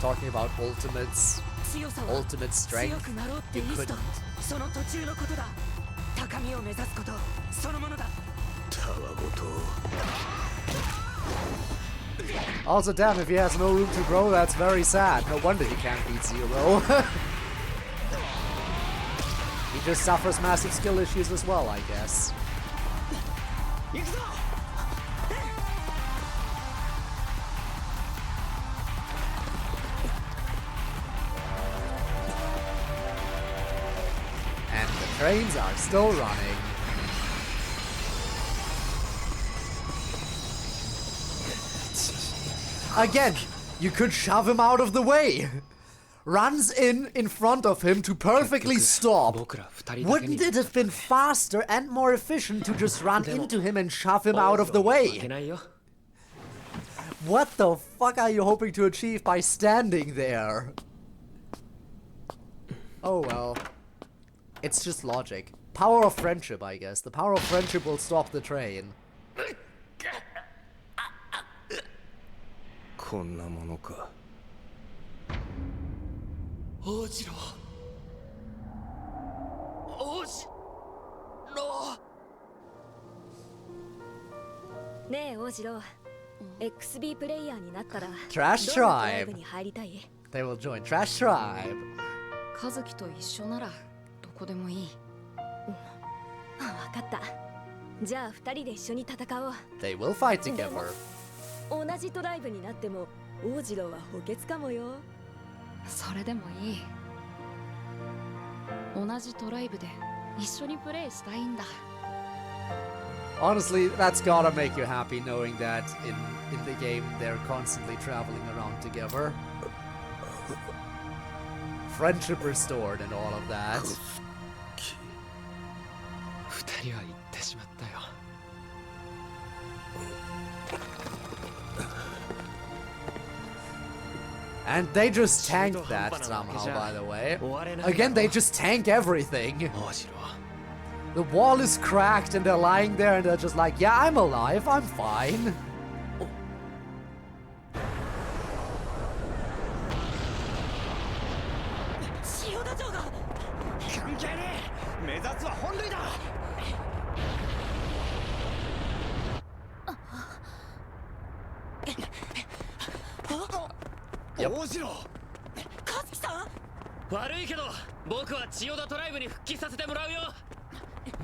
Talking about ultimates. Ultimate strength. You couldn't. Also, damn, if he has no room to grow, that's very sad. No wonder he can't beat Zero. He just suffers massive skill issues as well, I guess. And the trains are still running. Again, you could shove him out of the way. runs in front of him to perfectly stop. Wouldn't it have been faster and more efficient to just run into him and shove him out of the way? What the fuck are you hoping to achieve by standing there? Oh well. It's just logic. Power of friendship, I guess. The power of friendship will stop the train. こんなものか。王次郎。王次郎。ねえ王次郎。XB プレイヤーになったら Trash どんなトライ Tribe. ブに入りたい？ They will join Trash Tribe. 和樹と一緒ならどこでもいい。分かった。じゃあ二人で一緒に戦おう。 They will fight together. 同じトライブになっても王次郎は補欠かもよ。それでもいい。同じトライブで一緒にプレイしたいんだ。 Honestly, that's gotta make you happy knowing that in the game they're constantly traveling around together. Friendship restored and all of that. 二人は行ってしまったよ。 And they just tanked that somehow, by the way. Again, they just tank everything. The wall is cracked and they're lying there and they're just like, yeah, I'm alive, I'm fine. Yep. 悪いけど僕は千代田トライブに復帰させてもらうよ。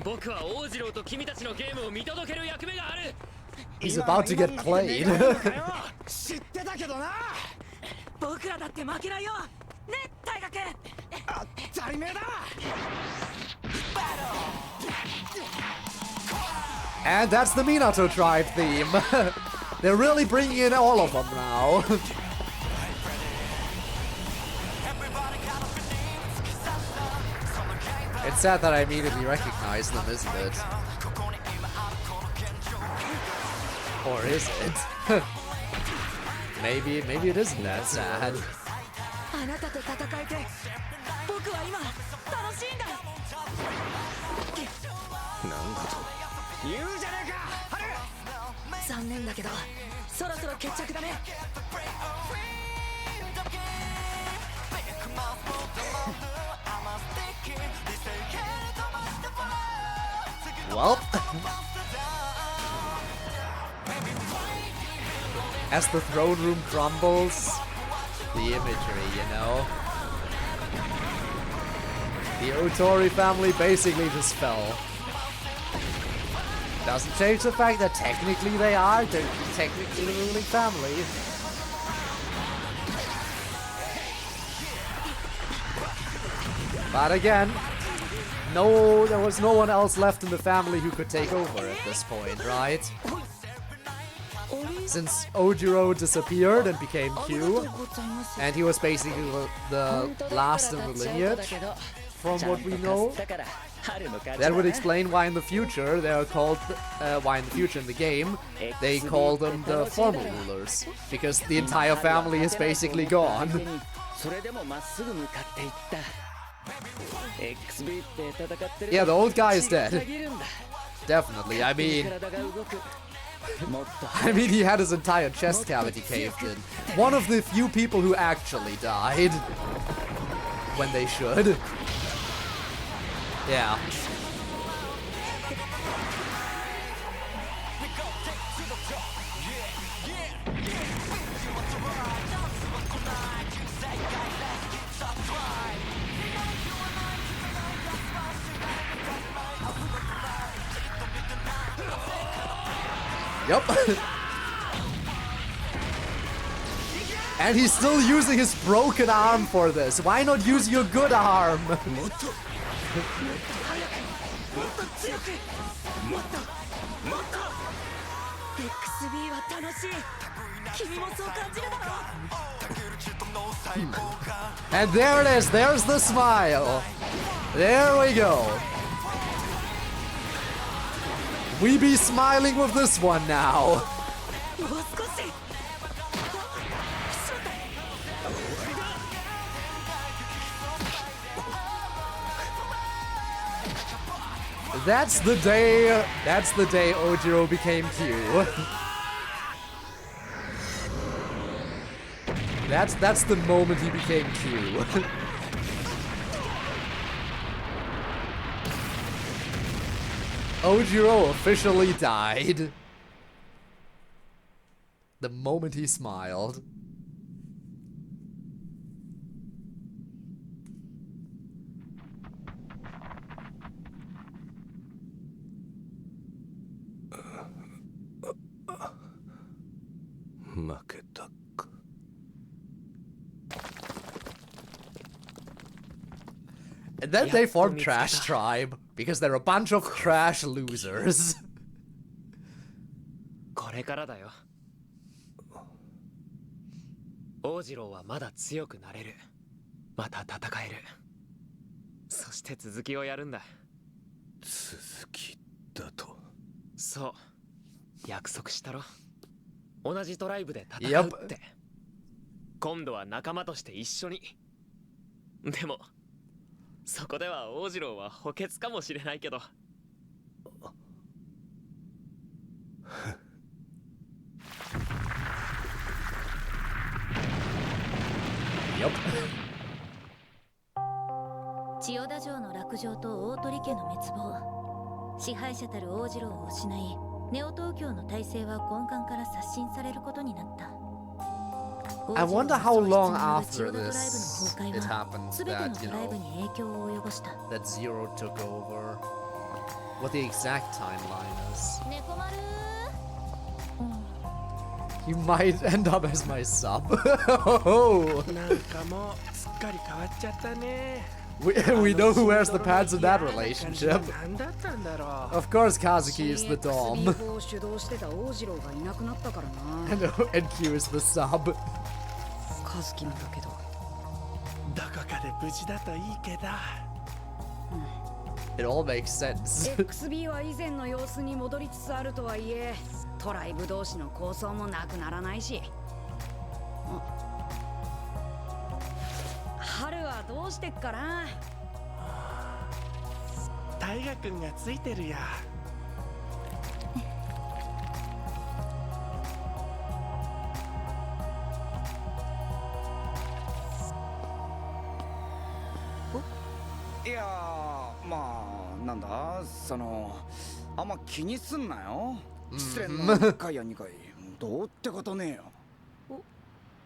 僕は王次郎と君たちのゲームを見届ける役目がある。 He's about to get played. 知ってたけどな。僕らだって負けないよ。ね、大学。当たり前だ。 And that's the Minato tribe theme. They're really bringing in all of them now. It's sad that I immediately recognize them, isn't it? Or is it? maybe it isn't that sad. あなたと戦えて僕は今楽しいんだ。なんだと。言うじゃねえか、ハル。残念だけどそろそろ決着だね。 Well, as the throne room crumbles, the imagery, you know. The Otori family basically just fell. Doesn't change the fact that technically they're technically the ruling family. But again, there was no one else left in the family who could take over at this point, right? Since Ojiro disappeared and became Q, and he was basically the last of the lineage, from what we know. That would explain why in the future they are called, in the game, they call them the former rulers, because the entire family is basically gone. Yeah, the old guy is dead. Definitely, I mean, he had his entire chest cavity caved in. One of the few people who actually died. When they should. Yeah. Yep. And he's still using his broken arm for this. Why not use your good arm? And there it is, there's the smile. There we go. We be smiling with this one now. That's the day Ojiro became Q. That's the moment he became Q. Ojiro officially died. The moment he smiled. And then they formed Trash Tribe, because they're a bunch of trash losers. これからだよ。王次郎はまだ強くなれる。また戦える。そして続きをやるんだ。続きだと。そう。約束したろ。同じトライブで戦うって。今度は仲間として一緒に。でも。そこでは王次郎は補欠かもしれないけど。千代田城の落城と大鳥家の滅亡。支配者たる王次郎を失い、ネオ東京の体制は根幹から刷新されることになった。I wonder how long after this it happened that, you know, that Zero took over. What the exact timeline is. He might end up as my sub. We know who wears the pads in that relationship. Of course Kazuki is the dom. And Q is the sub. カズキもだけどどこかで無事だといいけど It all makes sense. XB は以前の様子に戻りつつあるとはいえトライブ同士の抗争もなくならないし春はどうしてっかな大河君がついてるよいやーまあなんだそのあんま気にすんなよ失恋の1回や2回どうってことねえよ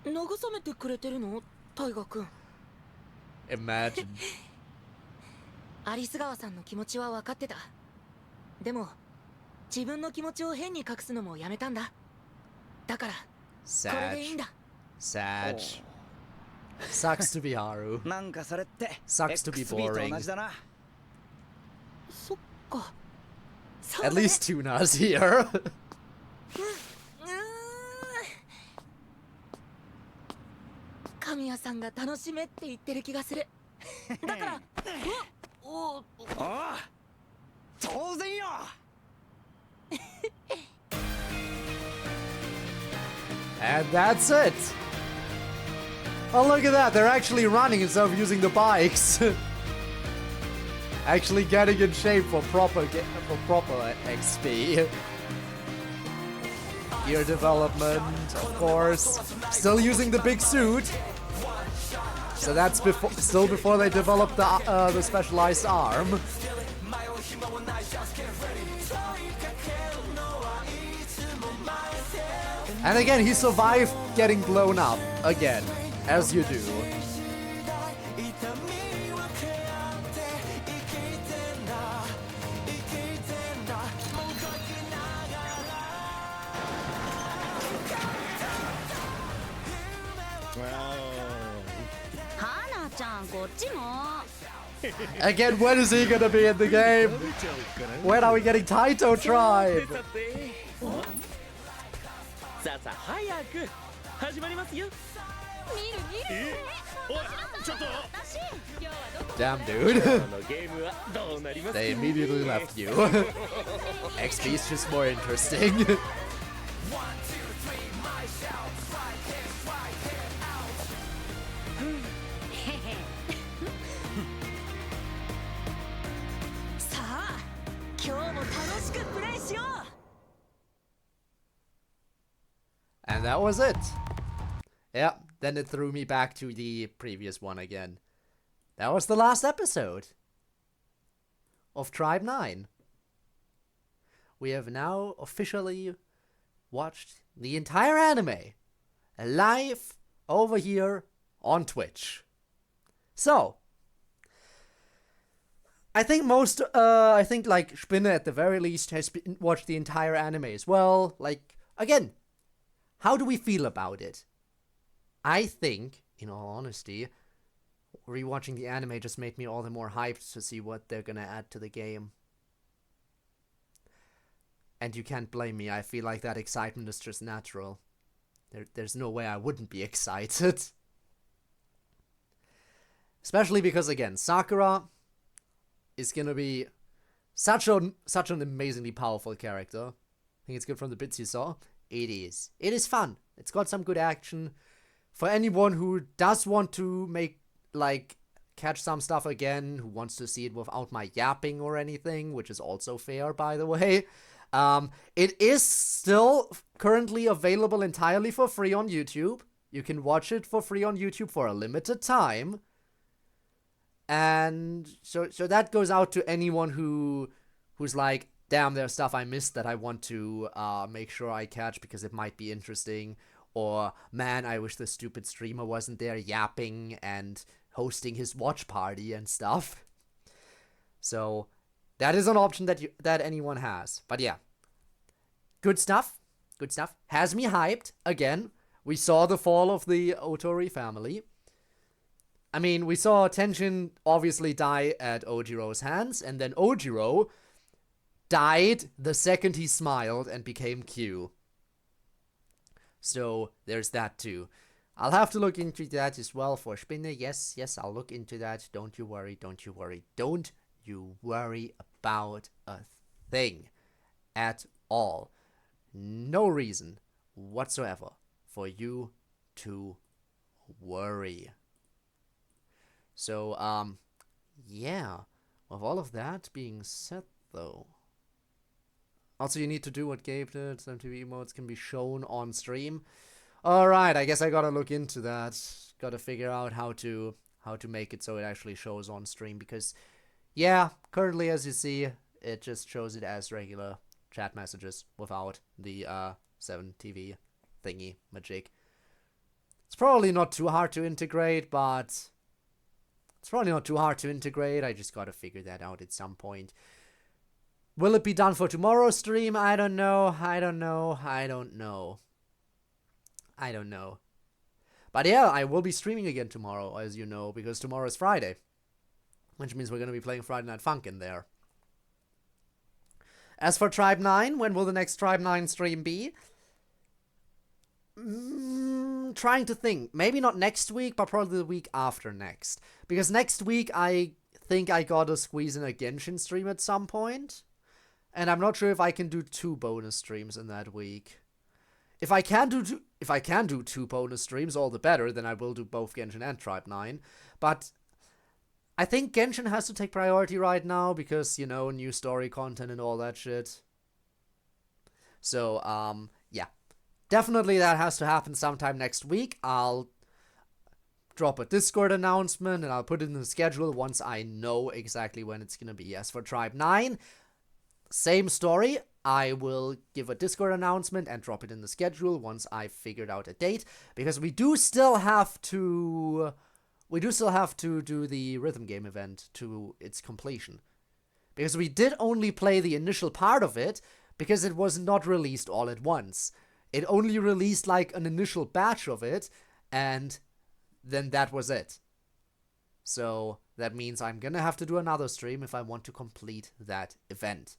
慰めてくれてるの大河君 Imagine アリス川さんの気持ちは分かってたでも自分の気持ちを変に隠すのもやめたんだだからこれでいいんだ Sag Sucks to be Haru. なんかそれって Sucks to be boring. 同じだなそっか At least Tuna's here. 神谷さんが楽しめって言ってる気がするだからおあ当然よAnd that's it. Oh, look at that. They're actually running instead of using the bikes. Actually getting in shape for proper XP. Gear development, of course. Still using the big suit. So that's still before they develop the specialized arm. And again, he survived getting blown up again. As you do. Again, when is he gonna be in the game? When are we getting Taito Tribe? さあさあ早く始まりますよ見る Damn, dude. They immediately left you. XP is just more interesting. And that was it. Yeah, then it threw me back to the previous one again. That was the last episode of Tribe 9. We have now officially watched the entire anime live over here on Twitch. So, I think like Spinne at the very least has watched the entire anime as well. Like, again, how do we feel about it? I think, in all honesty, rewatching the anime just made me all the more hyped to see what they're gonna add to the game. And you can't blame me, I feel like that excitement is just natural. There's no way I wouldn't be excited. Especially because, again, Sakura is gonna be such an amazingly powerful character. I think it's good from the bits you saw. It is. It is fun. It's got some good action. For anyone who does want to catch some stuff again, who wants to see it without my yapping or anything, which is also fair, by the way. It is still currently available entirely for free on YouTube. You can watch it for free on YouTube for a limited time. And so that goes out to anyone who's like, damn, there's stuff I missed that I want to make sure I catch because it might be interesting. Or, man, I wish the stupid streamer wasn't there yapping and hosting his watch party and stuff. So, that is an option that anyone has. But yeah, good stuff. Good stuff. Has me hyped. Again, we saw the fall of the Otori family. I mean, we saw Tenshin obviously die at Ojiro's hands, and then Ojiro died the second he smiled and became Q. So, there's that too. I'll have to look into that as well for Spinne. Yes, I'll look into that. Don't you worry, don't you worry. Don't you worry about a thing at all. No reason whatsoever for you to worry. So, yeah. With all of that being said, though, also, you need to do what Gabe did. Some TV emotes can be shown on stream. Alright, I guess I gotta look into that. Gotta figure out how to make it so it actually shows on stream. Because, yeah, currently, as you see, it just shows it as regular chat messages without the 7TV thingy magic. It's probably not too hard to integrate, but I just gotta figure that out at some point. Will it be done for tomorrow's stream? I don't know. But yeah, I will be streaming again tomorrow, as you know, because tomorrow is Friday. Which means we're going to be playing Friday Night Funk in there. As for Tribe 9, when will the next Tribe 9 stream be? Trying to think. Maybe not next week, but probably the week after next. Because next week, I think I gotta squeeze in a Genshin stream at some point. And I'm not sure if I can do 2 bonus streams in that week. If I can do 2 bonus streams, all the better, then I will do both Genshin and Tribe 9. But I think Genshin has to take priority right now because, you know, new story content and all that shit. So, yeah. Definitely that has to happen sometime next week. I'll drop a Discord announcement and I'll put it in the schedule once I know exactly when it's gonna be. As for Tribe 9, same story. I will give a Discord announcement and drop it in the schedule once I've figured out a date, because we do still have to do the rhythm game event to its completion. Because we did only play the initial part of it because it was not released all at once. It only released like an initial batch of it, and then that was it. So that means I'm gonna have to do another stream if I want to complete that event.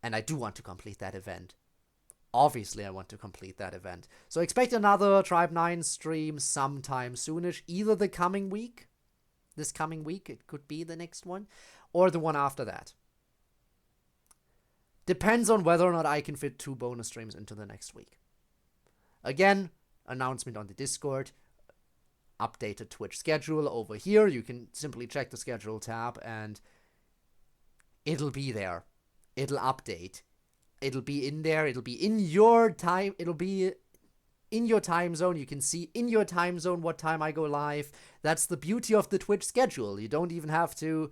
And I do want to complete that event. obviously I want to complete that event. So expect another Tribe 9 stream sometime soonish, either the coming week, this coming week, it could be the next one, or the one after that. Depends on whether or not I can fit 2 bonus streams into the next week. Again, announcement on the Discord, updated Twitch schedule over here. You can simply check the schedule tab and it'll be there. It'll update. It'll be in there. It'll be in your time. It'll be in your time zone. You can see in your time zone what time I go live. That's the beauty of the Twitch schedule. You don't even have to,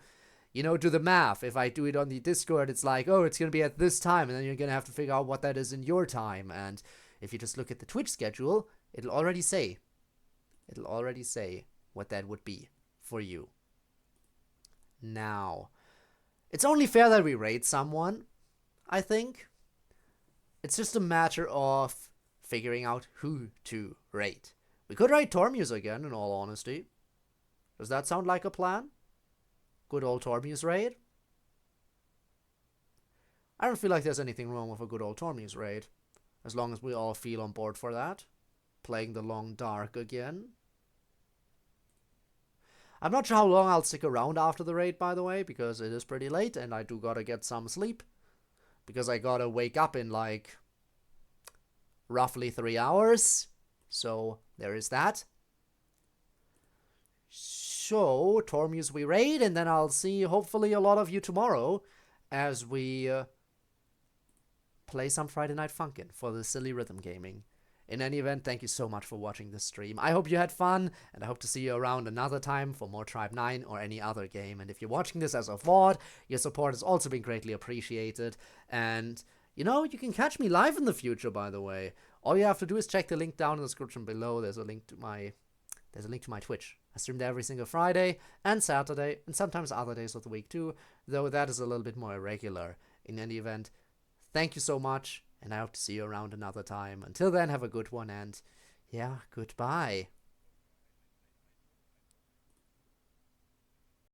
you know, do the math. If I do it on the Discord, it's like, oh, it's going to be at this time, and then you're going to have to figure out what that is in your time. And if you just look at the Twitch schedule, it'll already say what that would be for you. Now, it's only fair that we raid someone, I think. It's just a matter of figuring out who to raid. We could raid Tormuse again, in all honesty. Does that sound like a plan? Good old Tormuse raid? I don't feel like there's anything wrong with a good old Tormuse raid, as long as we all feel on board for that. Playing the long dark again. I'm not sure how long I'll stick around after the raid, by the way, because it is pretty late and I do gotta get some sleep. Because I gotta wake up in like roughly 3 hours. So there is that. So, Tormuse we raid, and then I'll see hopefully a lot of you tomorrow as we play some Friday Night Funkin' for the silly rhythm gaming. In any event, thank you so much for watching this stream. I hope you had fun, and I hope to see you around another time for more Tribe 9 or any other game. And if you're watching this as a VOD, your support has also been greatly appreciated. And, you know, you can catch me live in the future, by the way. All you have to do is check the link down in the description below. There's a link to my Twitch. I stream there every single Friday and Saturday, and sometimes other days of the week too, though that is a little bit more irregular. In any event, thank you so much, and I hope to see you around another time. Until then, have a good one, and yeah, goodbye.